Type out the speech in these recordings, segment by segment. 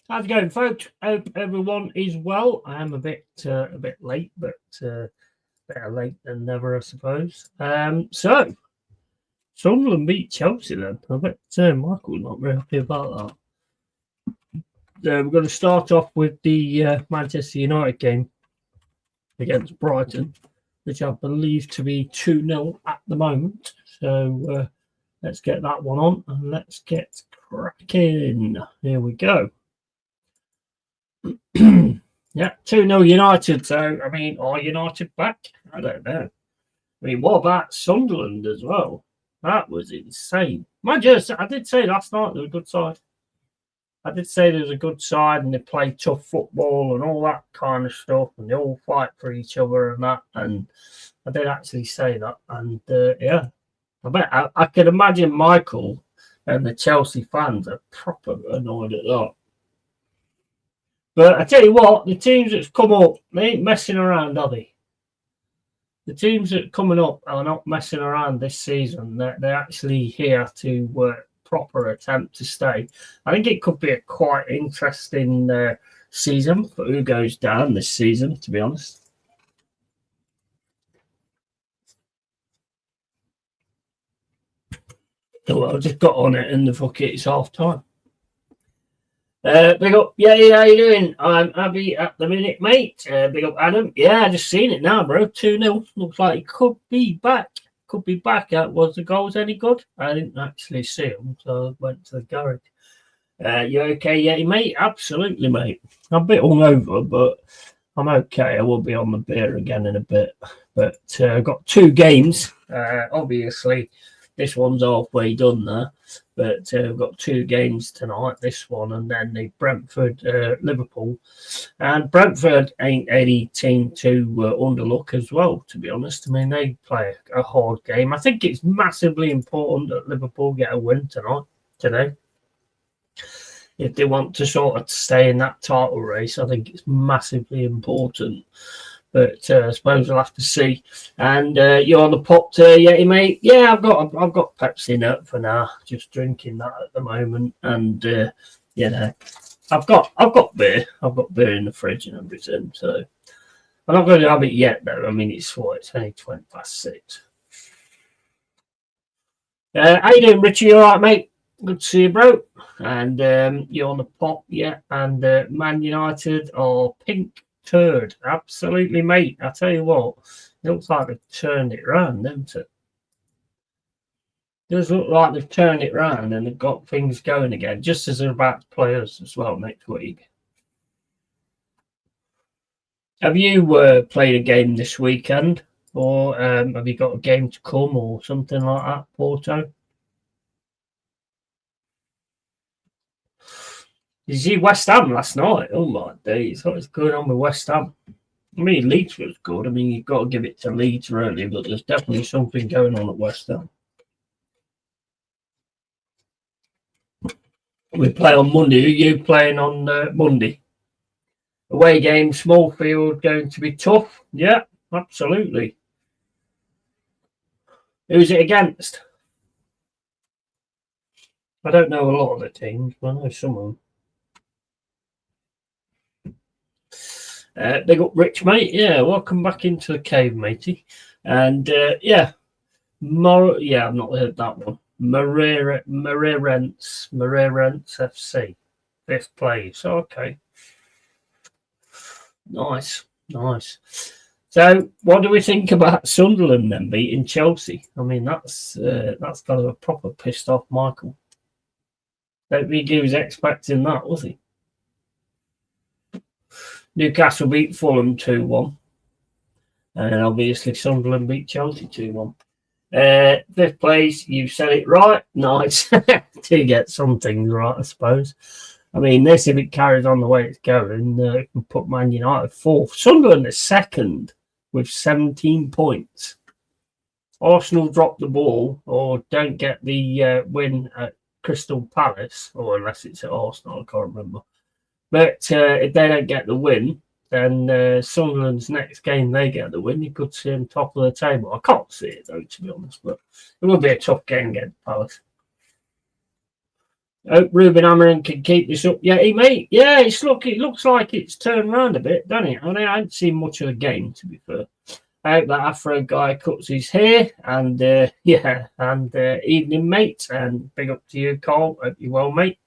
How's it going, folks? Hope everyone is well. I am a bit late, but better late than never, I suppose. So Sunderland beat Chelsea then. I bet Michael's not very happy about that. We're going to start off with the Manchester United game against Brighton, which I believe to be 2-0 at the moment. So let's get that one on and let's get cracking. Here we go. Yeah, 2-0 United. So, I mean, are United back? I don't know. I mean, what about Sunderland as well? That was insane. Mind you, I did say last night they were a good side. I did say there was a good side and they play tough football and all that kind of stuff and they all fight for each other and that. And I did actually say that. And yeah, I bet I can imagine Michael and the Chelsea fans are proper annoyed at that. But I tell you what, the teams that's come up, they ain't messing around, are they? The teams that are coming up are not messing around this season. They're actually here to proper attempt to stay. I think it could be a quite interesting season for who goes down this season, to be honest. Well, I just got on it and the fuck it, it's half time. Big up, yeah, how you doing? I'm Abby at the minute, mate. Big up, Adam. Yeah, I just seen it now, bro. 2-0. Looks like it could be back. Could be back. Was the goals any good? I didn't actually see them, so I went to the garage. You okay, yeah, mate? Absolutely, mate. I'm a bit hungover, but I'm okay. I will be on the beer again in a bit. But I've got 2 games. Obviously, this one's halfway done there. But we've got 2 games tonight, this one, and then the Brentford, Liverpool. And Brentford ain't any team to underlook as well, to be honest. I mean, they play a hard game. I think it's massively important that Liverpool get a win today. If they want to sort of stay in that title race, I think it's massively important. But I suppose we'll have to see. And you're on the pop Yeti, mate. Yeah, I've got Pepsi Nut for now. Just drinking that at the moment. And you know, I've got beer. I've got beer in the fridge and everything. So I'm not going to have it yet, though. I mean, it's only 6:20. How you doing, Richie? You all right, mate? Good to see you, bro. And you're on the pop, yeah. And Man United are pink. Turd, absolutely, mate. I tell you what, it looks like they've turned it round, doesn't it? It does look like they've turned it round and they've got things going again, just as they're about to play us as well next week. Have you played a game this weekend, or have you got a game to come, or something like that, Porto? Did you see West Ham last night? Oh my days, what was going on with West Ham? I mean, Leeds was good. I mean, you've got to give it to Leeds, really, but there's definitely something going on at West Ham. We play on Monday. Who are you playing on Monday? Away game, small field, going to be tough. Yeah, absolutely. Who's it against? I don't know a lot of the teams, but I know some of them. Big up, Rich, mate. Yeah, welcome back into the cave, matey. And yeah, I've not heard that one. Marerents FC, 5th place. Okay, nice. So, what do we think about Sunderland then beating Chelsea? I mean, that's kind of a proper pissed off Michael. Don't think he was expecting that, was he? Newcastle beat Fulham 2-1. And obviously Sunderland beat Chelsea 2-1. 5th place, you said it right. Nice. To get some things right, I suppose. I mean, if it carries on the way it's going, it can put Man United 4th. Sunderland is 2nd with 17 points. Arsenal drop the ball or don't get the win at Crystal Palace, or unless it's at Arsenal, I can't remember. But if they don't get the win, then Sunderland's next game, they get the win. You could see them top of the table. I can't see it, though, to be honest, but it will be a tough game against Palace. Hope Ruben Amorim can keep this up. Yeah, mate. Yeah, it looks like it's turned around a bit, doesn't it? I mean, I haven't seen much of the game, to be fair. I hope that Afro guy cuts his hair. And evening, mate. And big up to you, Carl. Hope you're well, mate.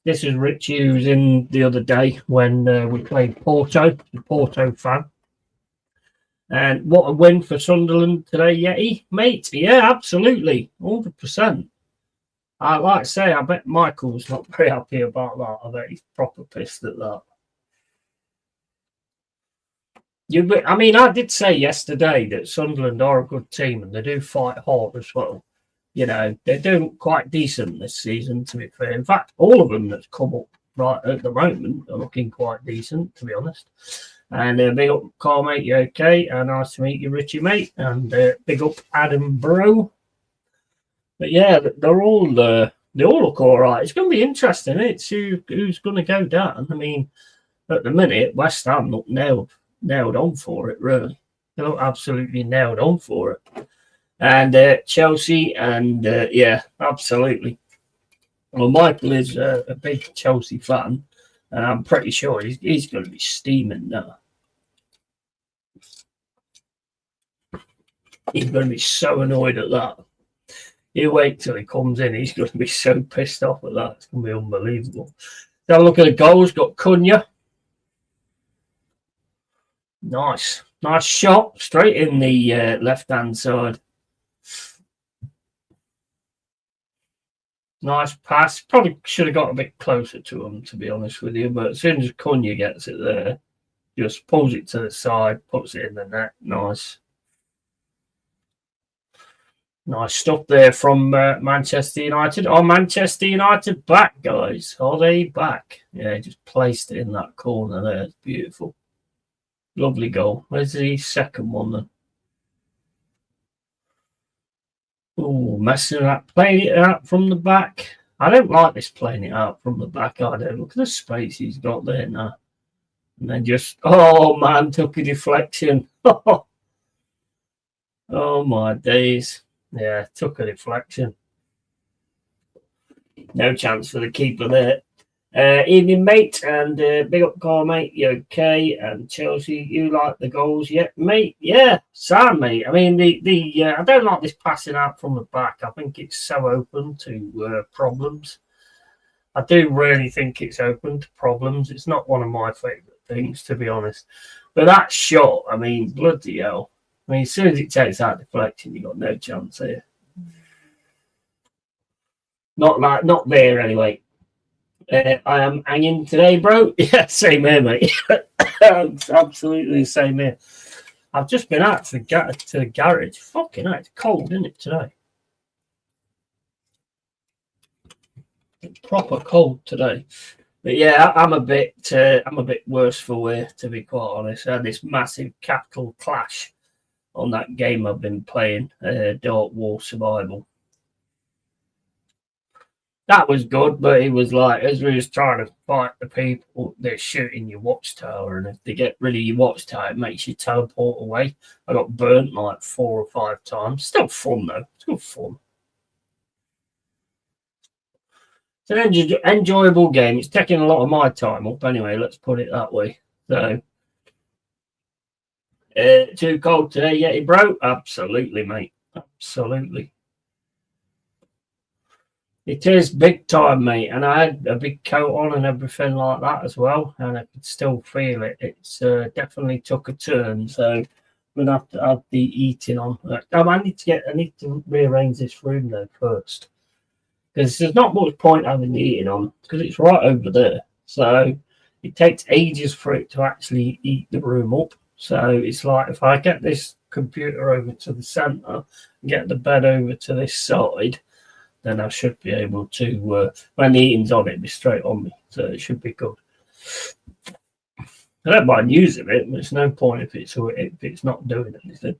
This is Rich Hughes in the other day when we played Porto, the Porto fan. And what a win for Sunderland today, Yeti, mate. Yeah, absolutely. 100%. I like to say, I bet Michael's not very happy about that. I bet he's proper pissed at that. I mean, I did say yesterday that Sunderland are a good team and they do fight hard as well. You know, they're doing quite decent this season, to be fair. In fact, all of them that's come up right at the moment are looking quite decent, to be honest. And big up, Carl, mate, you okay? And nice to meet you, Richie, mate. And big up, Adam, bro. But yeah, they all look all right. It's going to be interesting. It's who's going to go down. I mean, at the minute, West Ham look nailed on for it, really. They look absolutely nailed on for it. And Chelsea, and yeah, absolutely. Well, Michael is a big Chelsea fan, and I'm pretty sure he's going to be steaming now. He's going to be so annoyed at that. You wait till he comes in, he's going to be so pissed off at that. It's going to be unbelievable. Have a look at the goals. Got Cunha. Nice shot straight in the left-hand side. Nice pass. Probably should have got a bit closer to him, to be honest with you. But as soon as Cunha gets it there, just pulls it to the side, puts it in the net. Nice stuff there from Manchester United. Are Manchester United back, guys? Are they back? Yeah, just placed it in that corner there. It's beautiful. Lovely goal. Where's the second one then? Oh, messing up. Playing it out from the back. I don't like this playing it out from the back. I don't. Look at the space he's got there now. And then just, oh man, took a deflection. Oh my days. Yeah, took a deflection. No chance for the keeper there. Evening, mate, and big up call, mate. You okay? And Chelsea, you like the goals yet, mate? Yeah, Sam, mate. I mean, I don't like this passing out from the back. I think it's so open to problems. I do really think it's open to problems. It's not one of my favourite things, to be honest. But that shot, I mean, bloody hell. I mean, as soon as it takes that deflection, you got no chance here. Not there anyway. I am hanging today, bro. Yeah, same here, mate. Absolutely the same here. I've just been out to the garage. Fucking hell, it's cold, isn't it, today? It's proper cold today. But yeah, I'm a bit worse for wear, to be quite honest. I had this massive capital clash on that game I've been playing, Dark War Survival. That was good, but it was like, as we was trying to fight the people, they're shooting your watchtower, and if they get rid of your watchtower, it makes you teleport away. I got burnt like 4 or 5 times. Still fun, though. It's good fun. It's an enjoyable game. It's taking a lot of my time up anyway, let's put it that way. So, too cold today, Yeti, bro? Absolutely, mate. Absolutely. It is big time, mate, and I had a big coat on and everything like that as well, and I could still feel it. It's definitely took a turn, so I'm gonna have to have the eating on. I need to rearrange this room though first, because there's not much point having the eating on because it's right over there. So it takes ages for it to actually eat the room up. So it's like if I get this computer over to the center and get the bed over to this side, then I should be able to, when the eating's on, it'll be straight on me. So it should be good. I don't mind using it, but there's no point if it's not doing anything.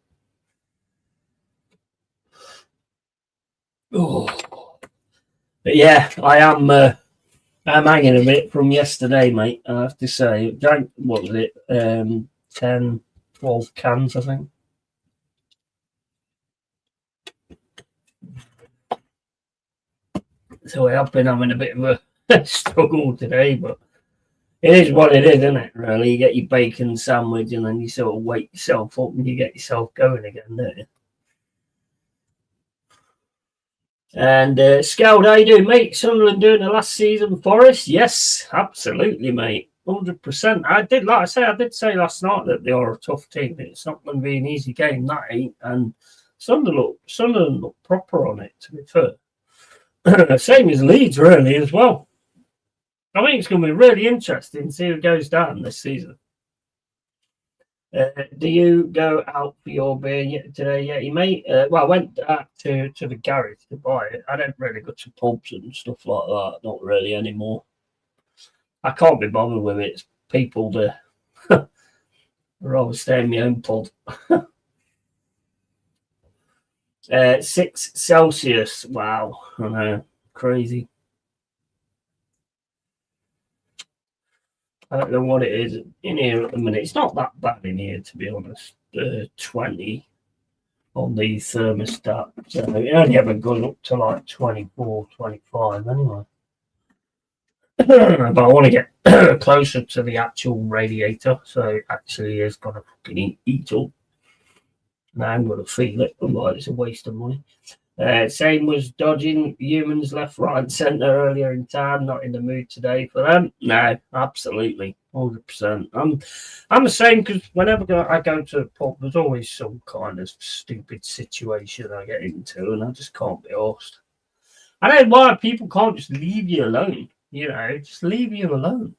Oh. But yeah, I'm hanging a bit from yesterday, mate. I have to say, drank, what was it, 10, 12 cans, I think. So I have been having a bit of a struggle today, but it is what it is, isn't it? Really, you get your bacon sandwich and then you sort of wake yourself up and you get yourself going again, don't you? And Scout, how you doing, mate? Sunderland doing the last season for us? Yes, absolutely, mate. 100%. I did say last night that they are a tough team. It's not going to be an easy game, that ain't. And Sunderland look proper on it, to be fair. Same as Leeds, really, as well. I think it's going to be really interesting to see who goes down this season. Do you go out for your beer today, Yeti, mate? Well, I went out to the garage to buy it. I don't really go to pubs and stuff like that. Not really anymore. I can't be bothered with it. It's people that I'd rather stay in my own pub. 6 Celsius. Wow. I know. Crazy. I don't know what it is in here at the minute. It's not that bad in here, to be honest. 20 on the thermostat. So it only ever goes up to like 24, 25 anyway. But I want to get closer to the actual radiator, so it actually is going to fucking eat up. Now I'm going to feel it, otherwise it's a waste of money. Same was dodging humans left, right, and centre earlier in time. Not in the mood today for them. No, absolutely, 100%. I'm the same because whenever I go to a pub, there's always some kind of stupid situation I get into, and I just can't be arsed. I don't know why people can't just leave you alone. You know, just leave you alone.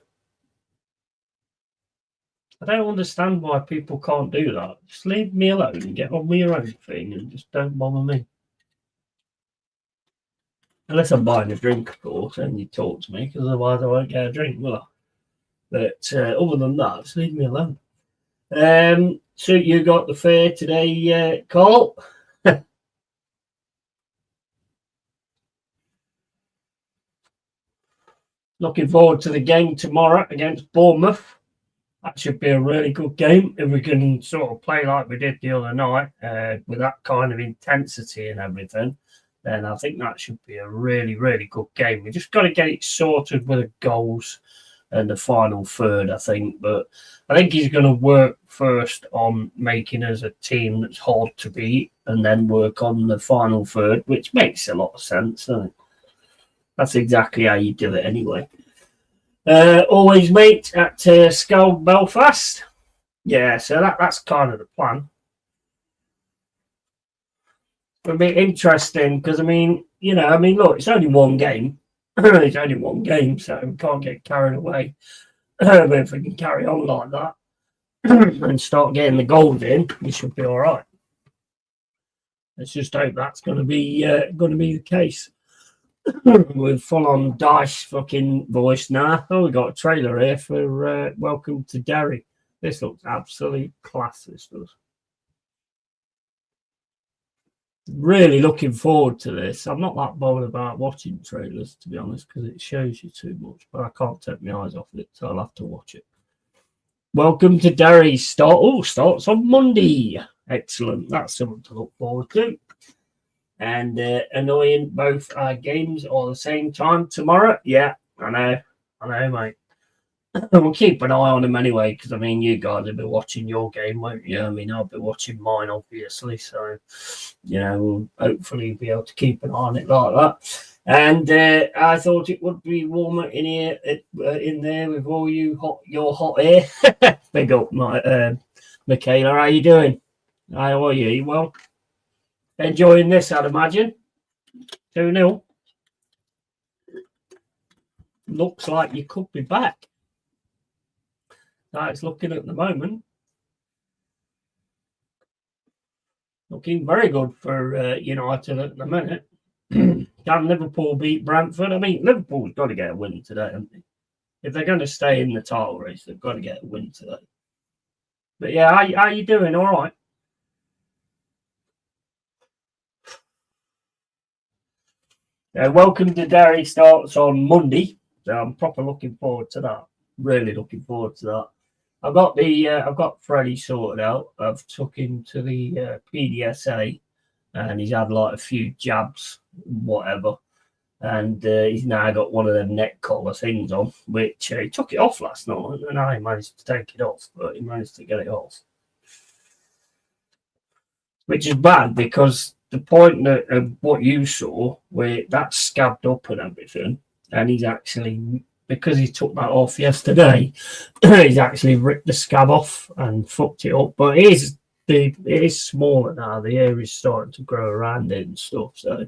I don't understand why people can't do that. Just leave me alone and get on with your own thing, and just don't bother me. Unless I'm buying a drink, of course, and you talk to me, because otherwise I won't get a drink, will I? But other than that, just leave me alone. So you got the fair today, Carl? Looking forward to the game tomorrow against Bournemouth. That should be a really good game if we can sort of play like we did the other night with that kind of intensity and everything. Then I think that should be a really, really good game. We just got to get it sorted with the goals and the final third, I think. But I think he's going to work first on making us a team that's hard to beat and then work on the final third, which makes a lot of sense, doesn't it? That's exactly how you do it anyway. Always, mate, at Skull Belfast. Yeah, so that's kind of the plan. It'll be interesting because, look, it's only one game. It's only one game, so we can't get carried away. But if we can carry on like that and start getting the goals in, we should be all right. Let's just hope that's going to be the case. With full-on Dice fucking voice now. Oh, we got a trailer here for Welcome to Derry. This looks absolute class, this does. Really looking forward to this. I'm not that bothered about watching trailers, to be honest, because it shows you too much, but I can't take my eyes off it, so I'll have to watch it. Welcome to Derry. Starts on Monday. Excellent. That's something to look forward to. And annoying both our games all the same time tomorrow. Yeah, I know, mate. We'll keep an eye on them anyway, because you guys will be watching your game, won't you? I'll be watching mine, obviously. So, we'll hopefully be able to keep an eye on it like that. And I thought it would be warmer in here, in there with all your hot air. Big up, Michaela. How you doing? How are you? You well? Enjoying this, I'd imagine. 2-0. Looks like you could be back. That's looking at the moment. Looking very good for United at the minute. Can Liverpool beat Brentford? Liverpool's got to get a win today, haven't they? If they're going to stay in the title race, they've got to get a win today. But yeah, how you doing? All right. Welcome to Derry starts on Monday, so I'm proper looking forward to that. Really looking forward to that. I've got Freddie sorted out. I've took him to the PDSA, and he's had like a few jabs, whatever. And he's now got one of them neck collar things on, which he took it off last night, and I managed to take it off, but he managed to get it off. Which is bad, because the point of what you saw, where that's scabbed up and everything, and he's actually, because he took that off yesterday, he's actually ripped the scab off and fucked it up. But it is smaller now. The hair is starting to grow around it and stuff. So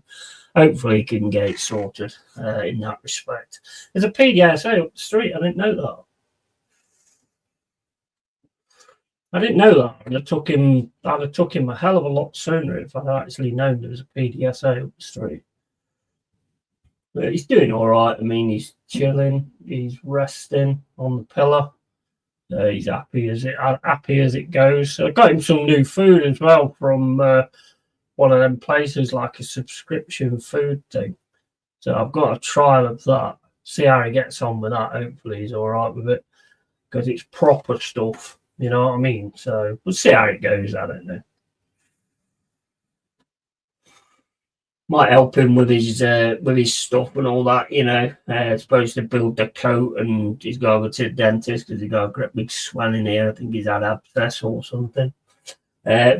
hopefully he can get it sorted in that respect. There's a PDSA up the street. I didn't know that. I'd have took him a hell of a lot sooner if I'd actually known there was a PDSA up the street. But he's doing all right. I mean, he's chilling. He's resting on the pillow. He's happy as it goes. So I got him some new food as well from one of them places, like a subscription food thing. So I've got a trial of that. See how he gets on with that. Hopefully he's all right with it, because it's proper stuff. You know what I mean? So we'll see how it goes. I don't know. Might help him with his stuff and all that. You know, supposed to build the coat, and he's got to go to the dentist because he's got a great big swelling here. I think he's had abscess or something.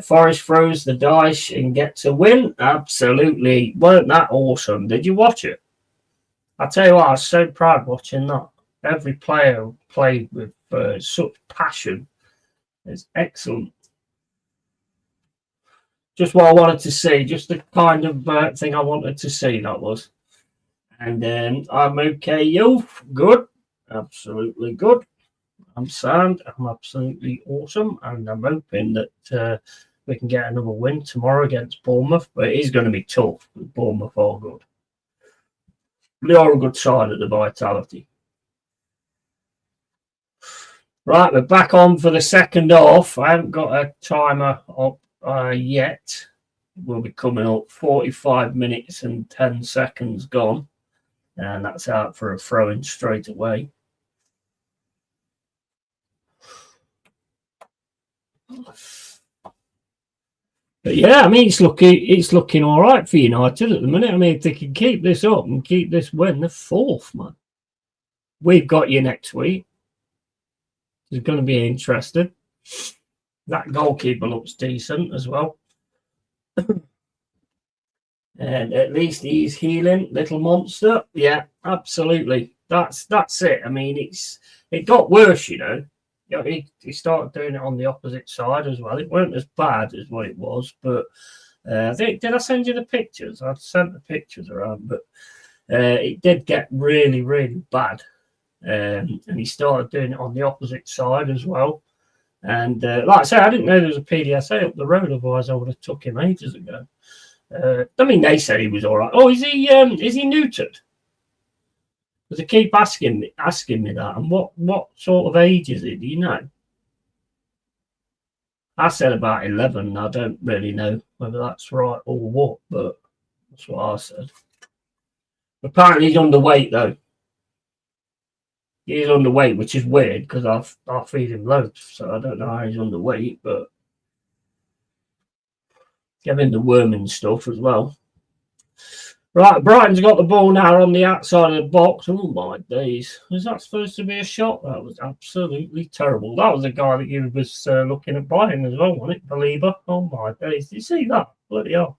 Forest throws the dice and gets a win. Absolutely, weren't that awesome? Did you watch it? I tell you what, I was so proud watching that. Every player played with such passion. It's excellent. Just what I wanted to see, just the kind of thing I wanted to see, that was. And I'm okay, you. Good. Absolutely good. I'm sound. I'm absolutely awesome. And I'm hoping that we can get another win tomorrow against Bournemouth. But it is going to be tough. Bournemouth are good. They are a good side at the Vitality. Right, we're back on for the second half. I haven't got a timer up yet. We'll be coming up 45 minutes and 10 seconds gone. And that's out for a throw-in straight away. But yeah, I mean, it's looking all right for United at the minute. I mean, if they can keep this up and keep this win, they're fourth, man. We've got you next week. It's going to be interesting. That goalkeeper looks decent as well. And at least he's healing, little monster. Yeah, absolutely. That's it. I mean, it got worse, you know. He started doing it on the opposite side as well. It weren't as bad as what it was, but did I send you the pictures? I sent the pictures around, but it did get really, really bad. And he started doing it on the opposite side as well. And like I say, I didn't know there was a PDSA up the road, otherwise I would have took him ages ago. I mean, they said he was all right. Oh, is he neutered? Because they keep asking me that. And what sort of age is he? Do you know? I said about 11. I don't really know whether that's right or what, but that's what I said. Apparently he's underweight though. He's underweight, which is weird because I feed him loads, so I don't know how he's underweight, but give him the worming stuff as well. Right, Brighton's got the ball now on the outside of the box. Oh my days. Was that supposed to be a shot? That was absolutely terrible. That was the guy that you was looking at buying as well, wasn't it? Believer. Oh my days. Did you see that? Bloody hell.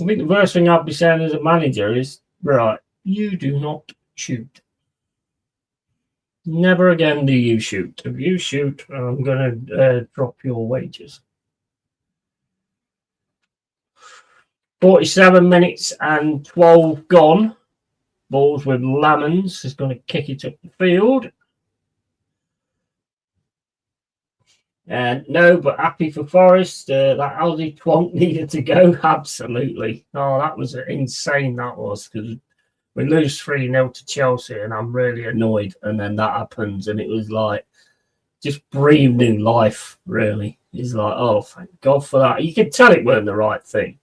I think the worst thing I'd be saying as a manager is, right, you do not shoot. Never again do you shoot. If you shoot, I'm going to drop your wages. 47 minutes and 12 gone. Balls with Lamons is going to kick it up the field. And no, but happy for Forest. That Aldi twonk needed to go. Absolutely. Oh, that was insane, that was, because we lose 3-0 to Chelsea and I'm really annoyed. And then that happens and it was like, just breathe new life, really. It's like, oh, thank God for that. You could tell it weren't the right thing.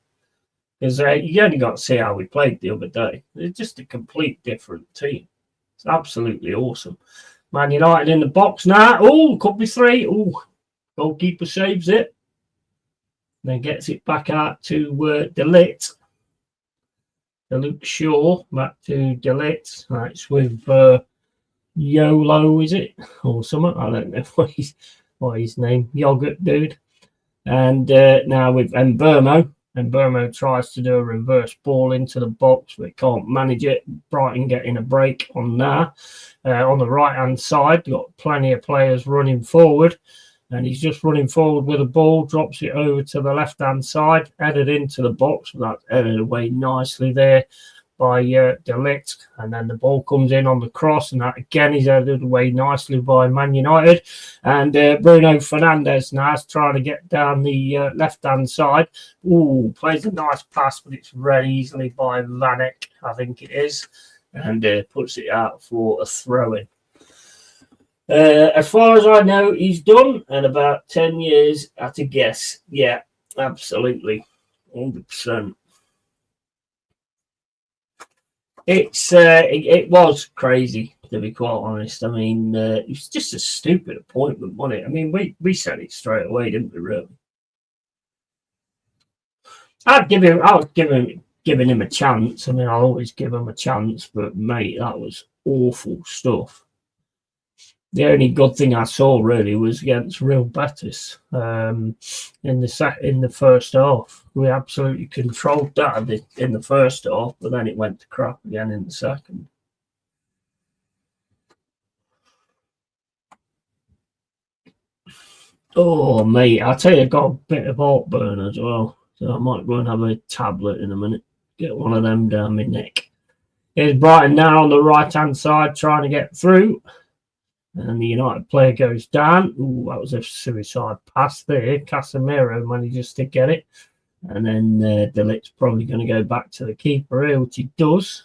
Because you only got to see how we played the other day. It's just a complete different team. It's absolutely awesome. Man United in the box now. Oh, could be 3. Oh, goalkeeper saves it. Then gets it back out to De Ligt. Luke Shaw back to Delete. That's with YOLO, is it? Or something? I don't know what his name. Yogurt Dude. And now with Mbermo. Mbermo tries to do a reverse ball into the box, but can't manage it. Brighton getting a break on that. On the right-hand side, got plenty of players running forward. And he's just running forward with a ball, drops it over to the left-hand side, headed into the box. That's headed away nicely there by Delete, and then the ball comes in on the cross, and that again is headed away nicely by Man United. And Bruno Fernandes now is trying to get down the left-hand side. Ooh, plays a nice pass, but it's read easily by Vanek, I think it is, and puts it out for a throw-in. As far as I know, he's done, and about 10 years at a guess. Yeah, absolutely, 100%. It was crazy, to be quite honest. I mean, it was just a stupid appointment, wasn't it? I mean, we said it straight away, didn't we? Really, I was giving him a chance. I mean, I'll always give him a chance, but mate, that was awful stuff. The only good thing I saw really was against Real Betis in the first half. We absolutely controlled that in the first half, but then it went to crap again in the second. Oh, mate, I tell you, I got a bit of heartburn as well, so I might go and have a tablet in a minute. Get one of them down my neck. Here's Brighton now on the right-hand side trying to get through. And the United player goes down. Ooh, that was a suicide pass there. Casemiro manages to get it. And then Delit's probably going to go back to the keeper here, which he does.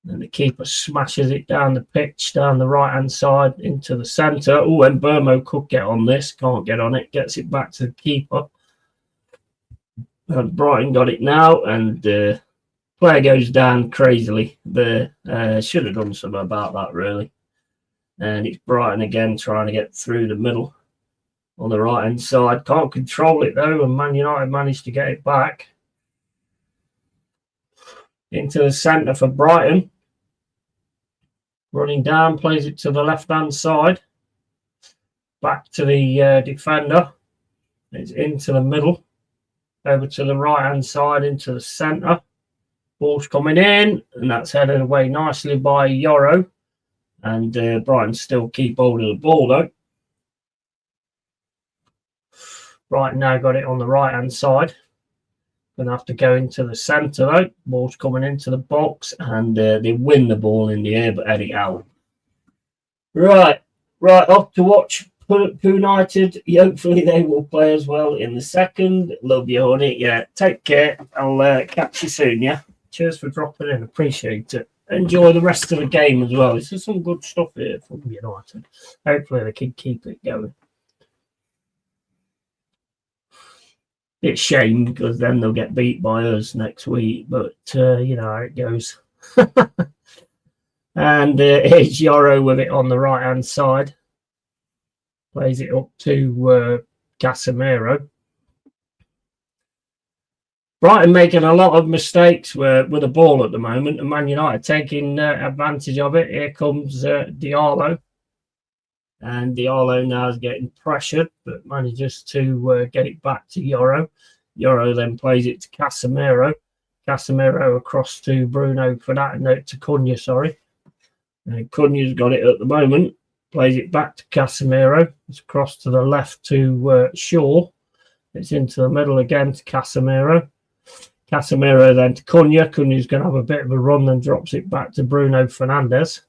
And the keeper smashes it down the pitch, down the right-hand side, into the centre. Oh, and Burmo could get on this. Can't get on it. Gets it back to the keeper. And Brighton got it now. And player goes down crazily. Should have done something about that, really. And it's Brighton again trying to get through the middle on the right-hand side. Can't control it, though, and Man United managed to get it back. Into the centre for Brighton. Running down, plays it to the left-hand side. Back to the defender. It's into the middle. Over to the right-hand side, into the centre. Ball's coming in, and that's headed away nicely by Yoro. And Brighton still keep hold of the ball, though. Brighton now got it on the right-hand side. Going to have to go into the centre, though. Ball's coming into the box, and they win the ball in the air, but head it out. Right, off to watch United. Hopefully they will play as well in the second. Love you, honey. Yeah, take care. I'll catch you soon, yeah? Cheers for dropping in. Appreciate it. Enjoy the rest of the game as well. This is some good stuff here from United. Hopefully they can keep it going. It's a shame because then they'll get beat by us next week, but you know how it goes. And here's Yoro with it on the right-hand side. Plays it up to Casemiro. Brighton making a lot of mistakes with the ball at the moment, and Man United taking advantage of it. Here comes Diallo. And Diallo now is getting pressured, but manages to get it back to Yoro. Yoro then plays it to Casemiro. Casemiro across to Bruno Fernandes, no, to Cunha, sorry. And Cunha's got it at the moment. Plays it back to Casemiro. It's across to the left to Shaw. It's into the middle again to Casemiro. Casemiro then to Cunha. Cunha's going to have a bit of a run and drops it back to Bruno Fernandes.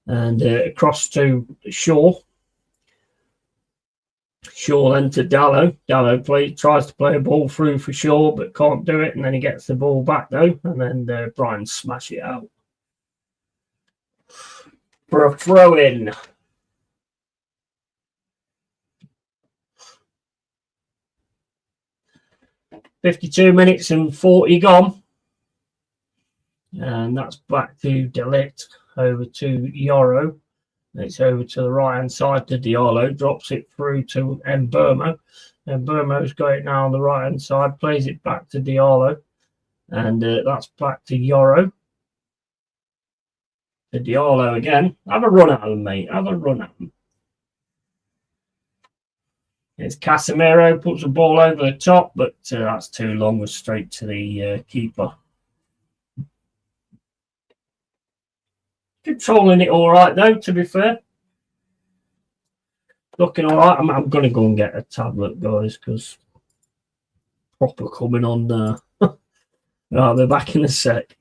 And across to Shaw. Shaw then to Dallo. Dallo tries to play a ball through for Shaw, but can't do it. And then he gets the ball back, though. And then Brighton smash it out. For a throw-in. $52 minutes and 40 gone. And that's back to Delete, over to Yoro. It's over to the right-hand side to Diallo. Drops it through to Mbermo. Mbermo's got it now on the right-hand side. Plays it back to Diallo. And that's back to Yoro. To Diallo again. Have a run at him, mate. Have a run at him. It's Casemiro, puts the ball over the top, but that's too long. Was straight to the keeper. Controlling it all right, though, to be fair. Looking all right. I'm going to go and get a tablet, guys, because proper coming on there. Right, they're back in a sec.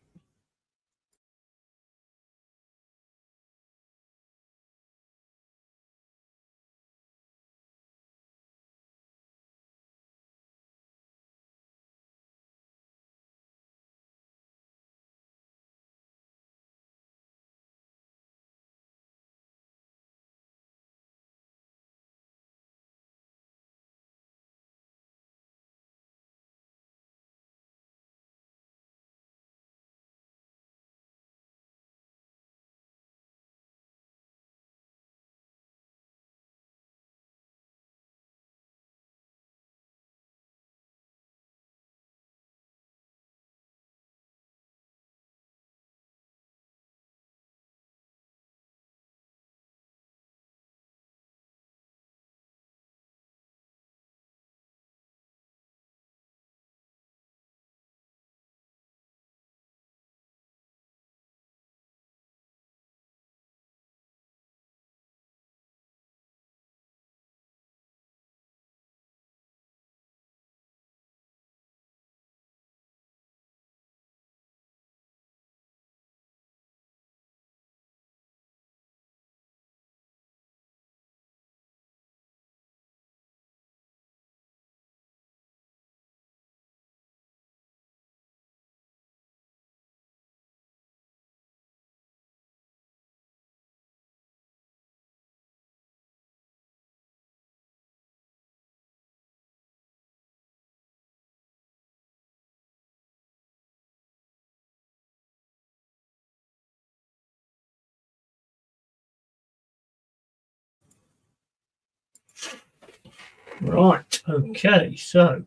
Right, okay, so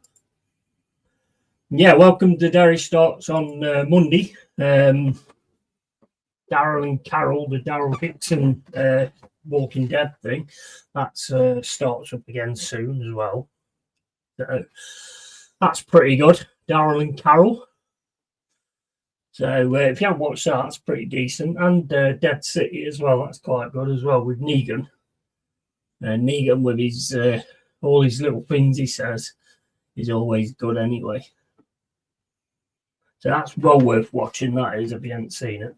yeah, welcome to Derry Starts on Monday. Daryl and Carol, the Daryl Dixon Walking Dead thing, that starts up again soon as well. So that's pretty good, Daryl and Carol. So if you haven't watched that, that's pretty decent. And Dead City as well, that's quite good as well with Negan. Negan with his all his little things he says is always good anyway. So that's well worth watching, that is, if you haven't seen it.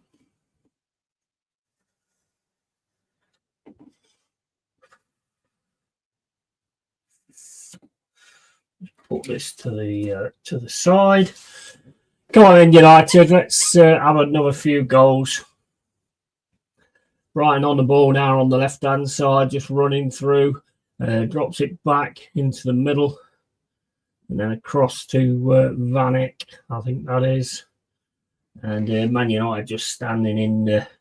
Put this to the side. Come on in, United. Let's have another few goals. Brighton on the ball now on the left-hand side, just running through. Drops it back into the middle. And then across to Vanek, I think that is. And Man United just standing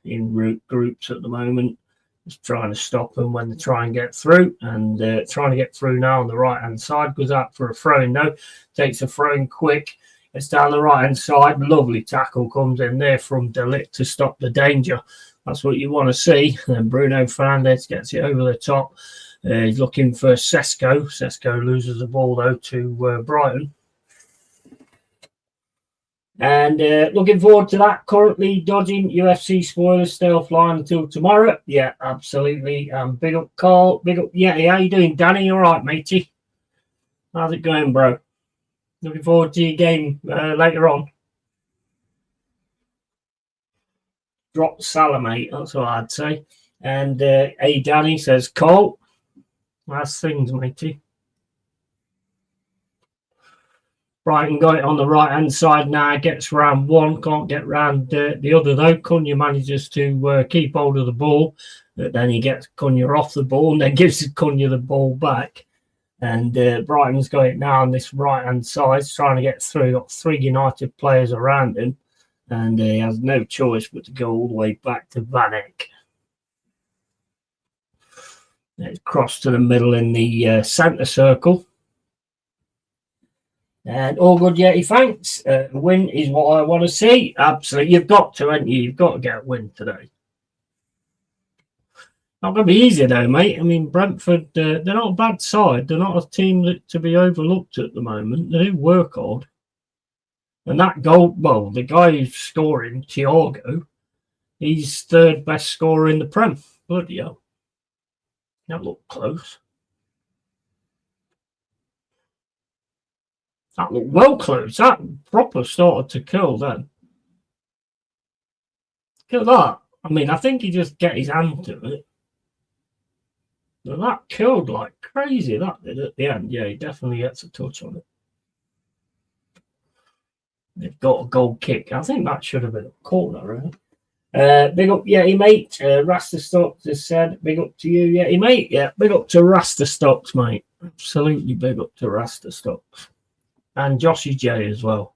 in groups at the moment. Just trying to stop them when they try and get through. And trying to get through now on the right-hand side. Goes out for a throw-in though. Takes a throw-in quick. It's down the right-hand side. Lovely tackle comes in there from De Ligt to stop the danger. That's what you want to see. And Bruno Fernandes gets it over the top. He's looking for Sesko. Sesko loses the ball, though, to Brighton. And looking forward to that. Currently dodging UFC spoilers. Stay offline until tomorrow. Yeah, absolutely. Big up, Carl. Big up. Yeah, how you doing, Danny? All right, matey? How's it going, bro? Looking forward to your game later on. Drop Salah, mate. That's what I'd say. And hey, Danny says, Carl. Last things, matey. Brighton got it on the right-hand side now. Gets round one. Can't get round the other, though. Cunha manages to keep hold of the ball. But then he gets Cunha off the ball and then gives Cunha the ball back. And Brighton's got it now on this right-hand side. He's trying to get through. Got 3 United players around him. And he has no choice but to go all the way back to Vanek. It's crossed to the middle in the centre circle. And all good, Yeti, thanks. A win is what I want to see. Absolutely. You've got to, haven't you? You've got to get a win today. Not going to be easy, though, mate. I mean, Brentford, they're not a bad side. They're not a team to be overlooked at the moment. They do work hard. And that goal, well, the guy who's scoring, Thiago, he's third best scorer in the Prem. Bloody hell. That looked close. That looked well close. That proper started to kill then. Look at that. I mean, I think he just get his hand to it. But that killed like crazy, that did at the end. Yeah, he definitely gets a touch on it. They've got a goal kick. I think that should have been a corner, really. Big up, Yeti, mate. Rasta Stocks has said, big up to you, Yeti, mate. Yeah, big up to Rasta Stocks, mate. Absolutely big up to Rasta Stocks. And Joshy J as well.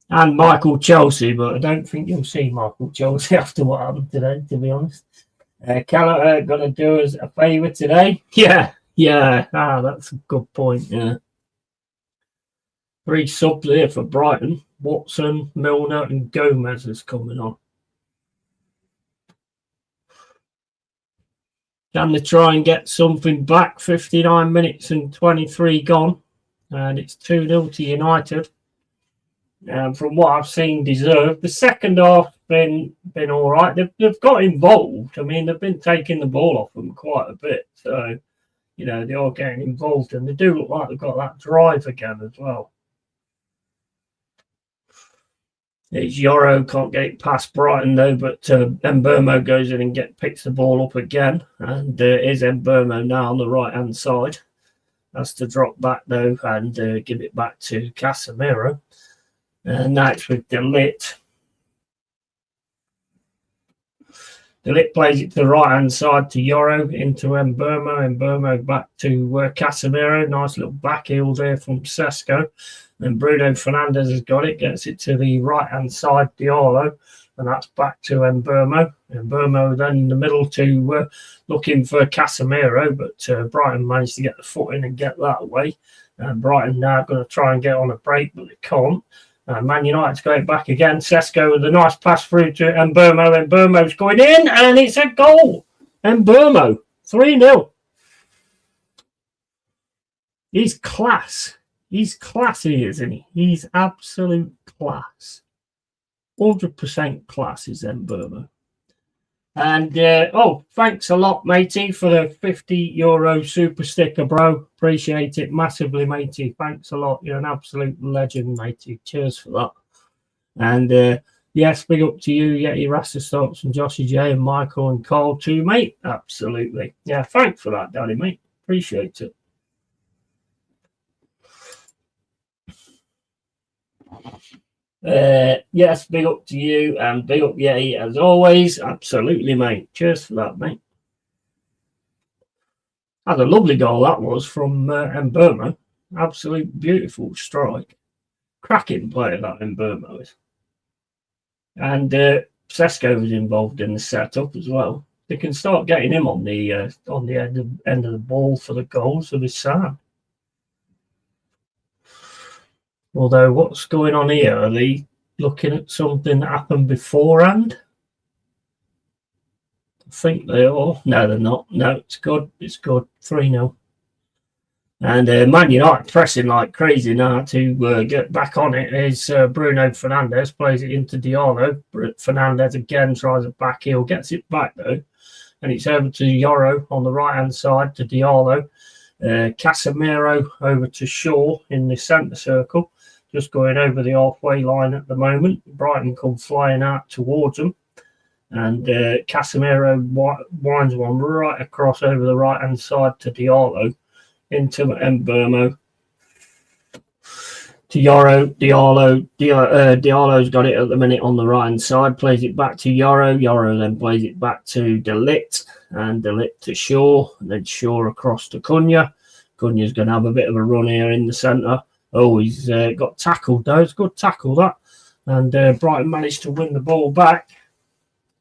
And Michael Chelsea, but I don't think you'll see Michael Chelsea after what happened today, to be honest. Callum going to do us a favour today. Yeah. That's a good point, yeah. 3 subs here for Brighton. Watson, Milner and Gomez is coming on. Can they try and get something back? 59 minutes and 23 gone. And it's 2-0 to United. From what I've seen, deserved. The second half been all right. They've got involved. I mean, they've been taking the ball off them quite a bit. So, you know, they are getting involved. And they do look like they've got that drive again as well. It's Yoro, can't get it past Brighton though, but Mbeumo goes in and picks the ball up again. And is Mbeumo now on the right-hand side. Has to drop back though and give it back to Casemiro. And that's with De Ligt. De Ligt plays it to the right-hand side to Yoro, into Mbeumo. Mbeumo back to Casemiro. Nice little back heel there from Sesko. Then Bruno Fernandes has got it, gets it to the right-hand side, Diallo, and that's back to Mbeumo. Mbeumo then in the middle to looking for Casemiro, but Brighton managed to get the foot in and get that away. And Brighton now going to try and get on a break, but they can't. Man United's going back again. Sesko with a nice pass through to Mbeumo. Mbeumo's going in, and it's a goal. Mbeumo, 3-0. He's class. He's classy, isn't he? He's absolute class. 100% class is Mbeumo. And, thanks a lot, matey, for the €50 super sticker, bro. Appreciate it massively, matey. Thanks a lot. You're an absolute legend, matey. Cheers for that. And, yes, big up to you, Yeti, Rasta Stocks, and Joshy J, and Michael and Carl too, mate. Absolutely. Yeah, thanks for that, Daddy, mate. Appreciate it. Yes, big up to you and big up Yeti as always. Absolutely, mate. Cheers for that, mate. That's a lovely goal that was from Mbeumo. Absolute beautiful strike. Cracking player that Mbeumo is. And Sesko was involved in the setup as well. They can start getting him on the end of the ball for the goals of his side. Although, what's going on here? Are they looking at something that happened beforehand? I think they are. No, they're not. No, it's good. It's good. 3-0. And Man United pressing like crazy now to get back on it is Bruno Fernandes. Plays it into Diallo. Fernandes again tries a back heel. Gets it back, though. And it's over to Yoro on the right-hand side to Diallo. Casemiro over to Shaw in the centre circle. Just going over the halfway line at the moment. Brighton come flying out towards them. And Casemiro winds one right across over the right-hand side to Diallo. Into Mbeumo. To Yoro. Diallo's got it at the minute on the right-hand side. Plays it back to Yoro. Yoro then plays it back to De Ligt. And De Ligt to Shaw. And then Shaw across to Cunha. Cunha's going to have a bit of a run here in the centre. Oh, he's got tackled though. It's a good tackle, that. And Brighton managed to win the ball back.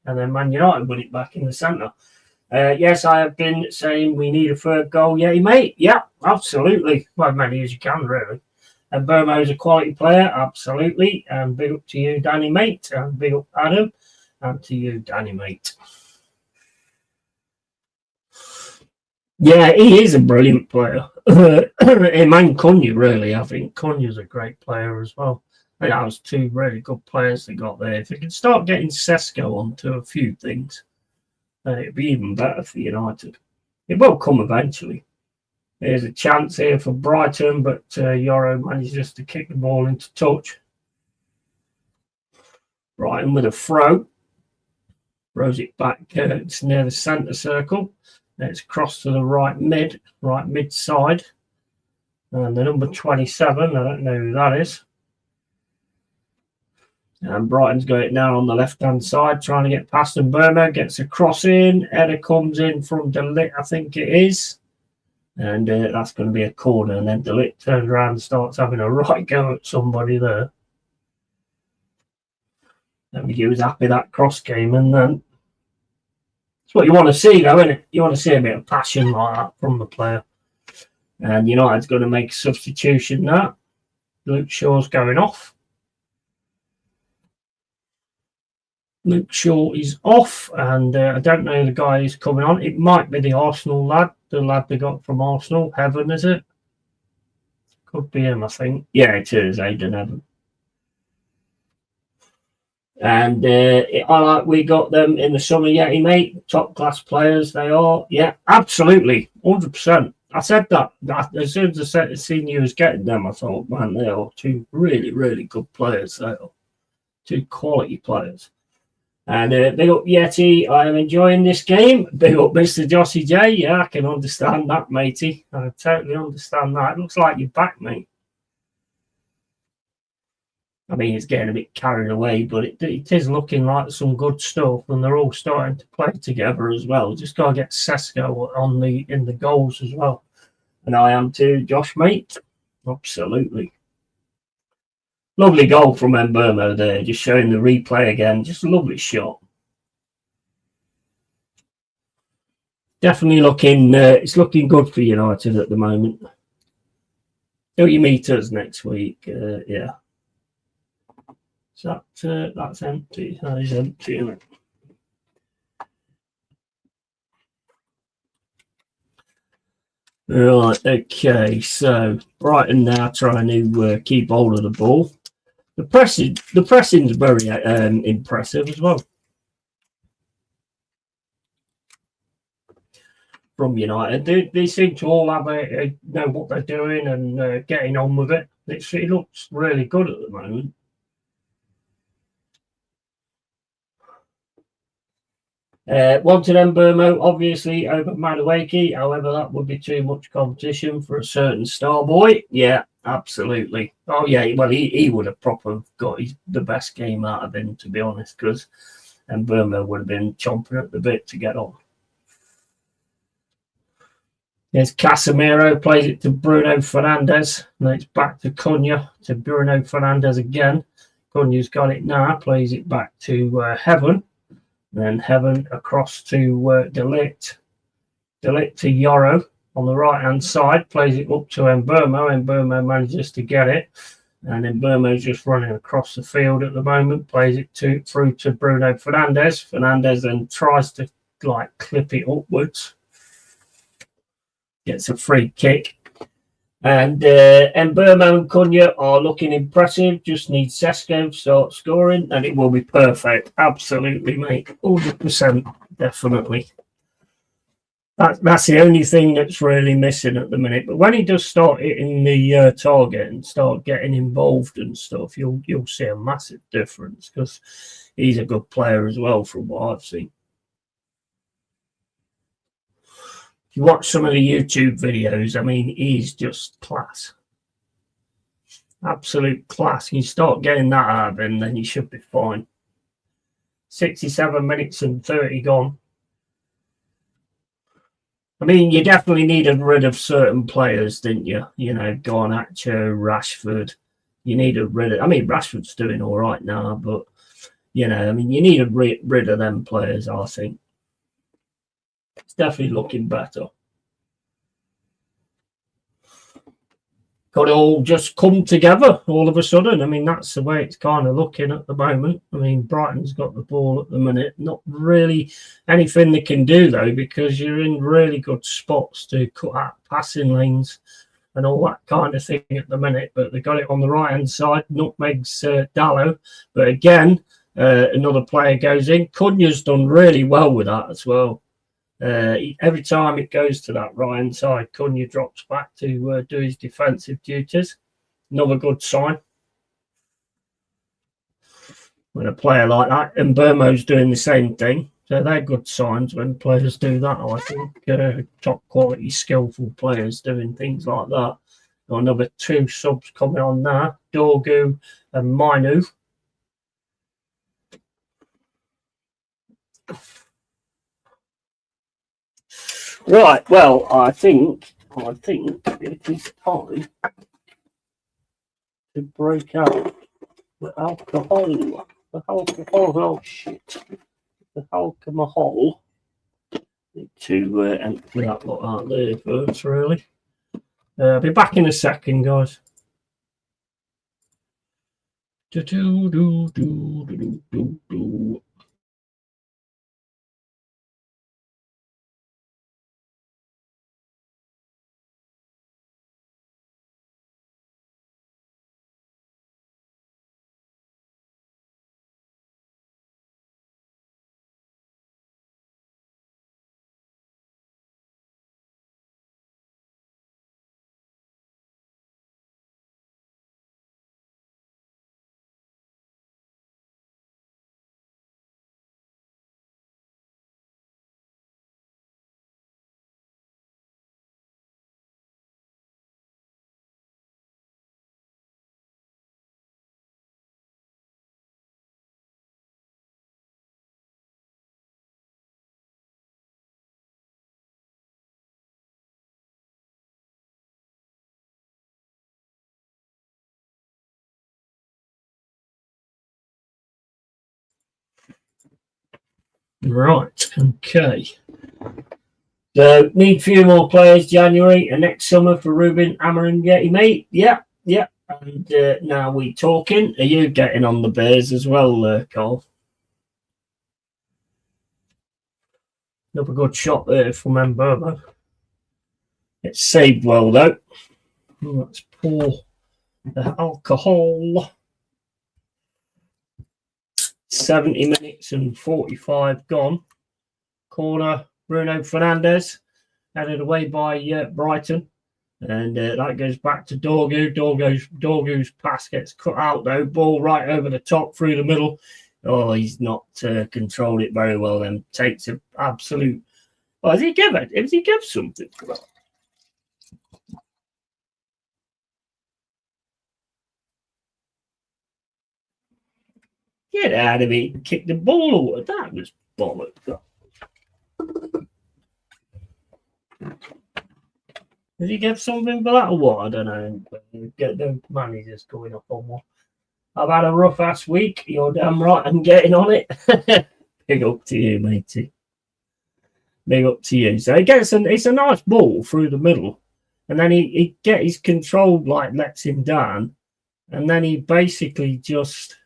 And then Man United win it back in the centre. Yes, I have been saying we need a third goal. Yeah, mate. Yeah, absolutely. Well, many as you can, really. And Burmo's a quality player, absolutely. And big up to you, Danny, mate. And big up, Adam. And to you, Danny, mate. Yeah, he is a brilliant player. Him and Cunha, really. I think Cunha's a great player as well. I think that was two really good players they got there. If they can start getting Sesko onto a few things, it'd be even better for United. It will come eventually. There's a chance here for Brighton, but Yoro manages to kick the ball into touch. Brighton with a throw. Throws it back. It's near the centre circle. It's crossed to the right mid side. And the number 27, I don't know who that is. And Brighton's got it now on the left-hand side, trying to get past them. Burma gets a cross in. Header comes in from De Ligt, I think it is. And that's going to be a corner. And then De Ligt turns around and starts having a right go at somebody there. I mean, he was happy that cross came. And then it's what you want to see, though, isn't it? You want to see a bit of passion like that from the player. And United's going to make a substitution now. Luke Shaw's going off. Luke Shaw is off, and I don't know the guy who's coming on. It might be the Arsenal lad, the lad they got from Arsenal. Heaven, is it? Could be him, I think. Yeah, it is, Aidan Heaven. And we got them in the summer, Yeti, mate. Top class players they are. Yeah, absolutely, 100%. I said that as soon as I seen you was getting them, I thought, man, they are two really, really good players. They are two quality players. And big up Yeti, I am enjoying this game. Big up Mr. Jossie J. Yeah, I can understand that, matey. I totally understand that. It looks like you're back, mate. I mean, it's getting a bit carried away, but it is looking like some good stuff, and they're all starting to play together as well. Just got to get Sesko in the goals as well. And I am too, Josh, mate. Absolutely. Lovely goal from Mbeumo there, just showing the replay again. Just a lovely shot. Definitely looking, it's looking good for United at the moment. Do you meet us next week? Yeah. So that's empty. That is empty, isn't it? Right, okay. So Brighton now trying to keep hold of the ball. The pressing's very impressive as well from United. They seem to all have know what they're doing and getting on with it. It looks really good at the moment. Wanted Mbeumo, obviously, over Madueke. However, that would be too much competition for a certain star boy. Yeah, absolutely. Oh, yeah, well, he would have proper got the best game out of him, to be honest, because Mbeumo would have been chomping at the bit to get on. There's Casemiro, plays it to Bruno Fernandes. And it's back to Cunha, to Bruno Fernandes again. Cunha's got it now, plays it back to Heaven. Then Heaven across to De Ligt. De Ligt to Yoro on the right-hand side. Plays it up to Mbeumo. Mbeumo manages to get it. And Mbeumo's just running across the field at the moment. Plays it through to Bruno Fernandes. Fernandes then tries to clip it upwards. Gets a free kick. And Mbeumo and Cunha are looking impressive. Just need Sesko to start scoring, and it will be perfect. Absolutely, mate. 100%, definitely. That's the only thing that's really missing at the minute. But when he does start hitting the target and start getting involved and stuff, you'll see a massive difference because he's a good player as well, from what I've seen. If you watch some of the YouTube videos, I mean, he's just class. Absolute class. You start getting that out of him, then you should be fine. 67 minutes and 30 gone. I mean, you definitely needed rid of certain players, didn't you? Garnacho, Rashford. You needed rid of... I mean, Rashford's doing all right now, but, you needed rid of them players, I think. It's definitely looking better. got it all just come together all of a sudden. I mean, that's the way it's kind of looking at the moment. I mean, Brighton's got the ball at the minute. Not really anything they can do, though, because you're in really good spots to cut out passing lanes and all that kind of thing at the minute. But they got it on the right-hand side. Nutmegs Dallow. But again, another player goes in. Cunha's done really well with that as well. Every time it goes to that right-hand side, Cunha drops back to do his defensive duties. Another good sign. When a player like that, and Burmo's doing the same thing. So they're good signs when players do that, I think. Top quality, skillful players doing things like that. Got another 2 subs coming on now, Dorgu and Mainu. Right, well, I think it is time to break out the alcohol. Oh shit. The alcohol. Need to empty that lot out there first, really. I'll be back in a second, guys. Right, okay. So, need a few more players January and next summer for Ruben, Hammer and Yeti, mate. Yeah. And now we talking. Are you getting on the Bears as well, Carl? Another good shot there from Mbermo. It's saved well, though. Let's pour the alcohol. 70 minutes and 45 gone. Corner, Bruno Fernandes, headed away by Brighton. And that goes back to Dorgu. Dorgu's pass gets cut out, though. Ball right over the top through the middle. Oh, he's not controlled it very well then. Takes an absolute... Oh, has he give something for that? Get out of it and kick the ball away. That was bollocks. Does he get something for that or what? I don't know. Get the money just going up on one. I've had a rough ass week. You're damn right I'm getting on it. Big up to you, matey. Big up to you. So it's a nice ball through the middle. And then he get his control, like, lets him down. And then he basically just...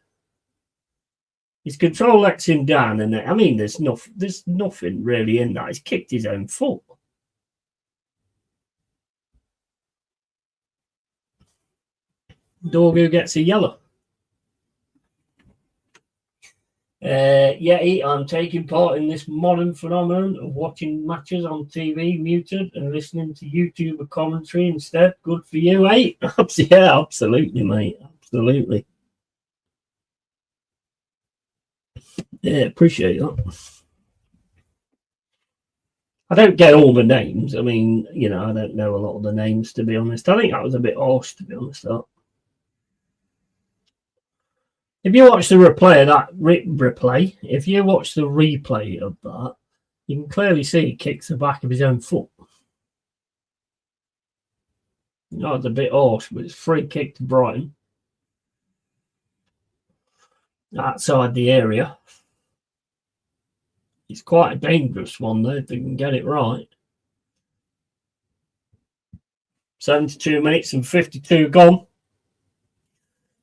His control lets him down. And I mean, there's nothing really in that. He's kicked his own foot. Dorgu gets a yellow. Yeti, I'm taking part in this modern phenomenon of watching matches on TV muted and listening to YouTuber commentary instead. Good for you, eh? Yeah, absolutely, mate. Absolutely. Yeah, appreciate that. I don't get all the names. I mean, I don't know a lot of the names, to be honest. I think that was a bit harsh, to be honest. That. If you watch the replay of that if you watch the replay of that, you can clearly see he kicks the back of his own foot. It's a bit harsh, but it's free kick to Brighton. Outside the area. It's quite a dangerous one, though, if they can get it right. 72 minutes and 52 gone.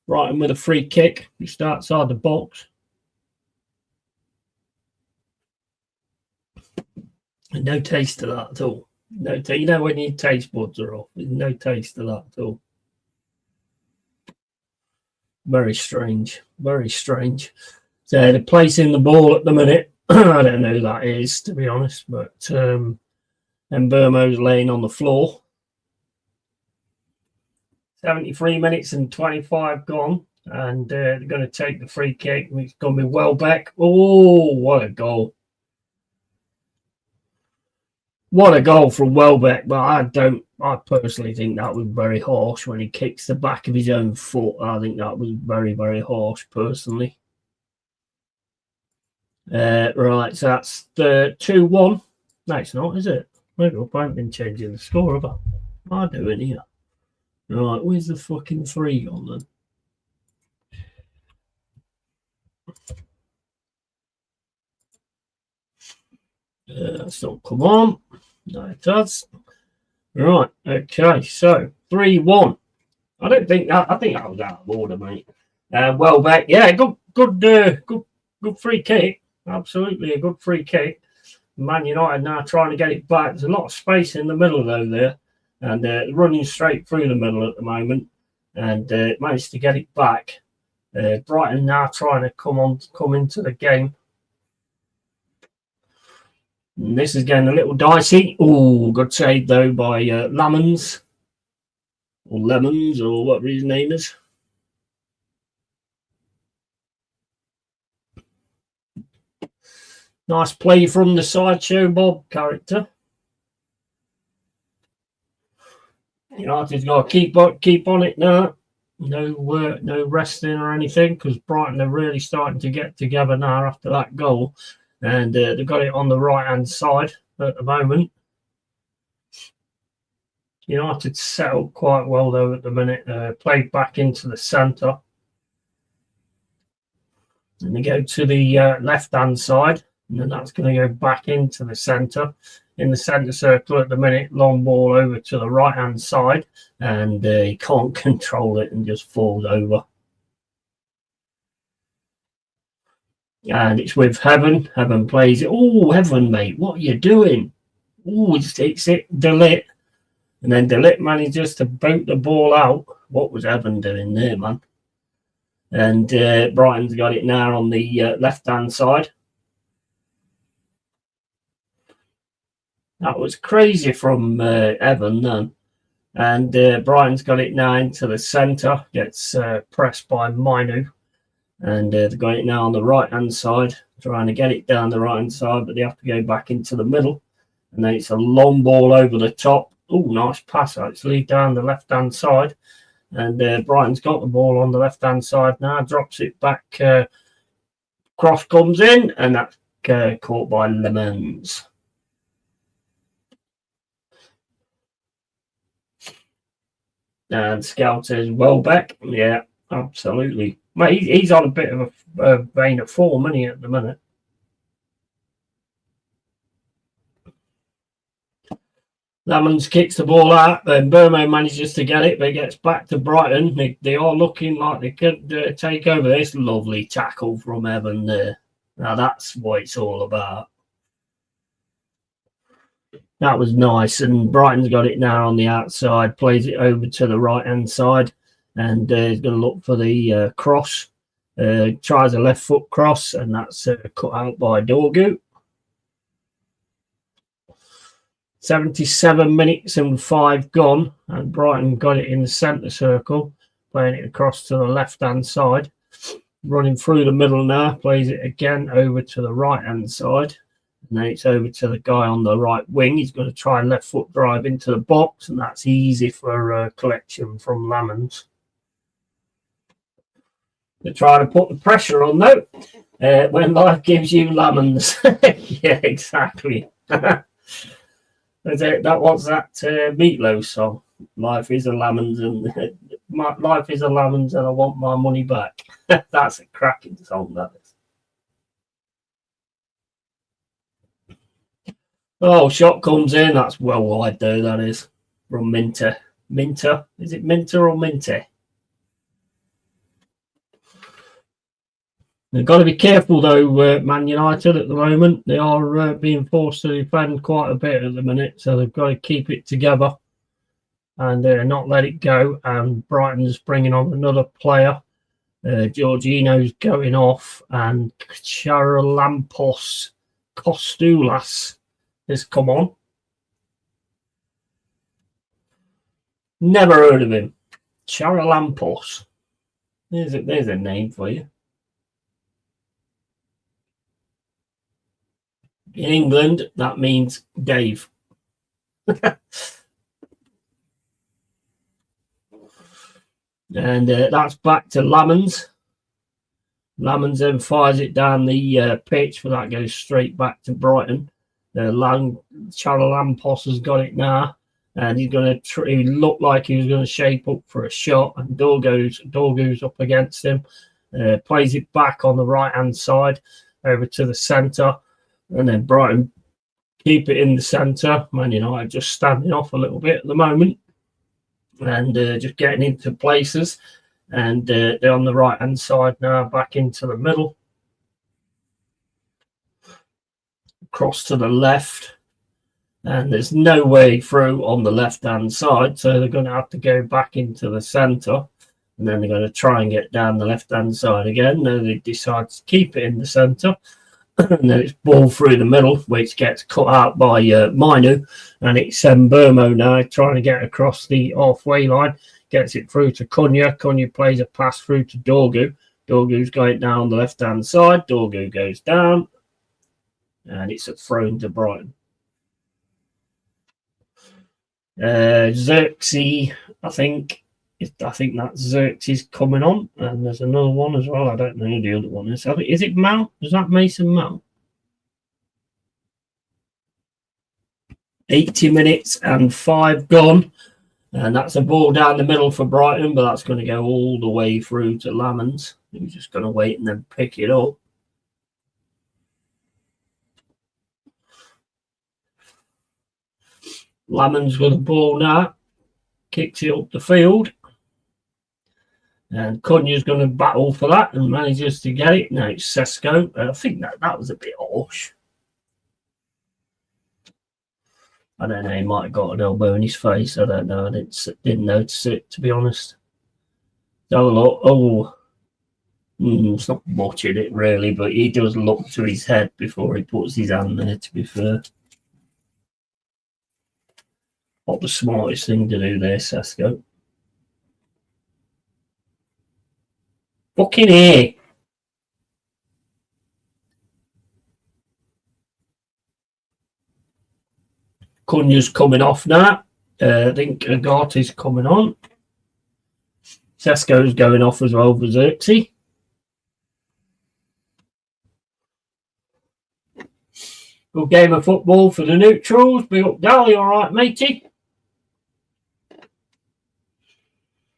Brighton with a free kick. Just outside the box. And no taste to that at all. No, you know when your taste buds are off. There's no taste to that at all. Very strange. Very strange. So they're placing the ball at the minute. I don't know who that is, to be honest. But and Burmo's laying on the floor. 73 minutes and 25 gone. And they're going to take the free kick. It's going to be Welbeck. Oh, what a goal. What a goal from Welbeck, but I personally think that was very harsh when he kicks the back of his own foot. I think that was very, very harsh, personally. Right, so that's the 2-1. No, it's not, is it? Maybe I haven't been changing the score, have I? What am I doing here? Right, where's the fucking 3 gone then? That's not come on. No, it does. Right, okay, so 3-1. I think that was out of order, mate. Welbeck, yeah, good free kick. Absolutely a good free kick. Man United now trying to get it back. There's a lot of space in the middle though there, and running straight through the middle at the moment, and managed to get it back. Brighton now trying to come into the game. And this is getting a little dicey. Oh, good save though by Lemons, or whatever his name is. Nice play from the Sideshow Bob character. United's got to keep on it now. No resting or anything, because Brighton are really starting to get together now after that goal. And they've got it on the right-hand side at the moment. United settled quite well, though, at the minute. Played back into the centre. And they go to the left-hand side. And then that's going to go back into the centre. In the centre circle at the minute, long ball over to the right-hand side. And he can't control it and just falls over. And it's with Heaven. Heaven plays it. Oh, Heaven, mate, what are you doing? Oh, it's it, Delete. And then Delete manages to boot the ball out. What was Heaven doing there, man? And Brighton's got it now on the left-hand side. That was crazy from Evan then. And Brighton's got it now into the centre. Gets pressed by Mainu. And they've got it now on the right-hand side, trying to get it down the right-hand side, but they have to go back into the middle. And then it's a long ball over the top. Oh, nice pass, actually, down the left-hand side. And Brighton's got the ball on the left-hand side now, drops it back. Cross comes in, and that's caught by Lemons. And Scout says, Welbeck. Yeah, absolutely. Mate, he's on a bit of a vein of form, isn't he, at the minute? Lemons kicks the ball out, and Burmo manages to get it, but it gets back to Brighton. They are looking like they could take over this. Lovely tackle from Evan there. Now that's what it's all about. That was nice, and Brighton's got it now on the outside, plays it over to the right-hand side, and he's going to look for the cross. Tries a left foot cross, and that's cut out by Dorgu. 77 minutes and 5 gone, and Brighton got it in the centre circle, playing it across to the left-hand side. Running through the middle now, plays it again over to the right-hand side. And then it's over to the guy on the right wing. He's going to try left foot drive into the box, and that's easy for collection from Lemons. They're trying to put the pressure on, though, when life gives you lemons. Yeah, exactly. That was that Meatloaf song. Life is a lemons, and life is a lemons, and I want my money back. That's a cracking song, that is. Oh, shot comes in. That's well wide, though, that is. From Minter. Minter. Is it Minter or Minty? They've got to be careful, though, Man United at the moment. They are being forced to defend quite a bit at the minute, so they've got to keep it together and not let it go. And Brighton's bringing on another player. Jorginho's going off, and Charalampos Kostoulas has come on. Never heard of him. Charalampos. There's a name for you. In England, that means Dave. And that's back to Lamans. Lamans then fires it down the pitch, but that goes straight back to Brighton. Charalampos has got it now, and he's going to he looked like he was going to shape up for a shot, and Dorgu's up against him. Plays it back on the right-hand side over to the centre. And then Brighton keep it in the centre. Man United just standing off a little bit at the moment and just getting into places. And they're on the right-hand side now, back into the middle. Across to the left. And there's no way through on the left-hand side, so they're going to have to go back into the centre. And then they're going to try and get down the left-hand side again. Now they decide to keep it in the centre. And then it's ball through the middle, which gets cut out by Mainu, and it's Burmo now trying to get across the halfway line, gets it through to Cunha. Cunha plays a pass through to Dorgu. Dorgu's going down the left-hand side. Dorgu goes down, and it's a throw into Brighton. Xerxes, I think that's Xerxes coming on, and there's another one as well. I don't know who the other one is. Is it Mount? Is that Mason Mount? 80 minutes and 5 gone, and that's a ball down the middle for Brighton, but that's going to go all the way through to Lamans, who's just going to wait and then pick it up. Lamans with the ball now, kicks it up the field. And Cunha's going to battle for that and manages to get it. Now it's Sesko. I think that was a bit harsh. I don't know. He might have got an elbow in his face. I don't know. I didn't notice it, to be honest. It's not watching it really, but he does look to his head before he puts his hand there, to be fair. Not the smartest thing to do there, Sesko. Fucking A. Cunha's coming off now. I think Agarte's coming on. Sesko's going off as well for Xerxes. Good game of football for the neutrals. Big up, Dally. All right, matey?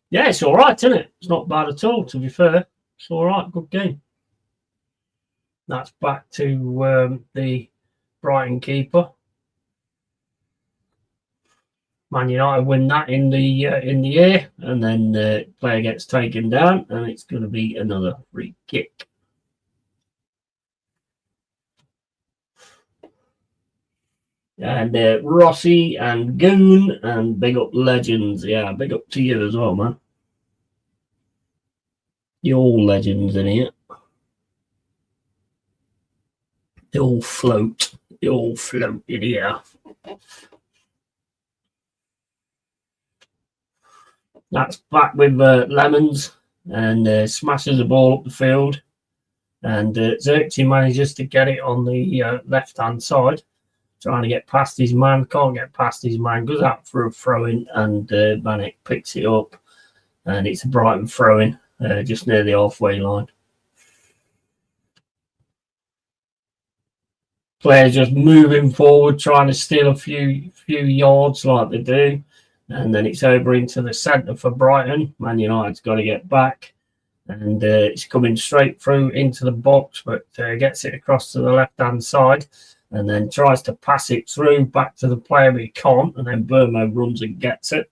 Yeah, it's all right, isn't it? It's not bad at all, to be fair. It's all right. Good game. That's back to the Brighton keeper. Man United win that in the air, and then the player gets taken down, and it's going to be another free kick. And Rossi and Goon and big up legends. Yeah, big up to you as well, man. You're all legends in here. They all float. They all float in here. That's back with Lemons, and smashes the ball up the field. And Xerxes manages to get it on the left-hand side. Trying to get past his man, can't get past his man, goes out for a throw-in, and Banek picks it up, and it's a Brighton throw-in just near the halfway line. Players just moving forward, trying to steal a few yards like they do, and then it's over into the centre for Brighton. Man United's got to get back, and it's coming straight through into the box, but gets it across to the left-hand side. And then tries to pass it through back to the player, but he can't. And then Burmo runs and gets it.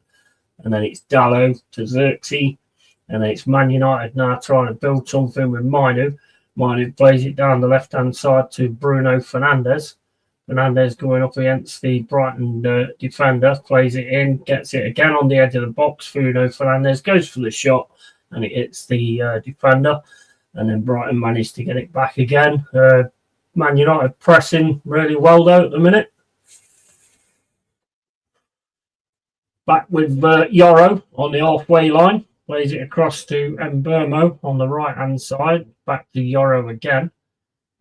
and then it's Dallo to Xerxes, and then it's Man United now trying to build something with Minu. Minu plays it down the left-hand side to Bruno Fernandes. Fernandes going up against the Brighton defender, plays it in, gets it again on the edge of the box. Bruno Fernandes goes for the shot, and it hits the defender, and then Brighton managed to get it back again. Man United pressing really well though at the minute. Back with Yoro on the halfway line, plays it across to Mbermo on the right-hand side, back to Yoro again.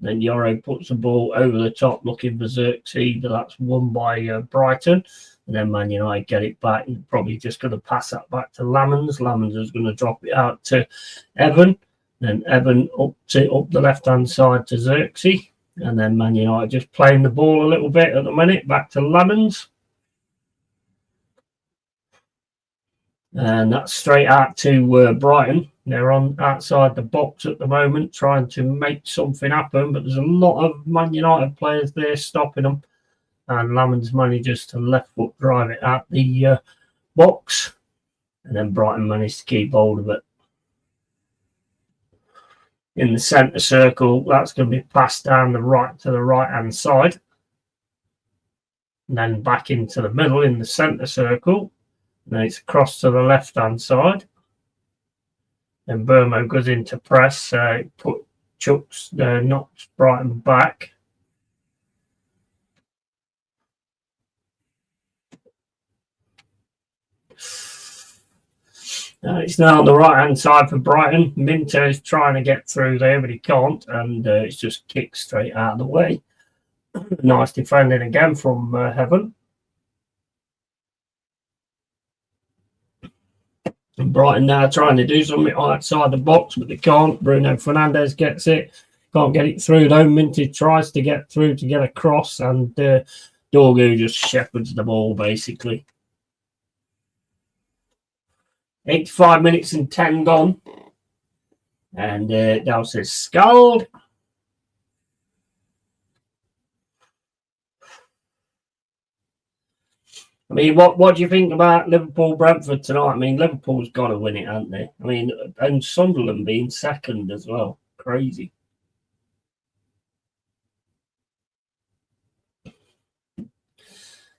Then Yoro puts the ball over the top looking for Xerxes, but that's won by Brighton. And then Man United get it back and probably just going to pass that back to Lamans. Lamans is going to drop it out to Evan. Then Evan up the left-hand side to Xerxes. And then Man United just playing the ball a little bit at the minute, back to Lamans. And that's straight out to Brighton. They're on outside the box at the moment, trying to make something happen, but there's a lot of Man United players there stopping them. And Lamans manages to left foot drive it out the box, and then Brighton managed to keep hold of it. In the centre circle, that's going to be passed down the right to the right-hand side, and then back into the middle in the centre circle. Then it's across to the left-hand side. Then Burmo goes into press, knocks Brighton back. It's now on the right-hand side for Brighton. Minter is trying to get through there, but he can't, and it's just kicked straight out of the way. Nice defending again from Heaven. And Brighton now trying to do something outside the box, but they can't. Bruno Fernandes gets it. Can't get it through though. Minty tries to get through to get across, and Dorgu just shepherds the ball basically. 85 minutes and 10 gone. And Dow says Scald. I mean, what do you think about Liverpool Brentford tonight? I mean, Liverpool's got to win it, haven't they? I mean, and Sunderland being second as well. Crazy.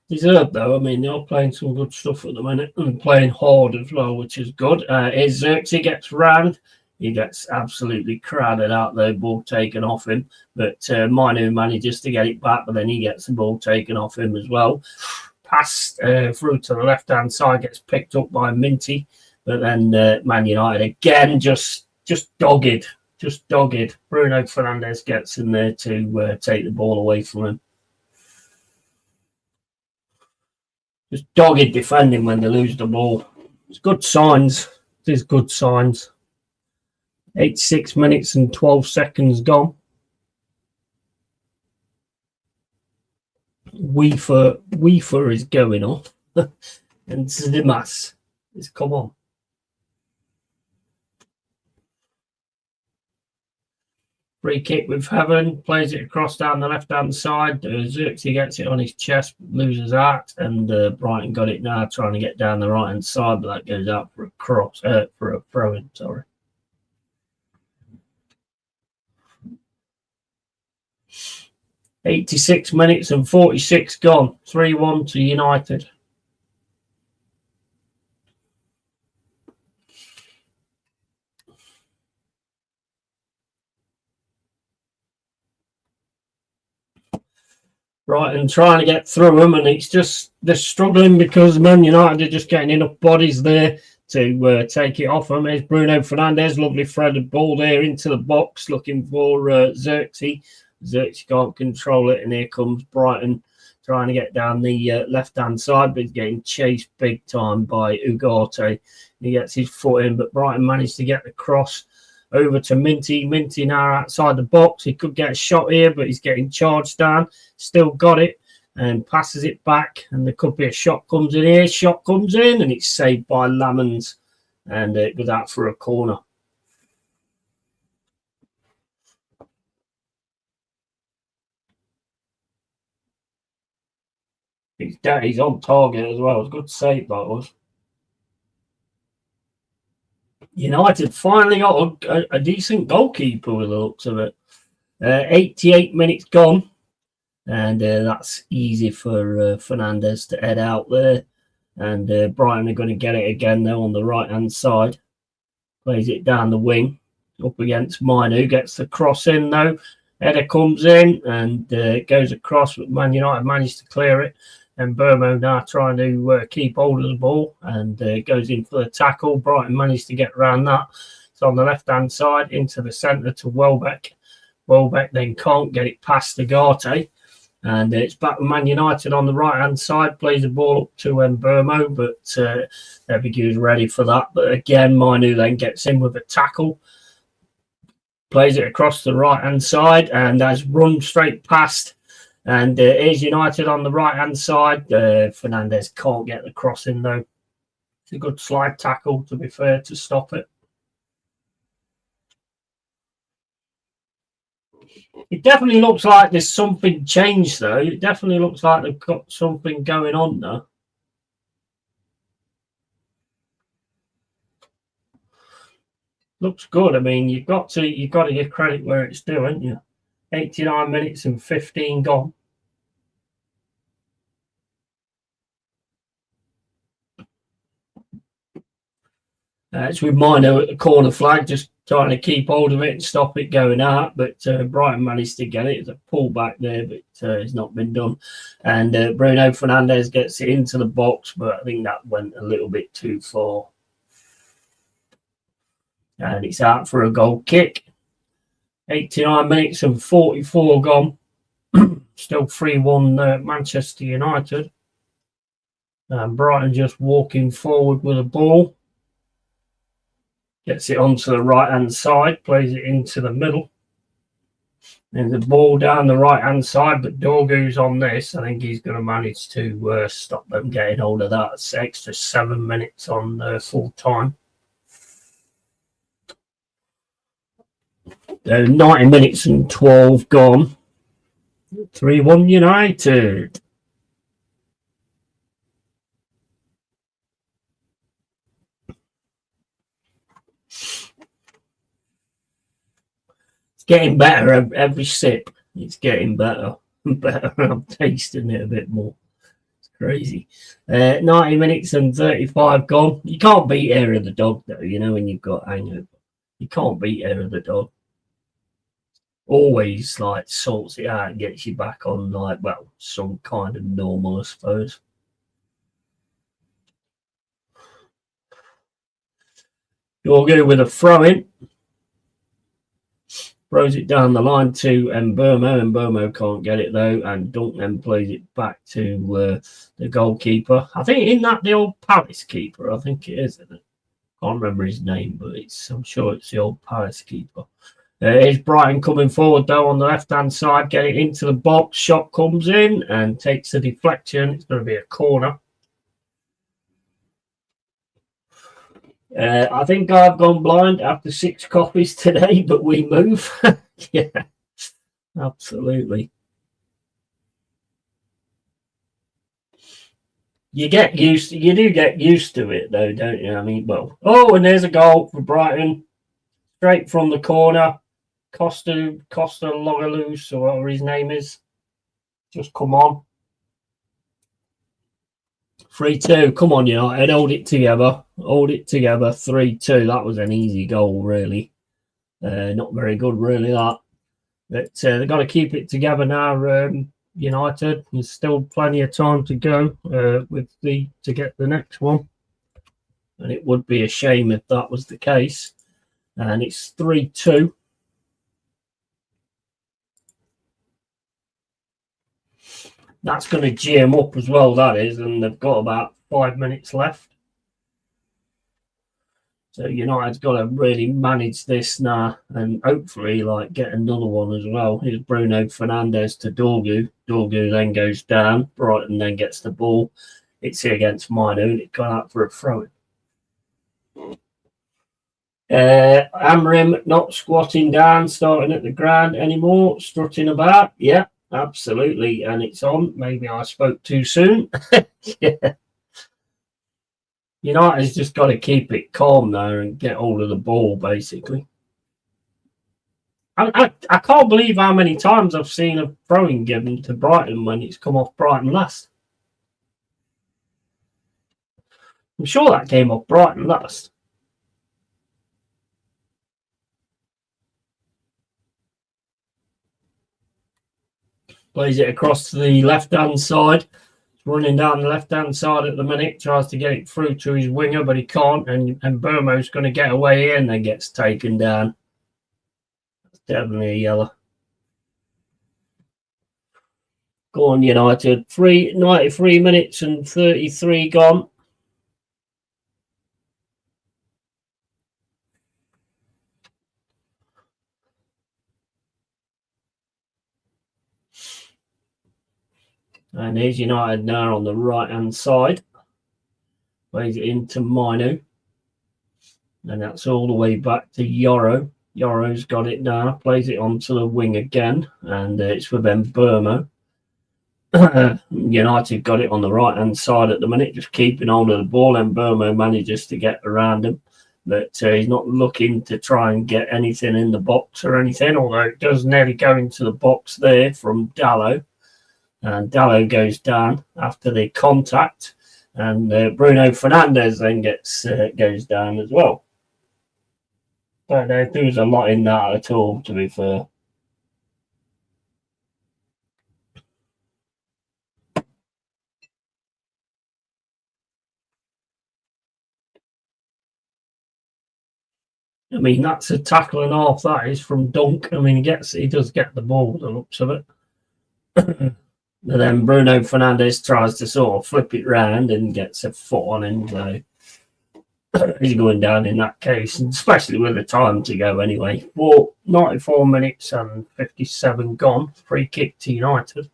Deserved though. I mean, they're playing some good stuff at the minute and playing hard as well, which is good. Xerxes gets round. He gets absolutely crowded out there, ball taken off him. But Minu manages to get it back, but then he gets the ball taken off him as well. Pass through to the left-hand side, gets picked up by Minty. But then Man United again, just dogged. Just dogged. Bruno Fernandes gets in there to take the ball away from him. Just dogged defending when they lose the ball. It's good signs. It is good signs. 86 minutes and 12 seconds gone. Weefer is going off. And Zimas is come on. Free kick with Heaven, plays it across down the left-hand side. Xerxes gets it on his chest, loses out, and Brighton got it now, trying to get down the right-hand side, but that goes out for a cross, for a throw-in, sorry. $86 minutes and 46 gone. 3-1 to United. Right, and trying to get through them, and it's just they're struggling because Man United are just getting enough bodies there to take it off them. There's Bruno Fernandes, lovely threaded ball there into the box, looking for Xerxes. Xerxes can't control it, and here comes Brighton trying to get down the left-hand side, but he's getting chased big time by Ugarte. He gets his foot in, but Brighton managed to get the cross over to Minty. Minty now outside the box. He could get a shot here, but he's getting charged down. Still got it and passes it back. And there could be a shot comes in here. Shot comes in and it's saved by Lamans. And it goes out for a corner. He's on target as well. It's a good save that was. United finally got a decent goalkeeper with the looks of it. 88 minutes gone, and that's easy for Fernandez to head out there. And Brighton are going to get it again, though, on the right-hand side. Plays it down the wing, up against Minu. Gets the cross in, though. Header comes in and goes across, but Man United managed to clear it. And Burmo now trying to keep hold of the ball and goes in for the tackle. Brighton managed to get around that. It's on the left-hand side into the centre to Welbeck. Welbeck then can't get it past Agate. And it's back with Man United on the right-hand side. Plays the ball up to Burmo, but Ebigu's ready for that. But again, Minu then gets in with a tackle. Plays it across the right-hand side and has run straight past. And here's United on the right-hand side. Fernandez can't get the cross in, though. It's a good slide tackle, to be fair, to stop it. It definitely looks like there's something changed, though. It definitely looks like they've got something going on there. Looks good. I mean, you've got to give credit where it's due, haven't you? 89 minutes and 15 gone. It's with Mino at the corner flag, just trying to keep hold of it and stop it going out. But Brighton managed to get it. It's a pullback there, but it's not been done. And Bruno Fernandes gets it into the box, but I think that went a little bit too far. And it's out for a goal kick. 89 minutes and 44 gone. Still 3-1 Manchester United. And Brighton just walking forward with a ball. Gets it onto the right-hand side. Plays it into the middle. And the ball down the right-hand side. But Dorgu's on this. I think he's going to manage to stop them getting hold of that. It's extra 7 minutes on full time. 90 minutes and 12 gone. 3-1 United. It's getting better every sip. It's getting better and better. I'm tasting it a bit more. It's crazy. 90 minutes and 35 gone. You can't beat Hair of the Dog, though, you know, when you've got hangover. You can't beat Hair of the Dog. Always like sorts it out and gets you back on like, well, some kind of normal, I suppose. Dorgu with a throw in. Throws it down the line to Mbomo. Mbomo can't get it though, and Duncan plays it back to the goalkeeper. I think isn't that the old Palace keeper? I think it is, isn't it? Can't remember his name, but I'm sure it's the old Palace keeper. Here's Brighton coming forward, though, on the left-hand side, getting into the box. Shot comes in and takes a deflection. It's going to be a corner. I think I've gone blind after 6 coffees today, but we move. Yeah, absolutely. You do get used to it, though, don't you? I mean, well, and there's a goal for Brighton. Straight from the corner. Costa Logalus, or whatever his name is, just come on. 3-2. Come on, United. Hold it together. 3-2. That was an easy goal, really. Not very good, really, that. But they've got to keep it together now, United. There's still plenty of time to go to get the next one. And it would be a shame if that was the case. And it's 3-2. That's going to gee them up as well, that is. And they've got about 5 minutes left. So United's got to really manage this now and hopefully like get another one as well. Here's Bruno Fernandes to Dorgu. Dorgu then goes down. Brighton then gets the ball. It's here against Mino. It's gone out for a throw-in. Amrim not squatting down, starting at the ground anymore, strutting about. Yeah, absolutely. And it's on. Maybe I spoke too soon. Yeah. United's just got to keep it calm there and get hold of the ball, basically. I can't believe how many times I've seen a throwing given to Brighton when it's come off Brighton last. I'm sure that came off Brighton last. Plays it across to the left-hand side. Running down the left-hand side at the minute. Tries to get it through to his winger, but he can't. And Burmo's going to get away in and gets taken down. That's definitely a yellow. Go on, United. 93 minutes and 33 gone. And here's United now on the right-hand side. Plays it into Minu. And that's all the way back to Yoro. Yoro's got it now. Plays it onto the wing again. And it's for Burmo. United got it on the right-hand side at the minute. Just keeping hold of the ball. And Burmo manages to get around him. But he's not looking to try and get anything in the box or anything. Although it does nearly go into the box there from Dallo. And Dallo goes down after the contact, and Bruno Fernandes then goes down as well. Don't know if there was a lot in that at all, to be fair. I mean, that's a tackle and half. That is from Dunk. I mean, he does get the ball, the looks of it. But then Bruno Fernandes tries to sort of flip it round and gets a foot on him. So he's going down in that case, and especially with the time to go anyway. 94 minutes and 57 gone. Free kick to United.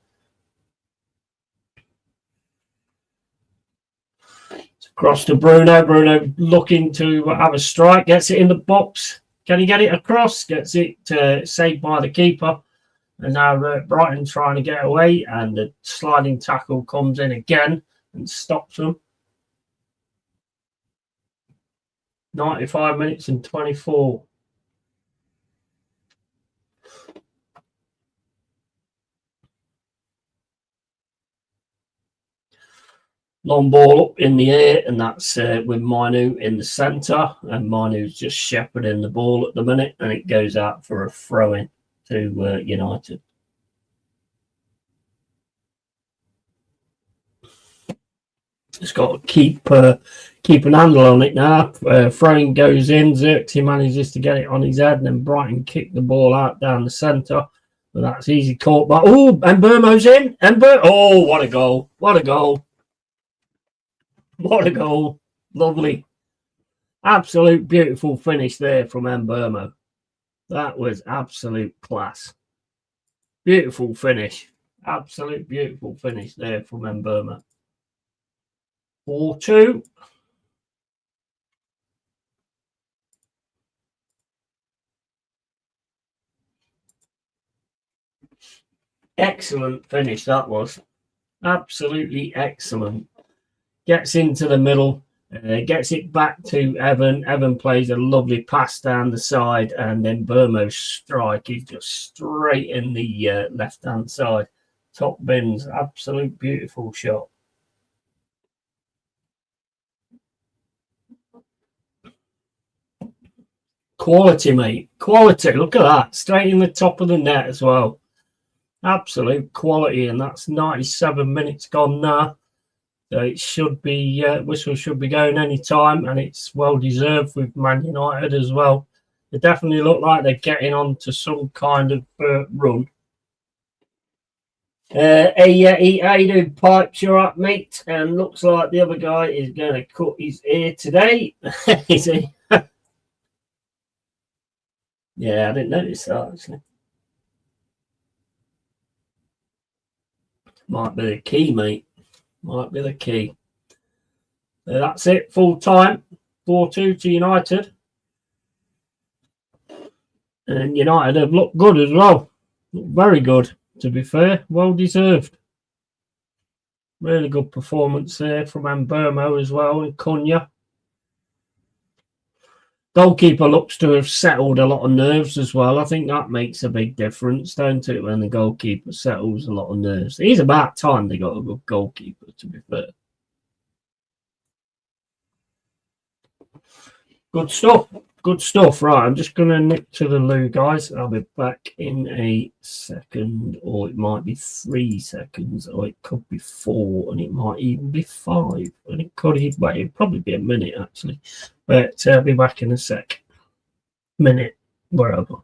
It's across to Bruno. Bruno looking to have a strike. Gets it in the box. Can he get it across? Gets it saved by the keeper. And now Brighton trying to get away, and the sliding tackle comes in again and stops them. 95 minutes and 24. Long ball up in the air, and that's with Minu in the centre. And Minu's just shepherding the ball at the minute, and it goes out for a throw-in to United. It's got to keep an handle on it now. Throwing goes in. Xerxes manages to get it on his head, and then Brighton kick the ball out down the centre. But that's easy caught by. Oh, and Burmo's in. Oh, what a goal! What a goal! What a goal! Lovely, absolute beautiful finish there from Burmo. That was absolute class. Beautiful finish. Absolute beautiful finish there from Burmo. 4-2. Excellent finish that was. Absolutely excellent. Gets into the middle. Gets it back to Evan. Evan plays a lovely pass down the side, and then Burmo's strike is just straight in the left-hand side. Top bins. Absolute beautiful shot. Quality, mate. Quality. Look at that. Straight in the top of the net as well. Absolute quality, and that's 97 minutes gone now. So it should be, whistle should be going any time, and it's well deserved with Man United as well. They definitely look like they're getting on to some kind of run. Hey, you doing, Pipes? You're up, mate. And looks like the other guy is going to cut his ear today. Is he? Yeah, I didn't notice that, actually. Might be the key, mate. Might be the key. So that's it. Full time. 4-2 to United. And United have looked good as well. Very good, to be fair. Well deserved. Really good performance there from Burmo as well, and Cunha. Goalkeeper looks to have settled a lot of nerves as well. I think that makes a big difference, don't it, when the goalkeeper settles a lot of nerves. It's about time they got a good goalkeeper, to be fair. Good stuff. Good stuff. Right, I'm just going to nip to the loo, guys. I'll be back in a second, or it might be 3 seconds, or it could be 4, and it might even be 5, and it could even, well, it'd probably be a minute, actually. But I'll be back in a sec. Minute, wherever.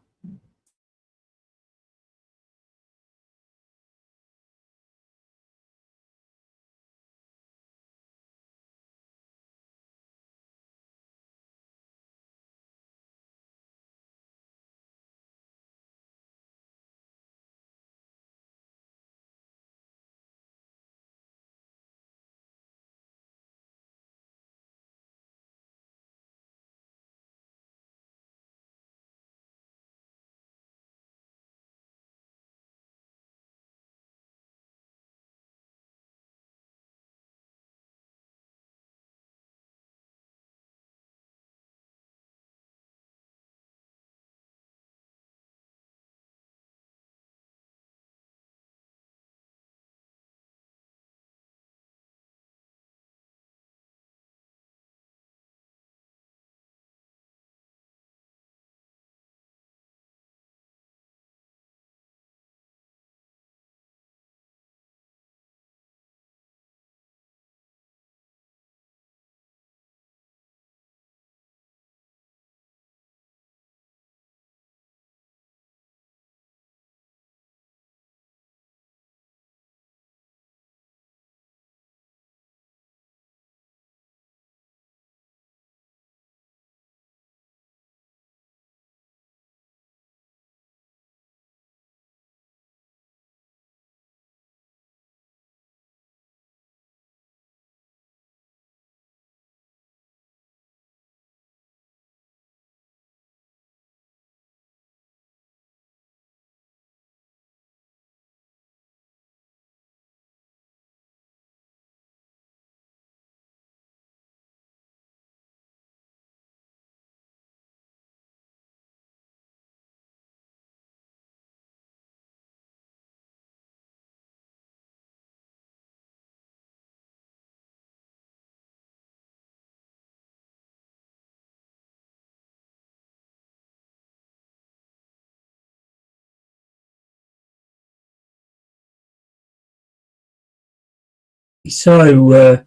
So,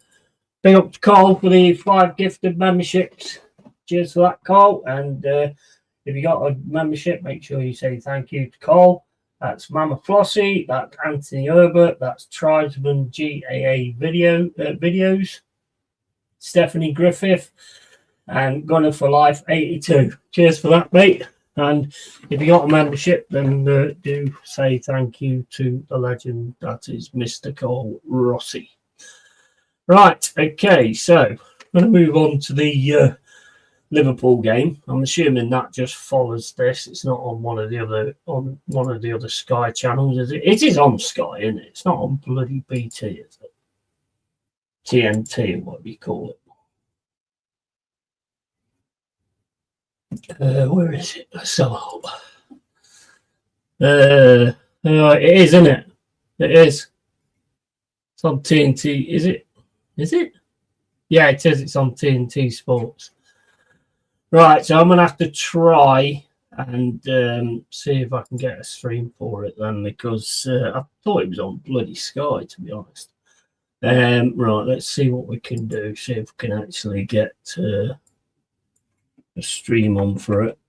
big up to Carl for the 5 gifted memberships. Cheers for that, Carl. And if you got a membership, make sure you say thank you to Carl. That's Mama Flossie, that's Anthony Herbert, that's Tribesman GAA videos, Stephanie Griffith, and Gunner for Life 82. Cheers for that, mate. And if you got a membership, then do say thank you to the legend that is Mr. Cole Rossi. Right, okay, so I'm going to move on to the Liverpool game. I'm assuming that just follows this. It's not on one of the other Sky channels, is it? It is on Sky, isn't it? It's not on bloody BT, is it? TNT, what do you call it? Where is it? Let's have a look. It is, isn't it? It is. It's on TNT. Is it? Is it? Yeah, it says it's on TNT Sports. Right, so I'm going to have to try and see if I can get a stream for it then, because I thought it was on bloody Sky, to be honest. Right, let's see what we can do. See if we can actually get a stream on for it.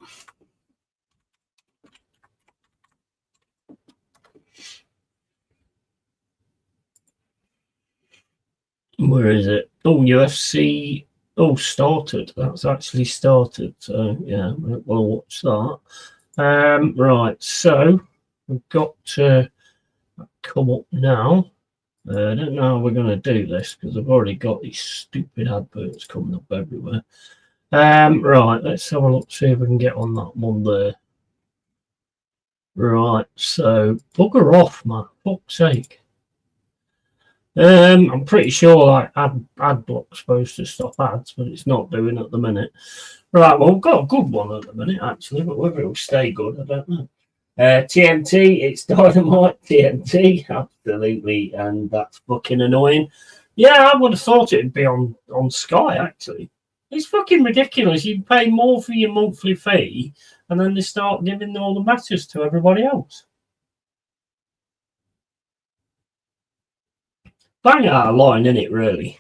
Where is it? Oh, UFC. Oh, started. That's actually started. So, yeah, we'll watch that. Right, so we've got to come up now. I don't know how we're going to do this because I've already got these stupid adverts coming up everywhere. Right, let's have a look, see if we can get on that one there. Right, so bugger off, man. Fuck's sake. I'm pretty sure like ad block's supposed to stop ads, but it's not doing at the minute. Right, well, we've got a good one at the minute actually, but whether it'll stay good, I don't know. TNT, it's Dynamite TNT, absolutely, and that's fucking annoying. Yeah, I would have thought it'd be on Sky actually. It's fucking ridiculous. You pay more for your monthly fee, and then they start giving all the matches to everybody else. Bang out of line, isn't it, really?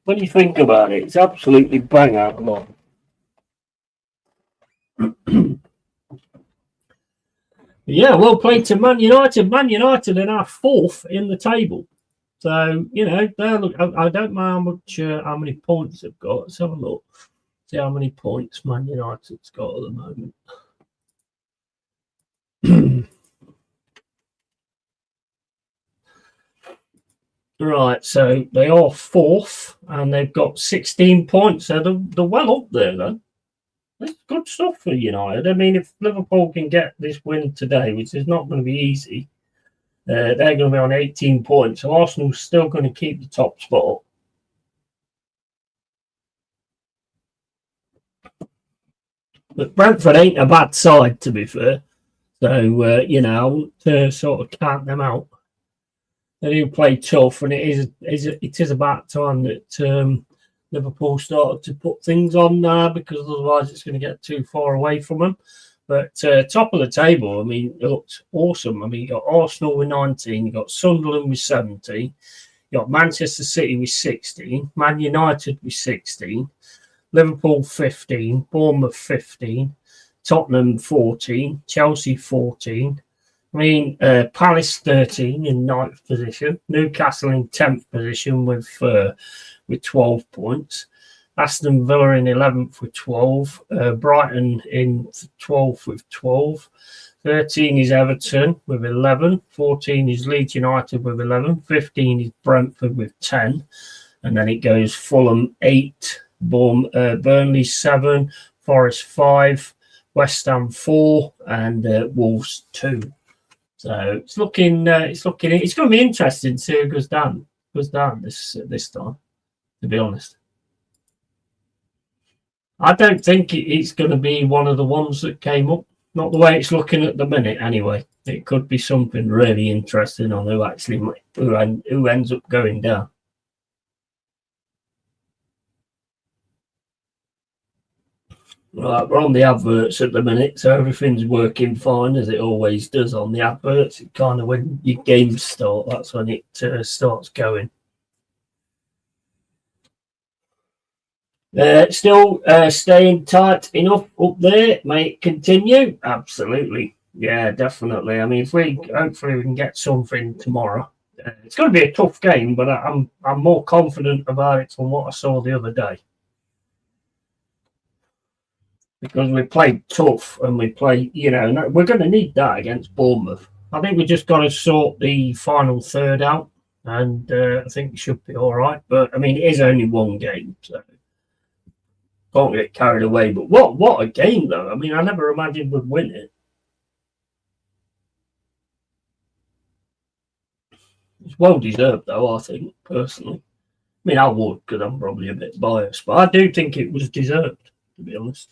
When you think about it, it's absolutely bang out of line. Yeah, well played to Man United. Man United are now fourth in the table. So, you know, I don't know how many points they've got. Let's have a look. See how many points Man United's got at the moment. Right, so they are fourth and they've got 16 points. So they're well up there, then. That's good stuff for United. I mean, if Liverpool can get this win today, which is not going to be easy, they're going to be on 18 points. So Arsenal's still going to keep the top spot. But Brentford ain't a bad side, to be fair. So, you know, I won't sort of count them out. They do play tough, and it is about time that Liverpool started to put things on now, because otherwise it's going to get too far away from them. But top of the table, I mean, it looks awesome. I mean, you got Arsenal with 19, you got Sunderland with 17, you got Manchester City with 16, Man United with 16, Liverpool 15, Bournemouth 15, Tottenham 14, Chelsea 14. I mean, Palace 13 in 9th position, Newcastle in 10th position with 12 points, Aston Villa in 11th with 12, Brighton in 12th with 12, 13 is Everton with 11, 14 is Leeds United with 11, 15 is Brentford with 10, and then it goes Fulham 8, Burnley 7, Forest 5, West Ham 4, and Wolves 2. So it's looking. It's going to be interesting to see who goes down this time. To be honest, I don't think it's going to be one of the ones that came up. Not the way it's looking at the minute, anyway. It could be something really interesting on who ends up going down. Right, we're on the adverts at the minute, so everything's working fine as it always does on the adverts. It kind of, when your games start, that's when it starts going. Still staying tight enough up there. May it continue? Absolutely. Yeah, definitely. I mean, hopefully we can get something tomorrow. It's going to be a tough game, but I'm more confident about it from what I saw the other day. Because we played tough and we play, you know, we're going to need that against Bournemouth. I think we just got to sort the final third out, and I think we should be all right. But I mean, it is only one game, so can't get carried away. But what a game, though! I mean, I never imagined we'd win it. It's well deserved, though. I think personally. I mean, I would, because I'm probably a bit biased, but I do think it was deserved, to be honest.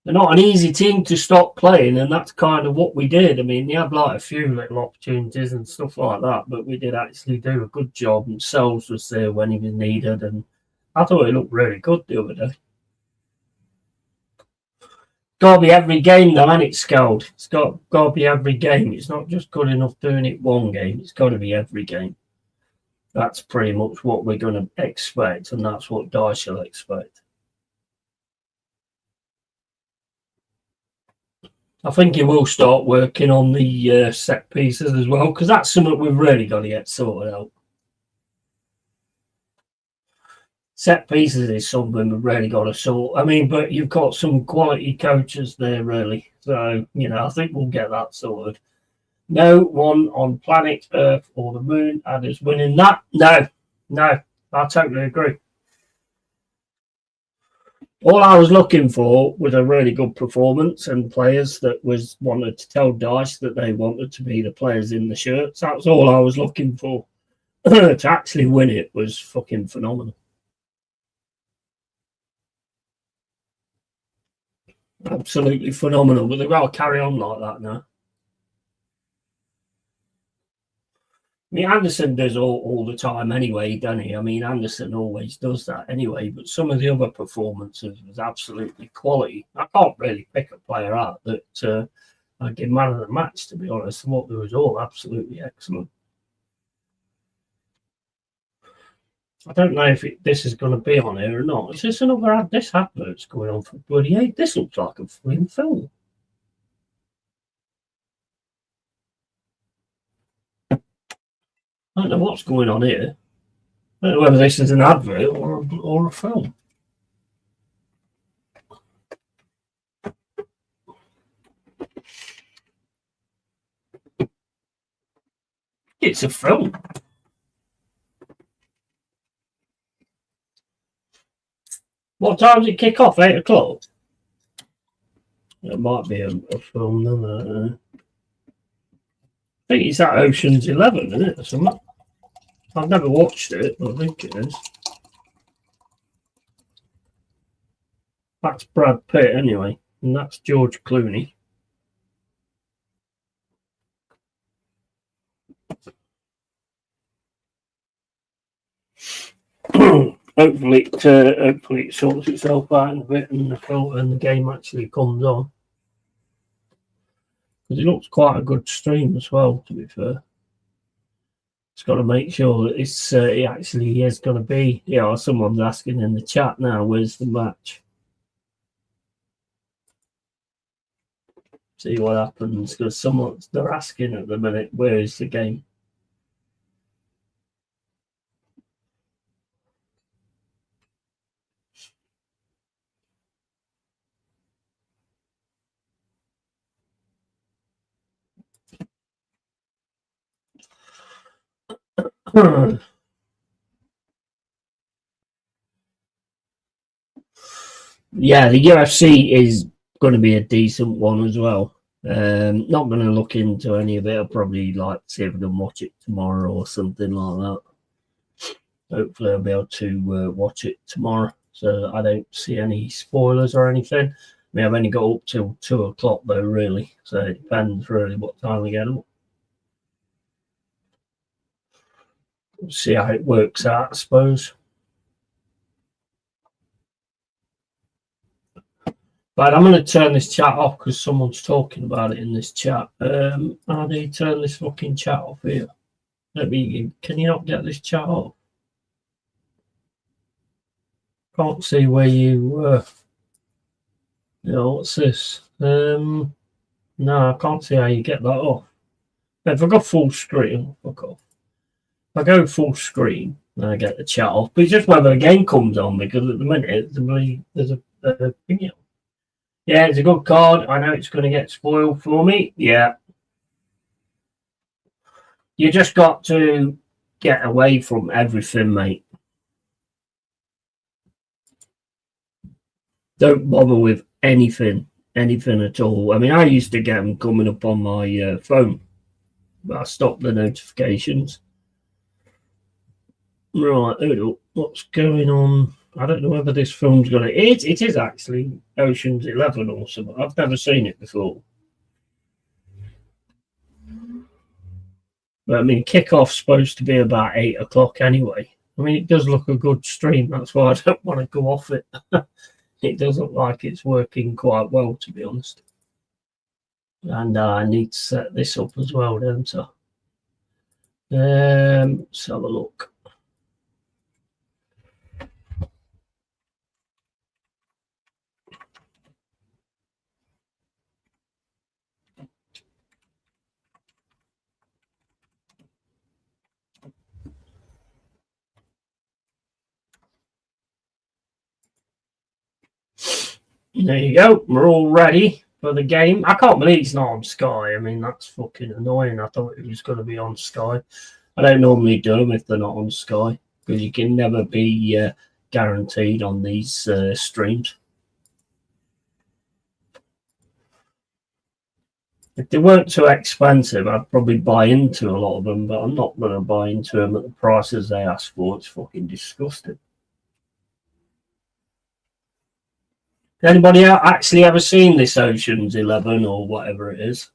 They're not an easy team to stop playing, and that's kind of what we did. I mean, they had like a few little opportunities and stuff like that, but we did actually do a good job, and Sells was there when he was needed, and I thought it looked really good the other day. Got to be every game, though, and it's Scald. It's got to be every game. It's not just good enough doing it one game. It's got to be every game. That's pretty much what we're going to expect, and that's what Dyche will expect. I think he will start working on the set pieces as well, because that's something we've really got to get sorted out. Set pieces is something we've really got to sort. I mean, but you've got some quality coaches there, really. So, you know, I think we'll get that sorted. No one on planet Earth or the moon is winning that. No, I totally agree. All I was looking for was a really good performance and players that wanted to tell Dice that they wanted to be the players in the shirts. That's all I was looking for. To actually win it was fucking phenomenal. Absolutely phenomenal. But they've got to carry on like that now. I mean, Anderson does all the time anyway, doesn't he? I mean, Anderson always does that anyway, but some of the other performances was absolutely quality. I can't really pick a player out that I'd give man of the match, to be honest. I thought they was all absolutely excellent. I don't know if this is going to be on here or not. Is this another ad? This advert's going on for bloody 8. This looks like a fucking film. I don't know what's going on here. I don't know whether this is an advert or a film. It's a film. What time does it kick off? 8 o'clock? It might be a film, then. I think it's that Ocean's 11, isn't it? Or something. I've never watched it, but I think it is. That's Brad Pitt, anyway, and that's George Clooney. Hopefully it sorts itself out in a bit and the game actually comes on. Because it looks quite a good stream as well, to be fair. It's got to make sure that it actually is going to be. Yeah, someone's asking in the chat now, where's the match? See what happens, because they're asking at the minute, where is the game? Yeah, the UFC is going to be a decent one as well. Not going to look into any of it. I'll probably see if I can watch it tomorrow or something like that. Hopefully, I'll be able to watch it tomorrow, so I don't see any spoilers or anything. I mean, I've only got up till 2 o'clock though, really. So it depends really what time we get up. We'll see how it works out, I suppose. But I'm going to turn this chat off because someone's talking about it in this chat. How do you turn this fucking chat off here? Can you not get this chat off? Can't see where you what's this? No, I can't see how you get that off. If I go full screen, fuck off. If I go full screen, then I get the chat off. But it's just whether the game comes on, because at the minute there's a video. Yeah, it's a good card. I know it's going to get spoiled for me. Yeah. You just got to get away from everything, mate. Don't bother with anything at all. I mean, I used to get them coming up on my phone, but I stopped the notifications. Right, what's going on? I don't know whether this film's going to... It is actually Ocean's 11 or something. I've never seen it before. But, I mean, kickoff's supposed to be about 8 o'clock anyway. I mean, it does look a good stream. That's why I don't want to go off it. It does look like it's working quite well, to be honest. And I need to set this up as well, don't I? Let's have a look. There you go. We're all ready for the game. I can't believe it's not on Sky. I mean, that's fucking annoying. I thought it was going to be on Sky. I don't normally do them if they're not on Sky, because you can never be guaranteed on these streams. If they weren't too expensive, I'd probably buy into a lot of them, but I'm not going to buy into them at the prices they ask for. It's fucking disgusting. Anybody actually ever seen this Ocean's 11 or whatever it is?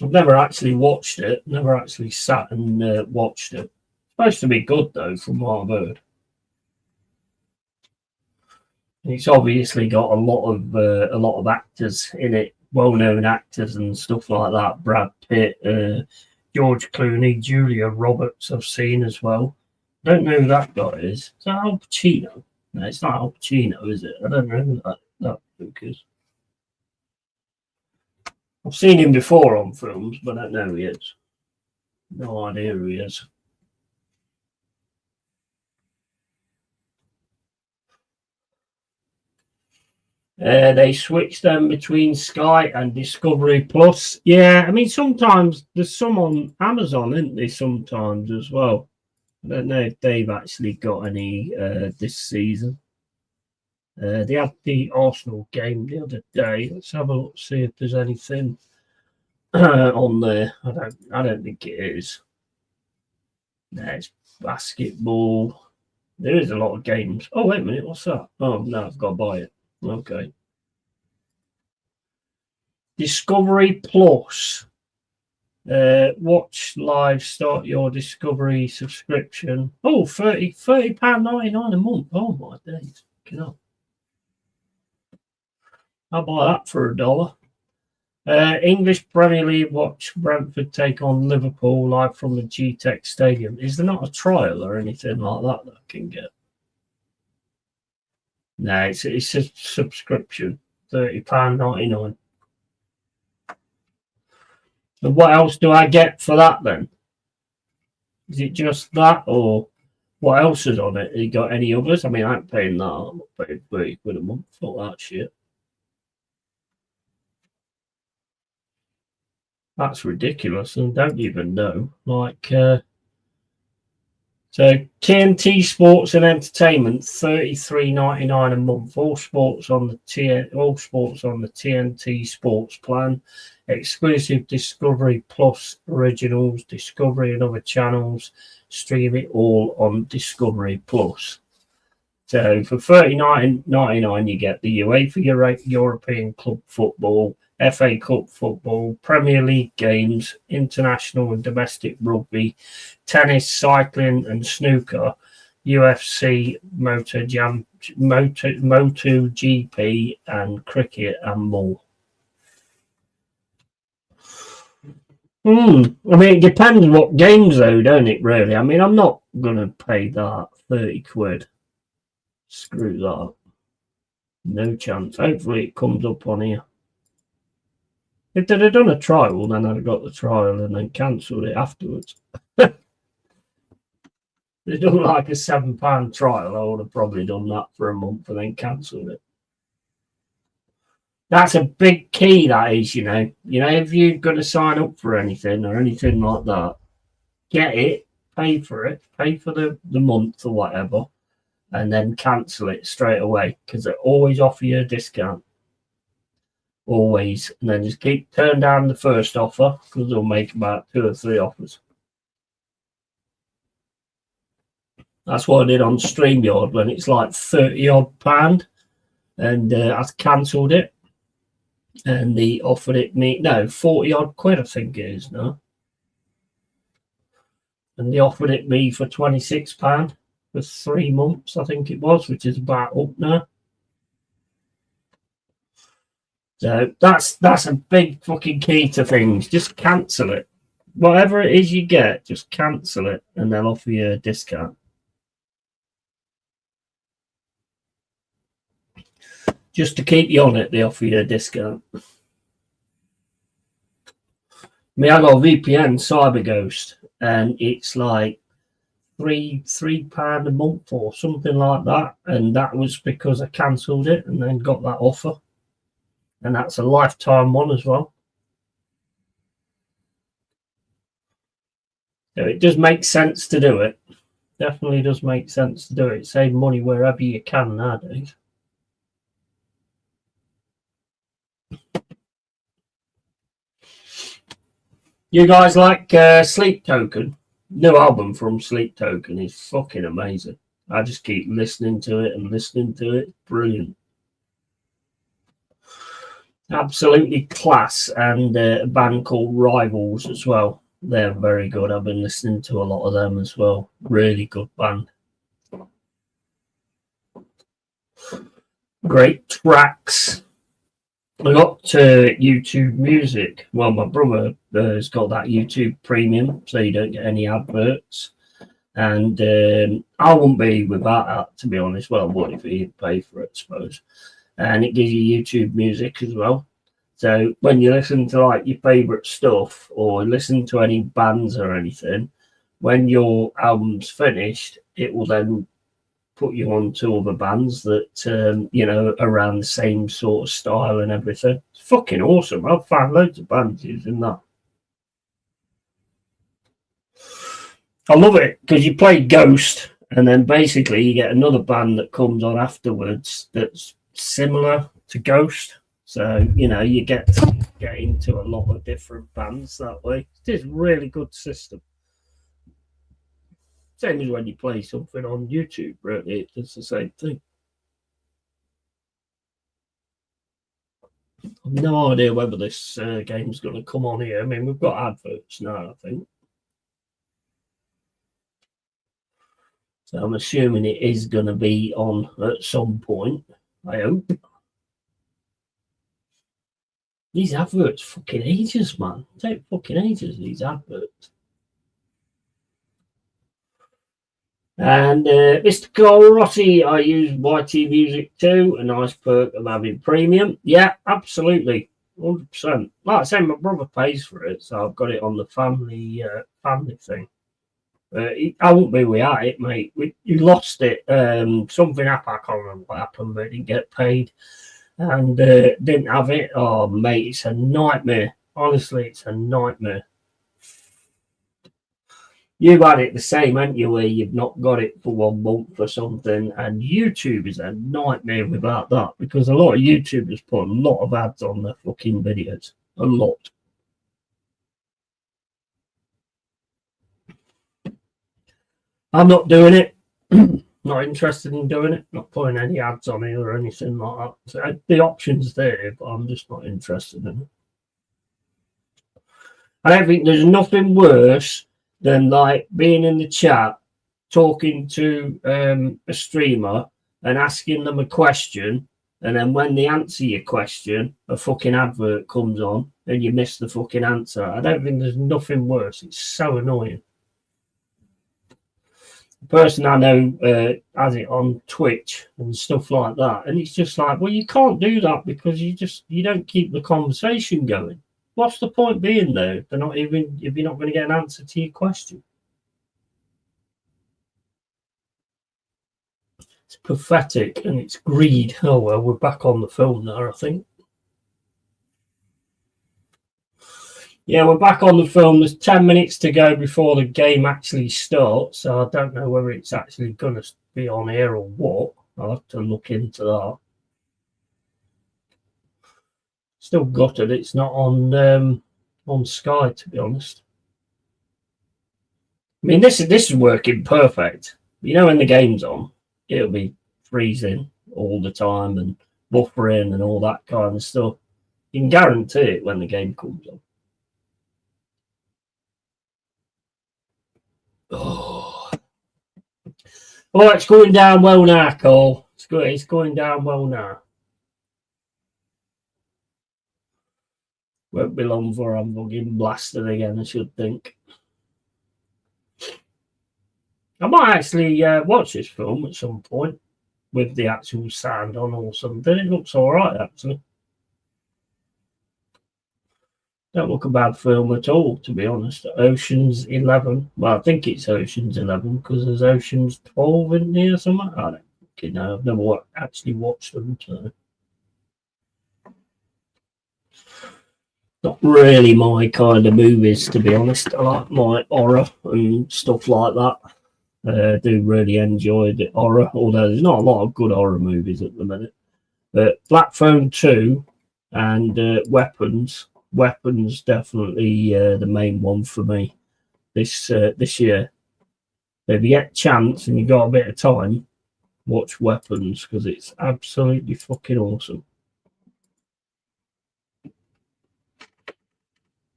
I've never actually watched it. Never actually sat and watched it. It's supposed to be good though, from what I've heard. It's obviously got a lot of actors in it, well-known actors and stuff like that. Brad Pitt, George Clooney, Julia Roberts. I've seen as well. Don't know who that guy is. Is that Al Pacino? No, it's not Al Pacino, is it? I don't know who that book is. I've seen him before on films, but I don't know who he is. No idea who he is. They switch them between Sky and Discovery Plus. Yeah, I mean, sometimes there's some on Amazon, isn't there, sometimes as well. I don't know if they've actually got any this season. They had the Arsenal game the other day. Let's have a look, see if there's anything on there. I don't think it is. There's basketball. There is a lot of games. Oh, wait a minute, what's that? Oh, no, I've got to buy it. Okay. Discovery Plus. Watch live, start your Discovery subscription. Oh, £30.99 a month. Oh, my days. I'll buy that for $1. English Premier League, watch Brentford take on Liverpool live from the G-Tech Stadium. Is there not a trial or anything like that I can get? No, it's a subscription, £30.99. And what else do I get for that then? Is it just that, or what else is on it? Have you got any others? I mean, I ain't paying that. I'm not paying £30 a month for that shit. That's ridiculous, and don't even know. Like, so TNT Sports and Entertainment, $33.99 a month. All sports on the TNT Sports plan. Exclusive Discovery Plus originals, Discovery and other channels. Stream it all on Discovery Plus. So for $39.99, you get the UEFA European Club Football, FA Cup football, Premier League games, international and domestic rugby, tennis, cycling and snooker, UFC, MotoGP and cricket and more. I mean, it depends what games though, don't it, really? I mean, I'm not going to pay that £30. Screw that. No chance. Hopefully it comes up on here. If they'd have done a trial, then I'd have got the trial and then cancelled it afterwards. They'd done like a £7 trial, I would have probably done that for a month and then cancelled it. That's a big key, that is, you know. You know, if you're going to sign up for anything or anything like that, get it, pay for it, pay for the month or whatever, and then cancel it straight away because they always offer you a discount. Always. And then just turn down the first offer because they'll make about 2 or 3 offers. That's what I did on StreamYard when it's like £30 and I cancelled it. And they offered it me, no, 40 odd quid, I think it is now. And they offered it me for £26 for 3 months, I think it was, which is about up now. So that's a big fucking key to things. Just cancel it. Whatever it is you get, just cancel it and they'll offer you a discount. Just to keep you on it, they offer you a discount. I mean, I got a VPN, CyberGhost, and it's like £3 a month or something like that. And that was because I cancelled it and then got that offer. And that's a lifetime one as well. So it does make sense to do it. Definitely does make sense to do it. Save money wherever you can nowadays. You guys like Sleep Token? New album from Sleep Token is fucking amazing. I just keep listening to it and listening to it. Brilliant. Absolutely class. And a band called Rivals as well. They're very good. I've been listening to a lot of them as well. Really good band. Great tracks. I got YouTube Music. Well, my brother has got that YouTube Premium, so you don't get any adverts. And I wouldn't be without that, to be honest. Well, I would if you pay for it, I suppose. And it gives you YouTube Music as well. So when you listen to like your favourite stuff or listen to any bands or anything, when your album's finished, it will then put you on to other bands that around the same sort of style and everything. It's fucking awesome. I've found loads of bands using that. I love it because you play Ghost and then basically you get another band that comes on afterwards that's similar to Ghost. So, you get into a lot of different bands that way. It's a really good system. Same as when you play something on YouTube, really. It's the same thing. I've no idea whether this game's going to come on here. I mean, we've got adverts now, I think. So I'm assuming it is going to be on at some point, I hope. These adverts fucking ages, man. They take fucking ages, these adverts. And Mr. Cole Rossi, I use YT Music too. A nice perk of having premium. Yeah, absolutely. 100%. Like I say, my brother pays for it, so I've got it on the family thing. I won't be without it, mate. You lost it. Something happened. I can't remember what happened, but it didn't get paid. And didn't have it. Oh, mate, it's a nightmare. Honestly, it's a nightmare. You've had it the same, haven't you, where you've not got it for 1 month or something, and YouTube is a nightmare without that, because a lot of YouTubers put a lot of ads on their fucking videos. A lot. I'm not doing it. Not interested in doing it. Not putting any ads on it or anything like that. So the option's there, but I'm just not interested in it. I don't think there's nothing worse than like being in the chat, talking to a streamer and asking them a question, and then when they answer your question, a fucking advert comes on and you miss the fucking answer. I don't think there's nothing worse. It's so annoying. The person I know has it on Twitch and stuff like that, and it's just like, well, you can't do that because you don't keep the conversation going. What's the point being there? They're not even if you're not going to get an answer to your question. It's pathetic and it's greed. Oh well, we're back on the film now, I think. Yeah, we're back on the film. There's 10 minutes to go before the game actually starts, so I don't know whether it's actually going to be on air or what. I'll have to look into that. Still gutted it's not on Sky, to be honest. I mean, this is working perfect. When the game's on, it'll be freezing all the time and buffering and all that kind of stuff. You can guarantee it when the game comes on. Oh, it's going down well now, Cole. It's going down well now. Won't be long before I'm fucking blasted again, I should think. I might actually watch this film at some point with the actual sound on or something. It looks all right, actually. Don't look a bad film at all, to be honest. Ocean's 11. Well, I think it's Ocean's 11 because there's Ocean's 12 in here somewhere. I don't fucking know. I've never actually watched them. So. Not really my kind of movies, to be honest. I like my horror and stuff like that. I do really enjoy the horror, although there's not a lot of good horror movies at the minute. But Black Phone 2 and Weapons weapons definitely the main one for me this year. If you get a chance and you got a bit of time, watch Weapons because it's absolutely fucking awesome.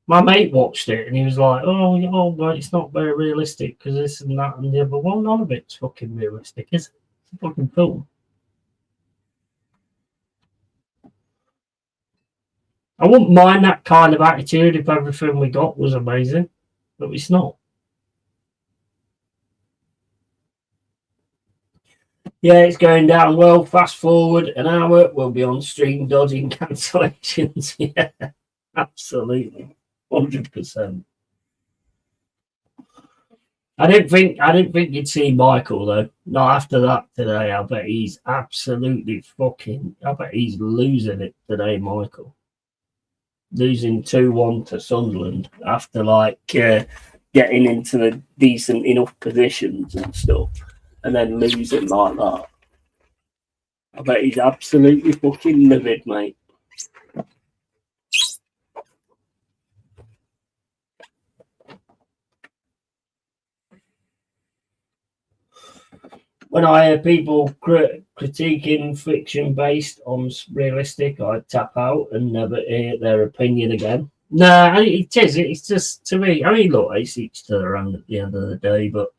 My mate watched it and he was like, "Oh, but it's not very realistic because this and that and the other." Well, none of it's fucking realistic, is it? It's a fucking film. I wouldn't mind that kind of attitude if everything we got was amazing, but it's not. Yeah, it's going down well. Fast forward an hour, we'll be on stream dodging cancellations. Yeah, absolutely, 100%. I didn't think you'd see Michael though. Not after that today. I bet he's absolutely fucking. I bet he's losing it today, Michael. Losing 2-1 to Sunderland after getting into the decent enough positions and stuff, and then losing like that. I bet he's absolutely fucking livid, mate. When I hear people critiquing fiction based on realistic, I tap out and never hear their opinion again. Nah, it is. It's just, to me, I mean, look, it's each to their own at the end of the day, but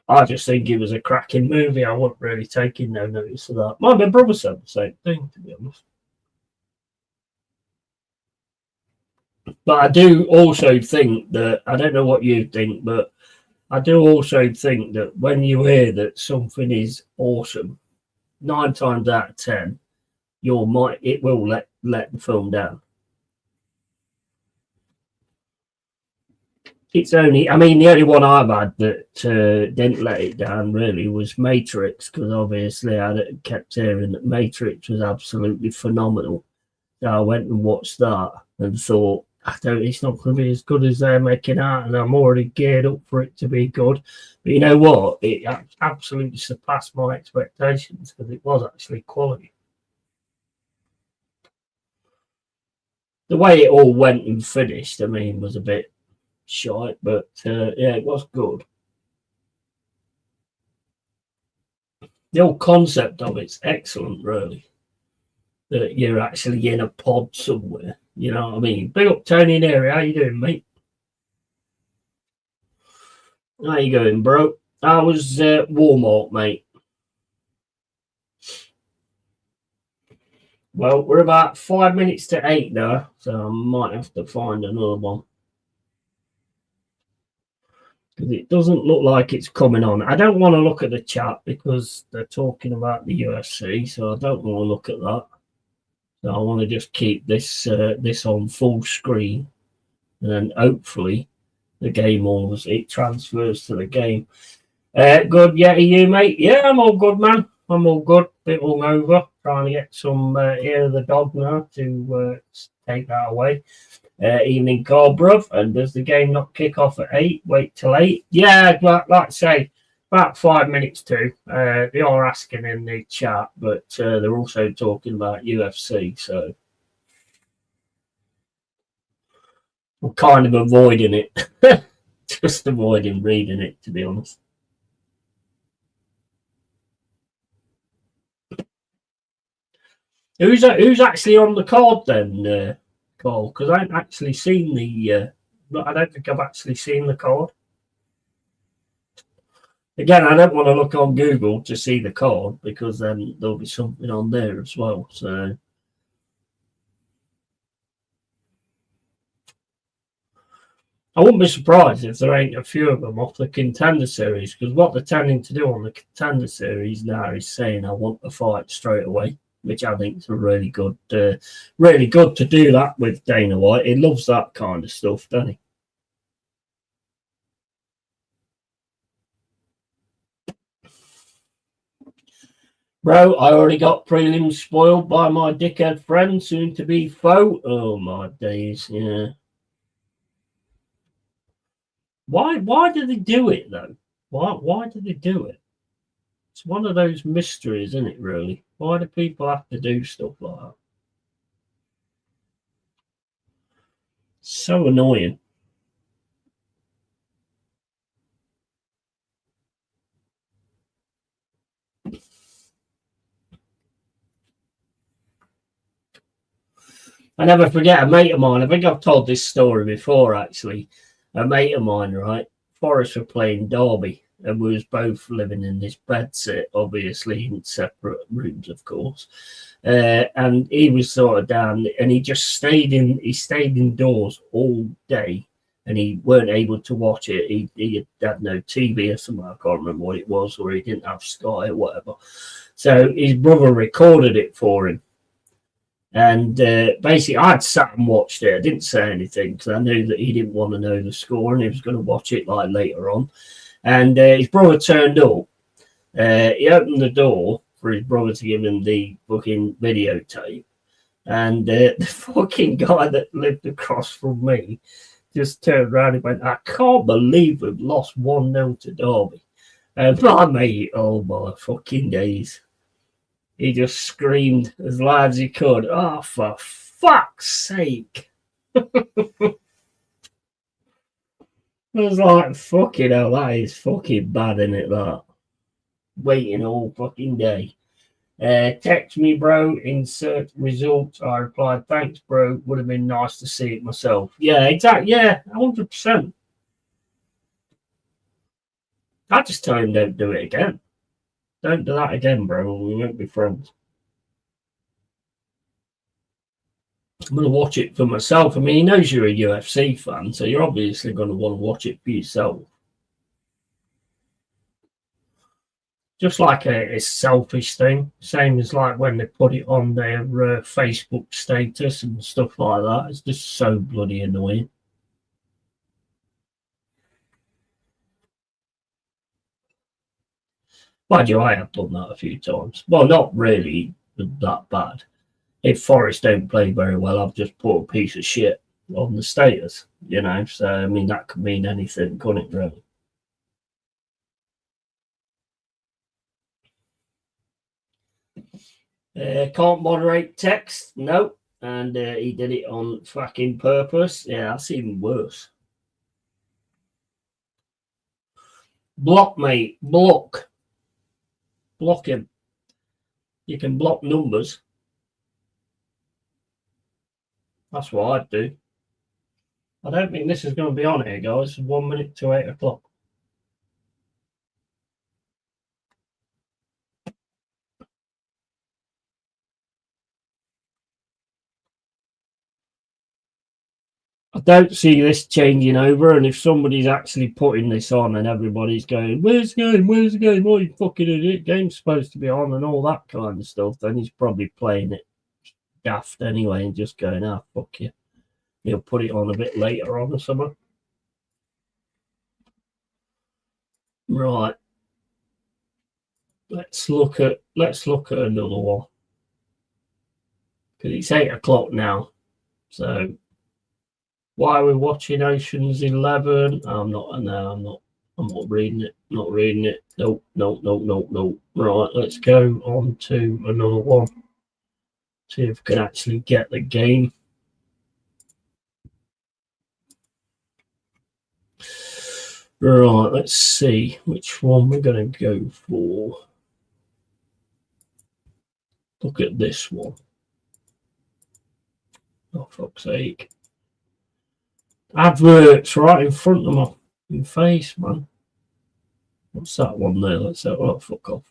I just think it was a cracking movie. I wasn't really taking no notice of that. My brother said the same thing, to be honest. But I do also think that, I don't know what you think, but I do also think that when you hear that something is awesome, 9 times out of 10, it will let the film down. It's only, I mean, the only one I've had that didn't let it down really was Matrix, because obviously I kept hearing that Matrix was absolutely phenomenal. So I went and watched that and thought, it's not going to be as good as they're making out, and I'm already geared up for it to be good. But you know what? It absolutely surpassed my expectations because it was actually quality. The way it all went and finished, I mean, was a bit shite, but yeah, it was good. The whole concept of it's excellent, really. That you're actually in a pod somewhere. You know what I mean? Big up Tony Neary. How you doing, mate? How you going, bro? I was Walmart, mate. Well, we're about 5 minutes to 8 now, so I might have to find another one. Because it doesn't look like it's coming on. I don't want to look at the chat because they're talking about the UFC, so I don't want to look at that. So I want to just keep this on full screen, and then hopefully the game it transfers to the game. Good, yeah, you mate? Yeah, I'm all good, man. I'm all good. Bit hungover, trying to get some ear of the dog now to take that away. Evening call, bruv. And does the game not kick off at 8? Wait till 8? Yeah, like I say, about 5 minutes to. They are asking in the chat, but they're also talking about UFC, so I'm kind of avoiding it. Just avoiding reading it, to be honest. Who's actually on the card then, Cole? Because I haven't actually seen the. I don't think I've actually seen the card. Again, I don't want to look on Google to see the card because then there'll be something on there as well. So I wouldn't be surprised if there ain't a few of them off the Contender Series, because what they're tending to do on the Contender Series now is saying, I want the fight straight away, which I think is really good to do that with Dana White. He loves that kind of stuff, doesn't he? Bro, I already got prelims spoiled by my dickhead friend, soon to be foe. Oh my days, yeah. Why do they do it though? Why do they do it? It's one of those mysteries, isn't it, really? Why do people have to do stuff like that? So annoying. I never forget a mate of mine. I think I've told this story before, actually. A mate of mine, right? Forest were playing Derby, and we was both living in this bedsit, obviously in separate rooms, of course. And he was sort of down, and he just stayed indoors all day, and he weren't able to watch it. He had no TV or something. I can't remember what it was, or he didn't have Sky or whatever. So his brother recorded it for him. And basically, I'd sat and watched it. I didn't say anything because I knew that he didn't want to know the score and he was going to watch it like later on. And his brother turned up. He opened the door for his brother to give him the fucking videotape. And the fucking guy that lived across from me just turned around and went, I can't believe we've lost 1-0 to Derby. And my mate, oh my fucking days. He just screamed as loud as he could. Oh, for fuck's sake. I was like, fucking hell, that is fucking bad, isn't it, that? Waiting all fucking day. Text me, bro, insert results. I replied, thanks, bro. Would have been nice to see it myself. Yeah, exactly. Yeah, 100%. I just tell him don't do it again. Don't do that again, bro. We won't be friends. I'm going to watch it for myself. I mean, he knows you're a UFC fan, so you're obviously going to want to watch it for yourself. Just like a selfish thing. Same as like when they put it on their Facebook status and stuff like that. It's just so bloody annoying. Mind you, I have done that a few times. Well, not really that bad. If Forest don't play very well, I've just put a piece of shit on the status, you know. So, I mean, that could mean anything, couldn't it, really? Can't moderate text, no. And he did it on fucking purpose. Yeah, that's even worse. Block, mate. Block. Block him. You can block numbers. That's what I'd do. I don't think this is going to be on here, guys. 1 minute to 8 o'clock. I don't see this changing over, and if somebody's actually putting this on and everybody's going, where's the game? Where's the game? Oh, you fucking idiot. Game's supposed to be on and all that kind of stuff, then he's probably playing it daft anyway and just going, ah, fuck you. He'll put it on a bit later on or something. Right. Let's look at another one. Because it's 8 o'clock now. So why are we watching Ocean's 11? I'm not reading it. Not reading it. Nope. Right, let's go on to another one. See if we can actually get the game. Right, let's see which one we're going to go for. Look at this one. Oh, fuck's sake. Adverts right in front of my face, man. What's that one there? Let's have, oh, fuck off.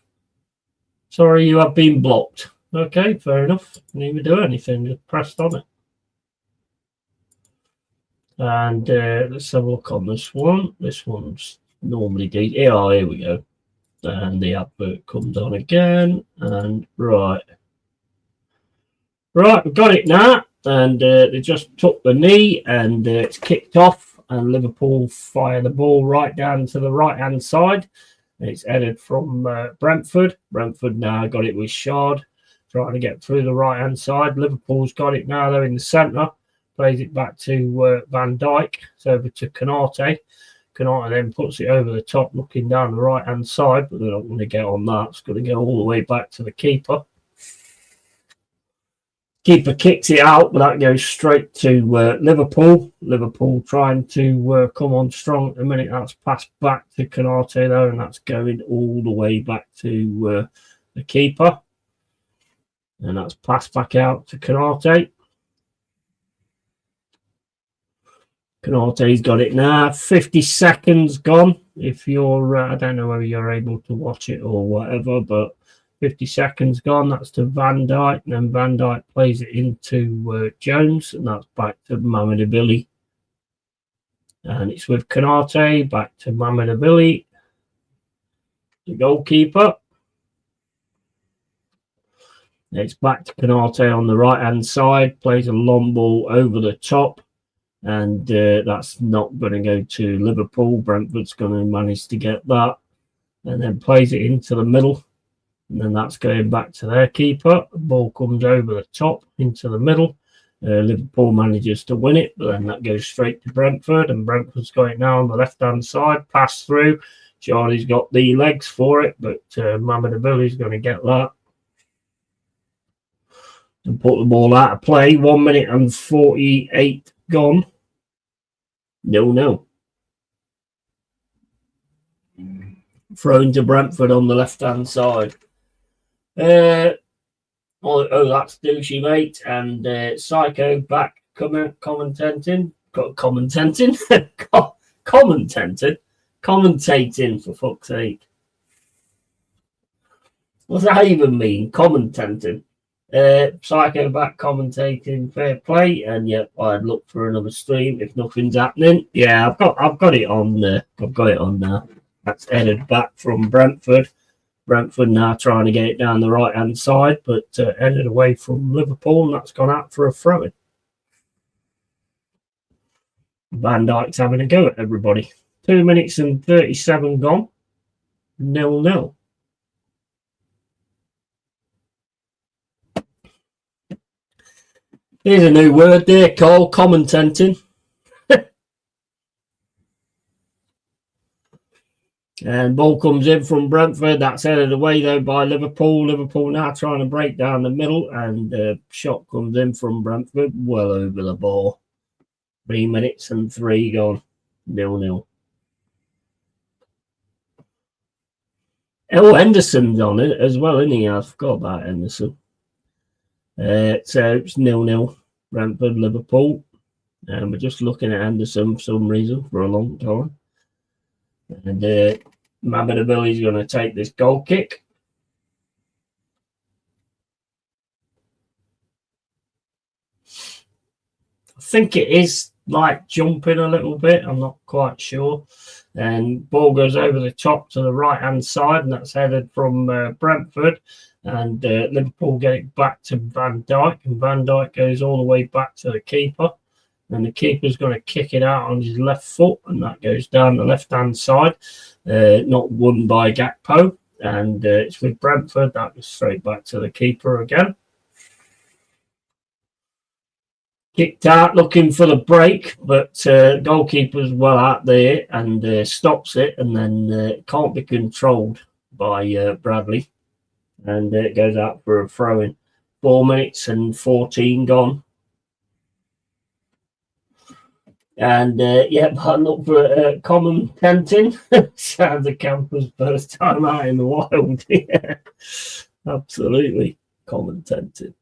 Sorry, you have been blocked. Okay, fair enough. Didn't even do anything, just pressed on it. And let's have a look on this one. This one's normally decent. Oh, here we go. And the advert comes on again. And right, we've got it now. And they just took the knee and it's kicked off. And Liverpool fire the ball right down to the right-hand side. It's headed from Brentford. Brentford now got it with Shard, trying to get through the right-hand side. Liverpool's got it now, though, in the centre. Plays it back to Van Dijk. It's over to Canate. Canate then puts it over the top, looking down the right-hand side, but they're not going to get on that. It's going to go all the way back to the keeper. Keeper kicks it out, but that goes straight to Liverpool. Liverpool trying to come on strong at the minute. That's passed back to Canate though, and that's going all the way back to the keeper. And that's passed back out to Canate. Canate's got it now. 50 seconds gone. If you're, I don't know whether you're able to watch it or whatever, but 50 seconds gone. That's to Van Dijk, and then Van Dijk plays it into Jones, and that's back to Mamadou. And it's with Canate, back to Mamadou, the goalkeeper. It's back to Canate on the right-hand side, plays a long ball over the top, and that's not going to go to Liverpool. Brentford's going to manage to get that, and then plays it into the middle. And then that's going back to their keeper. The ball comes over the top into the middle. Liverpool manages to win it, but then that goes straight to Brentford. And Brentford's got it now on the left-hand side. Pass through. Charlie's got the legs for it, but Mamadou is going to get that. And put the ball out of play. 1 minute and 48 gone. 0-0. Thrown to Brentford on the left-hand side. That's douchey, mate, and Psycho back commentating, for fuck's sake. What does that even mean? Commentating. Psycho back commentating, fair play, and yep, I'd look for another stream if nothing's happening. Yeah, I've got it on. I've got it on now. That's headed back from Brentford. Brentford now trying to get it down the right-hand side, but headed away from Liverpool, and that's gone out for a throw-in. Van Dijk's having a go at everybody. 2 minutes and 37 gone. 0-0. Here's a new word there, Cole. Commentating. And ball comes in from Brentford. That's headed away, though, by Liverpool. Liverpool now trying to break down the middle. And shot comes in from Brentford. Well over the ball. 3 minutes and 3 gone. 0-0. Henderson's on it as well, isn't he? I forgot about Henderson. So it's 0-0. Brentford, Liverpool. And we're just looking at Henderson for some reason for a long time. And Mamadou is going to take this goal kick. I think it is like jumping a little bit. I'm not quite sure. And ball goes over the top to the right-hand side, and that's headed from Brentford. And Liverpool get it back to Van Dijk, and Van Dijk goes all the way back to the keeper. And the keeper's going to kick it out on his left foot, and that goes down the left-hand side. Not won by Gakpo, and it's with Brentford. That goes straight back to the keeper again. Kicked out, looking for the break, but goalkeeper's well out there and stops it, and then can't be controlled by Bradley. And it goes out for a throw-in. 4 minutes and 14 gone. And I look for commentating. Sounds a camper's first time out in the wild. Yeah, absolutely commentating.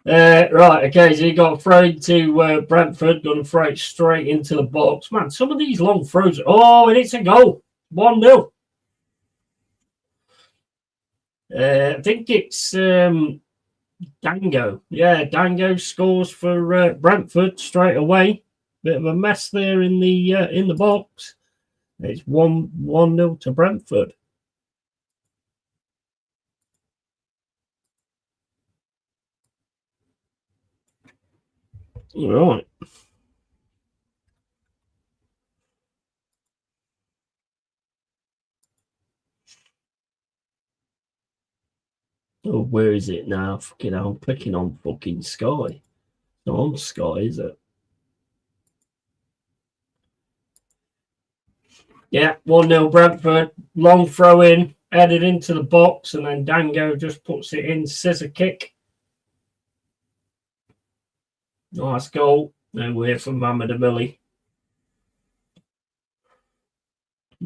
Right, okay, so you got thrown to Brentford, going to throw it straight into the box. Man, some of these long throws. Oh, and it's a goal. 1-0. I think it's Dango. Yeah, Dango scores for Brentford straight away. Bit of a mess there in the box. It's 1-0 to Brentford. All right. Oh, where is it now? Fucking hell, I'm clicking on fucking Sky. It's not on Sky, is it? Yeah, 1-0 Brentford. Long throw in, headed into the box, and then Dango just puts it in. Scissor kick. Nice goal. Nowhere from Mamadou.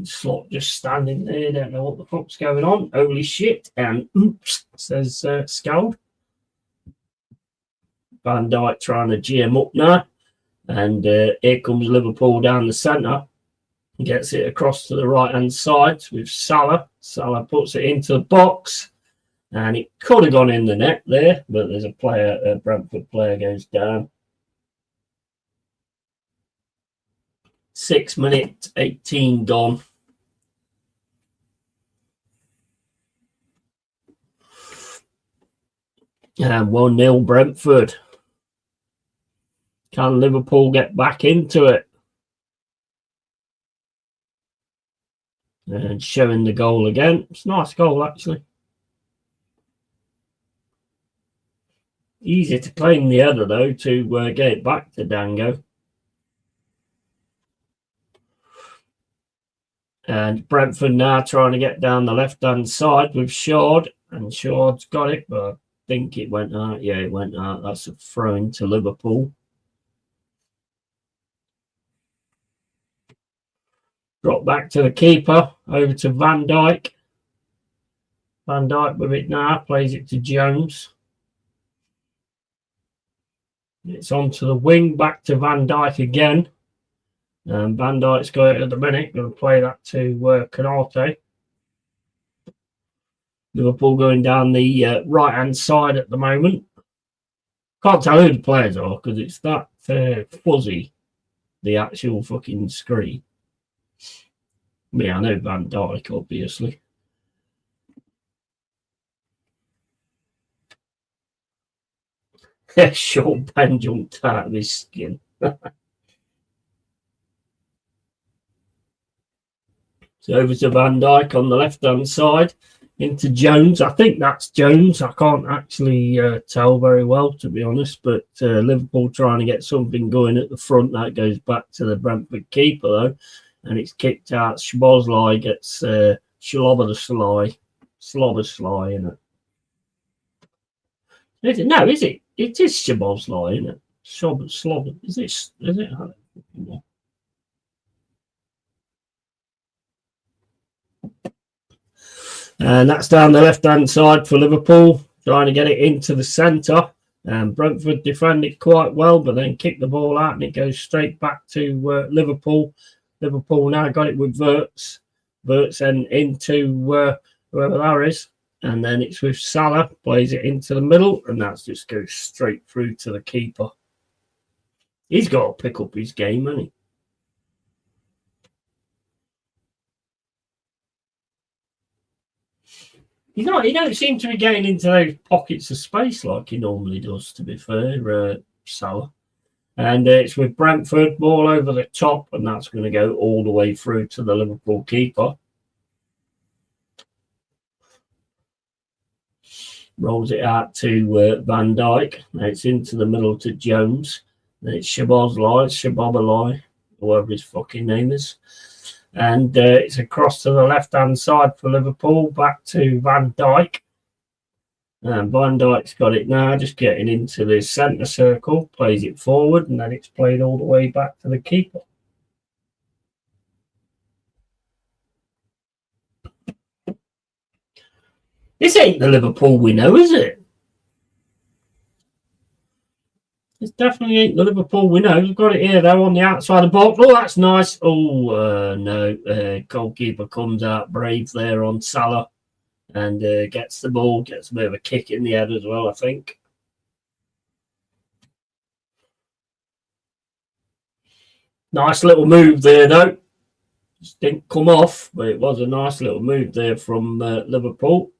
Slot just standing there. Don't know what the fuck's going on. Holy shit. And oops, says Scald. Van Dijk trying to G him up now. And here comes Liverpool down the centre. Gets it across to the right-hand side with Salah. Salah puts it into the box. And it could have gone in the net there. But there's a Brentford player goes down. 6 minutes, 18 gone. And 1-0 Brentford. Can Liverpool get back into it? And showing the goal again. It's a nice goal, actually. Easy to claim the header, though, to get it back to Dango. And Brentford now trying to get down the left-hand side with Shard. And Shard's got it, but I think it went out. Yeah, it went out. That's a throw into Liverpool. Drop back to the keeper. Over to Van Dijk. Van Dijk with it now. Plays it to Jones. It's onto the wing. Back to Van Dijk again. And Van Dijk's got it at the minute. Going to play that to Canate. Liverpool going down the right-hand side at the moment. Can't tell who the players are because it's that fuzzy, the actual fucking screen. Yeah, I know Van Dijk, obviously. Sean Penn jumped out of his skin. So over to Van Dijk on the left-hand side. Into Jones. I think that's Jones. I can't actually tell very well, to be honest. But Liverpool trying to get something going at the front. That goes back to the Brentford keeper, though. And it's kicked out. Szoboszlai gets Szoboszlai, isn't it? Is it? No, is it? It is Szoboszlai, isn't it? Szoboszlai. Is it? And that's down the left-hand side for Liverpool, trying to get it into the centre. And Brentford defend it quite well, but then kick the ball out and it goes straight back to Liverpool. Liverpool now got it with Wirtz. Wirtz then into whoever that is. And then it's with Salah, plays it into the middle, and that just goes straight through to the keeper. He's got to pick up his game, hasn't he? He don't seem to be getting into those pockets of space like he normally does, to be fair, Salah. And it's with Brentford, ball over the top, and that's going to go all the way through to the Liverpool keeper. Rolls it out to Van Dijk. Now it's into the middle to Jones. Then it's Szoboszlai, whoever his fucking name is. And it's across to the left-hand side for Liverpool, back to Van Dijk. And Van Dijk's got it now, just getting into the centre circle, plays it forward, and then it's played all the way back to the keeper. This ain't the Liverpool we know, is it? This definitely ain't the Liverpool we know. We've got it here, though, on the outside of the box. Oh, that's nice. Oh, no. Goalkeeper comes out brave there on Salah and gets the ball, gets a bit of a kick in the head as well, I think. Nice little move there, though. Just didn't come off, but it was a nice little move there from Liverpool.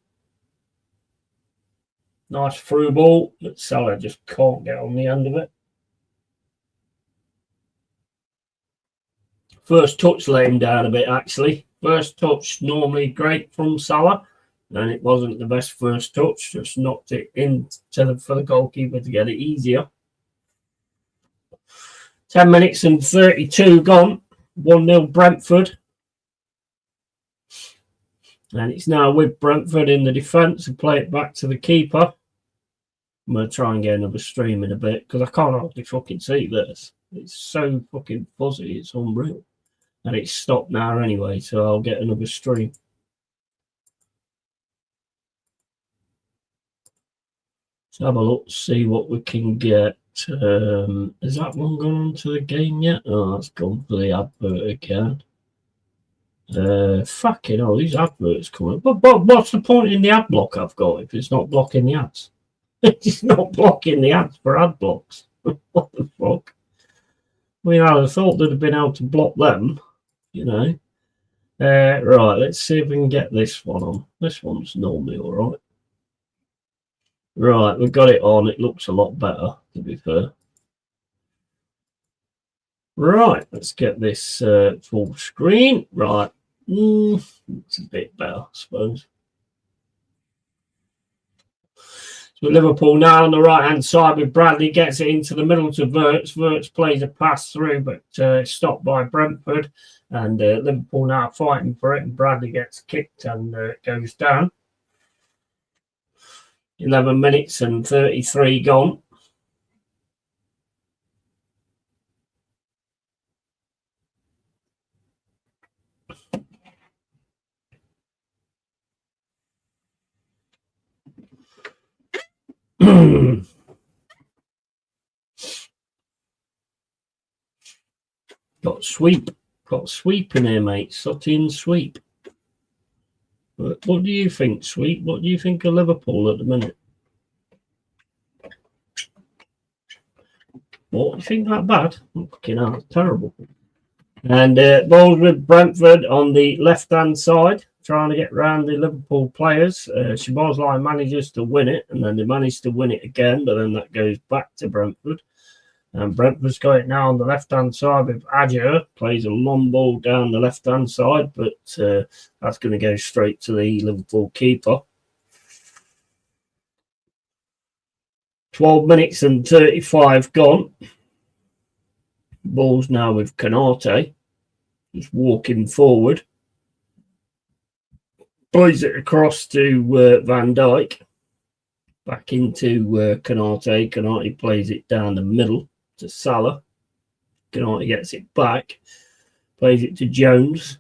Nice through ball, but Salah just can't get on the end of it. First touch let him down a bit, actually. First touch normally great from Salah, and it wasn't the best first touch. Just knocked it in for the goalkeeper to get it easier. 10 minutes and 32 gone. 1-0 Brentford. And it's now with Brentford in the defence and play it back to the keeper. I'm going to try and get another stream in a bit because I can't hardly fucking see this. It's so fucking fuzzy, it's unreal. And it's stopped now anyway, so I'll get another stream. Let's have a look, see what we can get. Has that one gone on to the game yet? Oh, that's gone for the advert again. Fucking hell, these adverts coming. But what's the point in the ad block I've got if it's not blocking the ads? It's not blocking the ads for ad blocks. What the fuck? I mean, I thought they'd have been able to block them, you know. Right, let's see if we can get this one on. This one's normally all right. Right, we've got it on. It looks a lot better, to be fair. Right, let's get this full screen. Right, it's a bit better, I suppose. So Liverpool now on the right-hand side with Bradley, gets it into the middle to Wirtz. Wirtz plays a pass through, but stopped by Brentford. And Liverpool now fighting for it, and Bradley gets kicked and goes down. 11 minutes and 33 gone. Got sweep in here, mate. Sutton sweep. What do you think, Sweep? What do you think of Liverpool at the minute? What do you think that bad? Fucking hell, it's terrible. And balls with Brentford on the left-hand side, trying to get round the Liverpool players. Szoboszlai manages to win it, and then they manage to win it again, but then that goes back to Brentford. And Brentford's got it now on the left-hand side with Adjer, plays a long ball down the left-hand side, but that's going to go straight to the Liverpool keeper. 12 minutes and 35 gone. Ball's now with Konate. He's walking forward. Plays it across to Van Dijk. Back into Konate. Konate plays it down the middle to Salah. Konate gets it back. Plays it to Jones.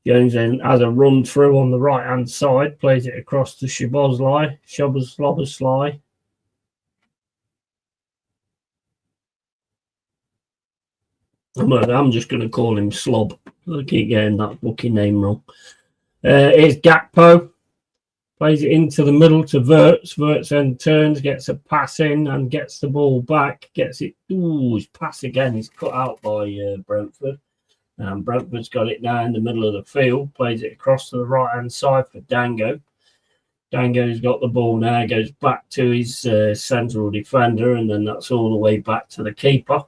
Jones then has a run through on the right-hand side. Plays it across to Szoboszlai. Szoboszlai. I'm just going to call him Slob. I keep getting that fucking name wrong. Here's Gakpo. Plays it into the middle to Wirtz. Wirtz then turns, gets a pass in and gets the ball back. Gets it. Ooh, his pass again. He's cut out by Brentford. Brentford's got it now in the middle of the field. Plays it across to the right-hand side for Dango. Dango's got the ball now. Goes back to his central defender. And then that's all the way back to the keeper.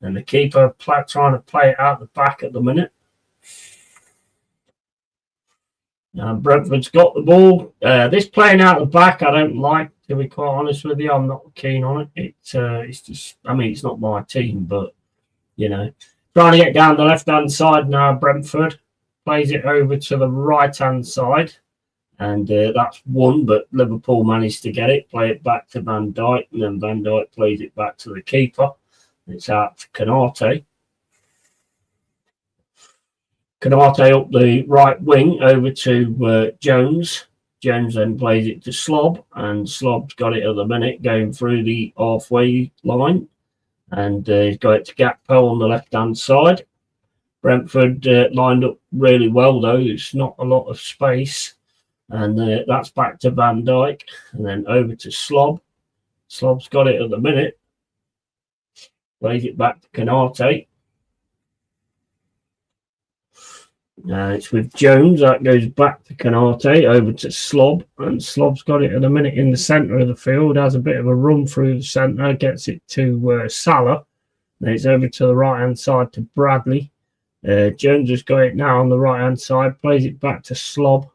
And the keeper trying to play it out the back at the minute. Brentford's got the ball. This playing out the back, I don't like, to be quite honest with you. I'm not keen on it. It's just, I mean, it's not my team, but, you know. Trying to get down the left-hand side now, Brentford. Plays it over to the right-hand side. And that's one, but Liverpool managed to get it. Play it back to Van Dijk. And then Van Dijk plays it back to the keeper. It's out to Konate. Konate up the right wing over to Jones. Jones then plays it to Slob, and Slob's got it at the minute going through the halfway line. And he's got it to Gakpo on the left-hand side. Brentford lined up really well, though. It's not a lot of space. And that's back to Van Dijk. And then over to Slob. Slob's got it at the minute. Plays it back to Konate. It's with Jones. That goes back to Konate, over to Slob. And Slob's got it at a minute in the centre of the field. Has a bit of a run through the centre. Gets it to Salah. Then it's over to the right-hand side to Bradley. Jones has got it now on the right-hand side. Plays it back to Slob.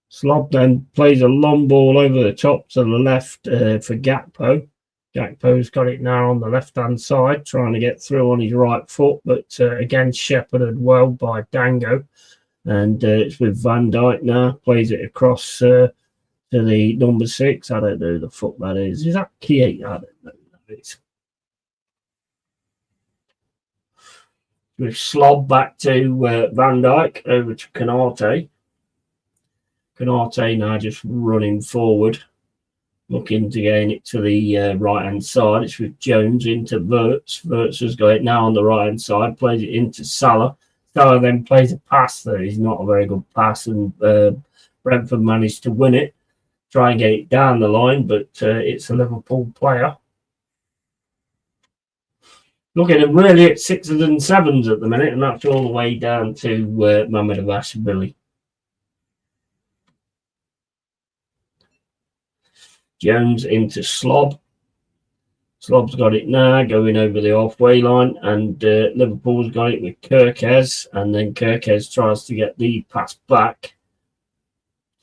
Slob then plays a long ball over the top to the left for Gakpo. Gakpo's got it now on the left-hand side, trying to get through on his right foot, but again, shepherded well by Dango. And it's with Van Dijk now. Plays it across to the number 6. I don't know who the fuck that is. Is that Key? I don't know who that is. With Slob back to Van Dijk, over to Canate. Canate now just running forward, looking to gain it to the right-hand side. It's with Jones into Wirtz. Wirtz has got it now on the right-hand side, plays it into Salah. Salah then plays a pass that is not a very good pass, and Brentford managed to win it. Try and get it down the line, but it's a Liverpool player. Looking at really at 6s and 7s at the minute, and that's all the way down to Mohamed Avashvili. Jones into Slob. Slob's got it now, going over the halfway line, and Liverpool's got it with Kirkez, and then Kirkez tries to get the pass back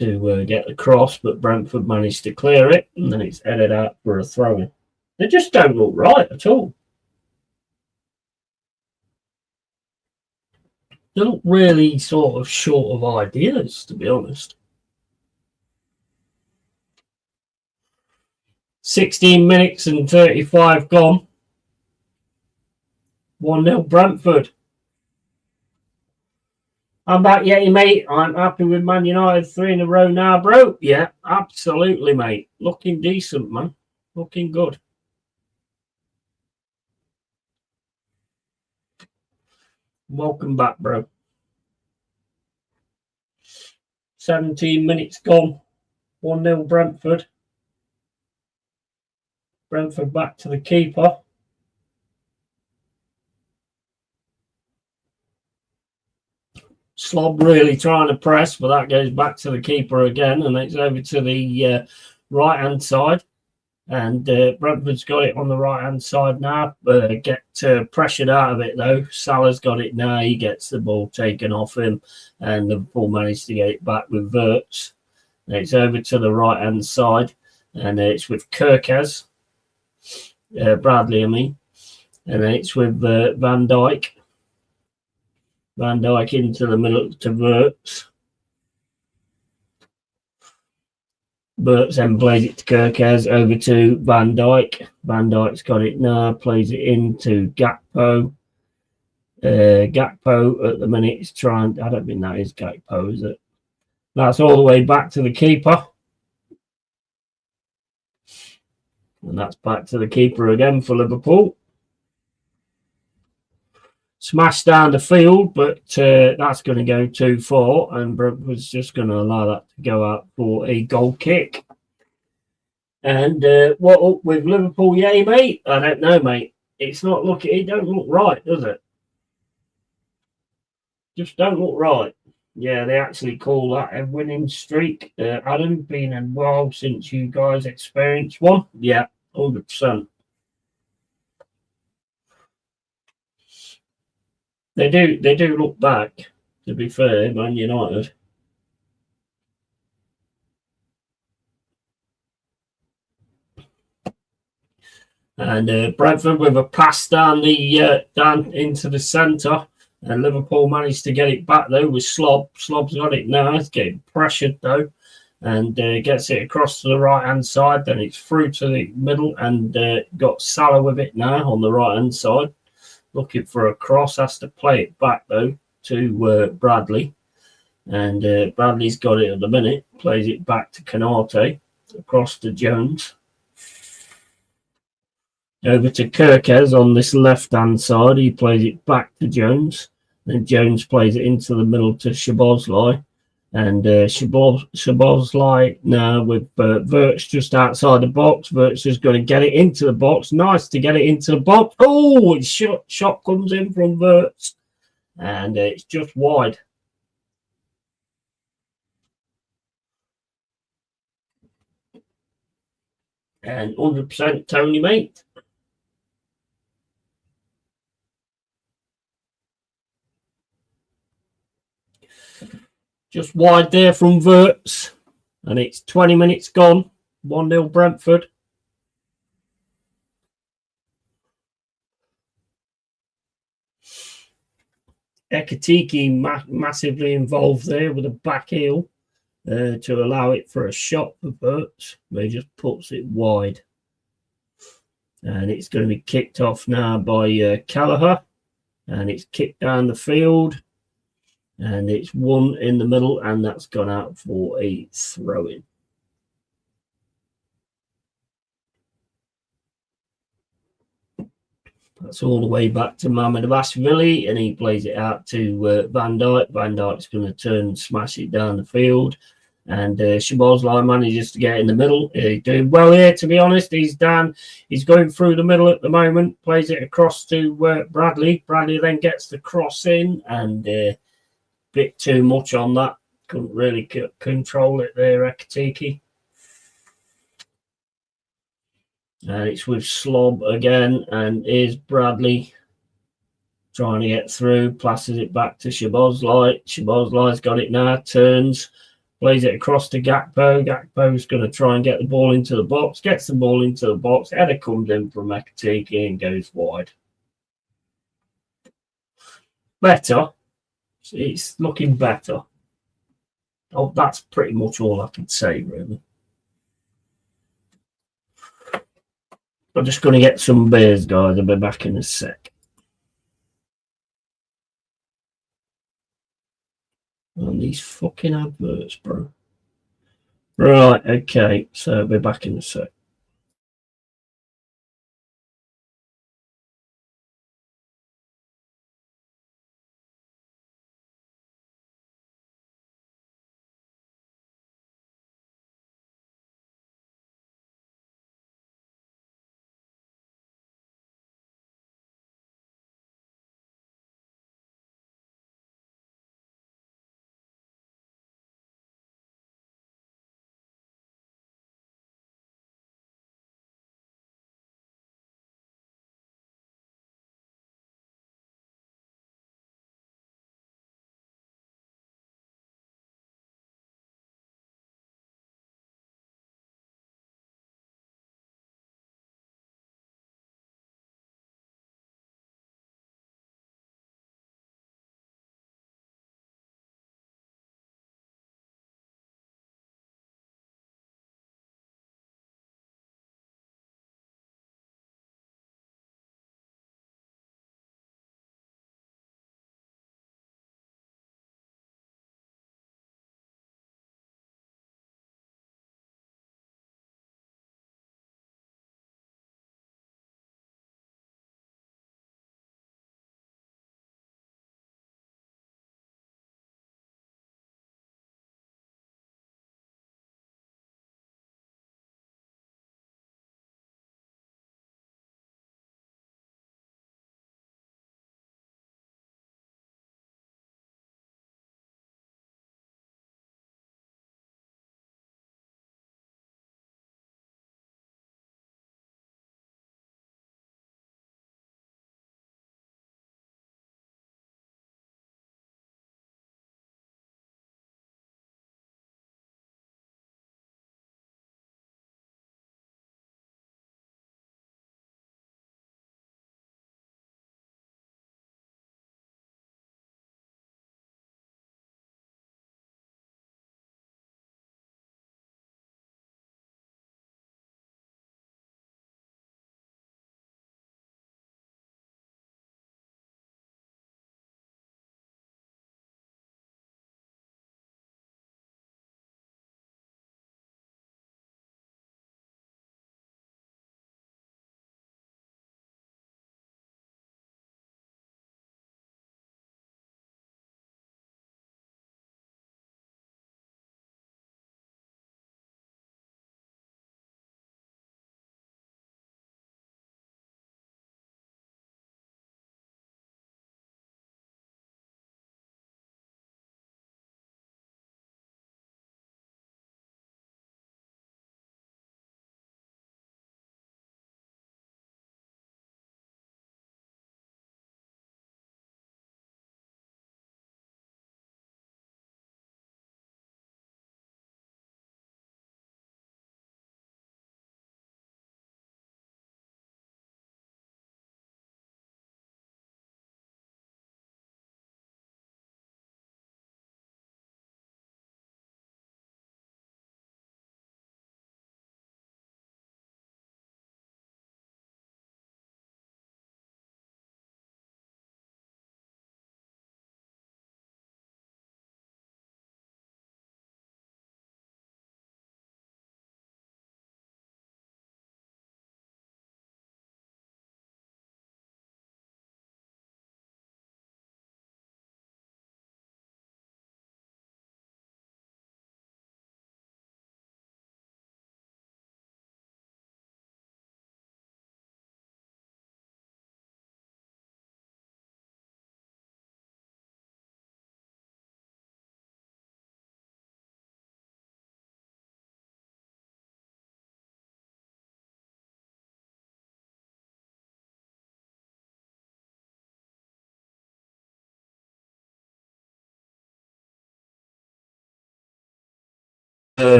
to get the cross, but Brentford managed to clear it, and then it's headed out for a throw-in. They just don't look right at all. They look really sort of short of ideas, to be honest. 16 minutes and 35 gone. 1-0 Brentford. I'm back, Yeti, mate. I'm happy with Man United 3 in a row now, bro. Yeah, absolutely, mate. Looking decent, man. Looking good. Welcome back, bro. 17 minutes gone. 1-0 Brentford. Brentford back to the keeper. Slob really trying to press, but that goes back to the keeper again, and it's over to the right-hand side. And Brentford's got it on the right-hand side now. Get pressured out of it, though. Salah's got it now. He gets the ball taken off him, and Liverpool managed to get it back with Wirtz. And it's over to the right-hand side, and it's with Kirkez. Bradley, I mean. And then it's with Van Dijk. Van Dijk into the middle to Wirtz. Wirtz then plays it to Kirkez, over to Van Dijk. Van Dijk's got it now, plays it into Gakpo. Gakpo at the minute is trying, I don't think that is Gakpo, is it? That's all the way back to the keeper. And that's back to the keeper again for Liverpool. Smashed down the field, but that's going to go too far, and Brentford's just going to allow that to go out for a goal kick. And what up with Liverpool? Yay, mate? I don't know, mate. It's not looking. It don't look right, does it? Just don't look right. Yeah, they actually call that a winning streak. Adam, been a while since you guys experienced one. Yeah, 100%. They do look back, to be fair, Man United. And Brentford with a pass down into the centre, and Liverpool managed to get it back though with Slob. Slob's got it now. It's getting pressured though, and gets it across to the right hand side. Then it's through to the middle, and got Salah with it now on the right hand side. Looking for a cross, has to play it back though to Bradley, and Bradley's got it at the minute. Plays it back to Canate, across to Jones, over to Kirkez on this left hand side. He plays it back to Jones, then Jones plays it into the middle to Szoboszlai, and Szoboszlai now with Wirtz just outside the box. Wirtz is going to get it into the box. Nice to get it into the box. Oh, it's shot comes in from Wirtz, and it's just wide. And 100% Tony, mate. Just wide there from Wirtz. And it's 20 minutes gone. 1-0 Brentford. Ekatike massively involved there with a back heel to allow it for a shot for Burts, but he just puts it wide. And it's going to be kicked off now by Callagher, and it's kicked down the field, and it's one in the middle, and that's gone out for a throw-in. That's all the way back to Mamardashvili, and he plays it out to Van Dijk. Van Dijk's going to turn and smash it down the field. And Szoboszlai manages to get in the middle. He's doing well here, to be honest. He's down. He's going through the middle at the moment. Plays it across to Bradley. Bradley then gets the cross in, and a bit too much on that. Couldn't really control it there, Ekatike. And it's with Slob again, and here's Bradley trying to get through, passes it back to Szoboszlai. Szoboszlai's got it now, turns, plays it across to Gakpo. Gakpo's going to try and get the ball into the box, gets the ball into the box. Header comes in from Ekatike and goes wide. Better. It's looking better. Oh, that's pretty much all I can say, really. I'm just going to get some beers, guys. I'll be back in a sec. On these fucking adverts, bro. Right, okay. So I'll be back in a sec.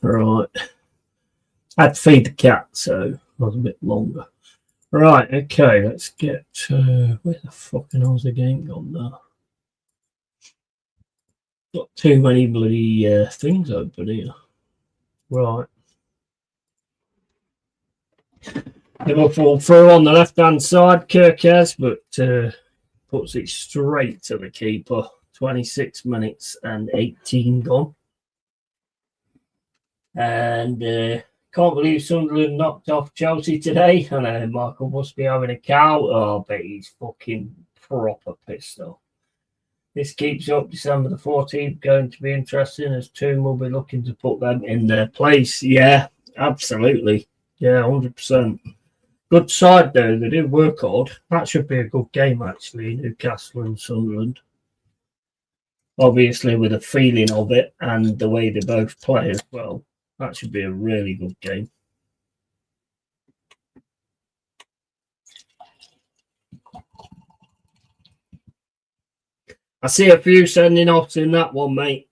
Right. I had to feed the cat, so it was a bit longer. Right, okay, let's get... where the fucking hell's the game gone now? Got too many bloody things open here. Right. Liverpool through on the left-hand side, Kirk has, but puts it straight to the keeper. 26 minutes and 18 gone. And can't believe Sunderland knocked off Chelsea today. I know Michael must be having a cow. Oh, I bet he's fucking proper pissed off. This keeps up December the 14th. Going to be interesting as Toon will be looking to put them in their place. Yeah, absolutely. Yeah, 100%. Good side, though. They did work hard. That should be a good game, actually, Newcastle and Sunderland. Obviously, with the feeling of it and the way they both play as well. That should be a really good game. I see a few sending offs in that one, mate.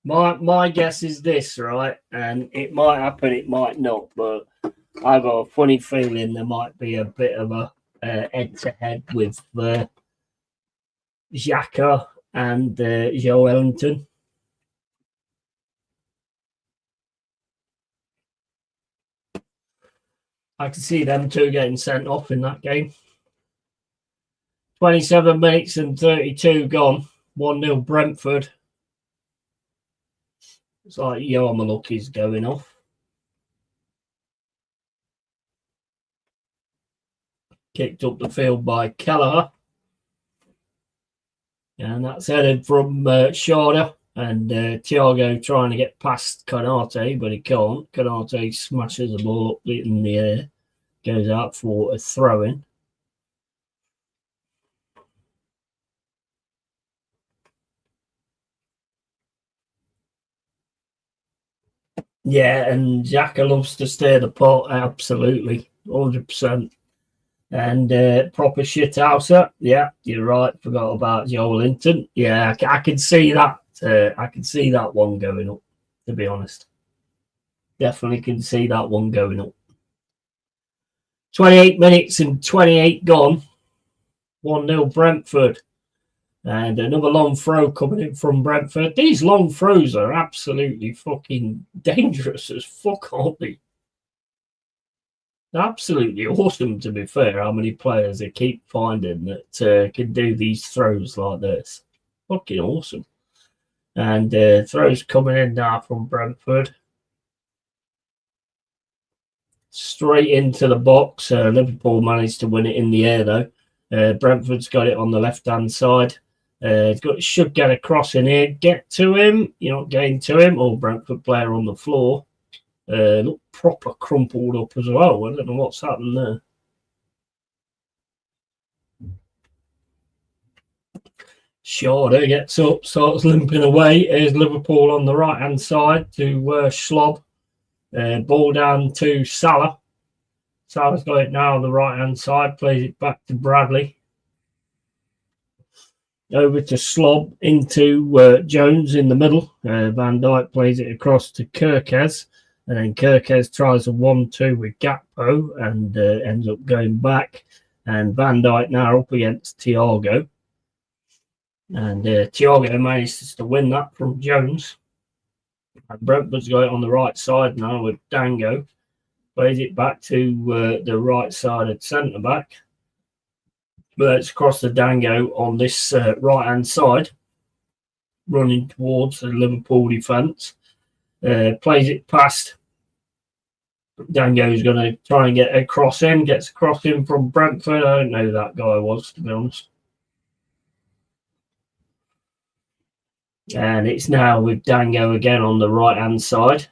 My guess is this, right? And it might happen, it might not, but I've got a funny feeling there might be a bit of a head-to-head with Xhaka and Joe Ellington. I can see them two getting sent off in that game. 27 minutes and 32 gone. 1-0 Brentford. It's like Yarmuluki's going off. Kicked up the field by Kelleher. And that's headed from Sharda. And Thiago trying to get past Konate, but he can't. Konate smashes the ball up in the air. Goes out for a throw-in. Yeah, and Xhaka loves to stir the pot, absolutely, 100%. And proper shithouser. Yeah, you're right. Forgot about Joel Linton. Yeah, I can see that. I can see that one going up, to be honest. Definitely can see that one going up. 28 minutes and 28 gone. 1-0 Brentford. And another long throw coming in from Brentford. These long throws are absolutely fucking dangerous as fuck, aren't they? Absolutely awesome, to be fair, how many players they keep finding that can do these throws like this. Fucking awesome. And throws coming in now from Brentford. Straight into the box. Liverpool managed to win it in the air, though. Brentford's got it on the left-hand side. Should get a cross in here. Get to him. You're not getting to him. Or Brentford player on the floor. Look proper crumpled up as well. I don't know what's happened there. Sharda gets up, starts limping away. Here's Liverpool on the right-hand side to Schlob. Ball down to Salah. Salah's got it now on the right-hand side. Plays it back to Bradley. Over to Slob into Jones in the middle. Van Dijk plays it across to Kirkes. And then Kirkes tries a 1-2 with Gakpo and ends up going back. And Van Dijk now up against Thiago. And Thiago manages to win that from Jones. And Brentford's got it on the right side now with Dango. Plays it back to the right side of centre-back. But it's across the Dango on this right-hand side. Running towards the Liverpool defence. Plays it past. Dango's going to try and get a cross in. Gets a cross in from Brentford. I don't know who that guy was, to be honest. And it's now with Dango again on the right-hand side.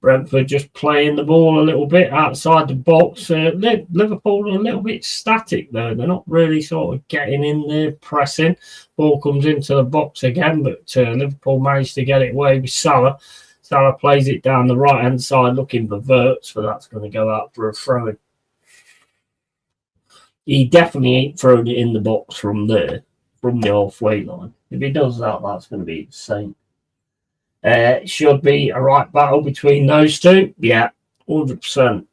Brentford just playing the ball a little bit outside the box. Liverpool are a little bit static, though. They're not really sort of getting in there, pressing. Ball comes into the box again, but Liverpool managed to get it away with Salah. Salah plays it down the right-hand side looking for Verts, but that's going to go out for a throw-in. He definitely ain't thrown it in the box from there, from the halfway line. If he does that, that's going to be insane. It should be a right battle between those two. Yeah, 100%.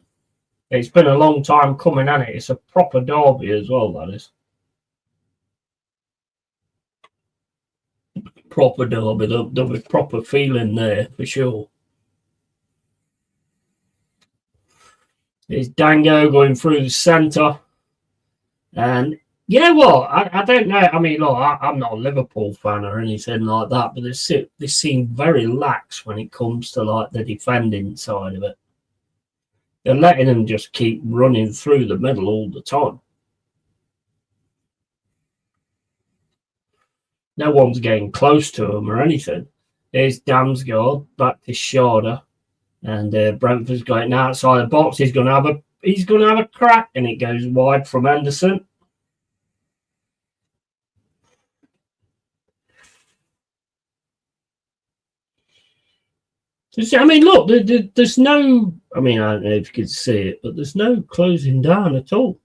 It's been a long time coming, hasn't it? It's a proper derby as well, that is. Proper derby. There'll be proper feeling there for sure. There's Dango going through the centre. And you know what? I don't know. I mean, look, I'm not a Liverpool fan or anything like that, but they seem very lax when it comes to like the defending side of it. They're letting them just keep running through the middle all the time. No one's getting close to them or anything. There's Damsgaard back to Schade, and Brentford's going outside the box. He's going to have a crack, and it goes wide from Henderson. I mean, look, there's no. I mean, I don't know if you could see it, but there's no closing down at all.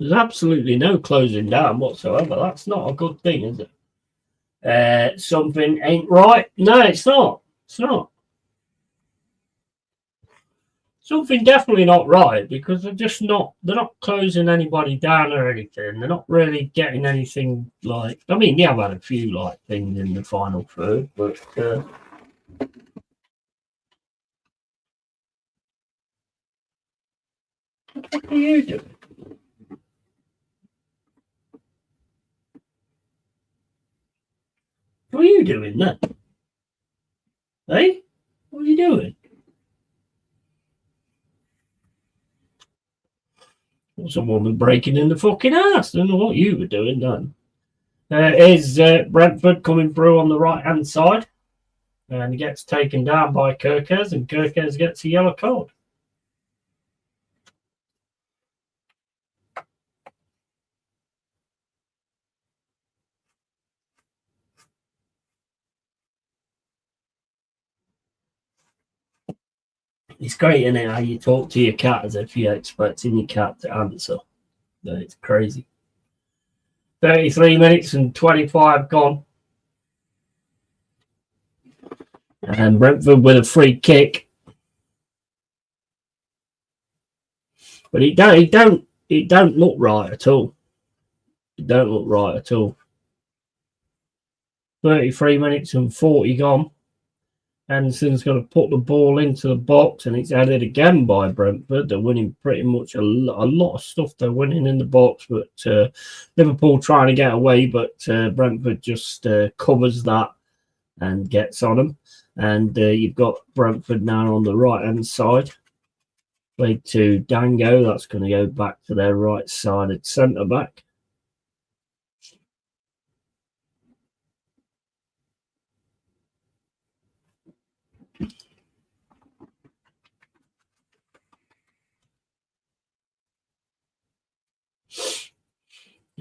There's absolutely no closing down whatsoever. That's not a good thing, is it? Something ain't right. No, it's not. It's not. Something definitely not right, because they're not closing anybody down or anything. They're not really getting anything like. I mean, yeah, I've had a few like things in the final third, but. What are you doing? What are you doing then? Hey? What are you doing? Someone was breaking in the fucking ass. I don't know what you were doing then. Is Brentford coming through on the right-hand side. And he gets taken down by Kerkez, and Kerkez gets a yellow card. It's great, isn't it, how you talk to your cat as if you're expecting your cat to answer. It's crazy. 33 minutes and 25 gone. And Brentford with a free kick. But it don't look right at all. It don't look right at all. 33 minutes and 40 gone. Anderson's going to put the ball into the box, and it's headed again by Brentford. They're winning pretty much a lot of stuff. They're winning in the box, but Liverpool trying to get away, but Brentford just covers that and gets on them. And you've got Brentford now on the right-hand side. Played to Dango. That's going to go back to their right-sided centre-back.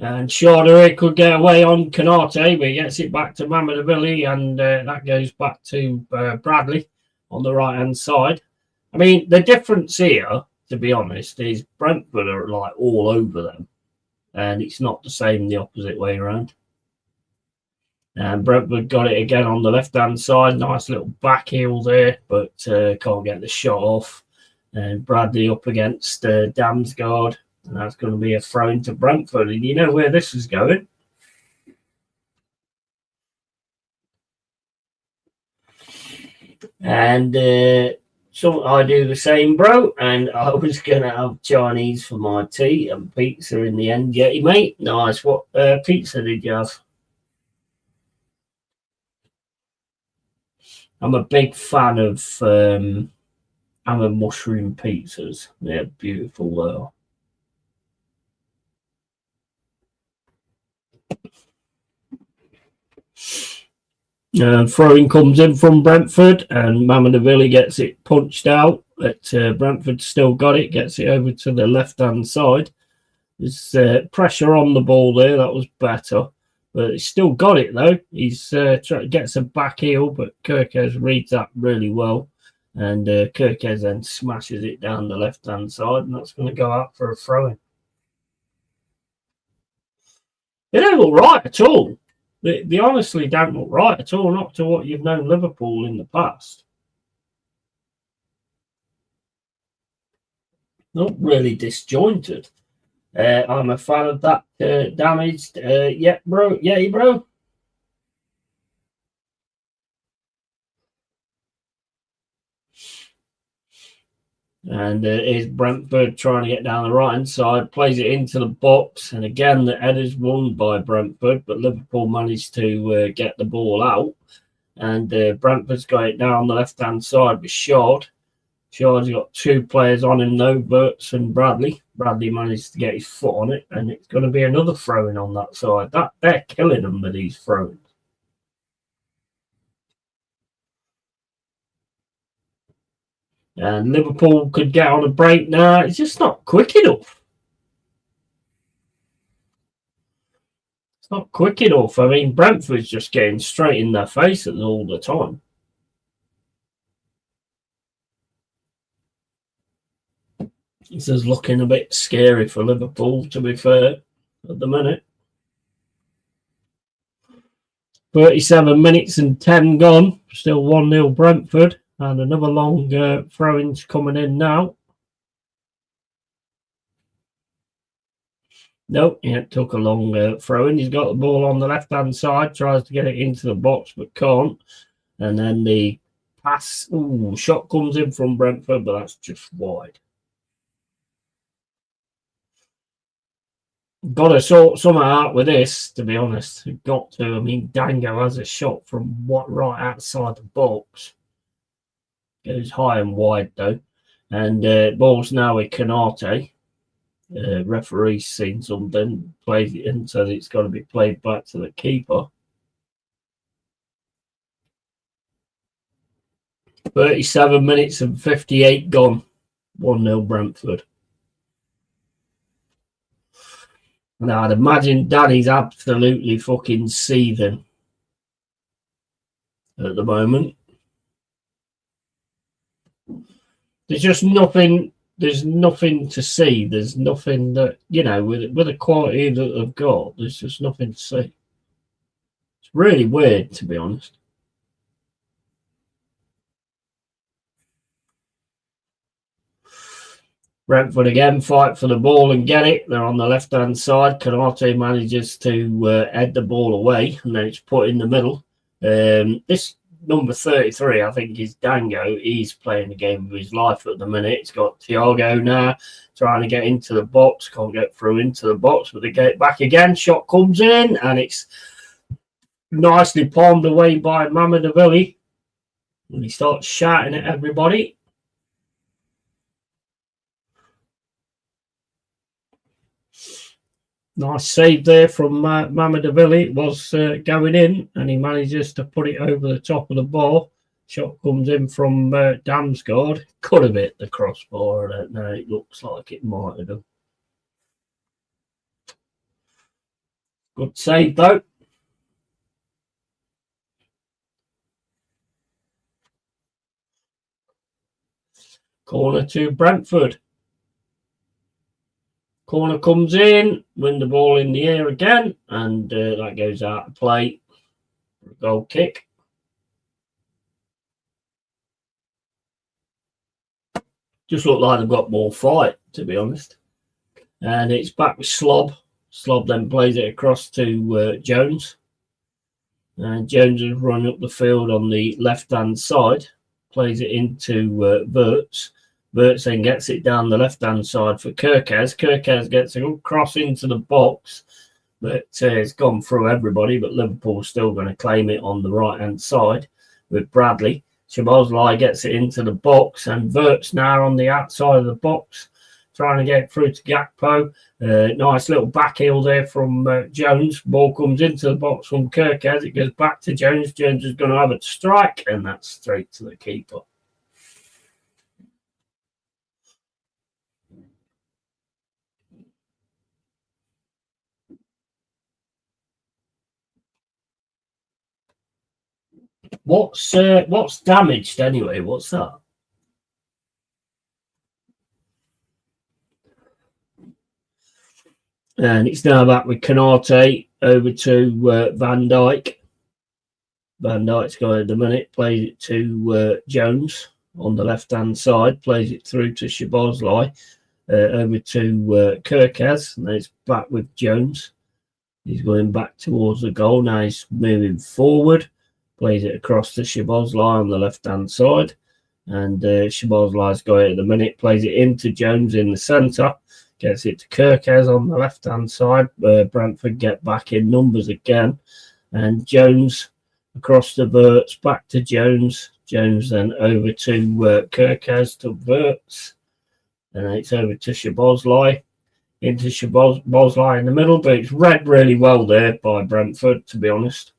And Schade could get away on Canate, but he gets it back to Mamadavili, and that goes back to Bradley on the right-hand side. I mean, the difference here, to be honest, is Brentford are like all over them, and it's not the same the opposite way around. And Brentford got it again on the left-hand side. Nice little back heel there, but can't get the shot off. And Bradley up against Damsgaard. And that's going to be a throw into Brentford. And you know where this is going. And so I do the same, bro. And I was going to have Chinese for my tea and pizza in the end. Yeti, mate. Nice. What pizza did you have? I'm a big fan of mushroom pizzas. They're beautiful, though. Throwing comes in from Brentford, and Mamadavili gets it punched out, but Brentford still got it, gets it over to the left-hand side. There's pressure on the ball there, that was better, but he's still got it though. He's gets a back heel, but Kerkez reads that really well, and Kerkez then smashes it down the left-hand side, and that's going to go out for a throw-in. They don't look right at all. They honestly don't look right at all, not to what you've known Liverpool in the past. Not really disjointed. I'm a fan of that damaged. Yeah, bro. Yeah, bro. And is Brentford trying to get down the right hand side, plays it into the box, and again the header's won by Brentford, but Liverpool managed to get the ball out, and Brentford's got it down the left hand side with Shard. Shard's got two players on him though, Burts and Bradley. Bradley managed to get his foot on it, and it's going to be another throw-in on that side. That they're killing them with these throw-ins. And Liverpool could get on a break now. It's just not quick enough. It's not quick enough. I mean, Brentford's just getting straight in their faces all the time. This is looking a bit scary for Liverpool, to be fair, at the minute. 37 minutes and 10 gone. Still 1-0 Brentford. And another long throw-ins coming in now. Nope, he took a long throw-in. He's got the ball on the left-hand side. Tries to get it into the box, but can't. And then the pass. Ooh, shot comes in from Brentford, but that's just wide. Got to sort something out with this, to be honest. Got to. I mean, Dango has a shot from right outside the box. Goes high and wide, though. And ball's now with Canate. Referee's seen something, plays it in, so it's got to be played back to the keeper. 37 minutes and 58 gone. 1-0 Brentford. Now, I'd imagine Danny's absolutely fucking seething at the moment. There's just nothing. There's nothing to see. There's nothing that, you know, with the quality that they've got, there's just nothing to see. It's really weird, to be honest. Brentford again fight for the ball and get it. They're on the left-hand side. Canate manages to head the ball away, and then it's put in the middle. This number 33, I think, is Dango. He's playing the game of his life at the minute. It's got Thiago now trying to get into the box. Can't get through into the box, but they get it back again. Shot comes in, and it's nicely palmed away by Mamadavili. And he starts shouting at everybody. Nice save there from Mamadavili. It was going in, and he manages to put it over the top of the ball. Shot comes in from Damsgaard. Could have hit the crossbar. I don't know. It looks like it might have done. Good save, though. Corner to Brentford. Corner comes in, win the ball in the air again, and that goes out of play for a goal kick. Just look like they've got more fight, to be honest. And it's back with Slob. Slob then plays it across to Jones. And Jones has run up the field on the left-hand side, plays it into Verts. Verts then gets it down the left-hand side for Kirkaz. Kirkaz gets a good cross into the box, but it's gone through everybody, but Liverpool's still going to claim it on the right-hand side with Bradley. Shabazlai gets it into the box, and Verts now on the outside of the box, trying to get through to Gakpo. Nice little back heel there from Jones. Ball comes into the box from Kirkaz. It goes back to Jones. Jones is going to have a strike, and that's straight to the keeper. What's damaged anyway? What's that? And it's now back with Canate. over to Van Dijk. Van Dijk's got it at the minute, plays it to Jones on the left-hand side, plays it through to Szoboszlai, over to Kirkaz, and then it's back with Jones. He's going back towards the goal. Now he's moving forward, plays it across to Szoboszlai on the left-hand side, and Szoboszlai's got it at the minute, plays it into Jones in the centre, gets it to Kirkaz on the left-hand side. Brentford get back in numbers again, and Jones across the Verts, back to Jones. Jones then over to Kirkaz to Verts. And then it's over to Szoboszlai. Into Szoboszlai in the middle, but it's read really well there by Brentford, to be honest.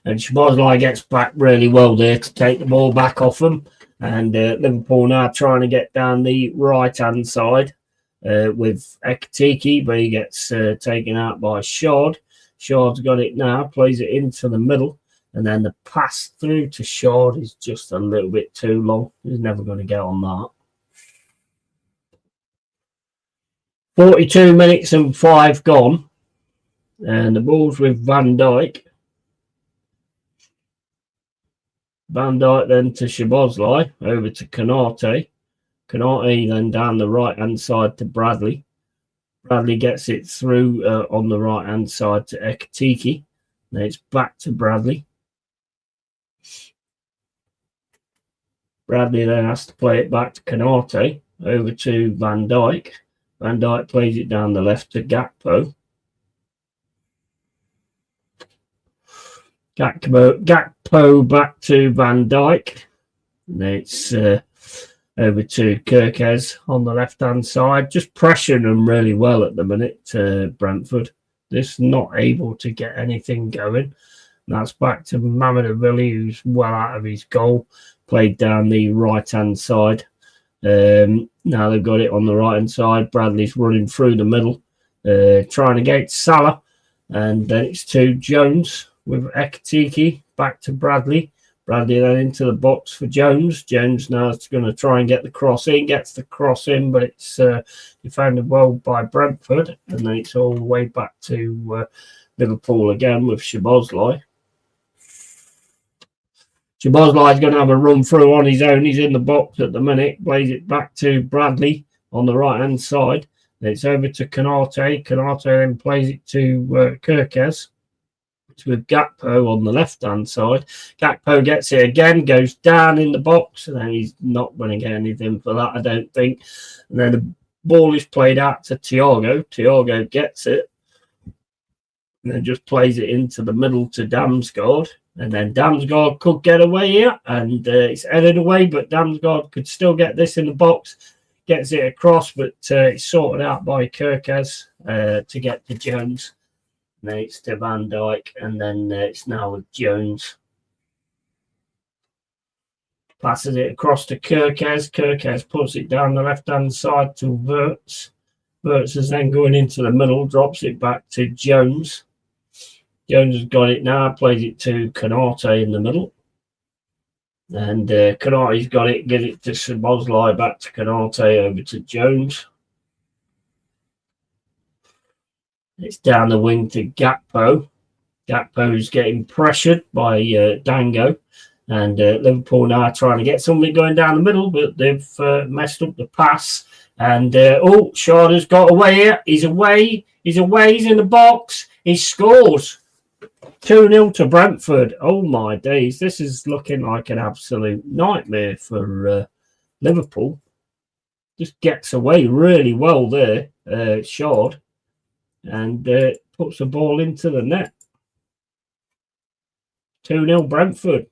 And Szoboszlai gets back really well there to take the ball back off them. And Liverpool now trying to get down the right-hand side with Ekitike, but he gets taken out by Shard. Shard's got it now, plays it into the middle, and then the pass through to Shard is just a little bit too long. He's never going to get on that. 42 minutes and 5 gone, and the ball's with Van Dijk. Van Dijk then to Szoboszlai, over to Konate. Konate then down the right-hand side to Bradley. Bradley gets it through on the right-hand side to Ekitike. Then it's back to Bradley. Bradley then has to play it back to Konate, over to Van Dijk. Van Dijk plays it down the left to Gakpo. Gakpo back to Van Dijk. And then it's over to Kirkaz on the left-hand side. Just pressuring them really well at the minute, Brentford. Just not able to get anything going. And that's back to Mamadashvili, who's well out of his goal. Played down the right-hand side. Now they've got it on the right-hand side. Bradley's running through the middle, trying to get Salah. And then it's to Jones with Ekitike. Back to Bradley. Bradley then into the box for Jones. Jones now is going to try and get the cross in. Gets the cross in, but it's defended well by Brentford. And then it's all the way back to Liverpool again with Szoboszlai. Szoboszlai is going to have a run through on his own. He's in the box at the minute. Plays it back to Bradley on the right-hand side. Then it's over to Konate. Konate then plays it to Kirkaz. With Gakpo on the left-hand side. Gakpo gets it again, goes down in the box, and then he's not going to get anything for that, I don't think. And then the ball is played out to Thiago. Thiago gets it, and then just plays it into the middle to Damsgaard. And then Damsgaard could get away here, and it's headed away, but Damsgaard could still get this in the box. Gets it across, but it's sorted out by Kirkaz to get to Jones. Then it's to Van Dijk, and then it's now with Jones. Passes it across to Kirkaz. Kirkaz puts it down the left-hand side to Verts. Verts is then going into the middle, drops it back to Jones. Jones has got it now, plays it to Konate in the middle. And Konate's got it, get it to Szoboszlai, back to Konate, over to Jones. It's down the wing to Gakpo. Gakpo's getting pressured by Dango. And Liverpool now are trying to get somebody going down the middle, but they've messed up the pass. And, Shard's got away here. He's away. He's in the box. He scores. 2-0 to Brentford. Oh, my days. This is looking like an absolute nightmare for Liverpool. Just gets away really well there, Shard. And puts the ball into the net. 2-0 Brentford.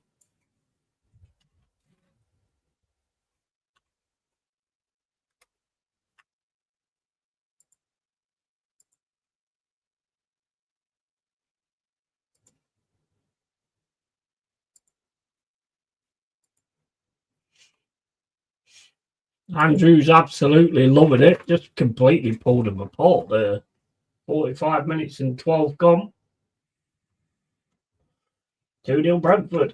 Andrew's absolutely loving it. Just completely pulled him apart there. 45 minutes and 12 gone. 2-0 Brentford.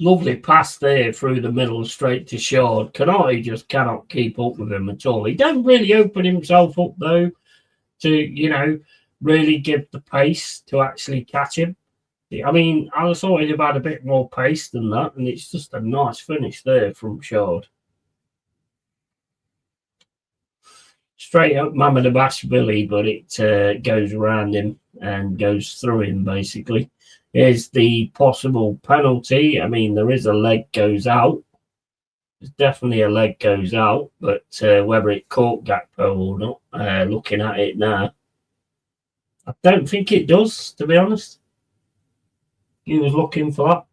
Lovely pass there through the middle, straight to Shard. Canati just cannot keep up with him at all. He don't really open himself up, though, to, really give the pace to actually catch him. I mean, I thought he'd have had a bit more pace than that, and it's just a nice finish there from Shard. Straight up Mamardashvili, but it goes around him and goes through him, basically. Here's the possible penalty. I mean, there is a leg goes out. There's definitely a leg goes out, but whether it caught Gakpo or not, looking at it now, I don't think it does, to be honest. He was looking for that.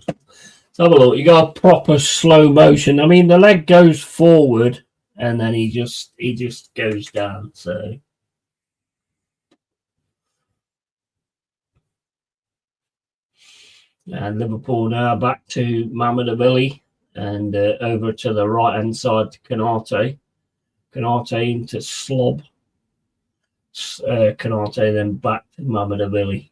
Let's have a look. You got a proper slow motion. I mean, the leg goes forward and then he just goes down. So and Liverpool now back to Mamardashvili and over to the right hand side to Canate. Canate into Slob. Canate then back to Mamardashvili.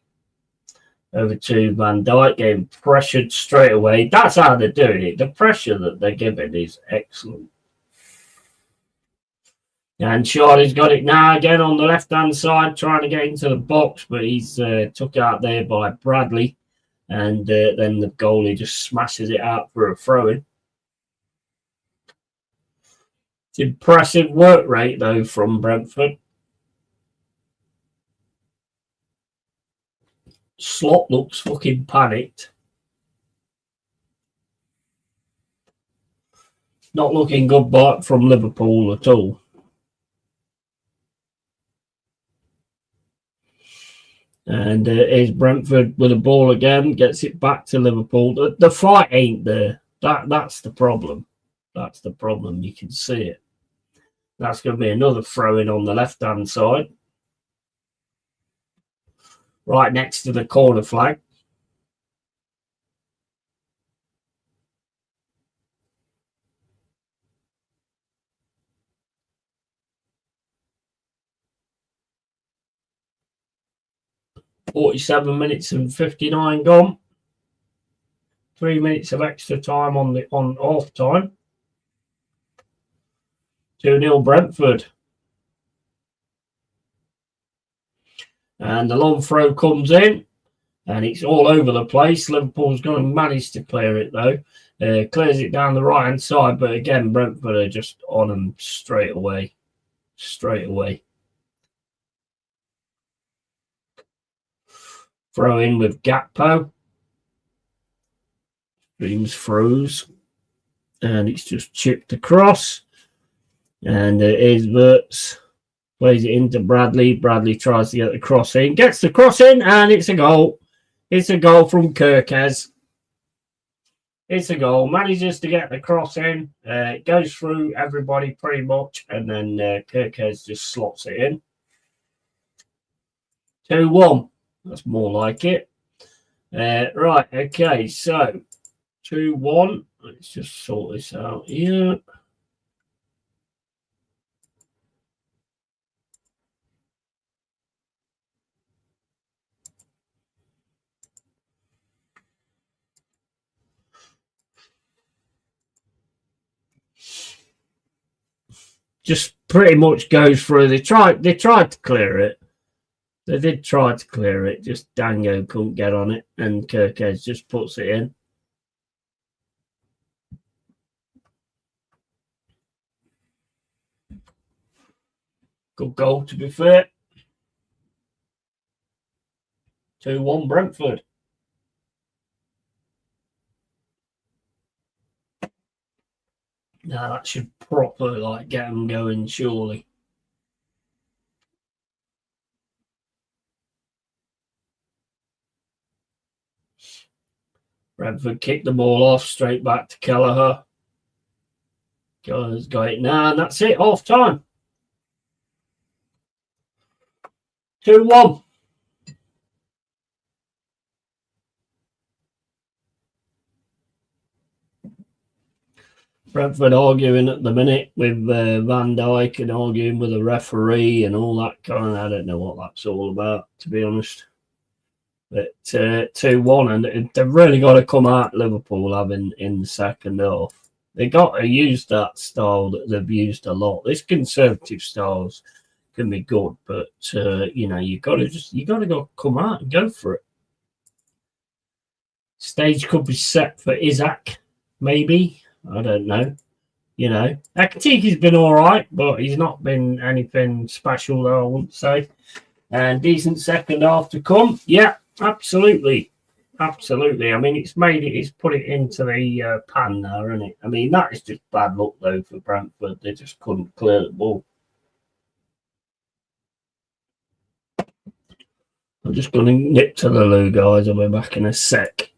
Over to Van Dijk, getting pressured straight away. That's how they're doing it. The pressure that they're giving is excellent. And Charlie's got it now again on the left-hand side, trying to get into the box, but he's took out there by Bradley. And then the goalie just smashes it out for a throw-in. It's impressive work rate, though, from Brentford. Slot looks fucking panicked. Not looking good back from Liverpool at all. And here's Brentford with the ball again, gets it back to Liverpool. The fight ain't there. That's the problem. That's the problem. You can see it. That's going to be another throw-in on the left-hand side. Right next to the corner flag. .47 minutes and 59 gone. 3 minutes of extra time on off time. 2-0 Brentford. And the long throw comes in. And it's all over the place. Liverpool's going to manage to clear it, though. Clears it down the right-hand side. But again, Brentford are just on them straight away. Straight away. Throw in with Gakpo. Streams throws. And it's just chipped across. And here's Wirtz. Plays it into Bradley. Bradley tries to get the cross in. Gets the cross in, and it's a goal. It's a goal from Kirkez. It's a goal. Manages to get the cross in. It goes through everybody pretty much, and then Kirkez just slots it in. 2-1. That's more like it. Right, okay, so 2-1. Let's just sort this out here. Just pretty much goes through. They tried to clear it. They did try to clear it. Just Dango couldn't get on it, and Kirkez just puts it in. Good goal, to be fair. 2-1 Brentford. Now that should properly get them going, surely. Brentford kicked the ball off, straight back to Kelleher. Kelleher's got it now, and that's it, half time. 2-1. Brentford arguing at the minute with Van Dijk and arguing with the referee and all that kind of, I don't know what that's all about, to be honest. But 2-1, and they've really got to come out Liverpool having in the second half. They got to use that style that they've used a lot. This conservative styles can be good, but you got to go come out and go for it. Stage could be set for Isaac, maybe. I don't know. Ekatiki's been all right, but he's not been anything special, though, I wouldn't say. And decent second half to come. Yeah, absolutely. Absolutely. I mean, it's put it into the pan there, isn't it? I mean, that is just bad luck, though, for Brentford. They just couldn't clear the ball. I'm just going to nip to the loo, guys. I'll be back in a sec.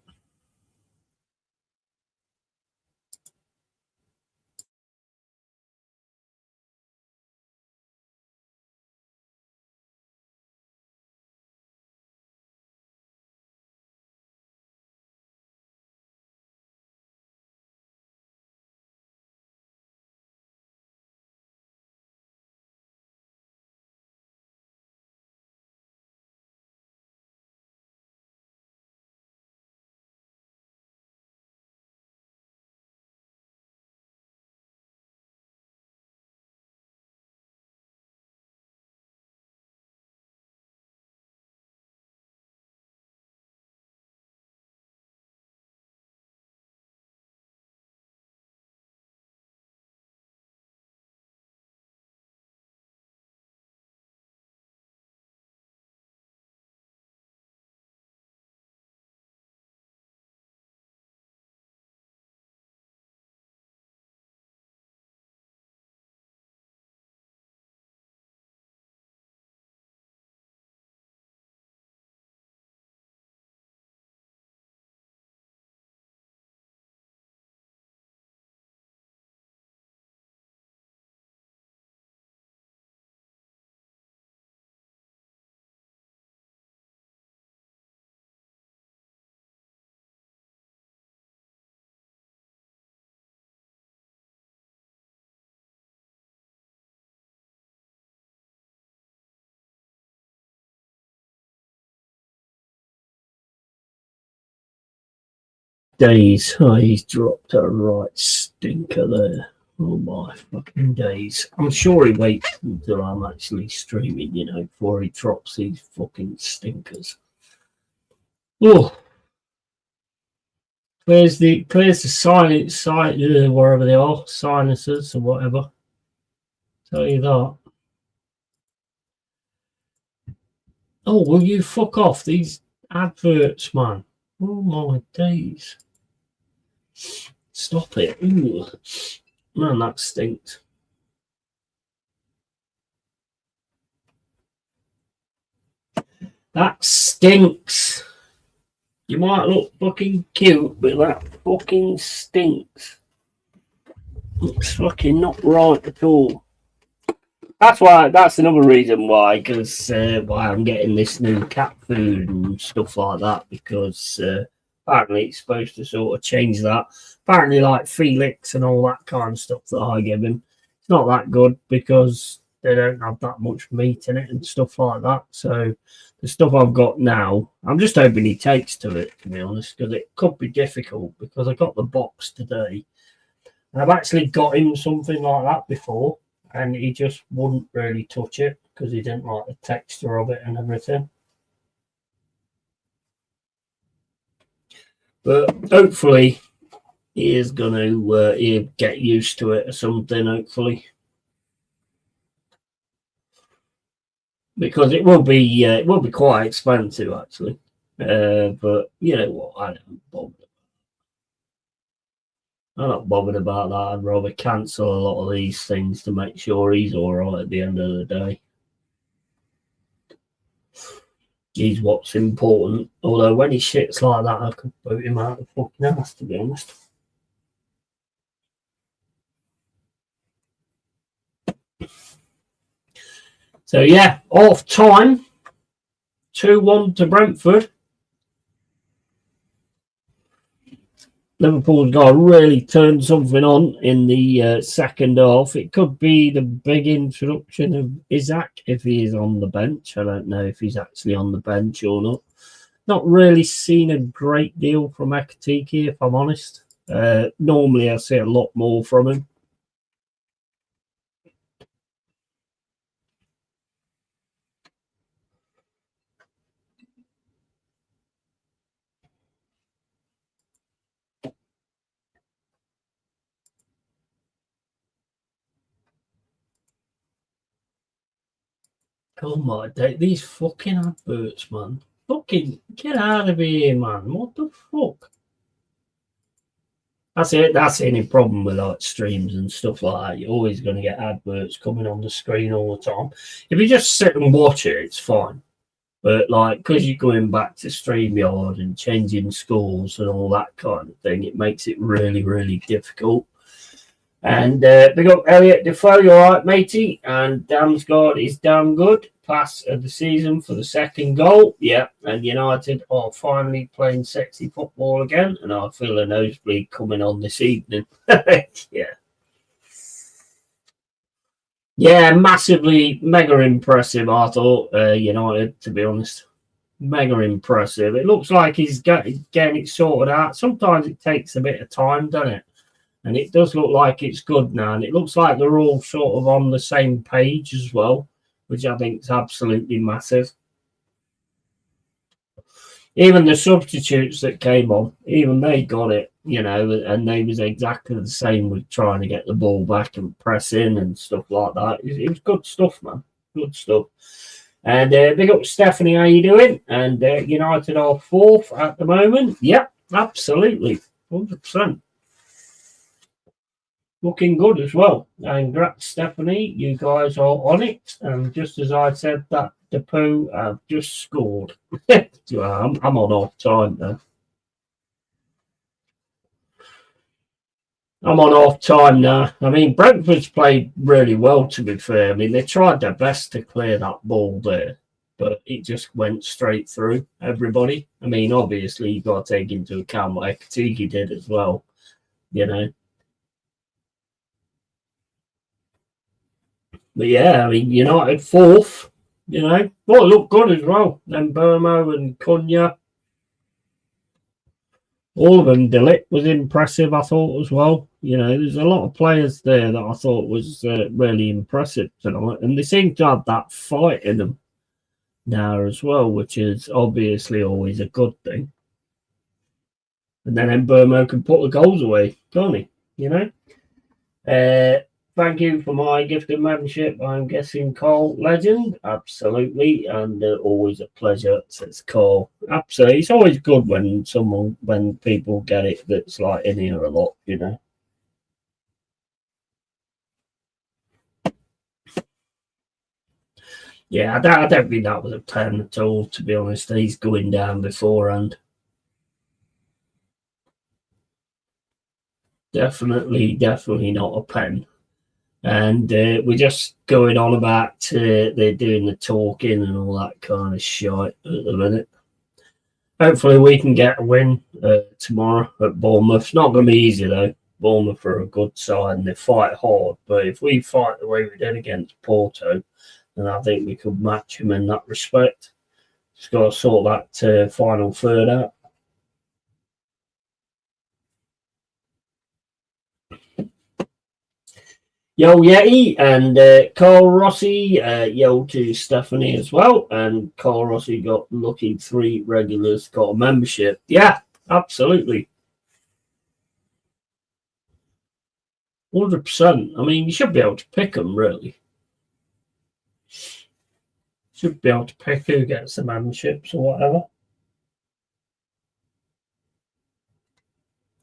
Days. Oh, he's dropped a right stinker there. Oh my fucking days. I'm sure he waits until I'm actually streaming, before he drops these fucking stinkers. Oh. Clears the silent side, wherever they are, sinuses or whatever. Tell you that. Oh, will you fuck off these adverts, man? Oh my days. Stop it. Ooh. Man, that stinks. That stinks. You might look fucking cute, but that fucking stinks. Looks fucking not right at all. That's another reason why, because why I'm getting this new cat food and stuff like that, because apparently it's supposed to sort of change that. Apparently, like Felix and all that kind of stuff that I give him, it's not that good because they don't have that much meat in it and stuff like that. So the stuff I've got now, I'm just hoping he takes to it, to be honest, because it could be difficult because I got the box today. And I've actually got him something like that before, and he just wouldn't really touch it because he didn't like the texture of it and everything. But hopefully he is going to get used to it or something, hopefully. Because it will be quite expensive, actually. But you know what? I don't bother. I'm not bothered about that. I'd rather cancel a lot of these things to make sure he's all right at the end of the day. He's what's important. Although when he shits like that, I could boot him out of the fucking house, to be honest. So yeah, off time. 2-1 to Brentford. Liverpool's got to really turn something on in the second half. It could be the big introduction of Isaac if he is on the bench. I don't know if he's actually on the bench or not. Not really seen a great deal from Ekatike, if I'm honest. Normally I see a lot more from him. Oh my day, these fucking adverts, man. Fucking get out of here, man. What the fuck? That's it. That's the only problem with like streams and stuff like that. You're always going to get adverts coming on the screen all the time. If you just sit and watch it, it's fine. But like, because you're going back to StreamYard and changing scores and all that kind of thing, it makes it really, really difficult. And big up Elliot Defoe, you all right, matey? And Damsgaard is damn good. Pass of the season for the second goal. Yeah, and United are finally playing sexy football again, and I feel a nosebleed coming on this evening. Yeah. Yeah, massively, mega impressive, I thought, United, to be honest. Mega impressive. It looks like he's getting it sorted out. Sometimes it takes a bit of time, doesn't it? And it does look like it's good now. And it looks like they're all sort of on the same page as well, which I think is absolutely massive. Even the substitutes that came on, even they got it, and they was exactly the same with trying to get the ball back and press in and stuff like that. It was good stuff, man. Good stuff. And big up Stephanie, how you doing? And United are fourth at the moment. Yep, absolutely. 100%. Looking good as well. And congrats, Stephanie. You guys are on it. And just as I said that, Depoe have just scored. I'm on off time now. I'm on off time now. I mean, Brentford's played really well, to be fair. I mean, they tried their best to clear that ball there, but it just went straight through everybody. I mean, obviously, you've got to take into account what Ekatike did as well, But yeah, I mean, United fourth, well, it looked good as well. Then Burmo and Cunha, all of them. Delit was impressive, I thought, as well. There's a lot of players there that I thought was really impressive tonight, and they seem to have that fight in them now as well, which is obviously always a good thing. And then Burmo can put the goals away, can't he? Thank you for my gifted membership. I'm guessing Carl Legend. Absolutely. And always a pleasure, says Carl. Absolutely. It's always good when people get it that's like in here a lot, Yeah, I don't think that was a 10 at all, to be honest. He's going down beforehand. Definitely not a pen. And we're just going on about they're doing the talking and all that kind of shit at the minute. Hopefully we can get a win tomorrow at Bournemouth. It's not going to be easy though. Bournemouth are a good side and they fight hard. But if we fight the way we did against Porto, then I think we could match them in that respect. Just got to sort that final third out. Yo Yeti and Carl Rossi, yo to Stephanie as well. And Carl Rossi got lucky 3 regulars, got a membership. Yeah, absolutely. 100%. I mean, you should be able to pick them, really. Should be able to pick who gets the memberships or whatever.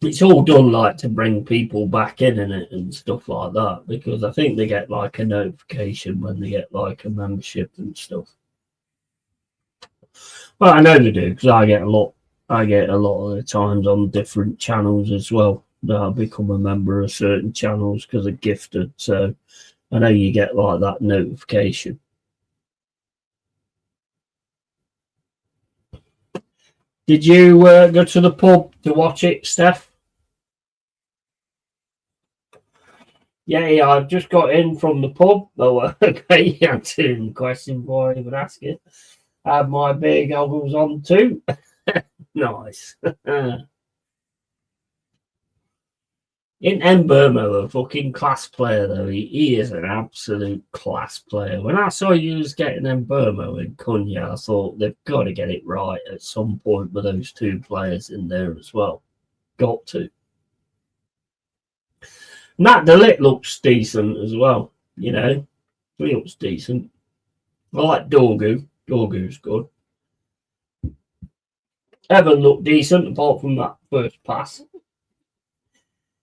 It's all done like to bring people back in it and stuff like that, because I think they get like a notification when they get like a membership and stuff. Well, I know they do because I get a lot of the times on different channels as well that I become a member of certain channels because they're gifted. So I know you get like that notification. Did you go to the pub to watch it, Steph? Yeah, I've just got in from the pub. Oh, okay, you answered the question before I even ask it. Have my beer goggles on too. Nice. In Mbermo, a fucking class player though. He is an absolute class player. When I saw you was getting Mbermo and Cunha, I thought they've got to get it right at some point with those two players in there as well. Got to. Matt DeLitt looks decent as well, you know. He looks decent. I like Dorgu. Dorgu's good. Evan looked decent apart from that first pass.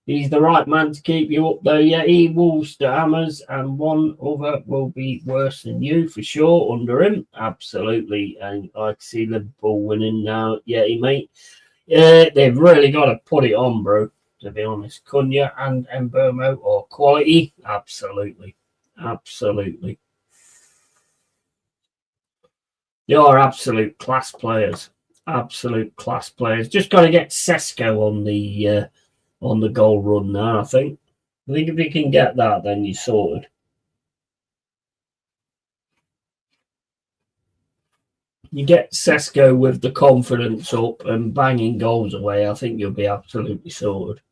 He's the right man to keep you up though. Yeah, he Wolves to Hammers, and one other will be worse than you for sure under him. Absolutely. And I can see Liverpool winning now. Yeah, mate. They've really got to put it on, bro, to be honest. Cunha and Mbermo are quality. Absolutely. Absolutely. They are absolute class players. Absolute class players. Just got to get Sesko on the goal run now, I think. If you can get that, then you're sorted. You get Sesko with the confidence up and banging goals away, I think you'll be absolutely sorted.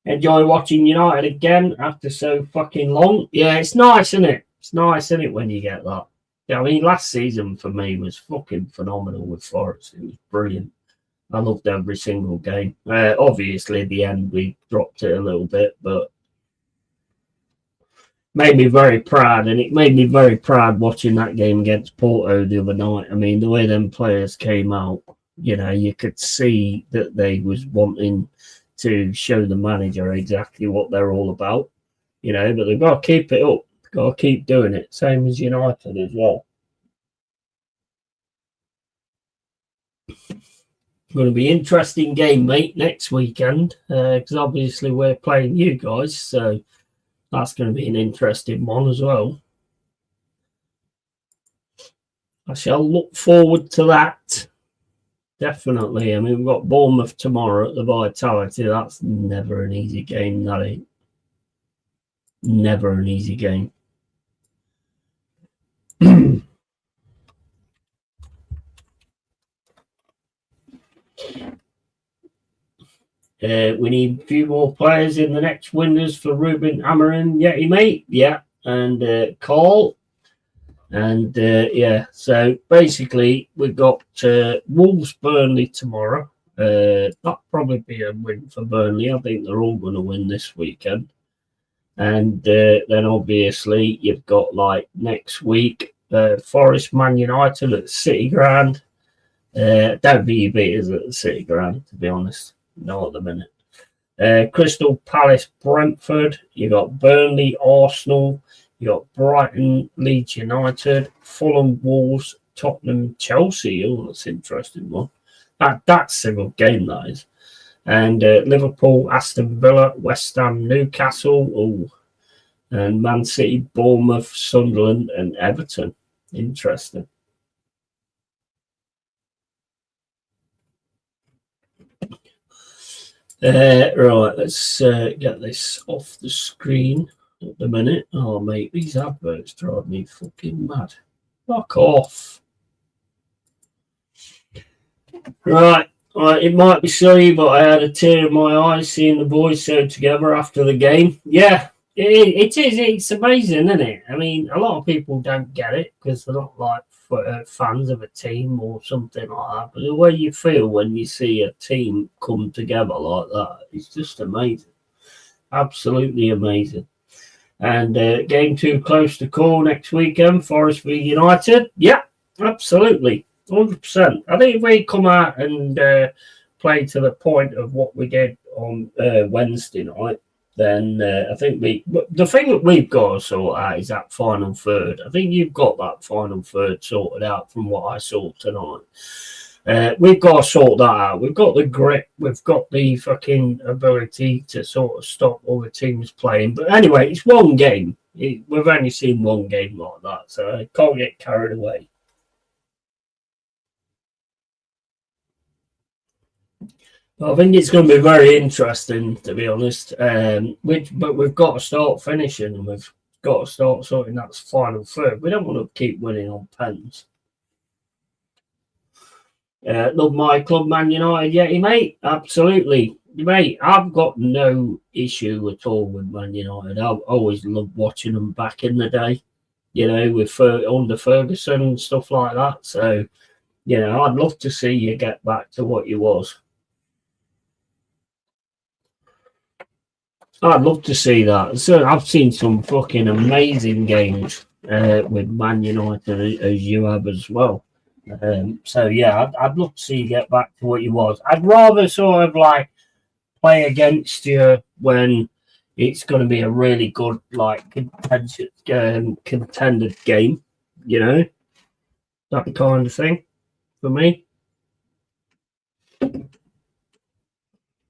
Enjoy watching United again after so fucking long. Yeah, it's nice, isn't it? It's nice, isn't it, when you get that? Yeah, I mean, last season for me was fucking phenomenal with Forest. It was brilliant. I loved every single game. Obviously, at the end, we dropped it a little bit, but made me very proud. And it made me very proud watching that game against Porto the other night. I mean, the way them players came out, you know, you could see that they was wanting to show the manager exactly what they're all about, you know, but they've got to keep it up. Got to keep doing it. Same as United as well. Going to be an interesting game, mate, next weekend, because obviously we're playing you guys, so that's going to be an interesting one as well. I shall look forward to that. Definitely. I mean, we've got Bournemouth tomorrow at the Vitality. That's never an easy game, that ain't. Never an easy game. We need a few more players in the next windows for Ruben Amarin, Yeti, mate. Yeah, and Carl. And yeah, so basically we've got Wolves Burnley tomorrow. That'll probably be a win for Burnley. I think they're all going to win this weekend. And then obviously you've got like next week Forest Man United at City Ground. Don't think you beat us at the City Ground, to be honest. No, at the minute. Crystal Palace Brentford. You got Burnley Arsenal. You got Brighton Leeds United. Fulham Wolves. Tottenham Chelsea. Oh, that's an interesting one. That's a good game, that is. And Liverpool Aston Villa. West Ham Newcastle. Oh, and Man City Bournemouth Sunderland and Everton. Interesting. Right, let's get this off the screen at the minute. Oh, mate, these adverts drive me fucking mad. Fuck off. Right, it might be silly, but I had a tear in my eye seeing the boys so together after the game. Yeah, it is. It's amazing, isn't it? I mean, a lot of people don't get it because they're not like fans of a team or something like that. But the way you feel when you see a team come together like that, it's just amazing. Absolutely amazing. And game too close to call next weekend, Forest v United. Yeah, absolutely. 100%. I think if we come out and play to the point of what we did on Wednesday night, then I think the thing that we've got to sort out is that final third. I think you've got that final third sorted out from what I saw tonight. We've got to sort that out. We've got the grit. We've got the fucking ability to sort of stop other teams playing. But anyway, it's one game. We've only seen one game like that, so I can't get carried away. I think it's going to be very interesting, to be honest. But we've got to start finishing, and we've Got to start sorting that final third. We don't want to keep winning on pens. Love my club, Man United, Yeti, mate. Absolutely. Mate, I've got no issue at all with Man United. I've always loved watching them back in the day, with under Ferguson and stuff like that. So, I'd love to see you get back to what you was. I'd love to see that. So I've seen some fucking amazing games with Man United as you have as well. I'd love to see you get back to what you was. I'd rather sort of like play against you when it's going to be a really good contended game, that kind of thing for me.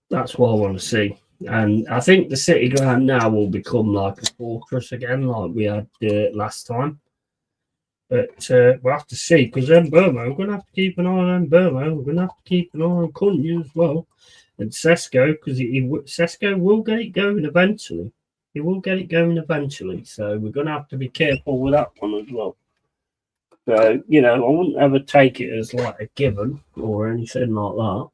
That's what I want to see. And I think the City ground now will become like a fortress again, like we had last time. But we'll have to see, because then Burmo, we're going to have to keep an eye on Burmo. We're going to have to keep an eye on Cunha as well. And Sesko, because Sesko will get it going eventually. He will get it going eventually. So we're going to have to be careful with that one as well. So, I wouldn't ever take it as like a given or anything like that.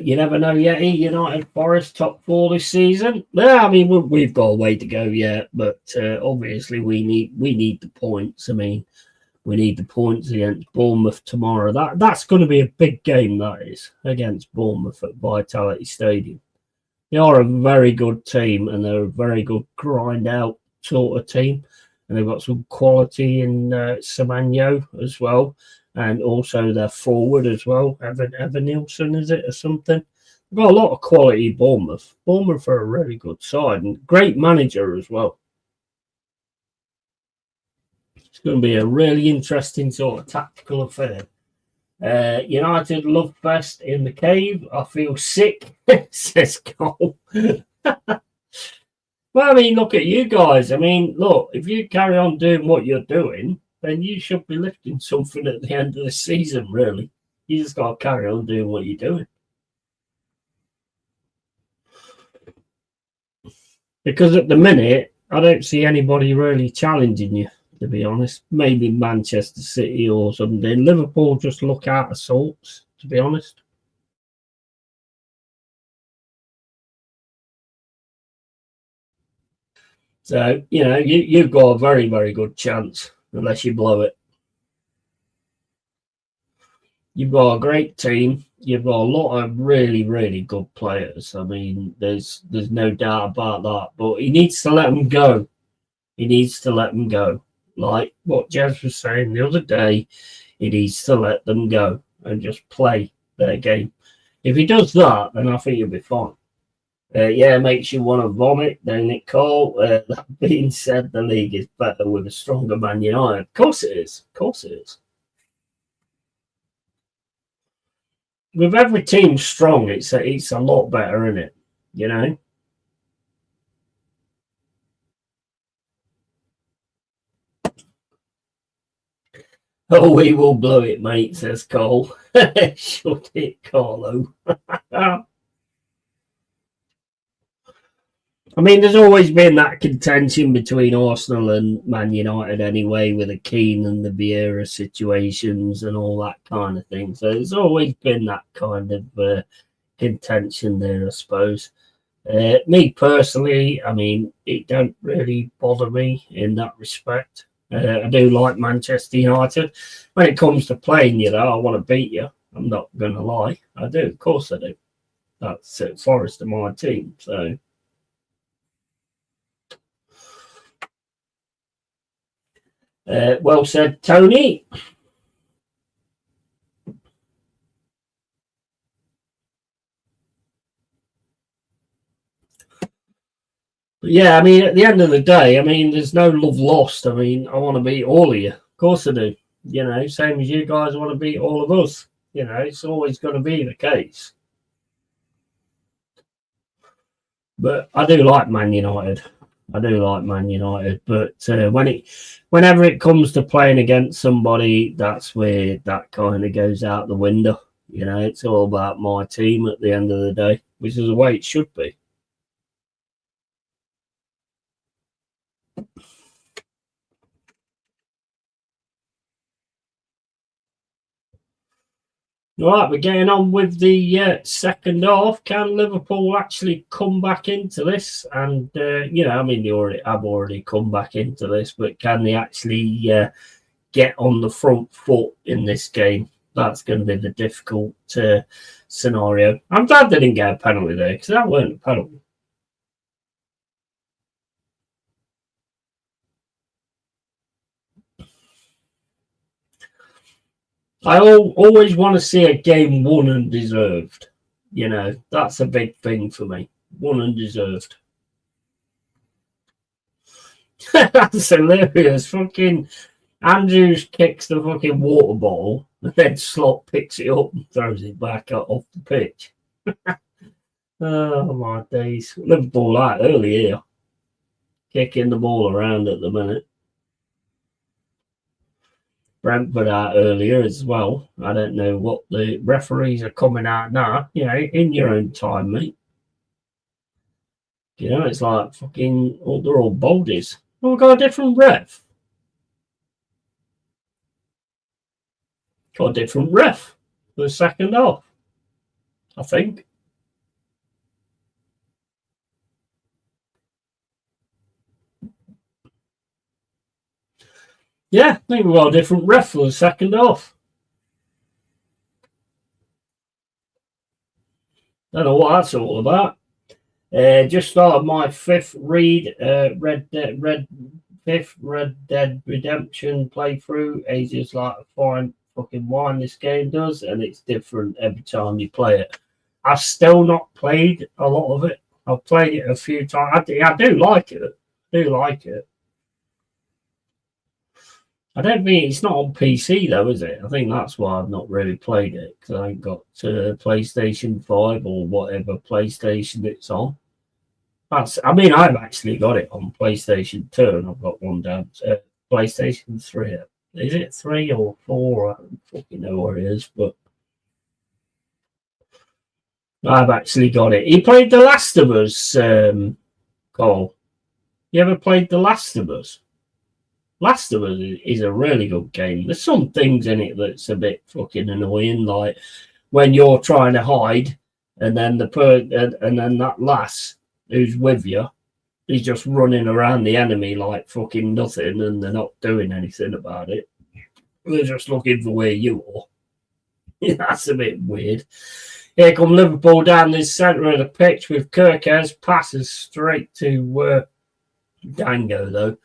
You never know yet. United Forest top 4 this season. Yeah, I mean we've got a way to go yet, but obviously we need the points. I mean, we need the points against Bournemouth tomorrow. That's going to be a big game. That is against Bournemouth at Vitality Stadium. They are a very good team, and they're a very good grind out sort of team, and they've got some quality in Semenyo as well. And also their forward as well, Evan Nielsen, is it, or something? They've got a lot of quality, Bournemouth. Bournemouth are a really good side and great manager as well. It's going to be a really interesting sort of tactical affair. United love best in the cave. I feel sick, says Cole. Well, I mean, look at you guys. I mean, look, if you carry on doing what you're doing, then you should be lifting something at the end of the season, really. You just got to carry on doing what you're doing. Because at the minute, I don't see anybody really challenging you, to be honest. Maybe Manchester City or something. Liverpool just look out of sorts, to be honest. So, you've got a very, very good chance. Unless you blow it. You've got a great team. You've got a lot of really, really good players. I mean, there's no doubt about that. But he needs to let them go. He needs to let them go. Like what Jez was saying the other day, he needs to let them go and just play their game. If he does that, then I think you'll be fine. Makes you want to vomit, don't it, Cole? That being said, the league is better with a stronger Man United. Of course it is. Of course it is. With every team strong, it's a lot better, isn't it? Oh, we will blow it, mate, says Cole. Shut it, Carlo. I mean, there's always been that contention between Arsenal and Man United anyway, with the Keane and the Vieira situations and all that kind of thing. So there's always been that kind of contention there, I suppose. Me personally, I mean, it don't really bother me in that respect. I do like Manchester United. When it comes to playing, I want to beat you. I'm not going to lie. I do. Of course I do. That's Forest are my team, so... well said, Tony. But yeah, I mean, at the end of the day, I mean, there's no love lost. I mean, I want to beat all of you. Of course I do. Same as you guys want to beat all of us. It's always going to be the case. But I do like Man United. But whenever it comes to playing against somebody, that's where that kind of goes out the window. You know, it's all about my team at the end of the day, which is the way it should be. Right, we're getting on with the second half. Can Liverpool actually come back into this? And, you know, I mean, they have already come back into this, but can they actually get on the front foot in this game? That's going to be the difficult scenario. I'm glad they didn't get a penalty there, because that weren't a penalty. I always want to see a game won and deserved. You know, that's a big thing for me. Won and deserved. That's hilarious. Fucking Andrews kicks the fucking water bottle, and then Slot picks it up and throws it back off the pitch. Oh my days. Liverpool out early here. Kicking the ball around at the minute. Brentford out earlier as well. I don't know what the referees are coming out now. You know, in your own time, mate. You know, it's like fucking, they're all boldies. Oh, we've got a different ref. Got a different ref for the second half, I think. Yeah, I think we've got a different ref for the second half. Don't know what that's all about. Just started my fifth Red Dead Redemption playthrough. Ages like a fine fucking wine this game does, and it's different every time you play it. I've still not played a lot of it. I've played it a few times. I do like it. I don't think it's not on PC though, is it? I think that's why I've not really played it, because I ain't got PlayStation 5 or whatever PlayStation it's on. I mean, I've actually got it on PlayStation 2, and I've got one down PlayStation 3. Is it 3 or 4? I don't fucking know where it is, but I've actually got it. He played The Last of Us, Cole. You ever played The Last of Us? Last of Us is a really good game. There's some things in it that's a bit fucking annoying, like when you're trying to hide, and then and then that lass who's with you is just running around the enemy like fucking nothing, and they're not doing anything about it. They're just looking for where you are. That's a bit weird. Here come Liverpool down this centre of the pitch with Kirkes, passes straight to Dango though.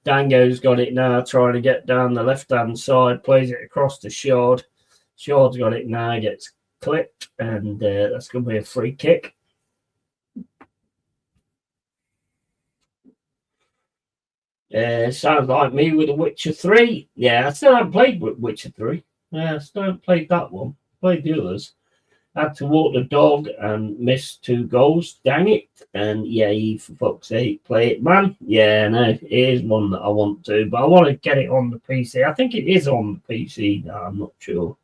Dango's got it now, trying to get down the left-hand side, plays it across to Shard. Shard's got it now, gets clipped, and that's going to be a free kick. Sounds like me with The Witcher 3. Yeah, I still haven't played Witcher 3. Yeah, I still haven't played that one. Played the others. Had to walk the dog and missed 2 goals. Dang it. And yeah, for fuck's sake, play it, man. Yeah, no, it is one that I want to, but I want to get it on the PC. I think it is on the PC now, I'm not sure.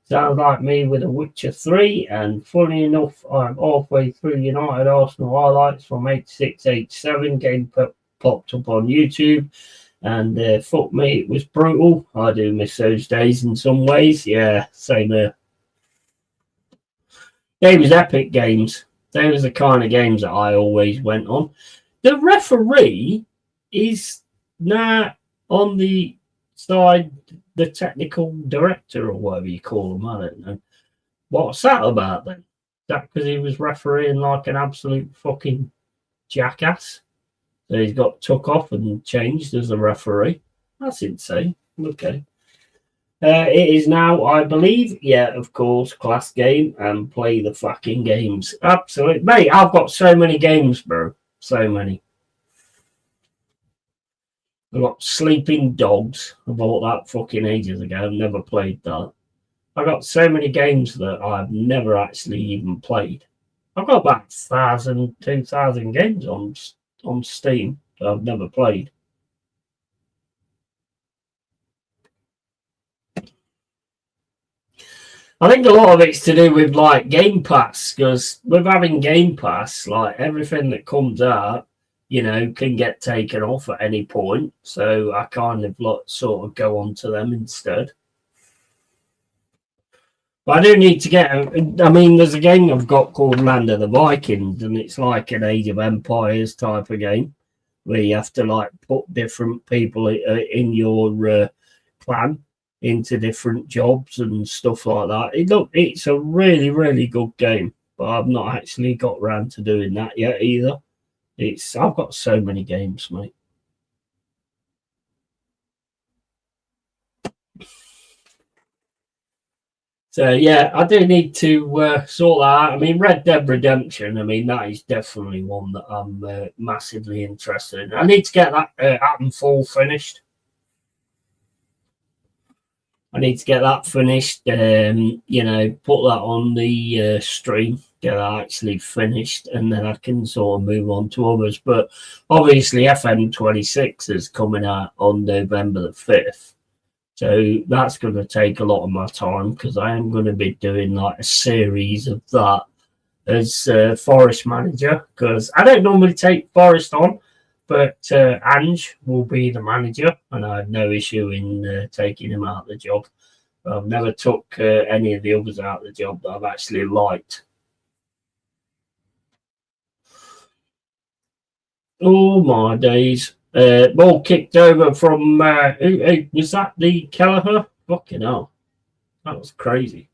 Sounds like me with The Witcher 3, and funny enough, I'm halfway through United Arsenal highlights from 86-87. Game popped up on YouTube, and fuck me, it was brutal. I do miss those days in some ways. Yeah, same here. They was epic games. They was the kind of games that I always went on. The referee is now on the side, the technical director or whatever you call him. I don't know. What's that about then? Is that because he was refereeing like an absolute fucking jackass? So he's got took off and changed as a referee. That's insane. Okay. It is now, I believe, yeah, of course, class game and play the fucking games. Absolutely. Mate, I've got so many games, bro. So many. I've got Sleeping Dogs. I bought that fucking ages ago. I've never played that. I've got so many games that I've never actually even played. I've got about 1,000, 2,000 games on Steam that I've never played. I think a lot of it's to do with like Game Pass, because with having Game Pass, like everything that comes out, can get taken off at any point. So I kind of sort of go on to them instead. But I do need to get. I mean, there's a game I've got called Land of the Vikings, and it's like an Age of Empires type of game where you have to like put different people in your clan into different jobs and stuff like that. It's a really, really good game, but I've not actually got around to doing that yet either. I've got so many games, mate. So yeah, I do need to sort that out. I mean, Red Dead Redemption. I mean, that is definitely one that I'm massively interested in. I need to get that Atomfall finished. I need to get that finished. Put that on the stream, get that actually finished, and then I can sort of move on to others. But obviously, FM26 is coming out on November the 5th. So that's going to take a lot of my time because I am going to be doing like a series of that as Forest manager, because I don't normally take Forest on, but Ange will be the manager, and I have no issue in taking him out of the job. I've never took any of the others out of the job that I've actually liked. Oh my days. Ball kicked over from who was that? The Kelleher? Fucking hell. That was crazy.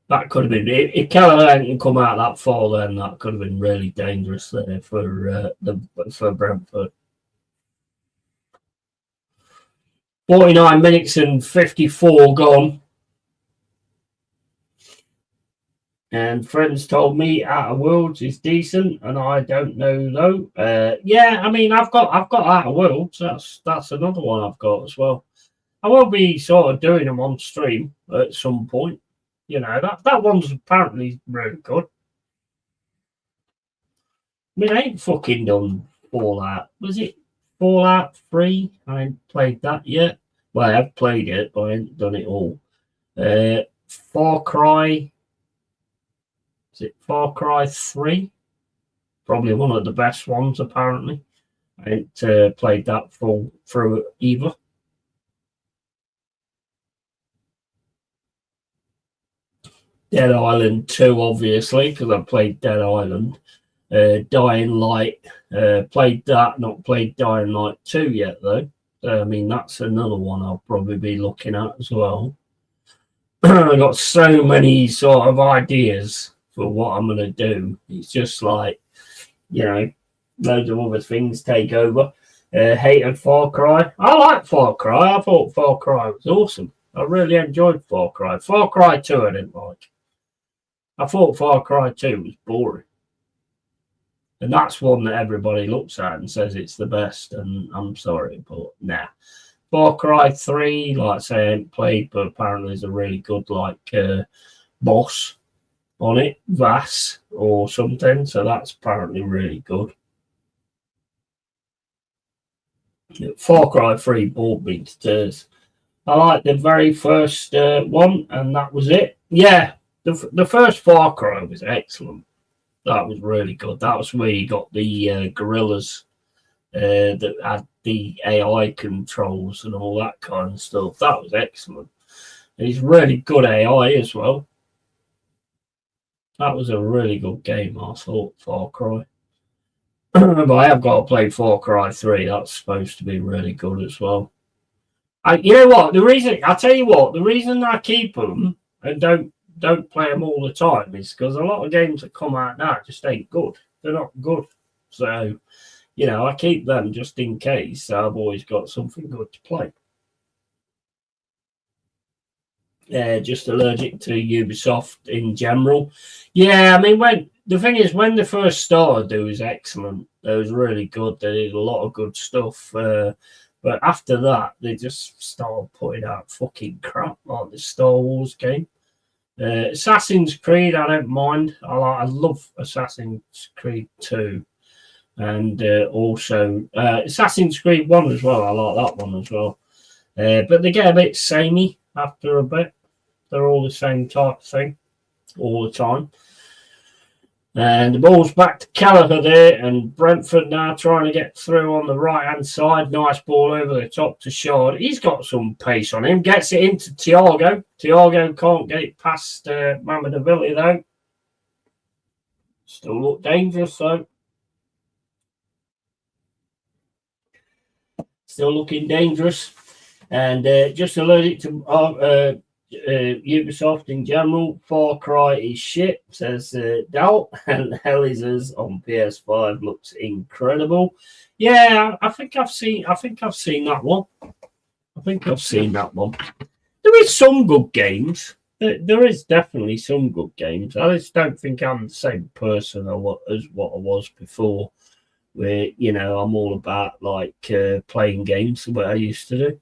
That could have been if Kelleher hadn't come out that far, then that could have been really dangerous there for Brentford. 49 minutes and 54 gone. And friends told me Outer Worlds is decent, and I don't know though. Yeah, I mean, I've got Outer Worlds. That's another one I've got as well. I will be sort of doing them on stream at some point. That one's apparently really good. I mean, I ain't fucking done Fallout. Was it Fallout 3? I ain't played that yet. Well, I have played it, but I ain't done it all. Far Cry. Is it Far Cry 3? Probably one of the best ones, apparently. I ain't played that full through either. Dead Island 2, obviously, because I played Dead Island. Dying Light, played that, not played Dying Light 2 yet, though. I mean, that's another one I'll probably be looking at as well. I've got so many sort of ideas for what I'm going to do. It's just like, loads of other things take over. Hated Far Cry. I like Far Cry. I thought Far Cry was awesome. I really enjoyed Far Cry. Far Cry 2 I didn't like. I thought Far Cry 2 was boring. And that's one that everybody looks at and says it's the best. And I'm sorry, but nah. Far Cry 3, like I say, I ain't played, but apparently there's a really good boss on it, Vass or something. So that's apparently really good. Far Cry 3 bored me to tears. I liked the very first one, and that was it. Yeah, the first Far Cry was excellent. That was really good. That was where you got the gorillas that had the AI controls and all that kind of stuff. That was excellent. And it's really good AI as well. That was a really good game, I thought, Far Cry. But I have got to play Far Cry 3. That's supposed to be really good as well. You know what? The reason I keep them and don't play them all the time is because a lot of games that come out now just ain't good. They're not good. So, I keep them just in case. So I've always got something good to play. Just allergic to Ubisoft in general. Yeah, I mean, when they first started, it was excellent. It was really good. They did a lot of good stuff. But after that, they just started putting out fucking crap like the Star Wars game. Assassin's Creed, I don't mind. I love Assassin's Creed 2. and also Assassin's Creed 1 as well. I like that one as well. But they get a bit samey after a bit. They're all the same type of thing all the time. And the ball's back to Callagher there, and Brentford now trying to get through on the right-hand side. Nice ball over the top to Shard. He's got some pace on him. Gets it into Thiago. Thiago can't get it past Mamadavili, though. Still look dangerous, though. Still looking dangerous. And just allergic to Ubisoft in general. Far Cry is shit, says Dal, and Hellizers on PS5 looks incredible. Yeah, I think I've seen that one. There is some good games. There is definitely some good games. I just don't think I'm the same person as what I was before, where I'm all about like playing games the way I used to do.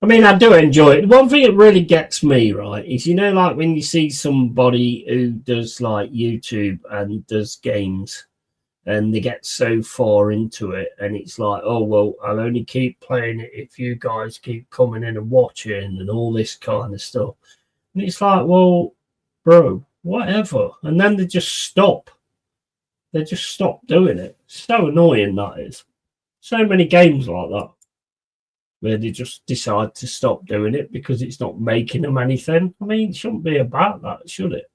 I mean, I do enjoy it. One thing that really gets me, right, is, like when you see somebody who does like YouTube and does games and they get so far into it and it's like, oh, well, I'll only keep playing it if you guys keep coming in and watching and all this kind of stuff. And it's like, well, bro, whatever. And then they just stop. They just stop doing it. So annoying, that is. So many games like that, where they just decide to stop doing it because it's not making them anything. I mean, it shouldn't be about that, should it?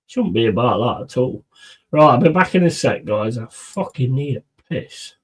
Shouldn't be about that at all. Right, I'll be back in a sec, guys. I fucking need a piss.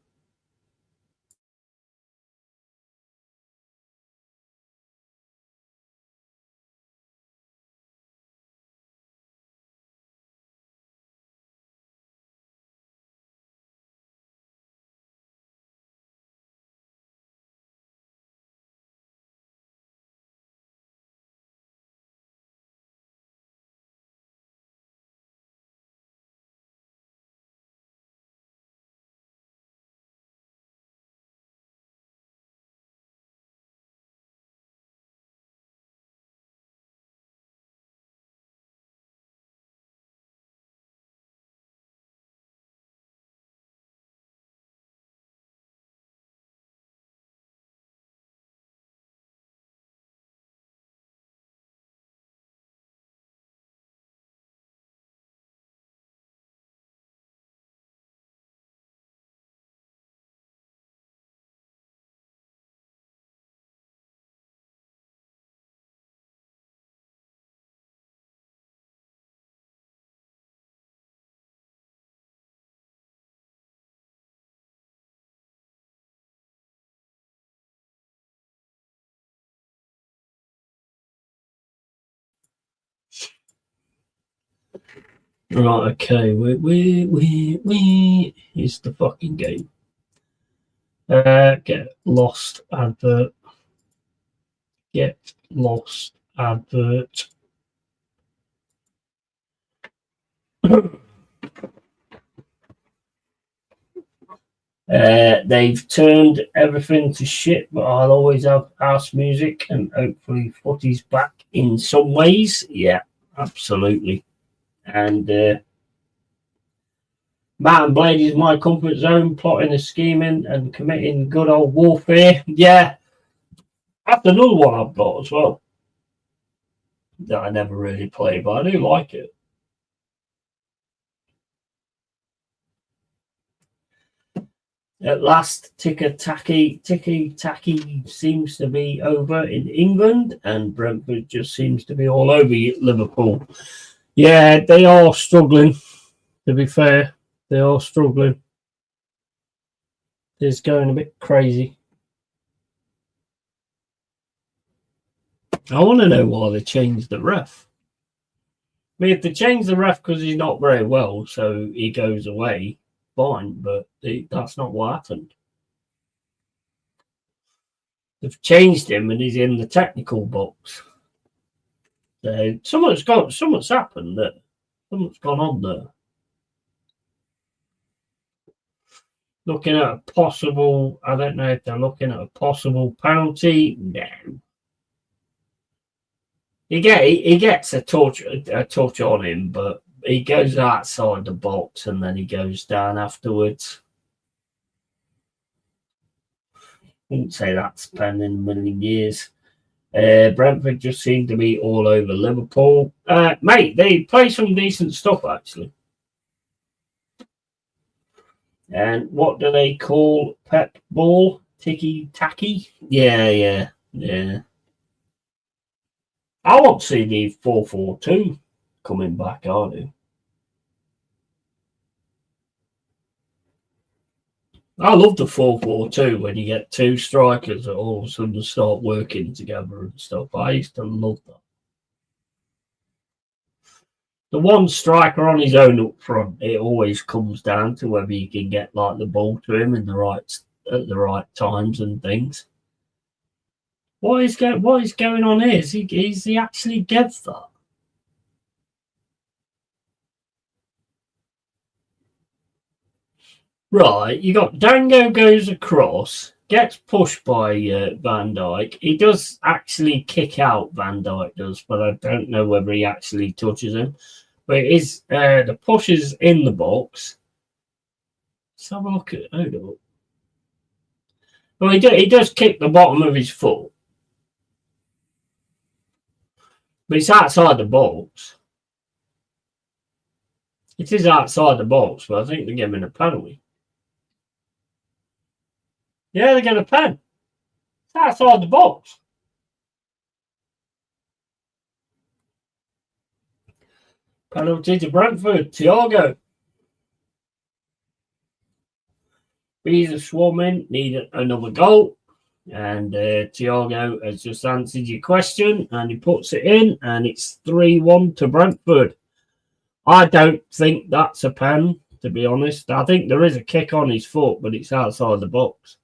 Right, okay. Here's the fucking game. Get lost advert. Get lost advert. They've turned everything to shit, but I'll always have house music, and hopefully footy's back in some ways. Yeah, absolutely. And Matt and Blade is my comfort zone, plotting and scheming and committing good old warfare. Yeah, that's another one I've got as well that I never really play, but I do like it. At last, ticky-tacky seems to be over in England, and Brentford just seems to be all over Liverpool. Yeah, they are struggling, to be fair. They are struggling. It's going a bit crazy. I want to know why they changed the ref. I mean, if they change the ref because he's not very well, so he goes away, fine, but that's not what happened. They've changed him and he's in the technical box. So something's happened there. Something's gone on there. Looking at a possible, I don't know if they're looking at a possible penalty. No. he gets a touch on him, but he goes outside the box and then he goes down afterwards. Wouldn't say that's pen in a million years. Brentford just seem to be all over Liverpool. Mate, they play some decent stuff, actually. And what do they call Pep ball? Ticky-tacky? Yeah. I want to see the 4-4-2 coming back, aren't you? I love the 4-4-2 when you get two strikers that all of a sudden start working together and stuff. I used to love that. The one striker on his own up front, it always comes down to whether you can get like the ball to him at the right times and things. What is going on here? Is he actually get that? Right, you got Dango goes across, gets pushed by Van Dijk. He does actually kick out, Van Dijk does, but I don't know whether he actually touches him. But it is the push is in the box. Let's have a look at it. Well, he does kick the bottom of his foot. But it's outside the box. It is outside the box, but I think they're giving a penalty. Yeah, they get a pen. It's outside the box. Penalty to Brentford. Thiago. Bees are swarming. Need another goal. And Thiago has just answered your question. And he puts it in. And it's 3-1 to Brentford. I don't think that's a pen, to be honest. I think there is a kick on his foot, but it's outside the box.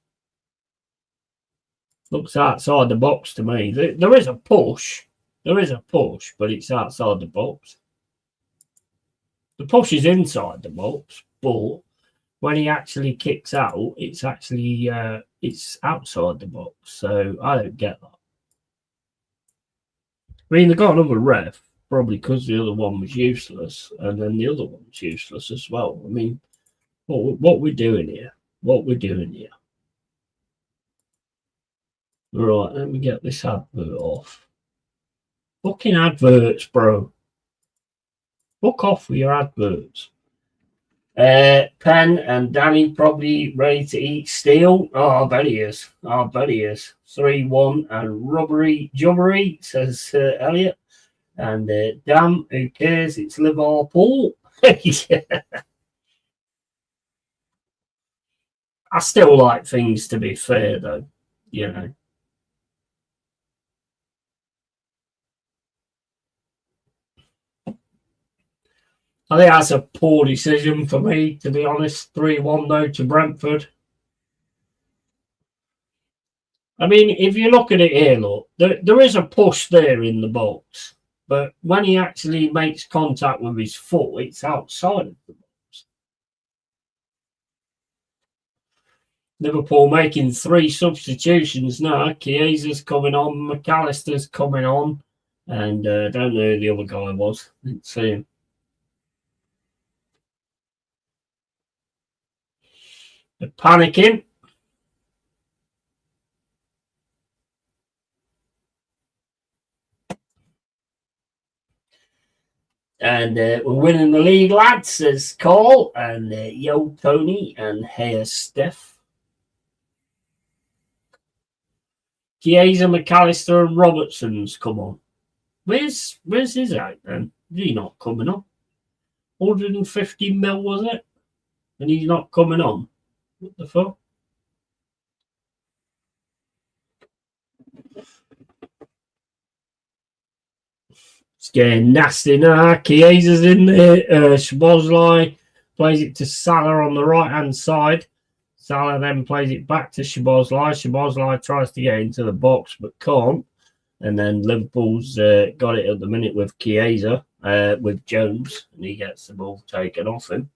Looks outside the box to me. There is a push. There is a push, but it's outside the box. The push is inside the box, but when he actually kicks out, it's actually it's outside the box. So I don't get that. I mean, they got another ref, probably because the other one was useless, and then the other one was useless as well. I mean, what we're doing here? What we're doing here? Right, let me get this advert off. Fucking adverts, bro. Fuck off with your adverts. Pen and Danny probably ready to eat steel. Oh, I bet he is. 3-1 and rubbery jubbery, says Elliot. And damn, who cares? It's Liverpool. Yeah. I still like things to be fair, though. You know. I think that's a poor decision for me, to be honest. 3-1 though to Brentford. I mean, if you look at it here, look, there is a push there in the box, but when he actually makes contact with his foot, it's outside of the box. Liverpool making 3 substitutions now. Chiesa's coming on, McAllister's coming on, and I don't know who the other guy was. Didn't see him. They're panicking. And we're winning the league, lads, says Cole. And yo, Tony, and hey, Steph. Chiesa, McAllister, and Robertson's come on. Where's his out then? Is he not coming on? 150 mil, was it? And he's not coming on. What the fuck? It's getting nasty now. Chiesa's in there. Szoboszlai plays it to Salah on the right-hand side. Salah then plays it back to Szoboszlai. Szoboszlai tries to get into the box but can't. And then Liverpool's got it at the minute with Chiesa, with Jones, and he gets the ball taken off him.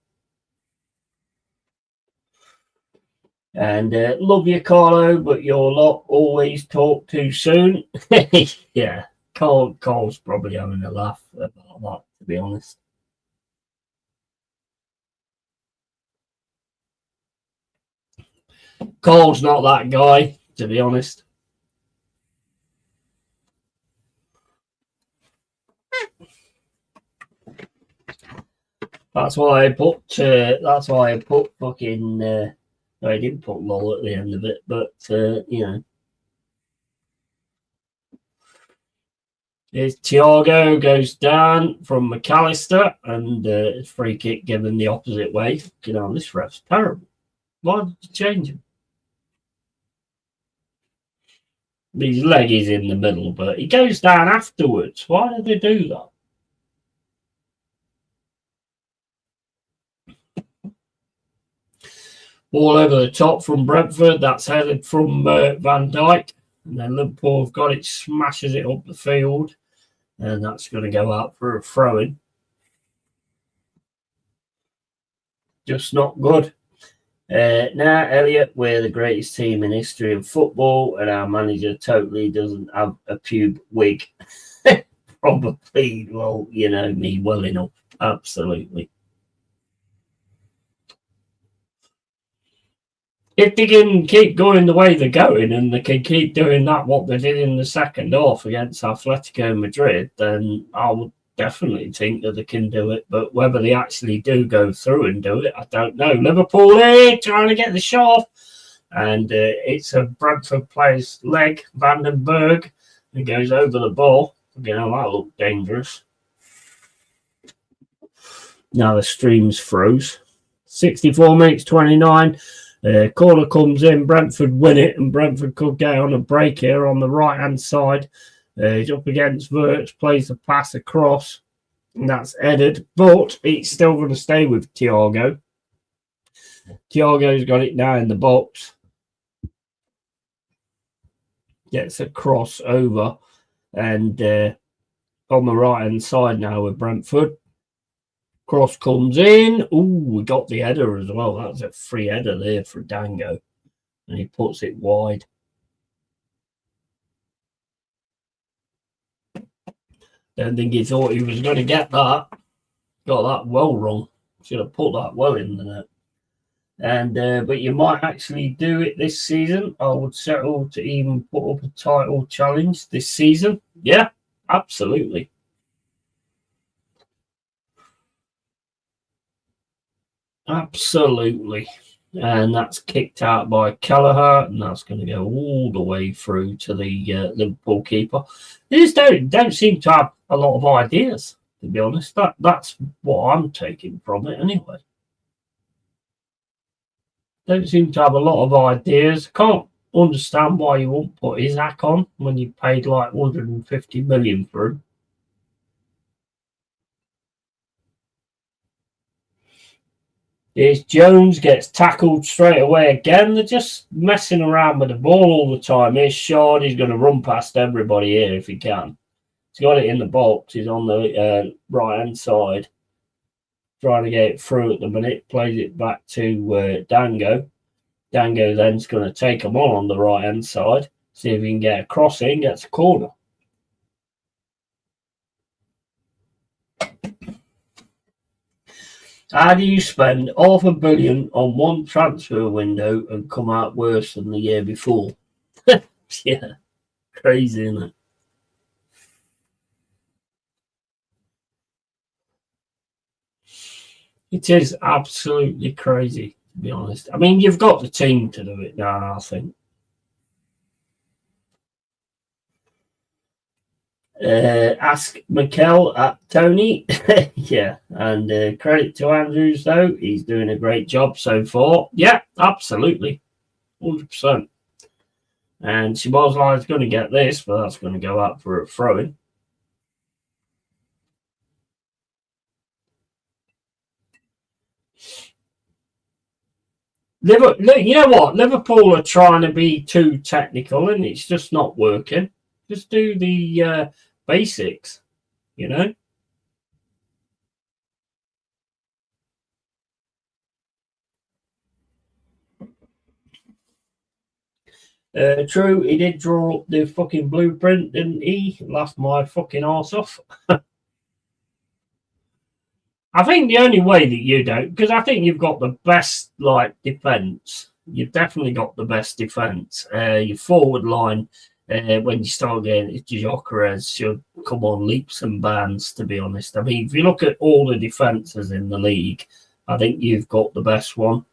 And love you, Carlo, but your lot always talk too soon. Yeah. Cole's probably having a laugh about that, to be honest. Cole's not that guy, to be honest. That's why I put. That's why I put fucking. No, I didn't put lol at the end of it, but you know. Thiago goes down from McAllister, and free kick given the opposite way. You know, this ref's terrible. Why did you change him? His leg is in the middle, but he goes down afterwards. Why did they do that? Ball over the top from Brentford. That's headed from Van Dijk. And then Liverpool have got it, smashes it up the field. And that's going to go out for a throw-in. Just not good. Now, Elliot, we're the greatest team in history of football, and our manager totally doesn't have a pube wig. Probably, well, you know me well enough. Absolutely. If they can keep going the way they're going and they can keep doing that, what they did in the second half against Atletico Madrid, then I would definitely think that they can do it. But whether they actually do go through and do it, I don't know. Liverpool trying to get the shot off. And it's a Brentford player's leg, Vandenberg, and goes over the ball. You know, that looked dangerous. Now the stream's froze. 64 minutes 29. Corner comes in, Brentford win it, and Brentford could get on a break here on the right-hand side. He's up against Wirtz, plays the pass across, and that's headed, but it's still going to stay with Thiago. Thiago's got it now in the box. Gets a cross over, and on the right-hand side now with Brentford. Cross comes in. Ooh, we got the header as well. That's a free header there for Dango. And he puts it wide. Don't think he thought he was going to get that. Got that well wrong. Should have put that well in the net. And but you might actually do it this season. I would settle to even put up a title challenge this season. Yeah, absolutely. Absolutely. And that's kicked out by Kelleher, and that's going to go all the way through to the Liverpool keeper. They just don't seem to have a lot of ideas, to be honest. That's what I'm taking from it anyway. Don't seem to have a lot of ideas. Can't understand why you won't put Isaac on when you paid like 150 million for him. Here's Jones, gets tackled straight away again. They're just messing around with the ball all the time. Here's Shard. He's going to run past everybody here if he can. He's got it in the box. He's on the right-hand side. Trying to get it through at the minute. Plays it back to Dango. Dango then's going to take him on the right-hand side. See if he can get a cross in. Gets a corner. How do you spend $500 million on one transfer window and come out worse than the year before? Yeah, crazy, isn't it? It is absolutely crazy, to be honest. I mean, you've got the team to do it now, I think. Ask Mikel at Tony. Yeah, and credit to Andrews, though. He's doing a great job so far. Yeah, absolutely. 100%. And Szoboszlai is going to get this, but that's going to go up for a throw-in. You know what? Liverpool are trying to be too technical, and it's just not working. Just do the basics, you know? True, he did draw up the fucking blueprint, didn't he? Laughed my fucking arse off. I think the only way that you don't, because I think you've got the best like defence. You've definitely got the best defence. Your forward line, when you start getting it, Gyökeres should come on leaps and bounds. To be honest, I mean, if you look at all the defences in the league, I think you've got the best one.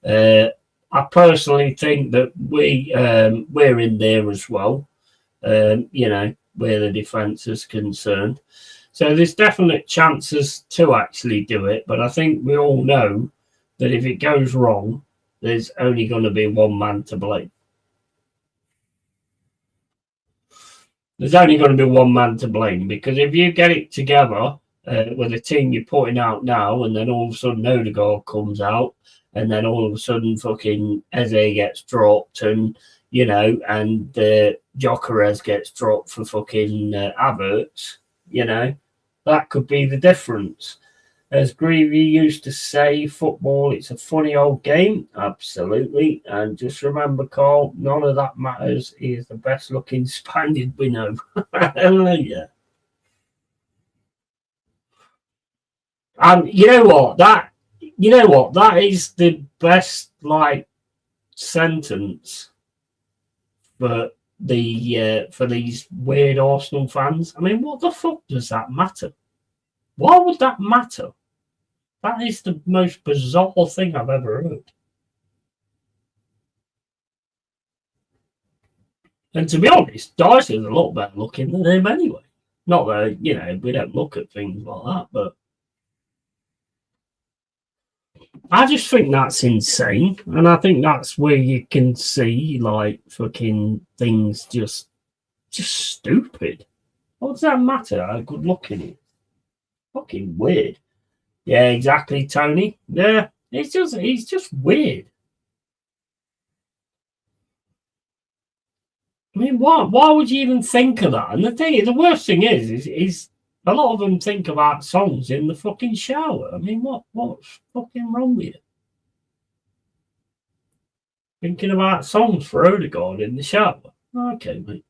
I personally think that we're in there as well. You know, where the defence is concerned. So there's definite chances to actually do it, but I think we all know that if it goes wrong, there's only going to be one man to blame. There's only going to be one man to blame, because if you get it together with the team you're putting out now, and then all of a sudden Odegaard comes out, and then all of a sudden fucking Eze gets dropped, and you know, and Gyökeres gets dropped for fucking Havertz, you know, that could be the difference. As Greavy used to say, football, it's a funny old game. Absolutely. And just remember, Carl, none of that matters. He is the best looking Spaniard we know. Hallelujah. You know what? That is the best like sentence for these weird Arsenal fans. I mean, what the fuck does that matter? Why would that matter? That is the most bizarre thing I've ever heard. And to be honest, Dice is a lot better looking than him anyway. Not that, you know, we don't look at things like that, but I just think that's insane. And I think that's where you can see, like, fucking things just stupid. What does that matter how good looking it is? Fucking weird. Yeah, exactly, Tony. Yeah, he's just weird. I mean, why would you even think of that? And the worst thing is a lot of them think about songs in the fucking shower. I mean, what's fucking wrong with you? Thinking about songs for Odegaard in the shower. Okay, mate.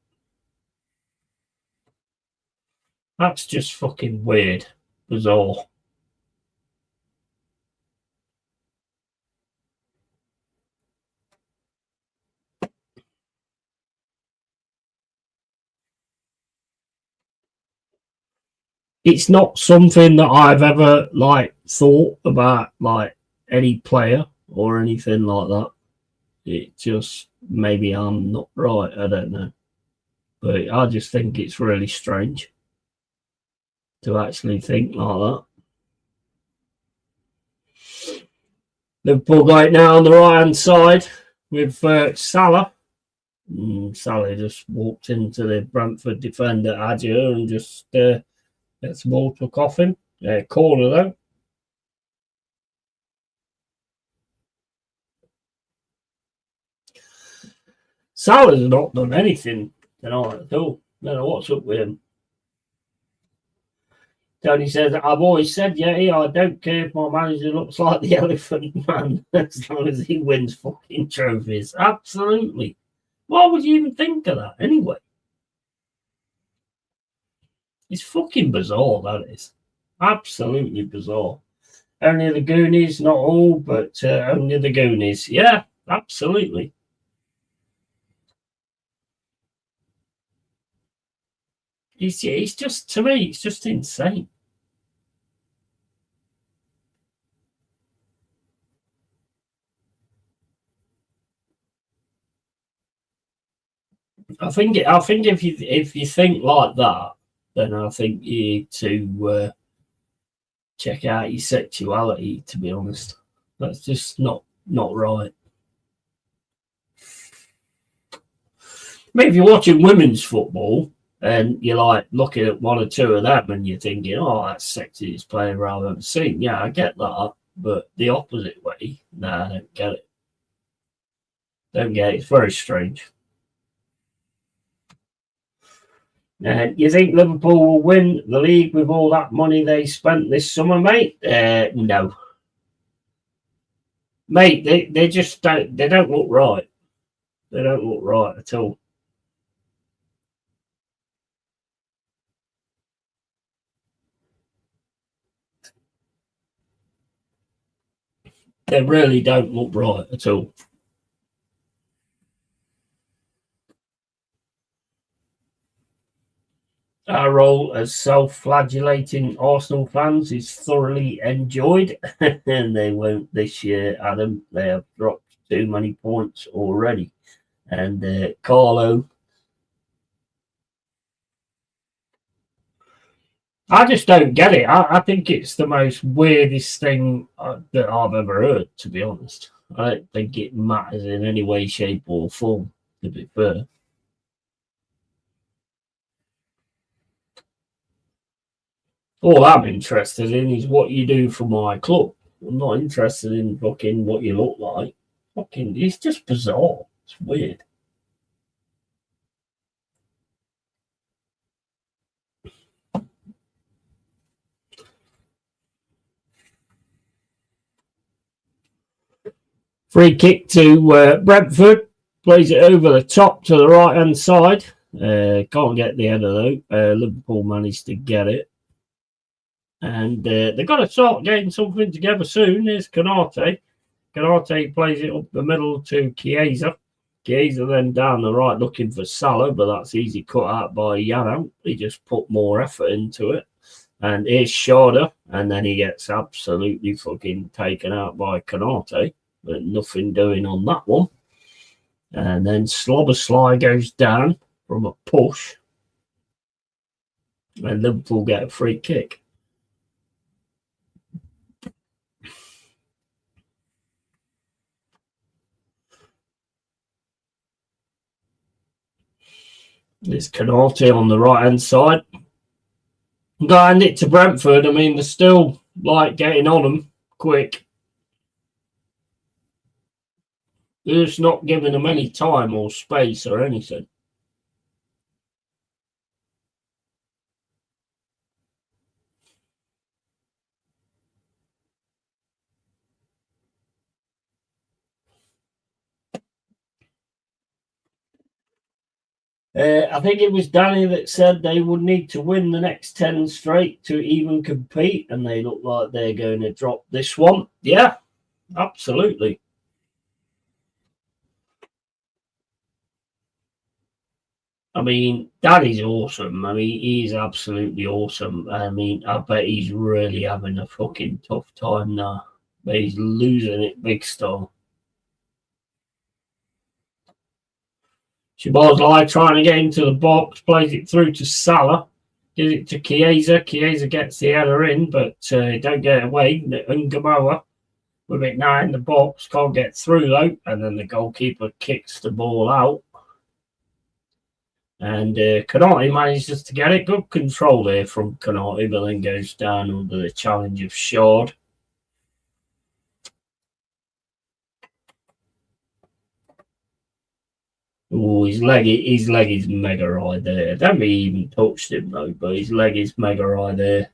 That's just fucking weird. Bizarre. It's not something that I've ever like thought about, like any player or anything like that. It just, maybe I'm not right, I don't know, but I just think it's really strange to actually think like that. Liverpool right now on the right hand side with Salah. Salah just walked into the Brentford defender Adja and just gets the ball took off him. Corner though. Salah's not done anything tonight at all. I don't know what's up with him. Tony says, I've always said, yeah, I don't care if my manager looks like the Elephant Man as long as he wins fucking trophies. Absolutely. Why would you even think of that anyway? It's fucking bizarre, that is. Absolutely bizarre. Only the Goonies, not all, but only the Goonies. Yeah, absolutely. It's just, to me, it's just insane. I think if you think like that, then I think you need to check out your sexuality. To be honest, that's just not right. I mean, if you're watching women's football and you're like looking at one or two of them and you're thinking, "Oh, that's sexiest player I've ever seen," yeah, I get that. But the opposite way, I don't get it. Don't get it. It's very strange. You think Liverpool will win the league with all that money they spent this summer, mate? No, mate. They just don't. They don't look right. They don't look right at all. They really don't look right at all. Our role as self-flagellating Arsenal fans is thoroughly enjoyed, and they won't this year, Adam. They have dropped too many points already. And Carlo, I just don't get it. I think it's the most weirdest thing that I've ever heard, to be honest. I don't think it matters in any way, shape, or form, to be fair. All I'm interested in is what you do for my club. I'm not interested in fucking what you look like. Fucking, it's just bizarre. It's weird. Free kick to Brentford. Plays it over the top to the right hand side. Can't get the header though. Liverpool managed to get it. And they've got to start getting something together soon. There's Canate. Canate plays it up the middle to Chiesa. Chiesa then down the right looking for Salah, but that's easy cut out by Yano. He just put more effort into it. And here's Shada, and then he gets absolutely fucking taken out by Canate. But nothing doing on that one. And then Slobberslide goes down from a push. And Liverpool get a free kick. There's Canate on the right hand side. Got to hand it to Brentford. I mean, they're still like getting on them quick. They're just not giving them any time or space or anything. I think it was Danny that said they would need to win the next 10 straight to even compete, and they look like they're going to drop this one. Yeah, absolutely. I mean, Danny's awesome. I mean, he's absolutely awesome. I mean, I bet he's really having a fucking tough time now. But he's losing it big style. Szoboszlai trying to get into the box, plays it through to Salah, gives it to Chiesa. Chiesa gets the header in, but don't get it away. Ungamoa with it now in the box, can't get through though, and then the goalkeeper kicks the ball out. And Canate manages to get it. Good control there from Canate, but then goes down under the challenge of Shard. Oh, his leg is mega high there. I don't think he even touched him though, but his leg is mega high there.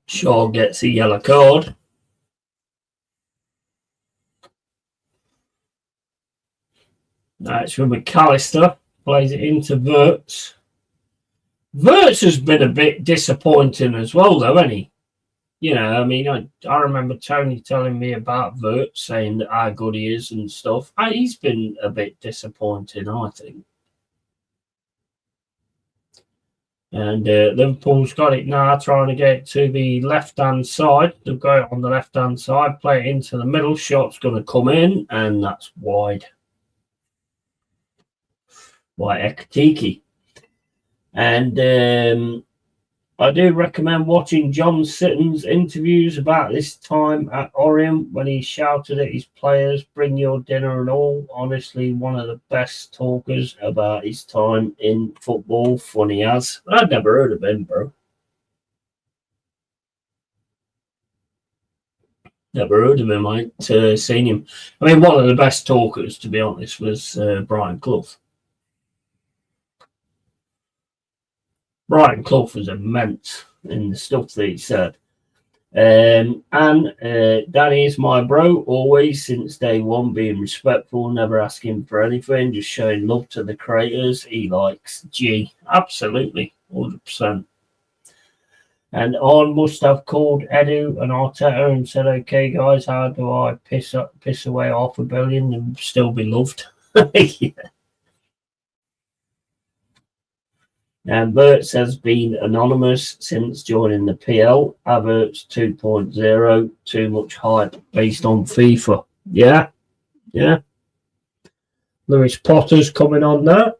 Shaw gets a yellow card. That's from McAllister. Plays it into Wirtz. Wirtz has been a bit disappointing as well, though, hasn't he? You know, I mean, I remember Tony telling me about Wirtz, saying that how good he is and stuff. He's been a bit disappointing, I think. And Liverpool's got it now, trying to get it to the left-hand side. They've got it on the left-hand side, play it into the middle. Shot's going to come in, and that's wide. By Ekatiki. And I do recommend watching John Sitton's interviews about this time at Orient when he shouted at his players, bring your dinner and all. Honestly, one of the best talkers about his time in football. Funny as. I'd never heard of him, bro. Never heard of him, I ain't seen him. I mean, one of the best talkers, to be honest, was Brian Clough. Brian Clough was immense in the stuff that he said. And Danny is my bro, always since day one, being respectful, never asking for anything, just showing love to the creators he likes. G, absolutely, 100%. And On must have called Edu and Arteta and said, "Okay, guys, how do I piss away $500 million and still be loved?" Yeah. And Bertz has been anonymous since joining the PL. Havertz 2.0, too much hype based on FIFA. Yeah, yeah. Lewis Potter's coming on now.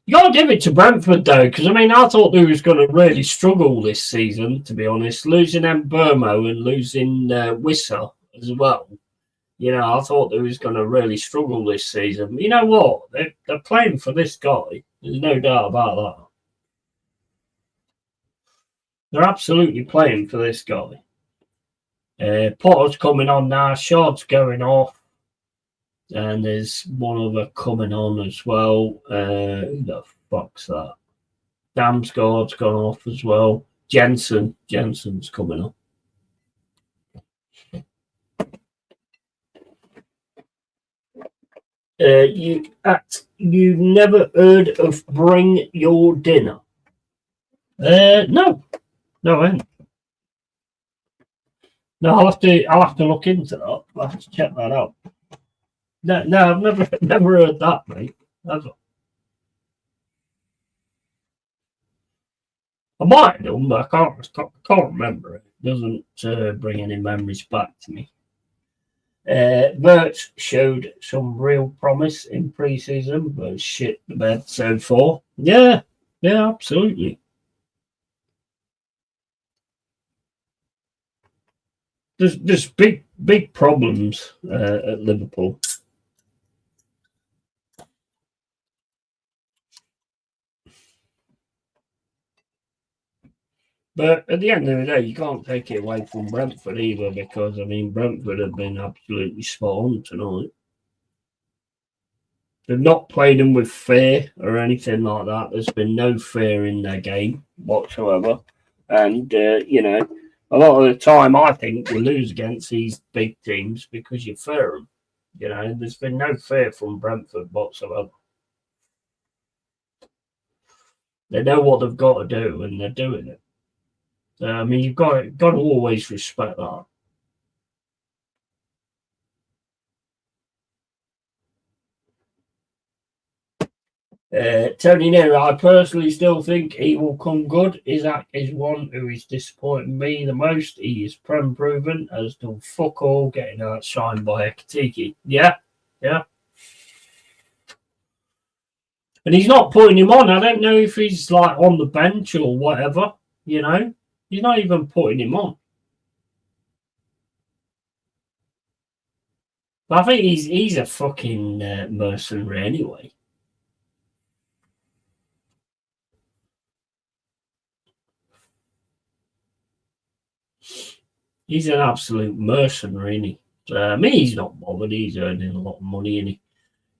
You got to give it to Brentford, though, because, I mean, I thought they was going to really struggle this season, to be honest. Losing Mbermo and losing Wissa as well. You know, I thought they was going to really struggle this season. You know what? They're playing for this guy. There's no doubt about that. They're absolutely playing for this guy. Potter's coming on now. Shard's going off. And there's one other coming on as well. Who the fuck's that? Damsgaard's gone off as well. Jensen's coming on. You never heard of Bring Your Dinner? No, I haven't. No, I'll have to look into that. I'll have to check that out. No, I've never heard that, mate. I might have done, but I can't remember it. It doesn't bring any memories back to me. Verts showed some real promise in pre-season, but shit the bed so far. Yeah, absolutely. There's big problems at Liverpool. But at the end of the day, you can't take it away from Brentford either, because, I mean, Brentford have been absolutely spot on tonight. They've not played them with fear or anything like that. There's been no fear in their game whatsoever. And, you know, a lot of the time, I think we lose against these big teams because you fear them. You know, there's been no fear from Brentford whatsoever. They know what they've got to do, and they're doing it. I mean, you've got to always respect that. Tony Nero, I personally still think he will come good. Isaac is one who is disappointing me the most. He is prem proven, has done fuck all, getting outshined by Ekatiki. Yeah. And he's not putting him on. I don't know if he's like on the bench or whatever, you know. He's not even putting him on. But I think he's a fucking mercenary anyway. He's an absolute mercenary, isn't he? I mean, he's not bothered. He's earning a lot of money, isn't he?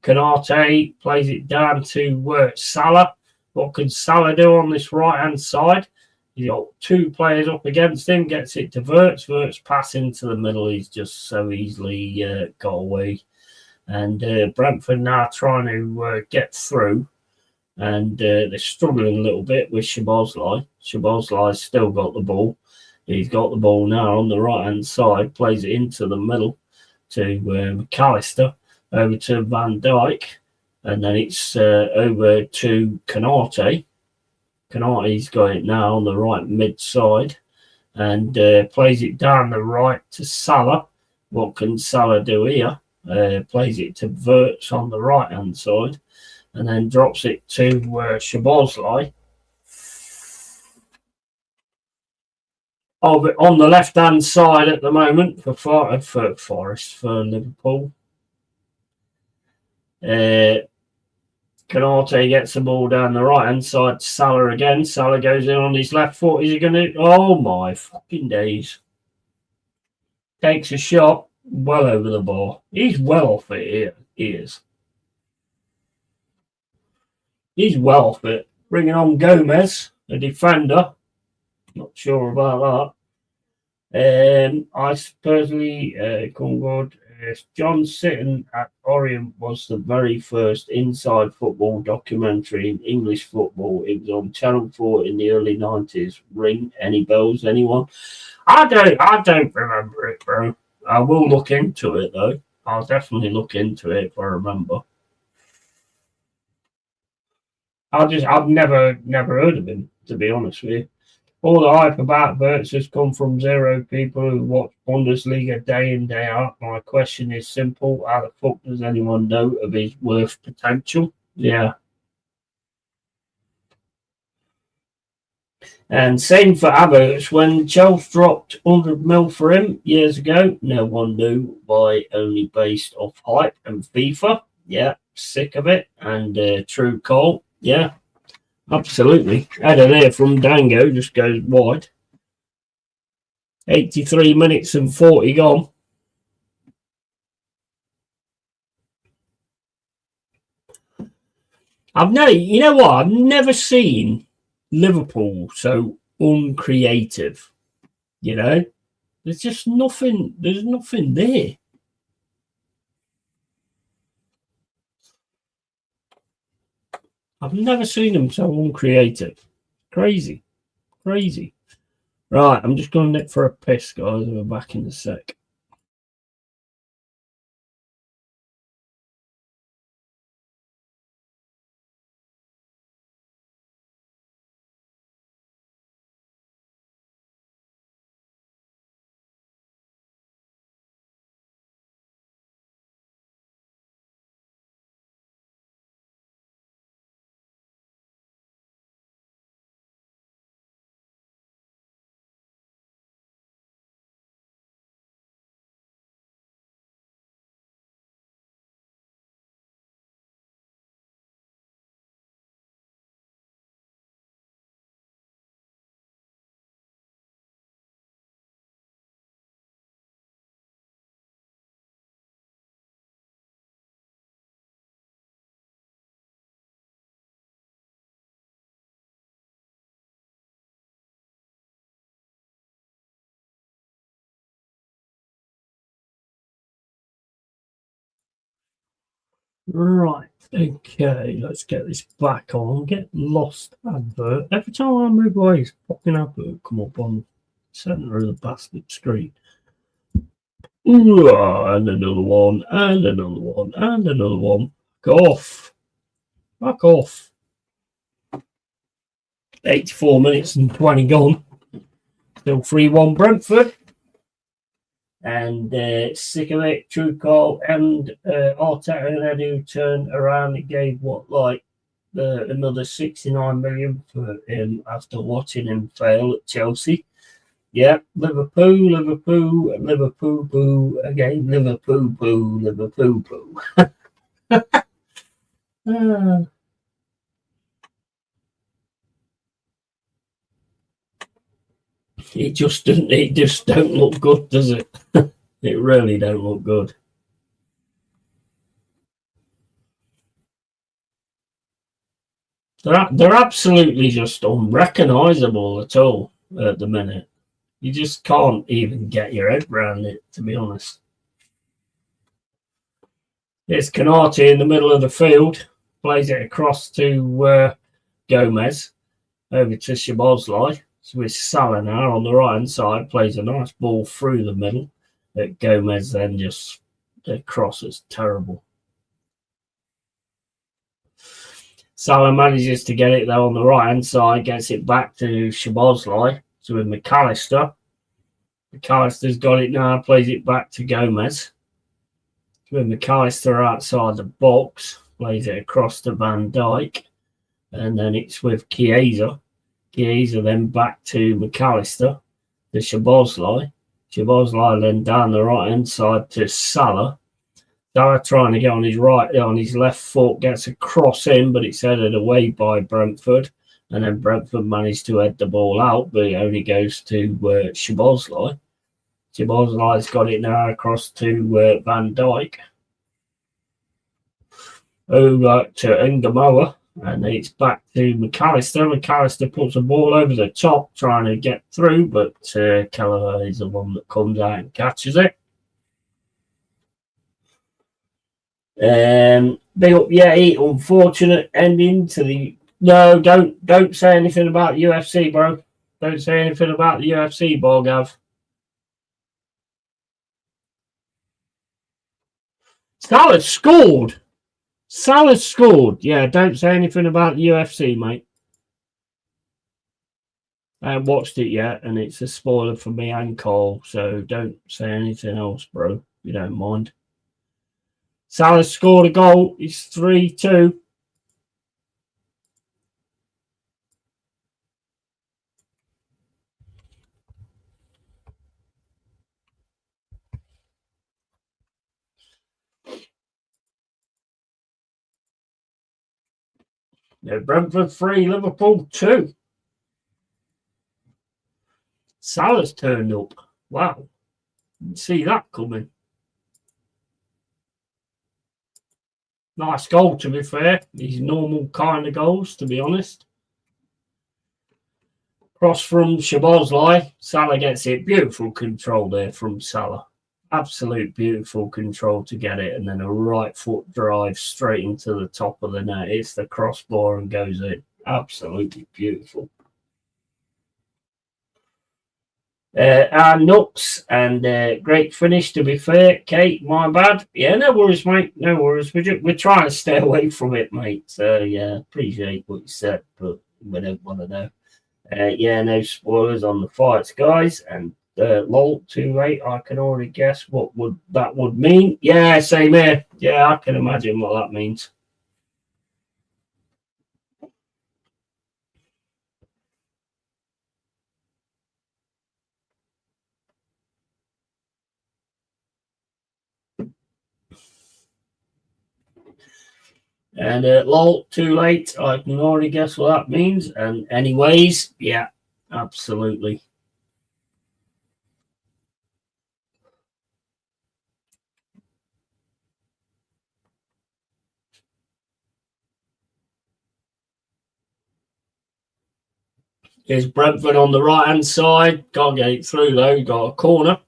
Canate plays it down to Salah. What can Salah do on this right-hand side? He's got two players up against him, gets it to Verts. Verts pass into the middle. He's just so easily got away. And Brentford now trying to get through. And they're struggling a little bit with Szoboszlai. Szoboszlai's still got the ball. He's got the ball now on the right-hand side, plays it into the middle to McAllister, over to Van Dijk, and then it's over to Canate. Canate's got it now on the right mid-side, and plays it down the right to Salah. What can Salah do here? Plays it to Verts on the right-hand side, and then drops it to Szoboszlai. On the left-hand side at the moment for Forest, for Liverpool. Canate gets the ball down the right-hand side to Salah again. Salah goes in on his left foot. Is he going to... Oh, my fucking days. Takes a shot well over the bar. He's well off it here. He is. He's well fit. Bringing on Gomez, a defender. Not sure about that. I personally, Concord, John Sitton at Orient was the very first inside football documentary in English football. It was on Channel 4 in the early 90s. Ring any bells, anyone? I don't remember it, bro. I will look into it though. I'll definitely look into it if I remember. I've never heard of him, to be honest with you. All the hype about Wirtz has come from zero people who watch Bundesliga day in, day out. My question is simple. How the fuck does anyone know of his worth potential? Yeah. And same for Havertz. When Chelsea dropped 100 mil for him years ago, no one knew why, only based off hype and FIFA. Yeah, sick of it. And true call. Yeah, absolutely. Header there from Dango just goes wide. 83 minutes and 40 gone. You know what? I've never seen Liverpool so uncreative. You know, there's just nothing. There's nothing there. I've never seen them so uncreative. Crazy. Right, I'm just going to nip for a piss, guys. We're back in a sec. Right, okay, let's get this back on. Get lost advert. Every time I move away, it's popping advert come up on the centre of the bastard screen. Ooh, and another one, and another one, and another one. Back off. 84 minutes and 20 gone. Still 3-1 Brentford. And sick of it, true call. And Arteta and Edu turned around and gave another 69 million for him after watching him fail at Chelsea. Yeah, Liverpool boo again, Liverpool boo. It just don't look good, does it? It really don't look good. They're absolutely just unrecognisable at all at the minute. You just can't even get your head around it, to be honest. It's Canati in the middle of the field, plays it across to Gomez, over to Szoboszlai. So with Salah now on the right hand side, plays a nice ball through the middle. Gomez then just the cross is terrible. Salah manages to get it there on the right hand side, gets it back to Szoboszlai. So with McAllister's got it now, plays it back to Gomez. So with McAllister outside the box, plays it across to Van Dijk. And then it's with Chiesa. Chiesa then back to McAllister, to Szoboszlai. Szoboszlai then down the right hand side to Salah. Salah trying to get on his left foot, gets a cross in, but it's headed away by Brentford. And then Brentford managed to head the ball out, but it only goes to Szoboszlai. Szoboszlai's got it now across to Van Dijk. To Ngamoa. And it's back to McAllister. McAllister puts the ball over the top, trying to get through, but Kelleher is the one that comes out and catches it. Big up Yeti, unfortunate ending to the... No, don't say anything about the UFC, bro. Don't say anything about the UFC, Borgav. Salah scored. Salah scored. Yeah, don't say anything about the UFC, mate. I haven't watched it yet, and it's a spoiler for me and Cole, so don't say anything else, bro, if you don't mind. Salah scored a goal. It's 3-2. Yeah, Brentford 3, Liverpool 2. Salah's turned up. Wow. Didn't see that coming. Nice goal, to be fair. These normal kind of goals, to be honest. Cross from Szoboszlai. Salah gets it. Beautiful control there from Salah. Absolute beautiful control to get it. And then a right foot drive straight into the top of the net. It's the crossbar and goes in. Absolutely beautiful. Nuts and great finish, to be fair. Kate, my bad. Yeah, no worries, mate. No worries. We're trying to stay away from it, mate. So, yeah, appreciate what you said, but we don't want to know. Yeah, no spoilers on the fights, guys. And lol, too late. I can already guess what that would mean. Yeah, same here. Yeah, I can imagine what that means. And lol, too late. I can already guess what that means. And anyways, yeah, absolutely. Here's Brentford on the right-hand side. Can't get it through, though. Got a corner.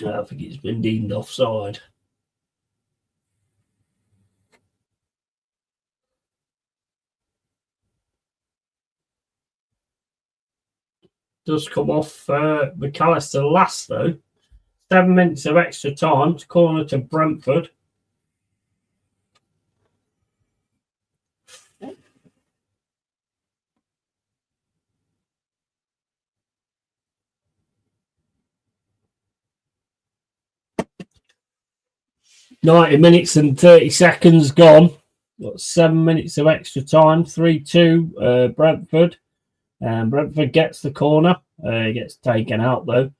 I think it's been deemed offside. Does come off McAllister last, though. 7 minutes of extra time to corner to Brentford. £90 and 30 seconds gone. Got 7 minutes of extra time. 3-2 Brentford. Brentford gets the corner. Gets taken out, though.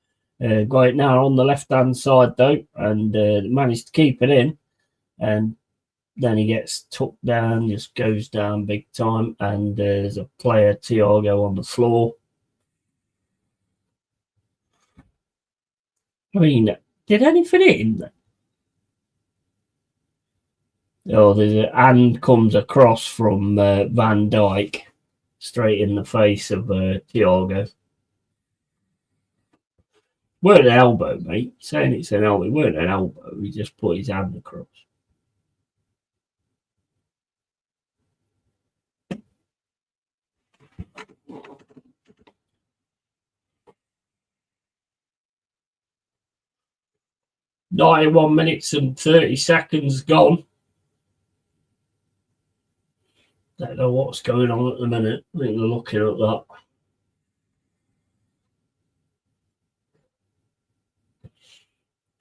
Got it now on the left-hand side, though, and managed to keep it in. And then he gets tucked down, just goes down big time, and there's a player, Thiago, on the floor. I mean, did anything in? Oh, there's a hand comes across from Van Dijk, straight in the face of Thiago. Weren't an elbow, mate. Saying it's an elbow, it weren't an elbow. He just put his hand across. £91 minutes and 30 seconds gone. Don't know what's going on at the minute. I think they're looking at that.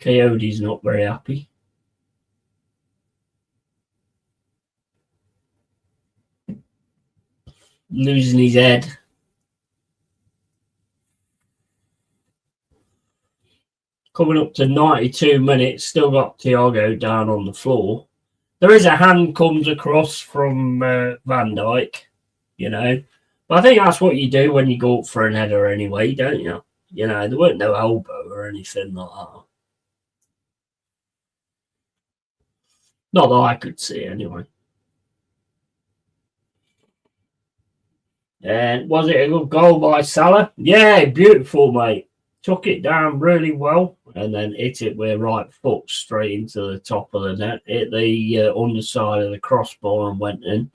Coyote's not very happy. Losing his head. Coming up to 92 minutes, still got Thiago down on the floor. There is a hand comes across from Van Dijk, you know. But I think that's what you do when you go up for an header anyway, don't you? You know, there weren't no elbow or anything like that. Not that I could see anyway. And was it a good goal by Salah? Yeah, beautiful, mate. Took it down really well and then hit it with right foot straight into the top of the net. Hit the underside of the crossbar and went in.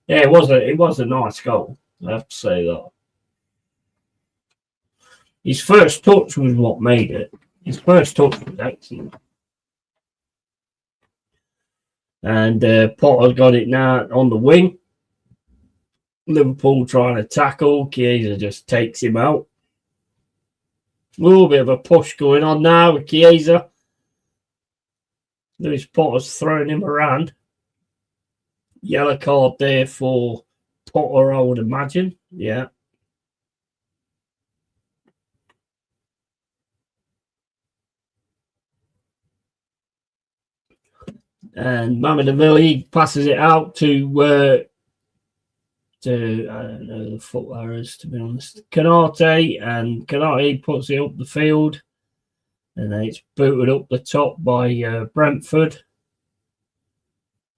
Yeah, it was a nice goal. I have to say that. His first touch was what made it. His first touch was excellent. And Potter got it now on the wing. Liverpool trying to tackle. Chiesa just takes him out. A little bit of a push going on now with Chiesa. Lewis Potter's throwing him around. Yellow card there for Potter, I would imagine. Yeah. And Mamardashvili passes it out to I don't know the footballers, to be honest. Kanate, and Kanate puts it up the field. And then it's booted up the top by Brentford.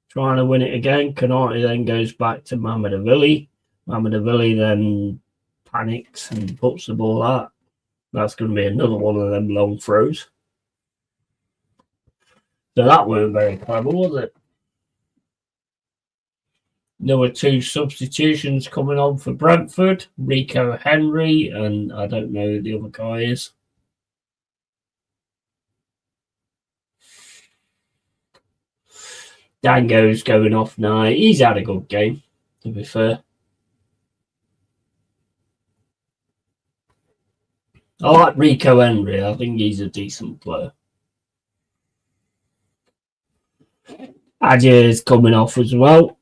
Trying to win it again. Kanate then goes back to Mamardashvili. Mamardashvili then panics and puts the ball out. That's going to be another one of them long throws. So that weren't very clever, was it? There were two substitutions coming on for Brentford. Rico Henry, and I don't know who the other guy is. Dango's going off now. He's had a good game, to be fair. I like Rico Henry. I think he's a decent player. Adjer's coming off as well.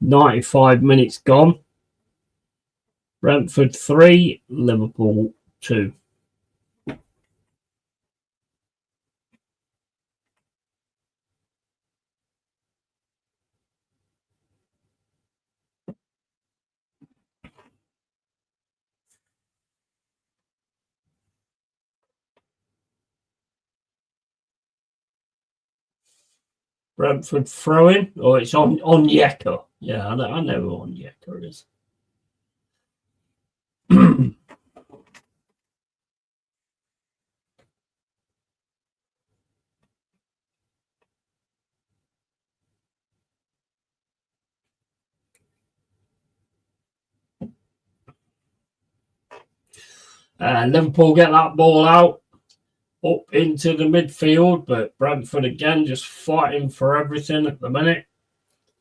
95 minutes gone. Brentford 3, Liverpool 2. Brentford throwing. Oh, it's on Yeka. Yeah, I know who on Yeka is. Liverpool get that ball out up into the midfield, but Brentford again just fighting for everything at the minute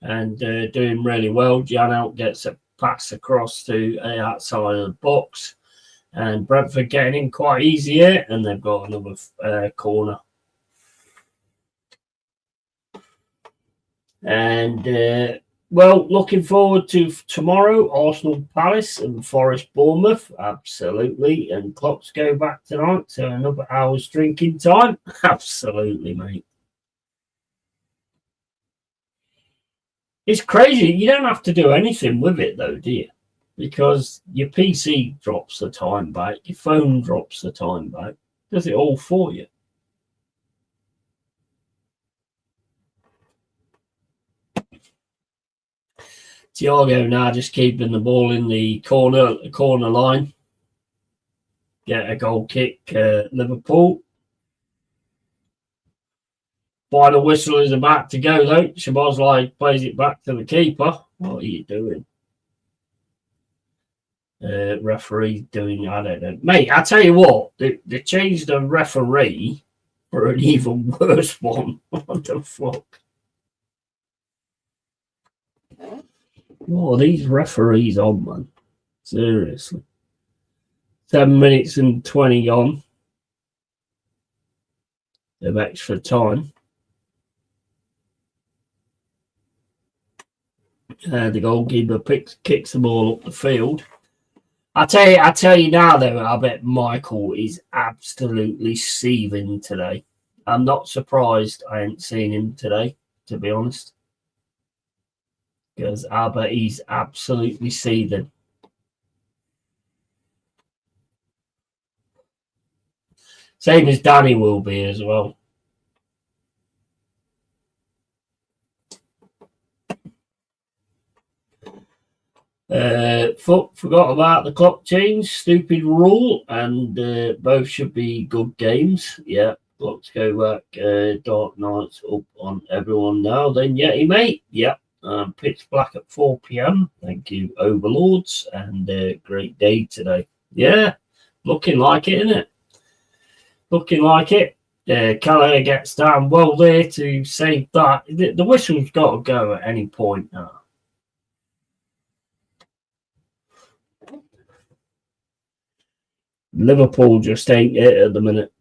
and doing really well. Janelt gets a pass across to the outside of the box, and Brentford getting in quite easy here, and they've got another corner. And well, looking forward to tomorrow, Arsenal Palace and Forest Bournemouth. Absolutely. And clocks go back tonight, so another hour's drinking time. Absolutely, mate. It's crazy. You don't have to do anything with it, though, do you? Because your PC drops the time back, your phone drops the time back, does it all for you. Thiago now just keeping the ball in the corner line. Get a goal kick, Liverpool. Final whistle is about to go, though. Szoboszlai plays it back to the keeper. What are you doing? Referee doing, I don't know. Mate, I tell you what, they changed the referee for an even worse one. What the fuck? What are these referees on, man? Seriously. 7 minutes and 20 gone of extra time. The goalkeeper kicks the ball up the field. I tell you now, though, I bet Michael is absolutely seething today. I'm not surprised I ain't seen him today, to be honest. Because I bet he's absolutely seething. Same as Danny will be as well. Forgot about the clock change, stupid rule, and both should be good games. Yeah, let's go back. Dark Knights up on everyone now. Then Yeti, mate. Yep. Pitch black at 4 p.m. Thank you, Overlords, and great day today. Yeah, looking like it, isn't it? Looking like it. Callagher gets down well there to save that. The whistle's got to go at any point now. Liverpool just ain't it at the minute.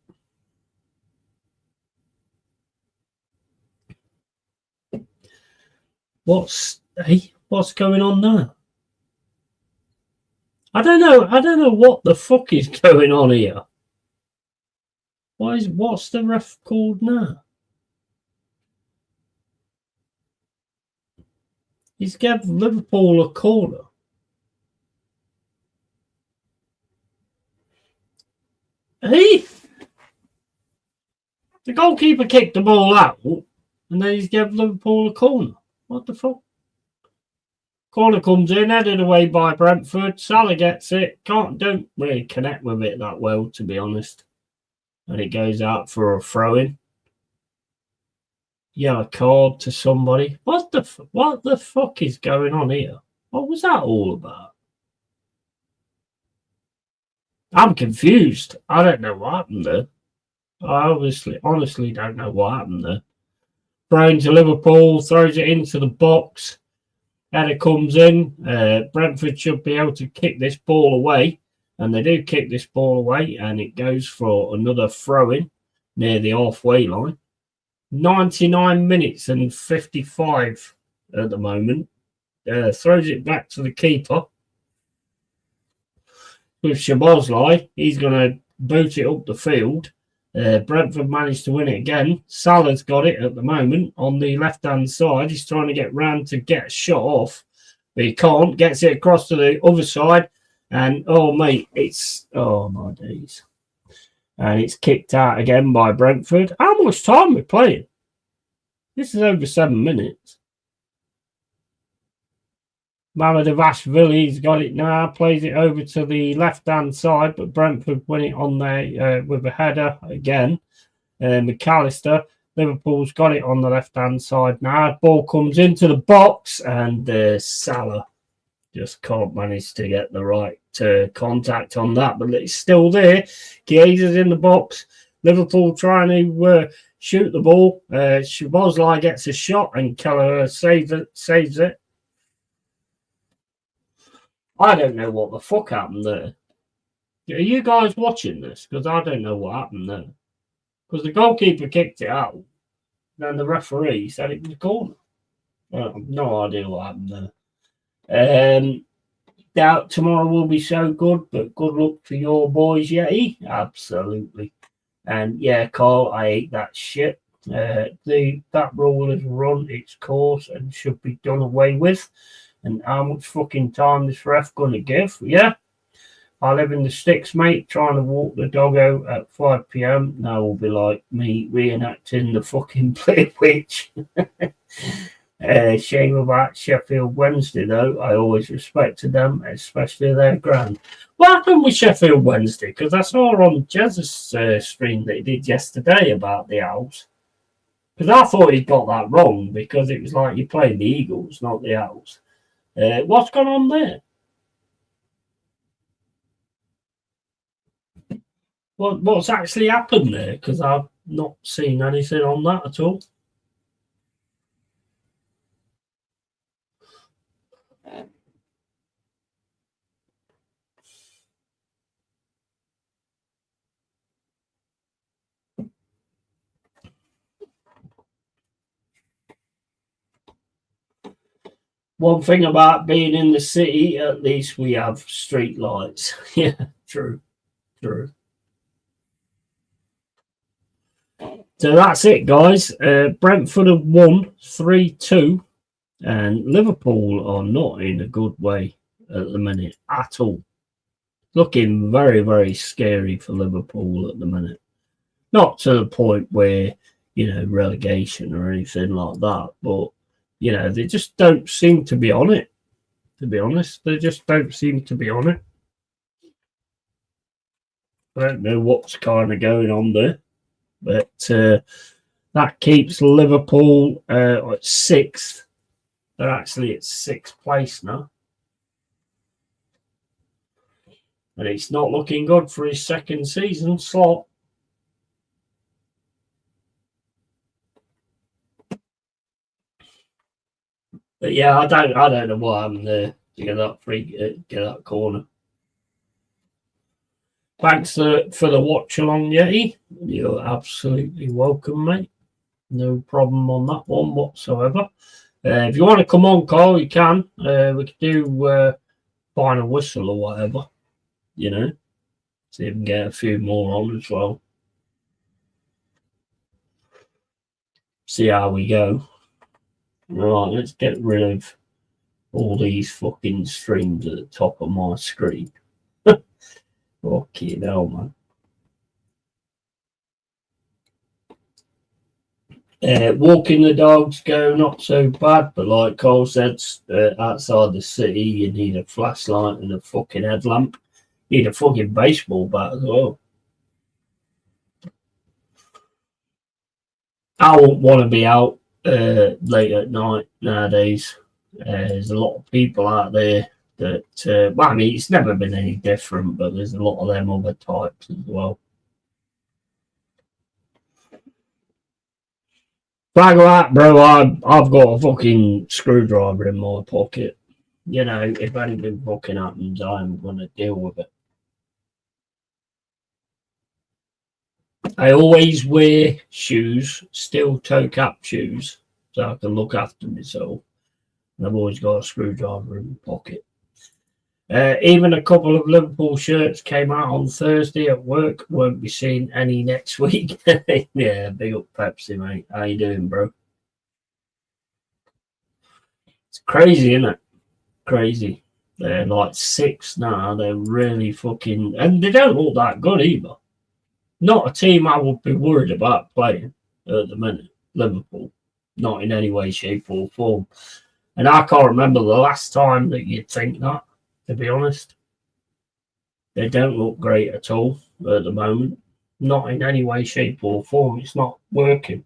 What's going on now? I don't know what the fuck is going on here. What's the ref called now? He's gave Liverpool a corner. Hey, the goalkeeper kicked the ball out, and then he's gave Liverpool a corner. What the fuck? Corner comes in, headed away by Brentford. Salah gets it. Don't really connect with it that well, to be honest. And it goes out for a throw-in. Yellow card to somebody. What the fuck is going on here? What was that all about? I'm confused. I don't know what happened there. I honestly don't know what happened there. Thrown to Liverpool, throws it into the box. Header comes in. Brentford should be able to kick this ball away. And they do kick this ball away. And it goes for another throw-in near the halfway line. 99 minutes and 55 at the moment. Throws it back to the keeper. With Szoboszlai, he's going to boot it up the field. Brentford managed to win it again. Salah's got it at the moment on the left-hand side. He's trying to get round to get a shot off, but he can't. Gets it across to the other side. And, oh, mate, oh, my days. And it's kicked out again by Brentford. How much time are we playing? This is over 7 minutes. Mamadashvili's got it now, plays it over to the left-hand side, but Brentford win it on there with a header again. McAllister, Liverpool's got it on the left-hand side now. Ball comes into the box, and Salah just can't manage to get the right contact on that, but it's still there. Chiesa's in the box. Liverpool trying to shoot the ball. Szoboszlai gets a shot, and Keller saves it. I don't know what the fuck happened there. Are you guys watching this? Because I don't know what happened there. Because the goalkeeper kicked it out. Then the referee said it was a corner. I have no idea what happened there. Doubt tomorrow will be so good, but good luck to your boys, Yeti. Absolutely. And yeah, Carl, I hate that shit. That rule has run its course and should be done away with. And how much fucking time this ref gonna give? Yeah, I live in the sticks, mate. Trying to walk the doggo at 5 p.m. Now will be like me reenacting the fucking Blair Witch. Shame about Sheffield Wednesday, though. I always respected them, especially their grand. What happened with Sheffield Wednesday? Because I saw on Jazz's stream that he did yesterday about the Owls. Because I thought he got that wrong, because it was like you played the Eagles, not the Owls. What's gone on there? What's actually happened there? Because I've not seen anything on that at all. One thing about being in the city, at least we have street lights. Yeah, true. So that's it, guys. Brentford have won 3-2, and Liverpool are not in a good way at the minute at all. Looking very, very scary for Liverpool at the minute. Not to the point where, relegation or anything like that, but they just don't seem to be on it. to be honest. They just don't seem to be on it. I don't know what's kind of going on there, but that keeps Liverpool at 6th. They're actually at 6th place now. And it's not looking good for his second season slot. But yeah, I don't know what happened there to get that corner. Thanks for the watch along, Yeti. You're absolutely welcome, mate. No problem on that one whatsoever. If you want to come on, Carl, you can. We could do final whistle or whatever. You know, see if we can get a few more on as well. See how we go. Right, let's get rid of all these fucking streams at the top of my screen. Fucking hell, man. Walking the dogs go not so bad, but like Cole said, outside the city, you need a flashlight and a fucking headlamp. You need a fucking baseball bat as well. I won't want to be out late at night nowadays. There's a lot of people out there that, well, I mean, it's never been any different, but there's a lot of them other types as well. Like that, bro, I've got a fucking screwdriver in my pocket. You know, if anything fucking happens, I'm going to deal with it. I always wear shoes, steel toe cap shoes, so I can look after myself. And I've always got a screwdriver in my pocket. Even a couple of Liverpool shirts came out on Thursday at work. Won't be seeing any next week. Yeah, big up Pepsi, mate. How you doing, bro? It's crazy, isn't it? Crazy. They're like 6 now. They're really fucking... And they don't look that good either. Not a team I would be worried about playing at the minute. Liverpool. Not in any way, shape or form. And I can't remember the last time that you'd think that. To be honest, they don't look great at all at the moment. Not in any way, shape, or form. It's not working.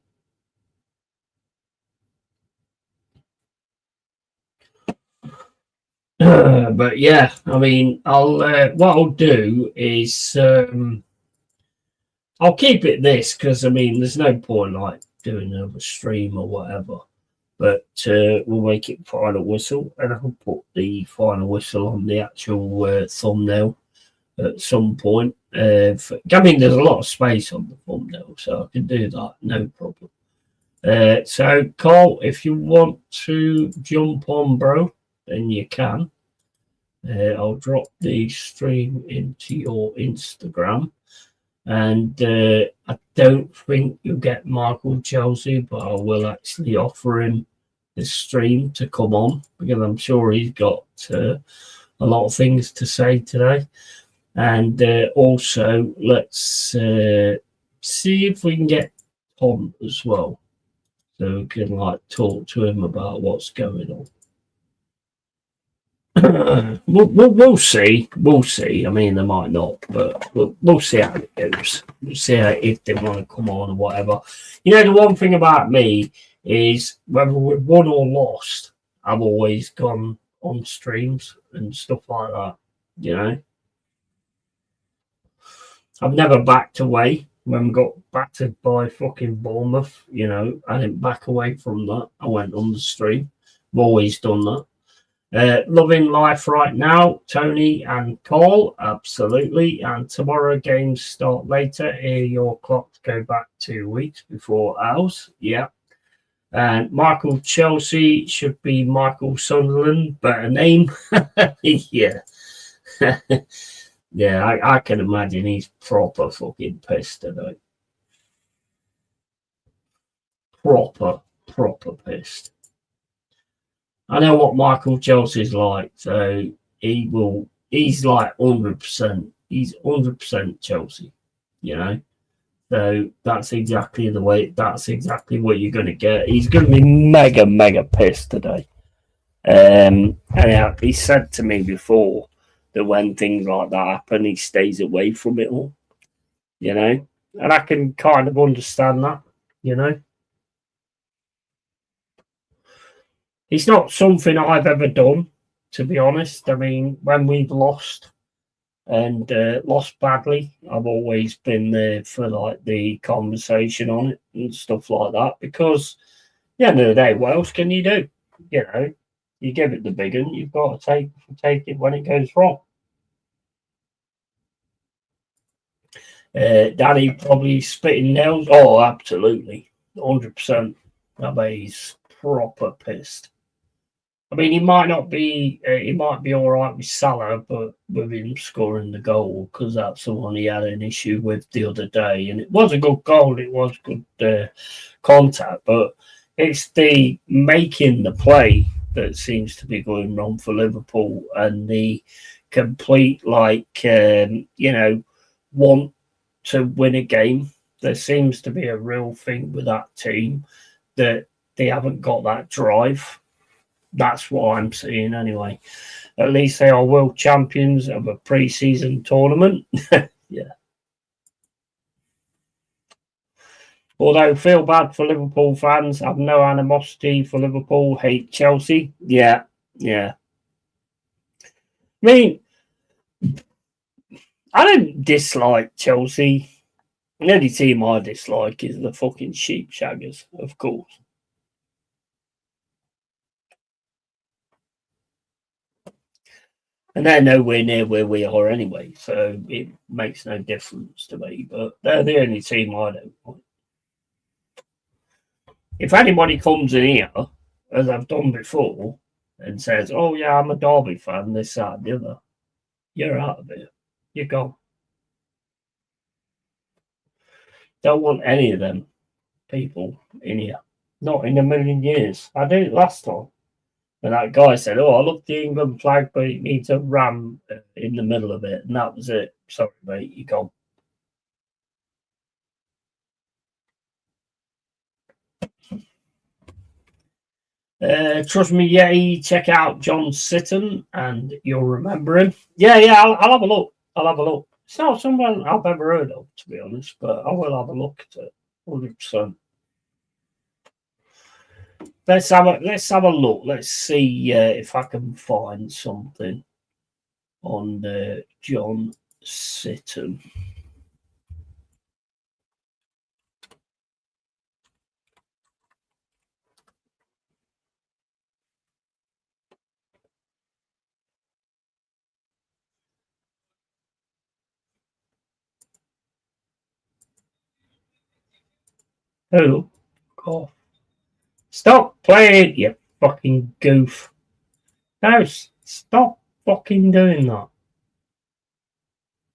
But yeah, I mean, what I'll do is I'll keep it this because I mean, there's no point like doing another stream or whatever. But we'll make it final whistle, and I'll put the final whistle on the actual thumbnail at some point. I mean, there's a lot of space on the thumbnail, so I can do that, no problem. So, Carl, if you want to jump on, bro, then you can. I'll drop the stream into your Instagram. And I don't think you'll get Michael Chelsea, but I will actually offer him the stream to come on because I'm sure he's got a lot of things to say today. And also, let's see if we can get Tom as well, so we can like talk to him about what's going on. We'll see. We'll see. I mean, they might not, but we'll see how it goes. We'll see if they want to come on or whatever. You know, the one thing about me is whether we've won or lost, I've always gone on streams and stuff like that. You know, I've never backed away when we got battered by fucking Bournemouth. You know, I didn't back away from that. I went on the stream. I've always done that. Loving life right now, Tony and Paul, absolutely. And tomorrow games start later. Here your clocks go back 2 weeks before ours. Yeah. And Michael Chelsea should be Michael Sunderland, better name. Yeah. Yeah, I can imagine he's proper fucking pissed today. Proper pissed. I know what Michael Chelsea's like, so he's like 100%. He's 100% Chelsea, you know. So that's exactly what you're going to get. He's going to be mega pissed today. And he said to me before that when things like that happen, he stays away from it all, you know. And I can kind of understand that, you know. It's not something I've ever done, to be honest. I mean, when we've lost and lost badly, I've always been there for like the conversation on it and stuff like that. Because, yeah, at the end of the day, what else can you do? You know, you give it the big one, you've got to take it when it goes wrong. Danny probably spitting nails. Oh, absolutely, 100%. I bet he's proper pissed. I mean, he might not be. He might be all right with Salah, but with him scoring the goal, because that's the one he had an issue with the other day, and it was a good goal. It was good contact, but it's the making the play that seems to be going wrong for Liverpool, and the complete want to win a game. There seems to be a real thing with that team that they haven't got that drive. That's what I'm seeing anyway. At least they are world champions of a pre-season tournament. Yeah. Although feel bad for Liverpool fans, have no animosity for Liverpool, hate Chelsea. Yeah. I mean, I don't dislike Chelsea. The only team I dislike is the fucking sheep shaggers, of course. And they're nowhere near where we are anyway, so it makes no difference to me. But they're the only team I don't like. If anybody comes in here, as I've done before, and says, "Oh yeah, I'm a Derby fan," this, that, and the other, you're out of here. You're gone. Don't want any of them people in here. Not in a million years. I did it last time. And that guy said, "Oh, I love the England flag, but it needs a ram in the middle of it." And that was it. Sorry, mate, you're gone. Trust me, Yeti, check out John Sitton and you'll remember him. Yeah, I'll have a look. It's not someone I've ever heard of, to be honest, but I will have a look at it. 100%. Let's have a look. Let's see if I can find something on John Sitton. Oh, God. Stop playing, you fucking goof. No, stop fucking doing that.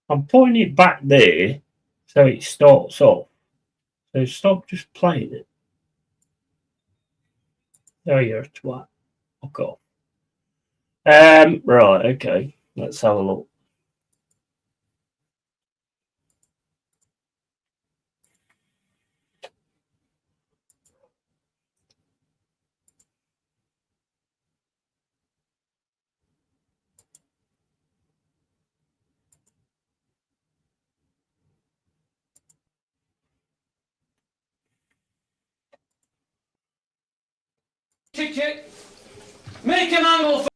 I'm putting it back there so it starts off. So stop just playing it. There you're a twat. Fuck off. Right, okay. Let's have a look. Ticket. Make an angle for.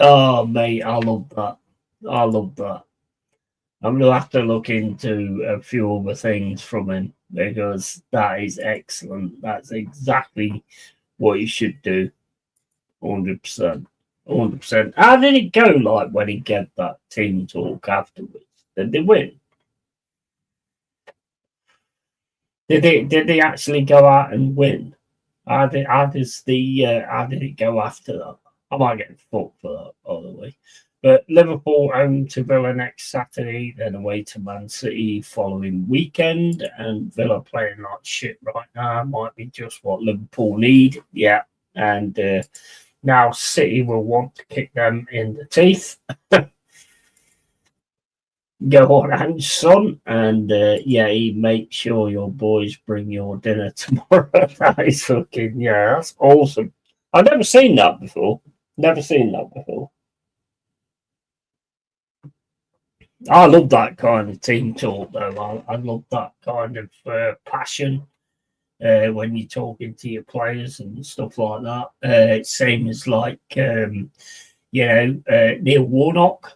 Oh, mate, I love that. I'm going to have to look into a few other things from him because that is excellent. That's exactly what you should do. 100%. 100%. How did it go like when he gave that team talk afterwards? Did they win? Did they actually go out and win? How did it go after that? I might get fucked for that, by the way. But Liverpool home to Villa next Saturday, then away to Man City following weekend, and Villa playing like shit right now might be just what Liverpool need. Yeah, and now City will want to kick them in the teeth. Go on, and son, and make sure your boys bring your dinner tomorrow. That is fucking that's awesome. I've never seen that before. Never seen that before. I love that kind of team talk, though. I love that kind of passion when you're talking to your players and stuff like that. It's same as like, Neil Warnock.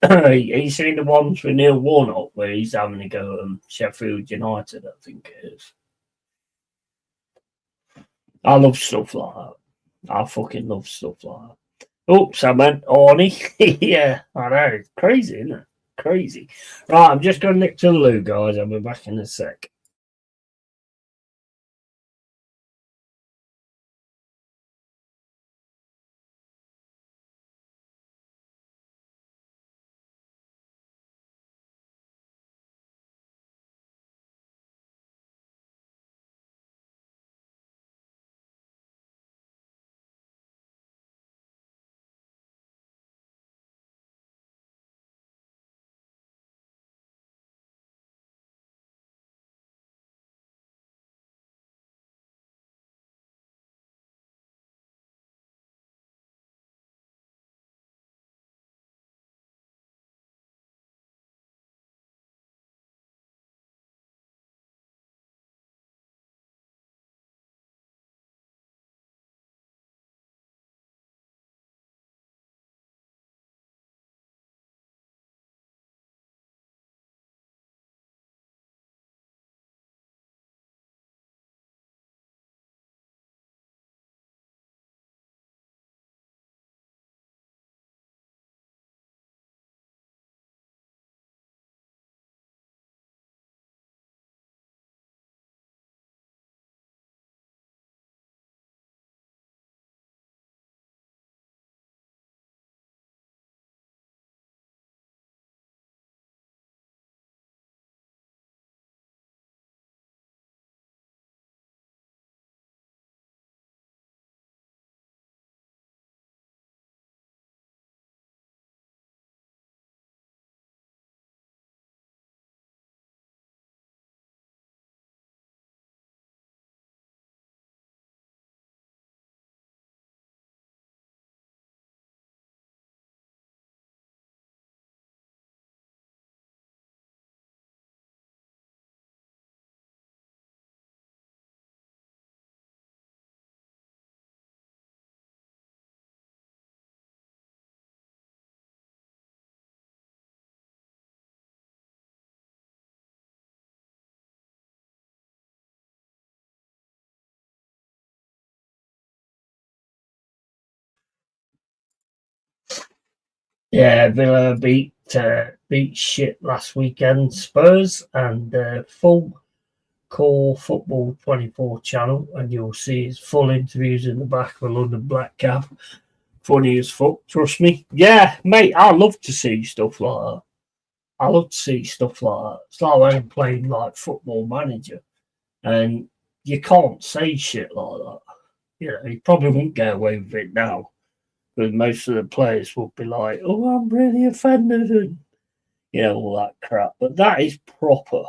You seen the ones with Neil Warnock where he's having a go at Sheffield United, I think it is. I love stuff like that. I fucking love stuff like that. Oops, I meant Arnie. Yeah, I know. It's crazy, isn't it? Crazy. Right, I'm just going to nick to the loo, guys. I'll be back in a sec. Yeah, Villa beat shit last weekend, Spurs, and full core football 24 channel, and you'll see his full interviews in the back of a London Black Cab. Funny as fuck, trust me. Yeah, mate, I love to see stuff like that. I love to see stuff like that. It's like when I'm playing like Football Manager, and you can't say shit like that. You know, you probably won't get away with it now, because most of the players will be like, "Oh, I'm really offended," and all that crap. But that is proper.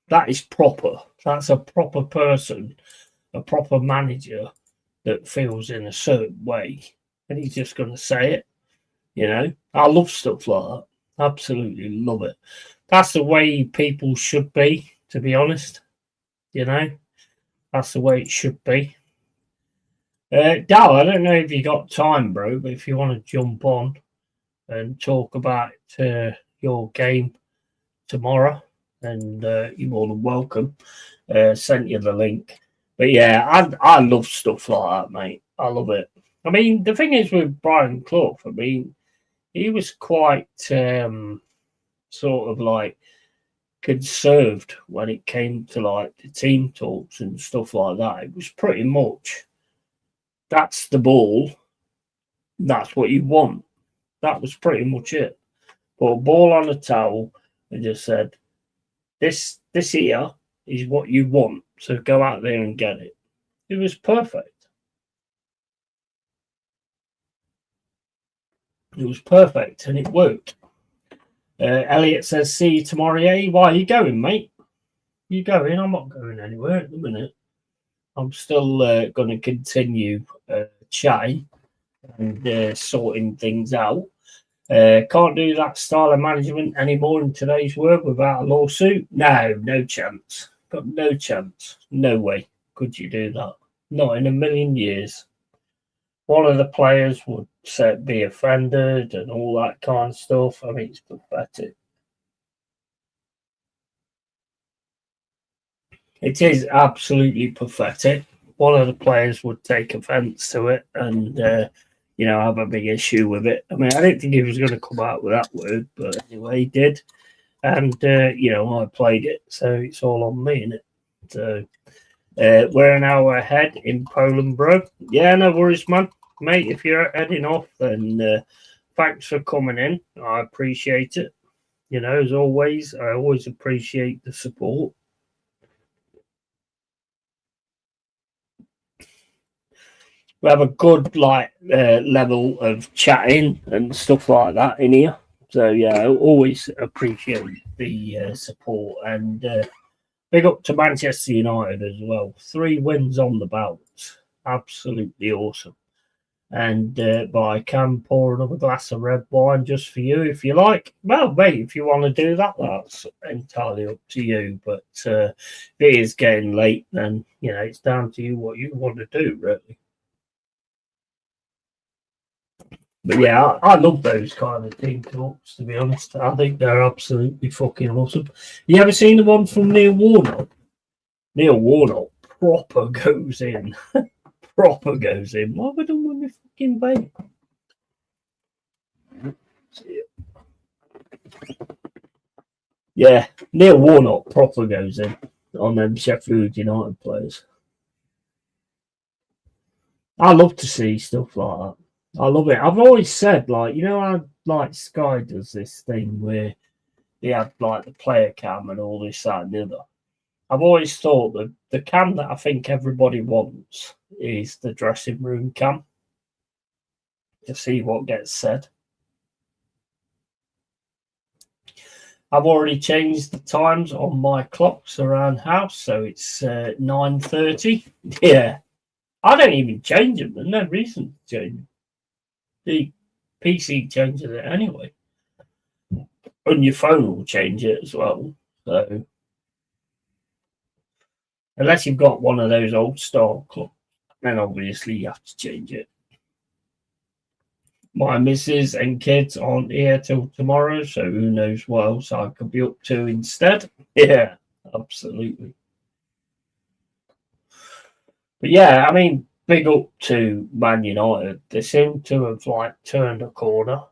That is proper. That's a proper person, a proper manager that feels in a certain way, and he's just going to say it. I love stuff like that. Absolutely love it. That's the way people should be, to be honest. That's the way it should be. Dal, I don't know if you got time, bro, but if you want to jump on and talk about your game tomorrow, and you're more than welcome. Sent you the link. But yeah, I love stuff like that, mate. I love it. I mean, the thing is with Brian Clough, I mean, he was quite sort of like conserved when it came to like the team talks and stuff like that. It was pretty much that's the ball, that's what you want. That was pretty much it. Put a ball on a towel and just said, This here is what you want, so go out there and get it. It was perfect. It was perfect, and it worked. Elliot says, "See you tomorrow, eh? Why are you going, mate? You going? I'm not going anywhere at the minute. I'm still going to continue chatting and sorting things out. Can't do that style of management anymore in today's world without a lawsuit. No chance. Got no chance. No way could you do that. Not in a million years. One of the players would be offended and all that kind of stuff. I mean, it's pathetic. It is absolutely pathetic. One of the players would take offence to it and, have a big issue with it. I mean, I didn't think he was going to come out with that word, but anyway, he did. And, I played it, so it's all on me, innit? So, we're an hour ahead in Poland, bro. Yeah, no worries, man. Mate, if you're heading off, then thanks for coming in. I appreciate it. As always, I always appreciate the support. We have a good level of chatting and stuff like that in here. So yeah, I always appreciate the support and big up to Manchester United as well. 3 wins on the bout, absolutely awesome. And but I can pour another glass of red wine just for you if you like. Well, mate, if you want to do that, that's entirely up to you. But if it is getting late, then it's down to you what you want to do, really. But yeah, I love those kind of team talks, to be honest. I think they're absolutely fucking awesome. You ever seen the one from Neil Warnock? Neil Warnock proper goes in. Proper goes in. What have I done with my fucking babe? Yeah, Neil Warnock proper goes in on them Sheffield United players. I love to see stuff like that. I love it. I've always said, how Sky does this thing where they have the player cam and all this, that, and the other. I've always thought that the cam that I think everybody wants is the dressing room cam to see what gets said. I've already changed the times on my clocks around house, so it's 9:30. Yeah, I don't even change them. There's no reason to change them. The PC changes it anyway. And your phone will change it as well. So, unless you've got one of those old style clocks, then obviously you have to change it. My missus and kids aren't here till tomorrow, so who knows what else I could be up to instead. Yeah, absolutely. But yeah, I mean, big up to Man United. They seem to have turned a corner,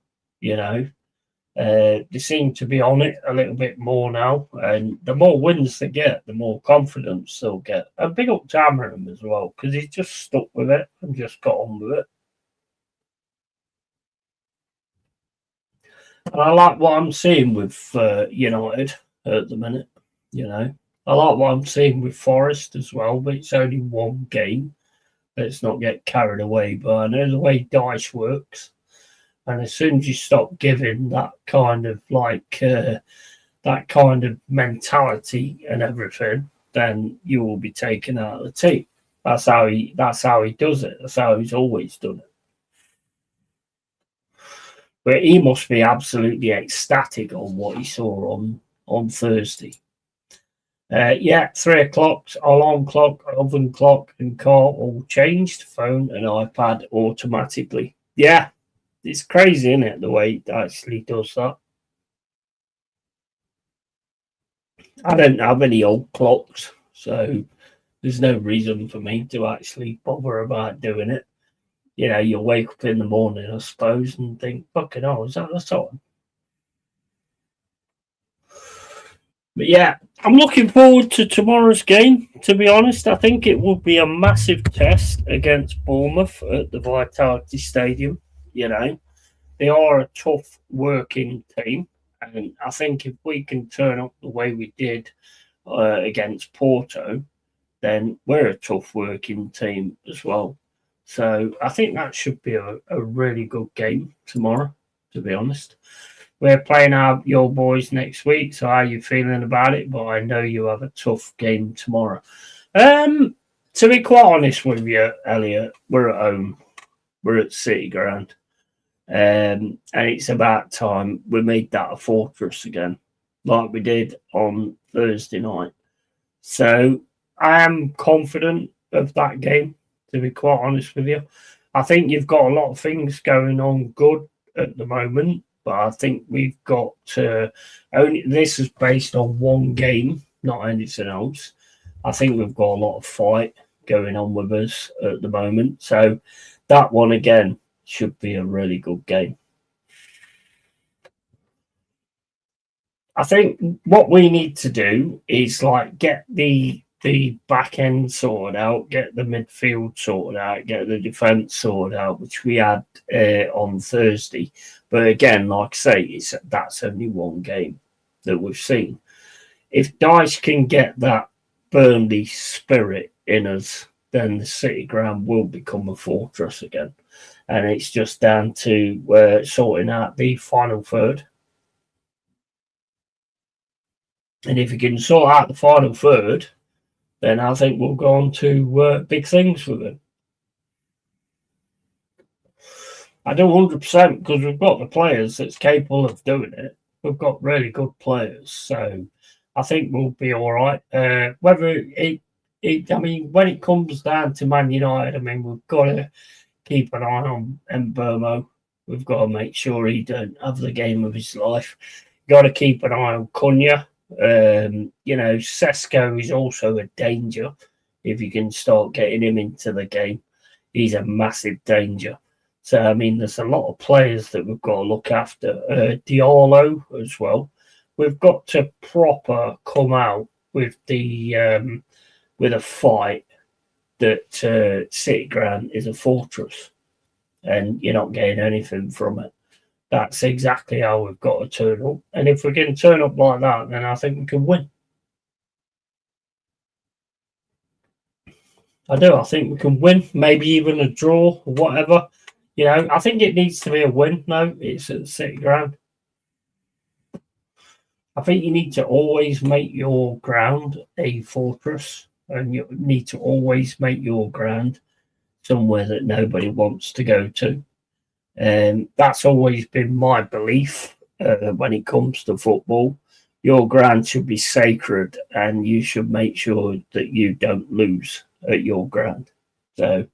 They seem to be on it a little bit more now, and the more wins they get, the more confidence they'll get. And big up to Amorim as well, because he's just stuck with it and just got on with it. And I like what I'm seeing with United at the minute. I like what I'm seeing with Forest as well, but it's only one game. Let's not get carried away. But I know the way dice works. And as soon as you stop giving that kind of mentality and everything, then you will be taken out of the team. That's how he does it. That's how he's always done it. But he must be absolutely ecstatic on what he saw on Thursday. 3 o'clock, alarm clock, oven clock, and car all changed. Phone and iPad automatically. Yeah. It's crazy, isn't it, the way it actually does that? I don't have any old clocks, so there's no reason for me to actually bother about doing it. You'll wake up in the morning, I suppose, and think, fucking hell, is that the time? But yeah, I'm looking forward to tomorrow's game, to be honest. I think it will be a massive test against Bournemouth at the Vitality Stadium, They are a tough working team, and I think if we can turn up the way we did against Porto, then we're a tough working team as well. So I think that should be a really good game tomorrow, to be honest. We're playing your boys next week, so how are you feeling about it? But I know you have a tough game tomorrow. To be quite honest with you, Elliot, we're at home. We're at City Ground. And it's about time we made that a fortress again, like we did on Thursday night. So I am confident of that game, to be quite honest with you. I think you've got a lot of things going on good at the moment, but I think we've got only this is based on one game, not anything else. I think we've got a lot of fight going on with us at the moment. So that one again should be a really good game. I think what we need to do is like get the back end sorted out, get the midfield sorted out, get the defence sorted out, which we had on Thursday. But again, like I say, that's only one game that we've seen. If Dice can get that Burnley spirit in us, then the City Ground will become a fortress again. And it's just down to sorting out the final third. And if we can sort out the final third, then I think we'll go on to big things with it. I do 100% because we've got the players that's capable of doing it. We've got really good players. So I think we'll be all right. Whether I mean, when it comes down to Man United, I mean, we've got to keep an eye on Mbermo. We've got to make sure he don't have the game of his life. Got to keep an eye on Cunha. Sesko is also a danger. If you can start getting him into the game, he's a massive danger. So, I mean, there's a lot of players that we've got to look after. Diallo as well. We've got to proper come out with with a fight that City Ground is a fortress and you're not getting anything from it. That's exactly how we've got to turn up. And if we can turn up like that, then I think we can win. I do. I think we can win, maybe even a draw or whatever. I think it needs to be a win. No, it's at City Ground. I think you need to always make your ground a fortress, and you need to always make your ground somewhere that nobody wants to go to. That's always been my belief when it comes to football. Your ground should be sacred, and you should make sure that you don't lose at your ground. So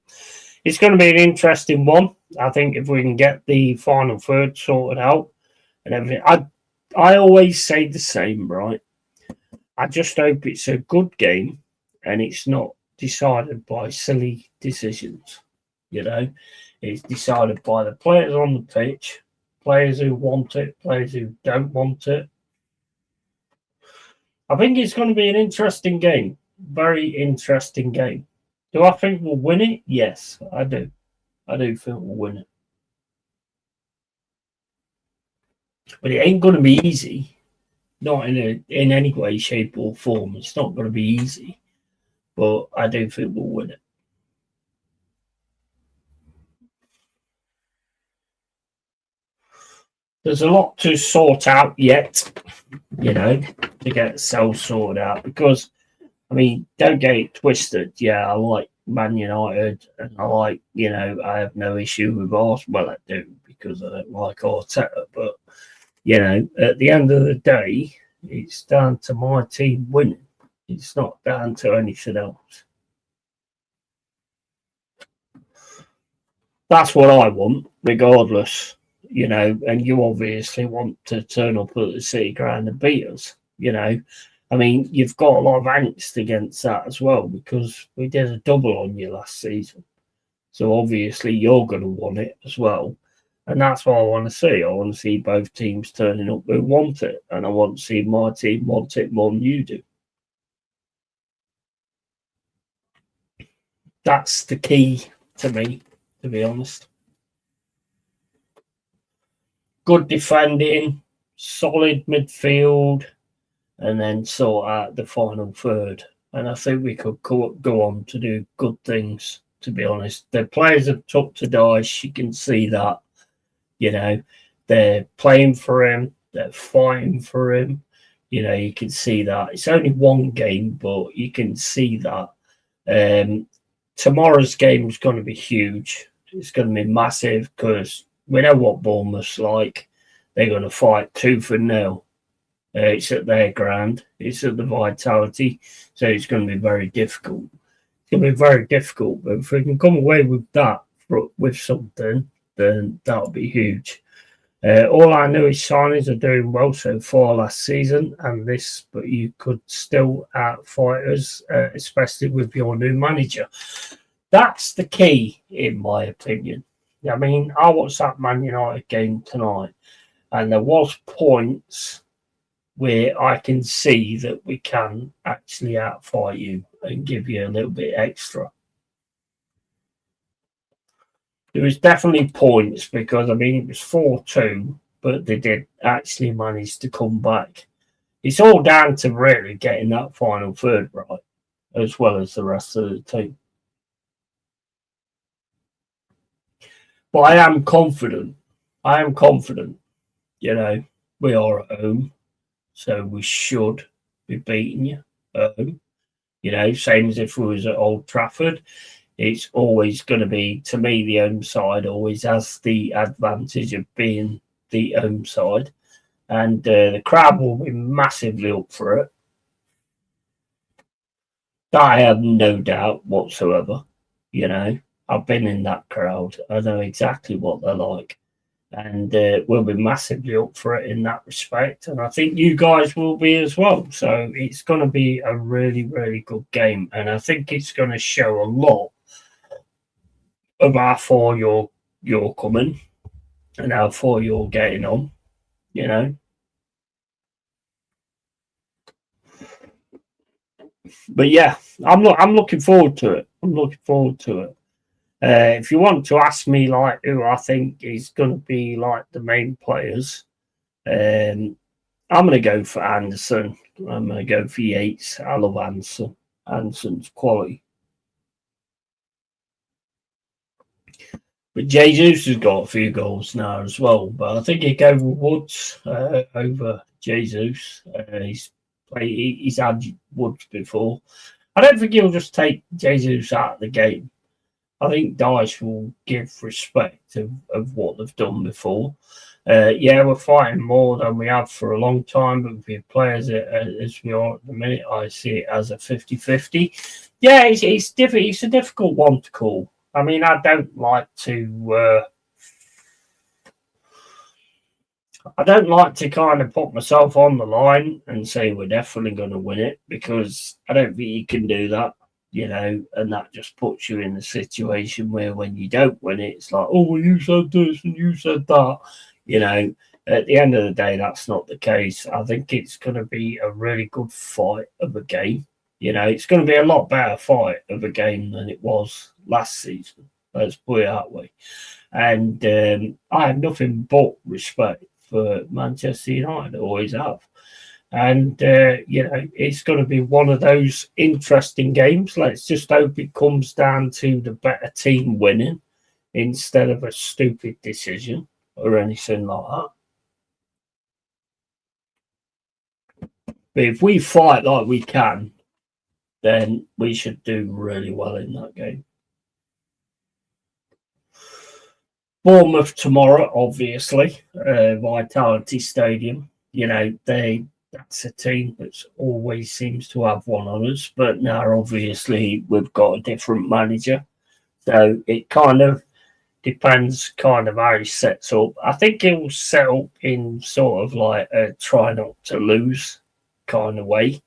it's going to be an interesting one. I think if we can get the final third sorted out and everything, I always say the same, right? I just hope it's a good game and it's not decided by silly decisions. It's decided by the players on the pitch, players who want it, players who don't want it. I think it's going to be an interesting game. Very interesting game. Do I think we'll win it? Yes, I do. I do think we'll win it. But it ain't going to be easy. Not in any way, shape, or form. It's not going to be easy. But I do think we'll win it. There's a lot to sort out yet, to get cells sorted out. Because, I mean, don't get it twisted. Yeah, I like Man United and I like, I have no issue with Arsenal. Well, I do because I don't like Arteta. But, at the end of the day, it's down to my team winning. It's not down to anything else. That's what I want, regardless. And you obviously want to turn up at the City Ground and beat us. I mean, you've got a lot of angst against that as well because we did a double on you last season. So obviously you're going to want it as well. And that's what I want to see. I want to see both teams turning up who want it. And I want to see my team want it more than you do. That's the key to me, to be honest. Good defending, solid midfield, and then sort out the final third. And I think we could go on to do good things, to be honest. The players have took to Dice. You can see that. They're playing for him. They're fighting for him. You know, you can see that. It's only one game, but you can see that. Tomorrow's game is going to be huge. It's going to be massive because we know what Bournemouth's like. They're going to fight tooth and nail. It's at their ground. It's at the Vitality. So it's going to be very difficult. It's going to be very difficult. But if we can come away with that, with something, then that'll be huge. All I know is signings are doing well so far last season and this, but you could still outfight us, especially with your new manager. That's the key, in my opinion. I mean, I watched that Man United game tonight, and there was points where I can see that we can actually outfight you and give you a little bit extra. There was definitely points because, I mean, it was 4-2, but they did actually manage to come back. It's all down to really getting that final third right, as well as the rest of the team. But I am confident. You know, we are at home, so we should be beating you at home. You know, same as if we was at Old Trafford. It's always going to be, to me, the home side always has the advantage of being the home side. And the crowd will be massively up for it. I have no doubt whatsoever. You know, I've been in that crowd. I know exactly what they're like. And we'll be massively up for it in that respect. And I think you guys will be as well. So it's going to be a really, really good game. And I think it's going to show a lot of how far you're coming and how far you're getting on, you know. But yeah, I'm looking forward to it. If you want to ask me like who I think is going to be like the main players, I'm going to go for Anderson. I'm going to go for Yates. I love Anderson. Anderson's quality. But Jesus has got a few goals now as well. But I think he'd go with Woods over Jesus. He's had Woods before. I don't think he'll just take Jesus out of the game. I think Dyche will give respect of what they've done before. Yeah, we're fighting more than we have for a long time, but with the players as we are at the minute, I see it as a 50-50. Yeah, it's different. It's a difficult one to call. I mean, I don't like to kind of put myself on the line and say we're definitely going to win it, because I don't think you can do that, you know, and that just puts you in the situation where when you don't win it, it's like, oh, well, you said this and you said that, you know. At the end of the day, that's not the case. I think it's going to be a really good fight of a game. You know, it's going to be a lot better fight of a game than it was last season. Let's put it that way. And I have nothing but respect for Manchester United. I always have. And, you know, it's going to be one of those interesting games. Let's just hope it comes down to the better team winning instead of a stupid decision or anything like that. But if we fight like we can, then we should do really well in that game. Bournemouth tomorrow, obviously, Vitality Stadium. You know, that's a team that always seems to have one on us, but now obviously we've got a different manager. So it kind of depends kind of how he sets up. I think he'll set up in sort of like a try not to lose kind of way,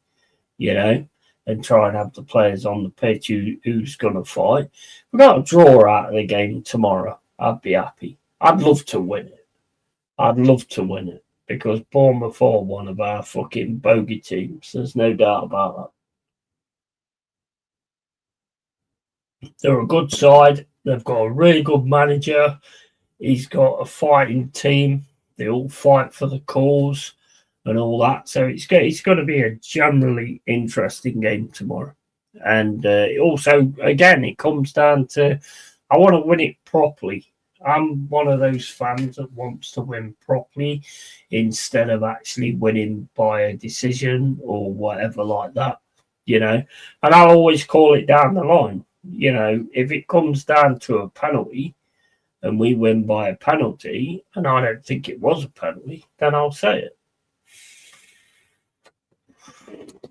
you know, and try and have the players on the pitch who's going to fight. We've got a draw out of the game tomorrow. I'd be happy. I'd love to win it. Because Bournemouth are one of our fucking bogey teams. There's no doubt about that. They're a good side. They've got a really good manager. He's got a fighting team. They all fight for the cause and all that. So it's going to be a generally interesting game tomorrow. And also, again, it comes down to I want to win it properly. I'm one of those fans that wants to win properly instead of actually winning by a decision or whatever like that, And I'll always call it down the line. If it comes down to a penalty and we win by a penalty, and I don't think it was a penalty, then I'll say it.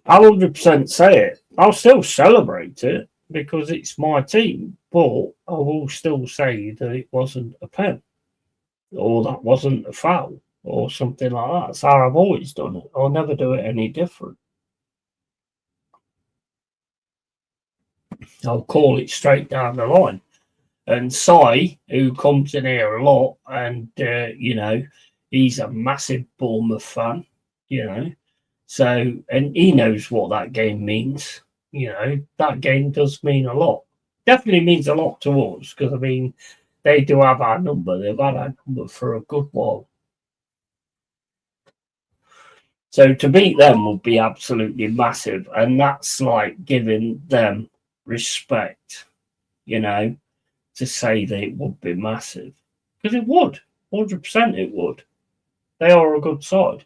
I'll 100% say it. I'll still celebrate it because it's my team, but I will still say that it wasn't a pen or that wasn't a foul or something like that. That's how I've always done it. I'll never do it any different. I'll call it straight down the line. And Sai, who comes in here a lot, and he's a massive Bournemouth fan, So, and he knows what that game means. That game does mean a lot. Definitely means a lot to us because, they do have our number. They've had our number for a good while. So to beat them would be absolutely massive. And that's like giving them respect, to say that it would be massive. Because it would. 100% it would. They are a good side.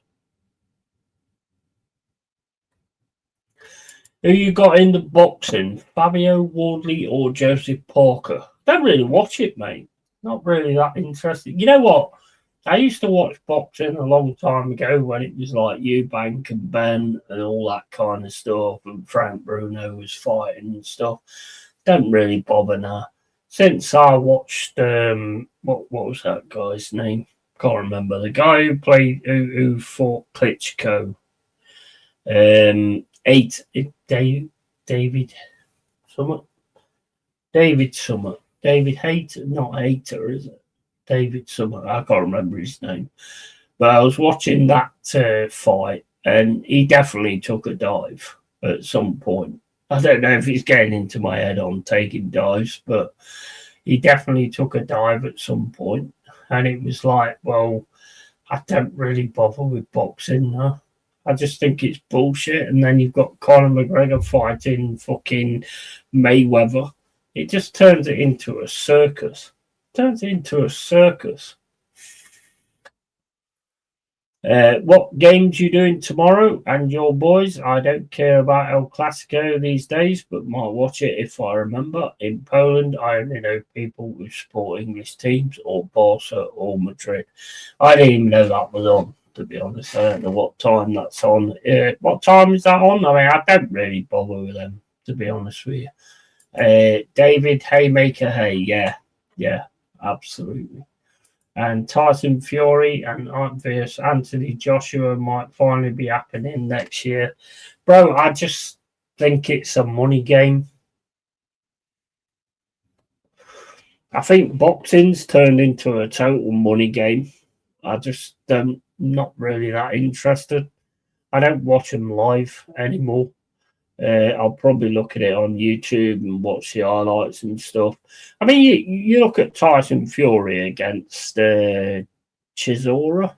Who you got in the boxing? Fabio Wardley or Joseph Parker? Don't really watch it, mate. Not really that interesting. You know what? I used to watch boxing a long time ago when it was like Eubank and Ben and all that kind of stuff, and Frank Bruno was fighting and stuff. Don't really bother now. Since I watched what was that guy's name? Can't remember. The guy who played who fought Klitschko. David Summit. David Hayter, not Hayter, is it? David Summit. I can't remember his name. But I was watching that fight, and he definitely took a dive at some point. I don't know if he's getting into my head on taking dives, but he definitely took a dive at some point. And it was like, well, I don't really bother with boxing now. I just think it's bullshit. And then you've got Conor McGregor fighting fucking Mayweather. It just turns it into a circus. What games you doing tomorrow and your boys? I don't care about El Clasico these days, but might watch it if I remember. In Poland, I only know people who support English teams or Barca or Madrid. I didn't even know that was on, to be honest. I don't know what time that's on. What time is that on? I don't really bother with them, to be honest with you. David Haymaker, hey, yeah, absolutely. And Tyson Fury and versus Anthony Joshua might finally be happening next year. Bro, I just think it's a money game. I think boxing's turned into a total money game. I just not really that interested. I don't watch them live anymore. I'll probably look at it on YouTube and watch the highlights and stuff. You look at Tyson Fury against Chisora,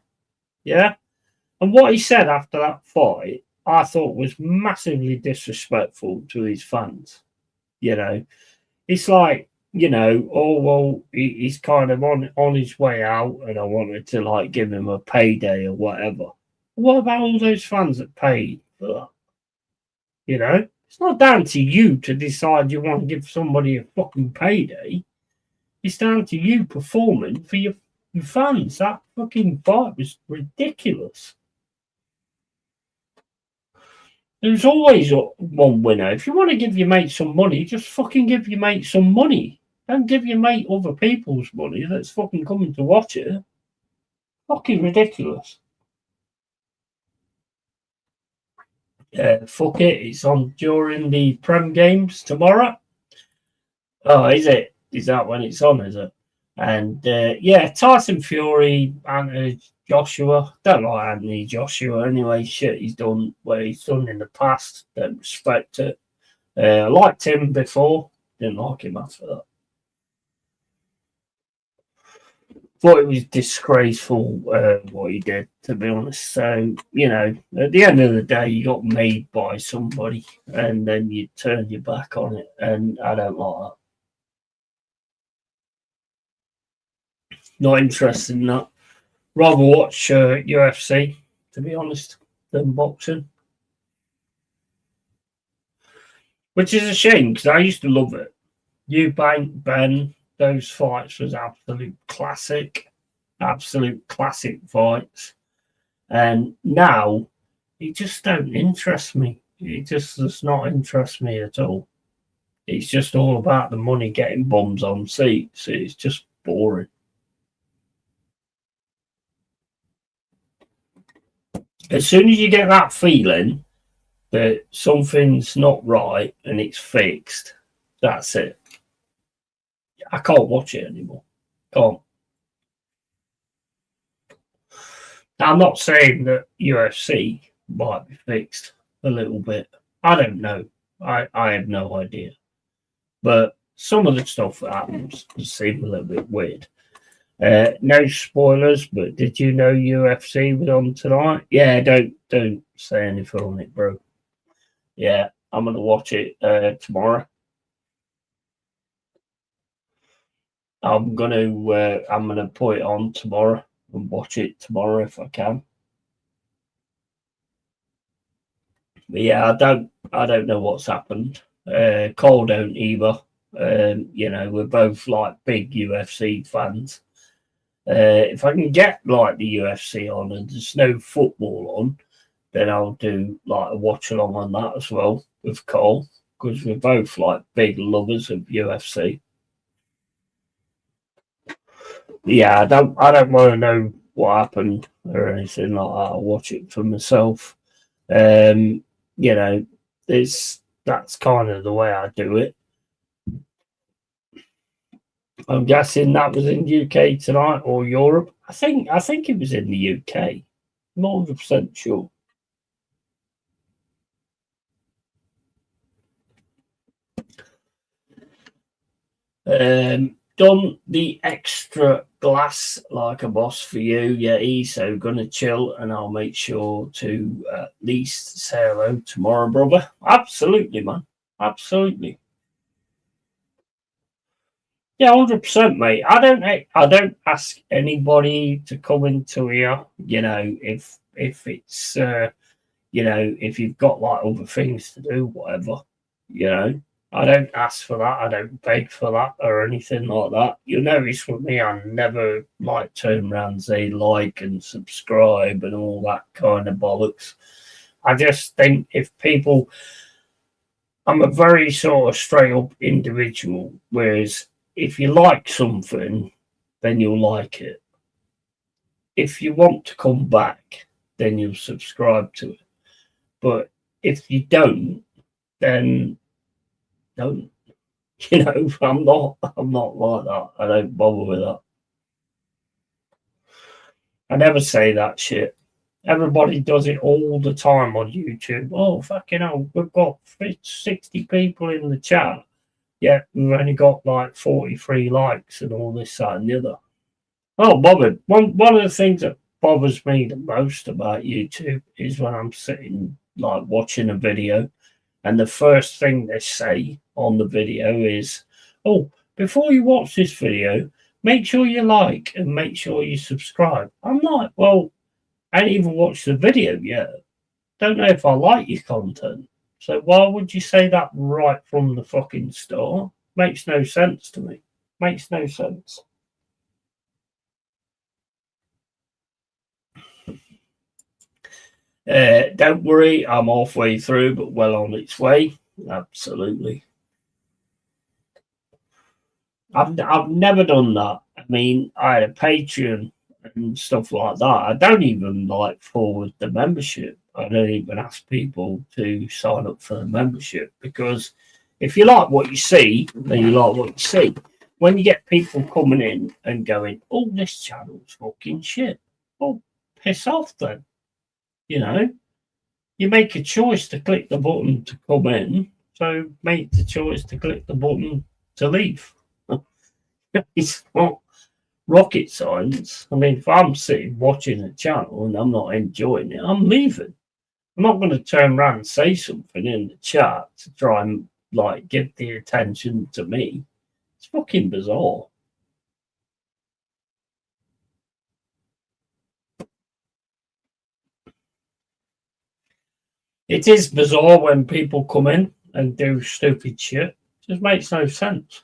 yeah? And what he said after that fight, I thought was massively disrespectful to his fans. It's like, oh, well, he's kind of on his way out and I wanted to, give him a payday or whatever. What about all those fans that paid for that? It's not down to you to decide you want to give somebody a fucking payday. It's down to you performing for your fans. That fucking fight was ridiculous. There's always one winner. If you want to give your mate some money, just fucking give your mate some money. Don't give your mate other people's money that's fucking coming to watch it. Fucking ridiculous. Fuck it, it's on during the Prem games tomorrow. Oh, is it? Is that when it's on, is it? And Tyson Fury, Anthony Joshua. Don't like Anthony Joshua anyway. Shit he's done what he's done in the past. Don't respect it. I liked him before. Didn't like him after that. Thought it was disgraceful what he did, to be honest. So, at the end of the day, you got made by somebody and then you turn your back on it. And I don't like that. Not interested in that. Rather watch UFC, to be honest, than boxing. Which is a shame because I used to love it. Eubank, Ben, those fights was absolute classic fights. And now it just don't interest me. It just does not interest me at all. It's just all about the money, getting bums on seats. It's just boring. As soon as you get that feeling that something's not right and it's fixed, that's it. I can't watch it anymore. Can't. Now, I'm not saying that UFC might be fixed a little bit. I don't know. I have no idea. But some of the stuff that happens seems a little bit weird. No spoilers, but did you know UFC was on tonight? Yeah, don't say anything on it, bro. Yeah, I'm gonna watch it tomorrow. I'm gonna put it on tomorrow and watch it tomorrow if I can. But yeah, I don't know what's happened. Cole don't either. We're both like big UFC fans. If I can get like the UFC on and there's no football on, then I'll do like a watch along on that as well with Cole because we're both like big lovers of UFC. Yeah, I don't want to know what happened or anything like that. I'll watch it for myself. That's kind of the way I do it. I'm guessing that was in UK tonight or Europe. I think it was in the UK. I'm not 100% sure. Done the extra glass like a boss for you, Yeti. So gonna chill, and I'll make sure to at least say hello tomorrow, brother. Absolutely, man. Absolutely. Yeah, 100%, mate. I don't ask anybody to come into here. If it's if you've got like other things to do, whatever. I don't ask for that. I don't beg for that or anything like that. You'll notice with me, I never like turn around and say like and subscribe and all that kind of bollocks. I just think if people, I'm a very sort of straight up individual, whereas if you like something, then you'll like it. If you want to come back, then you'll subscribe to it. But if you don't, then don't. I'm not like that. I don't bother with that. I never say that shit. Everybody does it all the time on YouTube. Oh, fucking hell, we've got 60 people in the chat. Yeah, we've only got like 43 likes and all this, that, and the other. Oh, bothered. One of the things that bothers me the most about YouTube is when I'm sitting like watching a video and the first thing they say on the video is, oh, before you watch this video, make sure you like and make sure you subscribe. I'm like, well, I ain't even watched the video yet. Don't know if I like your content. So why would you say that right from the fucking start? Makes no sense to me. Makes no sense. Don't worry, I'm halfway through, but well on its way. Absolutely. I've never done that. I mean, I had a Patreon and stuff like that. I don't even like forward the membership. I don't even ask people to sign up for the membership because if you like what you see, then you like what you see. When you get people coming in and going, oh, this channel's fucking shit. Oh, piss off then. You make a choice to click the button to come in, so make the choice to click the button to leave. It's not rocket science. I mean, if I'm sitting watching a channel and I'm not enjoying it, I'm leaving. I'm not going to turn around and say something in the chat to try and like give the attention to me. It's fucking bizarre. It is bizarre when people come in and do stupid shit. It just makes no sense.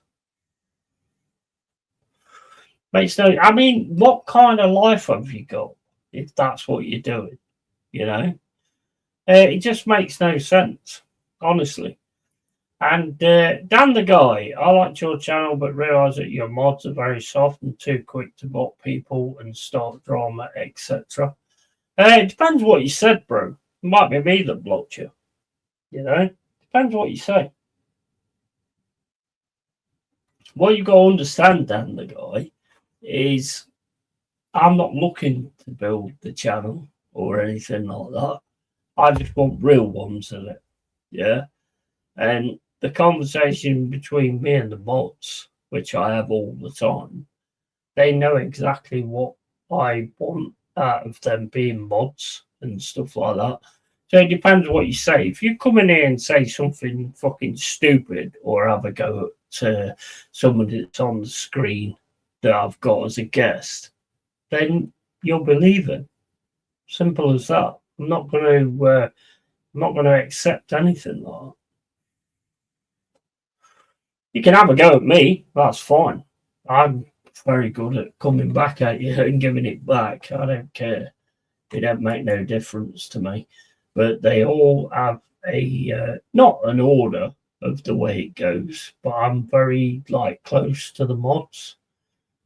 I mean, what kind of life have you got if that's what you're doing? You know, it just makes no sense, honestly. And Dan the guy, I liked your channel, but realise that your mods are very soft and too quick to block people and start drama, etc. It depends what you said, bro. It might be me that blocked you. You know, depends what you say. What you got to understand, Dan the guy, is I'm not looking to build the channel or anything like that. I just want real ones in it. Yeah. And the conversation between me and the mods, which I have all the time, they know exactly what I want out of them being mods and stuff like that. So it depends what you say. If you come in here and say something fucking stupid or have a go at somebody that's on the screen that I've got as a guest, then you'll believe it. Simple as that. I'm not going to accept anything like that. You can have a go at me. That's fine. I'm very good at coming back at you and giving it back. I don't care. It don't make no difference to me. But they all have a not an order of the way it goes, but I'm very close to the mods,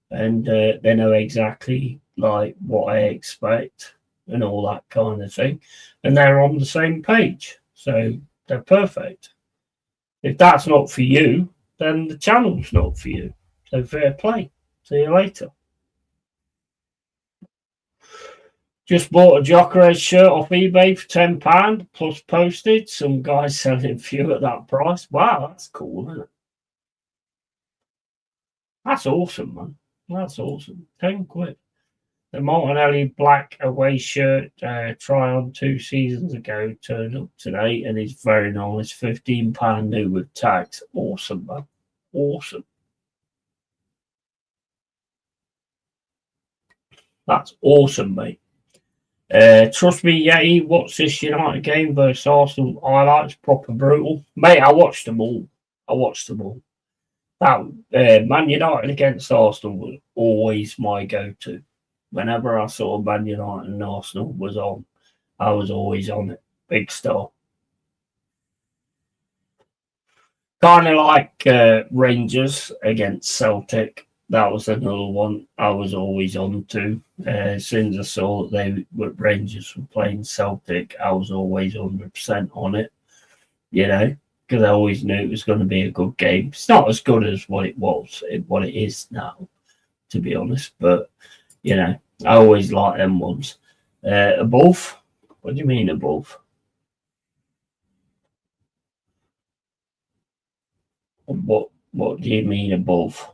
and they know exactly what I expect and all that kind of thing, and they're on the same page, so they're perfect. If that's not for you, then the channel's not for you. So fair play. See you later. Just bought a Jokeres shirt off eBay for £10 plus postage. Some guy selling a few at that price. Wow, that's cool, isn't it? That's awesome, man. That's awesome. 10 quid. The Martinelli black away shirt, try on 2 seasons ago, turned up today and is very nice. £15 new with tax. Awesome, man. Awesome. That's awesome, mate. Trust me, Yeti, watch this United game versus Arsenal highlights, proper brutal. Mate, I watched them all. That Man United against Arsenal was always my go-to. Whenever I saw Man United and Arsenal was on, I was always on it. Big star. Kind of like Rangers against Celtic. That was another one I was always on to. As soon as I saw that Rangers were playing Celtic, I was always 100% on it, because I always knew it was going to be a good game. It's not as good as what it is now, to be honest, but, I always like them ones. Above? What do you mean above? What do you mean above?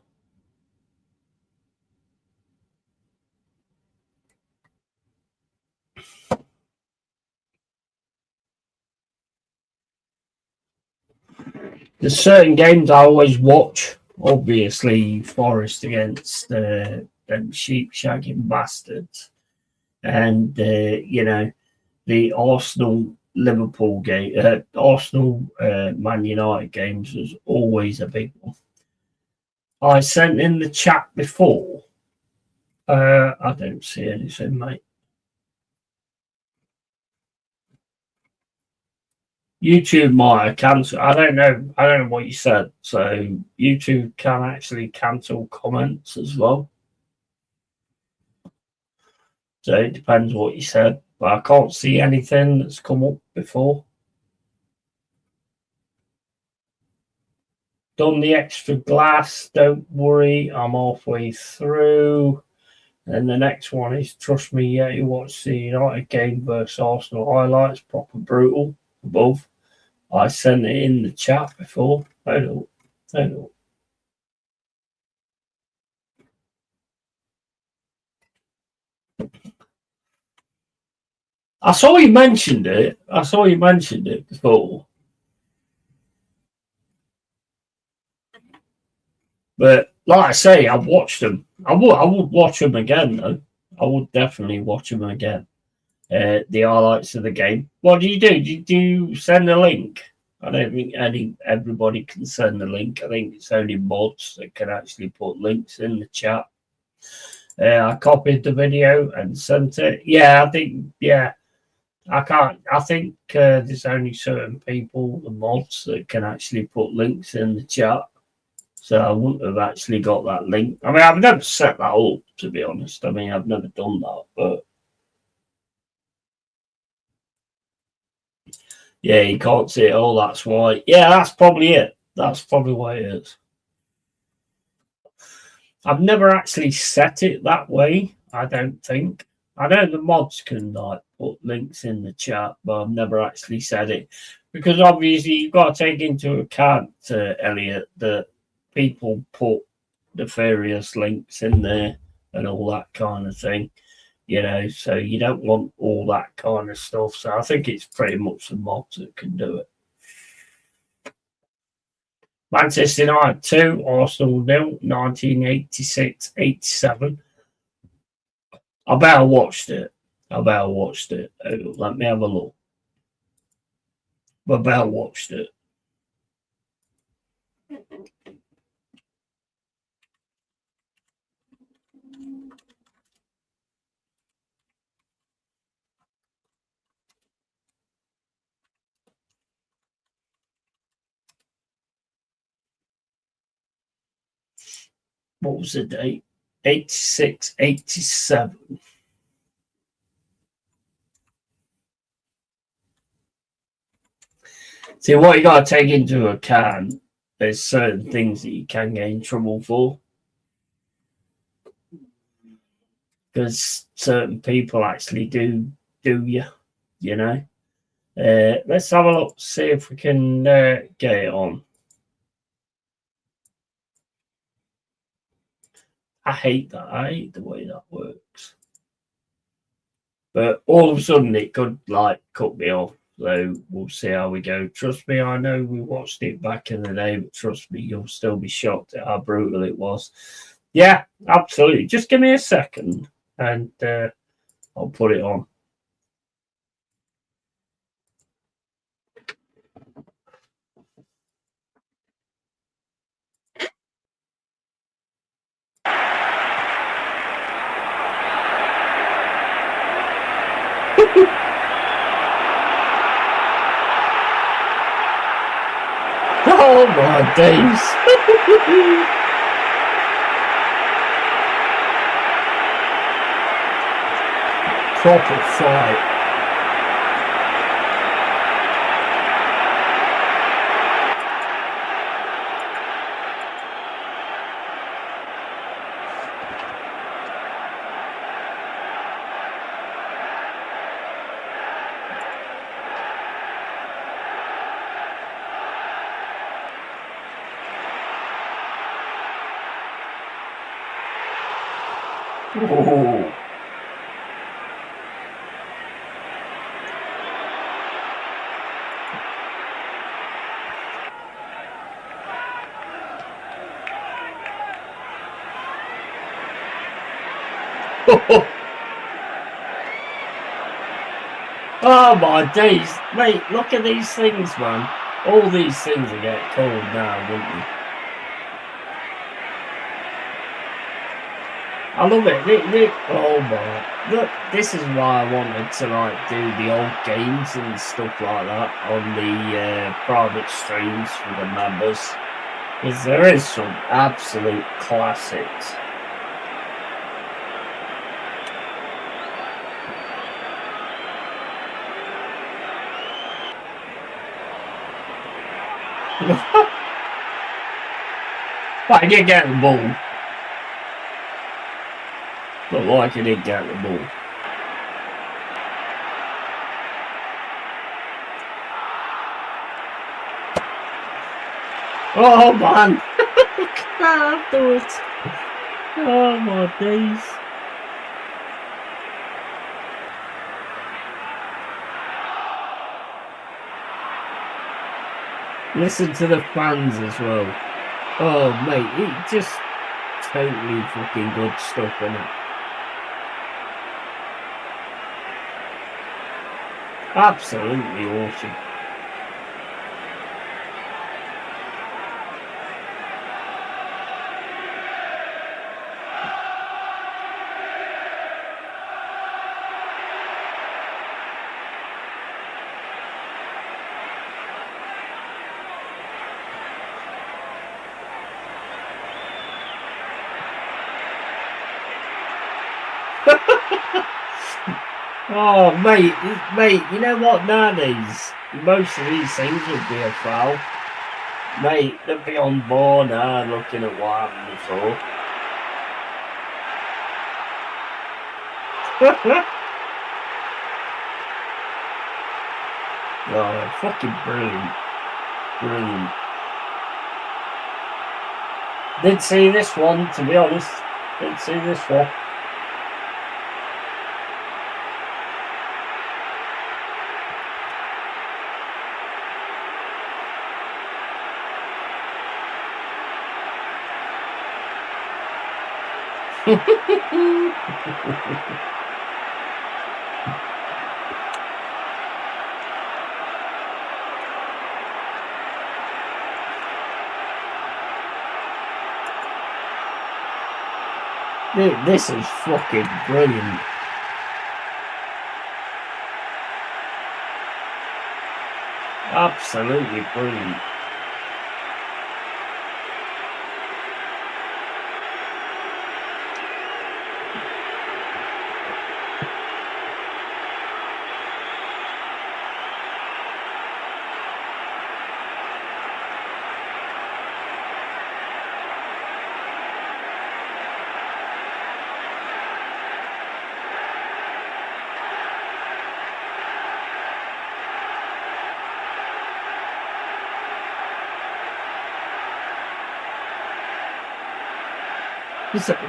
There's certain games I always watch. Obviously, Forest against them sheep shagging bastards, and the Arsenal Liverpool game, Arsenal Man United games was always a big one. I sent in the chat before. I don't see anything, mate. YouTube might cancel. I don't know what you said. So YouTube can actually cancel comments as well. So it depends what you said. But I can't see anything that's come up before. Done the extra glass. Don't worry. I'm halfway through. And the next one is Trust Me, yeah, you watch the United game versus Arsenal highlights. Proper brutal. Above. I sent it in the chat before. Hold on. I saw you mentioned it. Before. But like I say, I've watched them. I would watch them again, though. I would definitely watch them again. the highlights of the game. What do? Do you send a link? I don't think everybody can send a link. I think it's only mods that can actually put links in the chat. I copied the video and sent it. Yeah, I think, yeah. I can't. I think there's only certain people, the mods, that can actually put links in the chat. So I wouldn't have actually got that link. I mean, I've never set that up, to be honest. I mean, I've never done that, but yeah, you can't see it. Oh, that's why. Yeah, that's probably it. That's probably why it is. I've never actually set it that way, I don't think. I know the mods can like put links in the chat, but I've never actually said it. Because obviously you've got to take into account, Elliot, that people put the various links in there and all that kind of thing. You know, so you don't want all that kind of stuff. So I think it's pretty much the mods that can do it. Manchester United 2, Arsenal 0, 1986-87. I better watched it. Let me have a look. I better watched it. What was the date? 86, 87. See, what you got to take into account, there's certain things that you can get in trouble for. Because certain people actually do you, you know. Let's have a look, see if we can get it on. I hate that. I hate the way that works. But all of a sudden it could like cut me off. So we'll see how we go. Trust me, I know we watched it back in the day, but trust me, you'll still be shocked at how brutal it was. Yeah, absolutely. Just give me a second and I'll put it on. Oh my days. Proper fight. Oh. Oh my days, mate, look at these things, man. All these things will get cold now, wouldn't they? I love it. Oh my, look, this is why I wanted to like do the old games and stuff like that on the private streams for the members, because there is some absolute classics. But I did get the ball. Look like I did get the ball. Oh man! Afterwards. Oh my days. Listen to the fans as well. Oh mate, it just totally fucking good stuff, isn't it? Absolutely awesome. Oh, mate, you know what? Nowadays, most of these things would be a foul. Mate, they'd be on board now looking at what happened before. Oh, fucking brilliant. Brilliant. Didn't see this one, to be honest. Didn't see this one. This is fucking brilliant. Absolutely brilliant.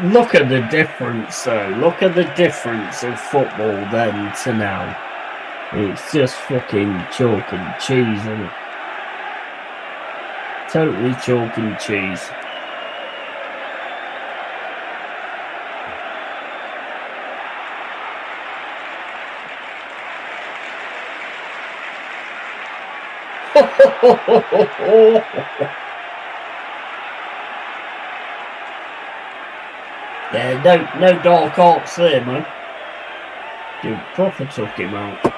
Look at the difference, though. Look at the difference of football then to now. It's just fucking chalk and cheese, isn't it? Totally chalk and cheese. Yeah, no dark arts there, man. You proper took him out.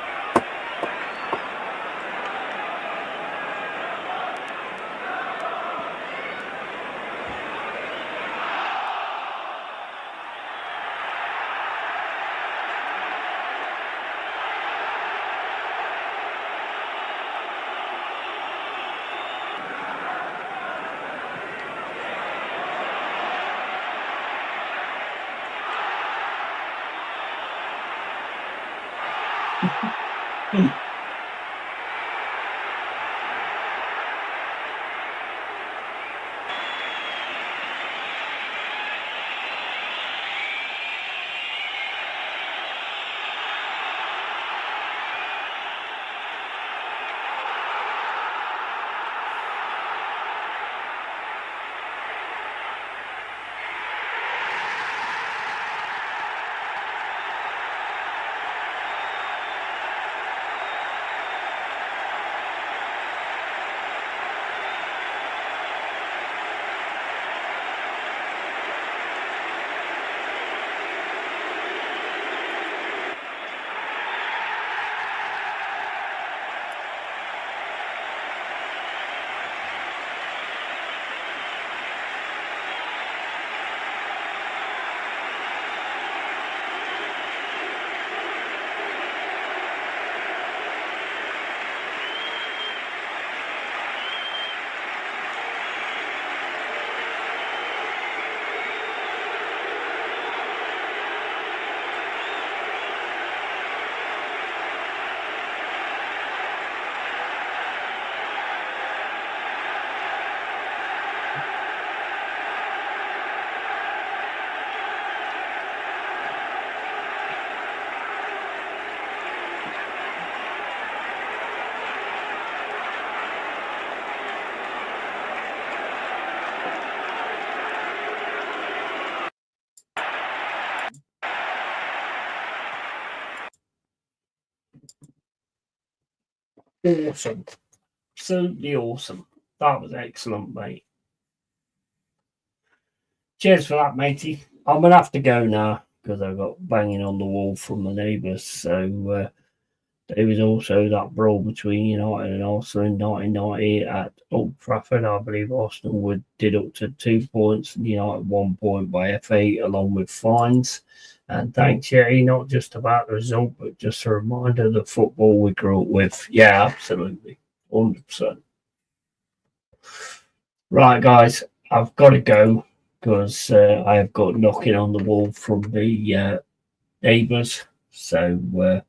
awesome. Absolutely awesome. That was excellent, mate. Cheers for that, matey. I'm going to have to go now because I got banging on the wall from the neighbours. So there was also that brawl between United and Arsenal in 1990 at Old Trafford. I believe Arsenal did up to 2 points and United 1 point by FA along with fines. And thanks, Yeti, not just about the result, but just a reminder of the football we grew up with. Yeah, absolutely. 100%. Right, guys, I've got to go because I have got knocking on the wall from the neighbours. So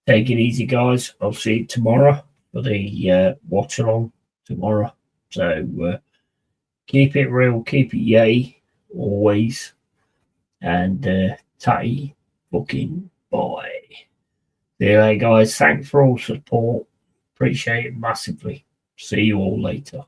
take it easy, guys. I'll see you tomorrow for the watch along tomorrow. So keep it real, keep it yay, always. And tatty fucking bye. See you later, guys. Thanks for all support. Appreciate it massively. See you all later.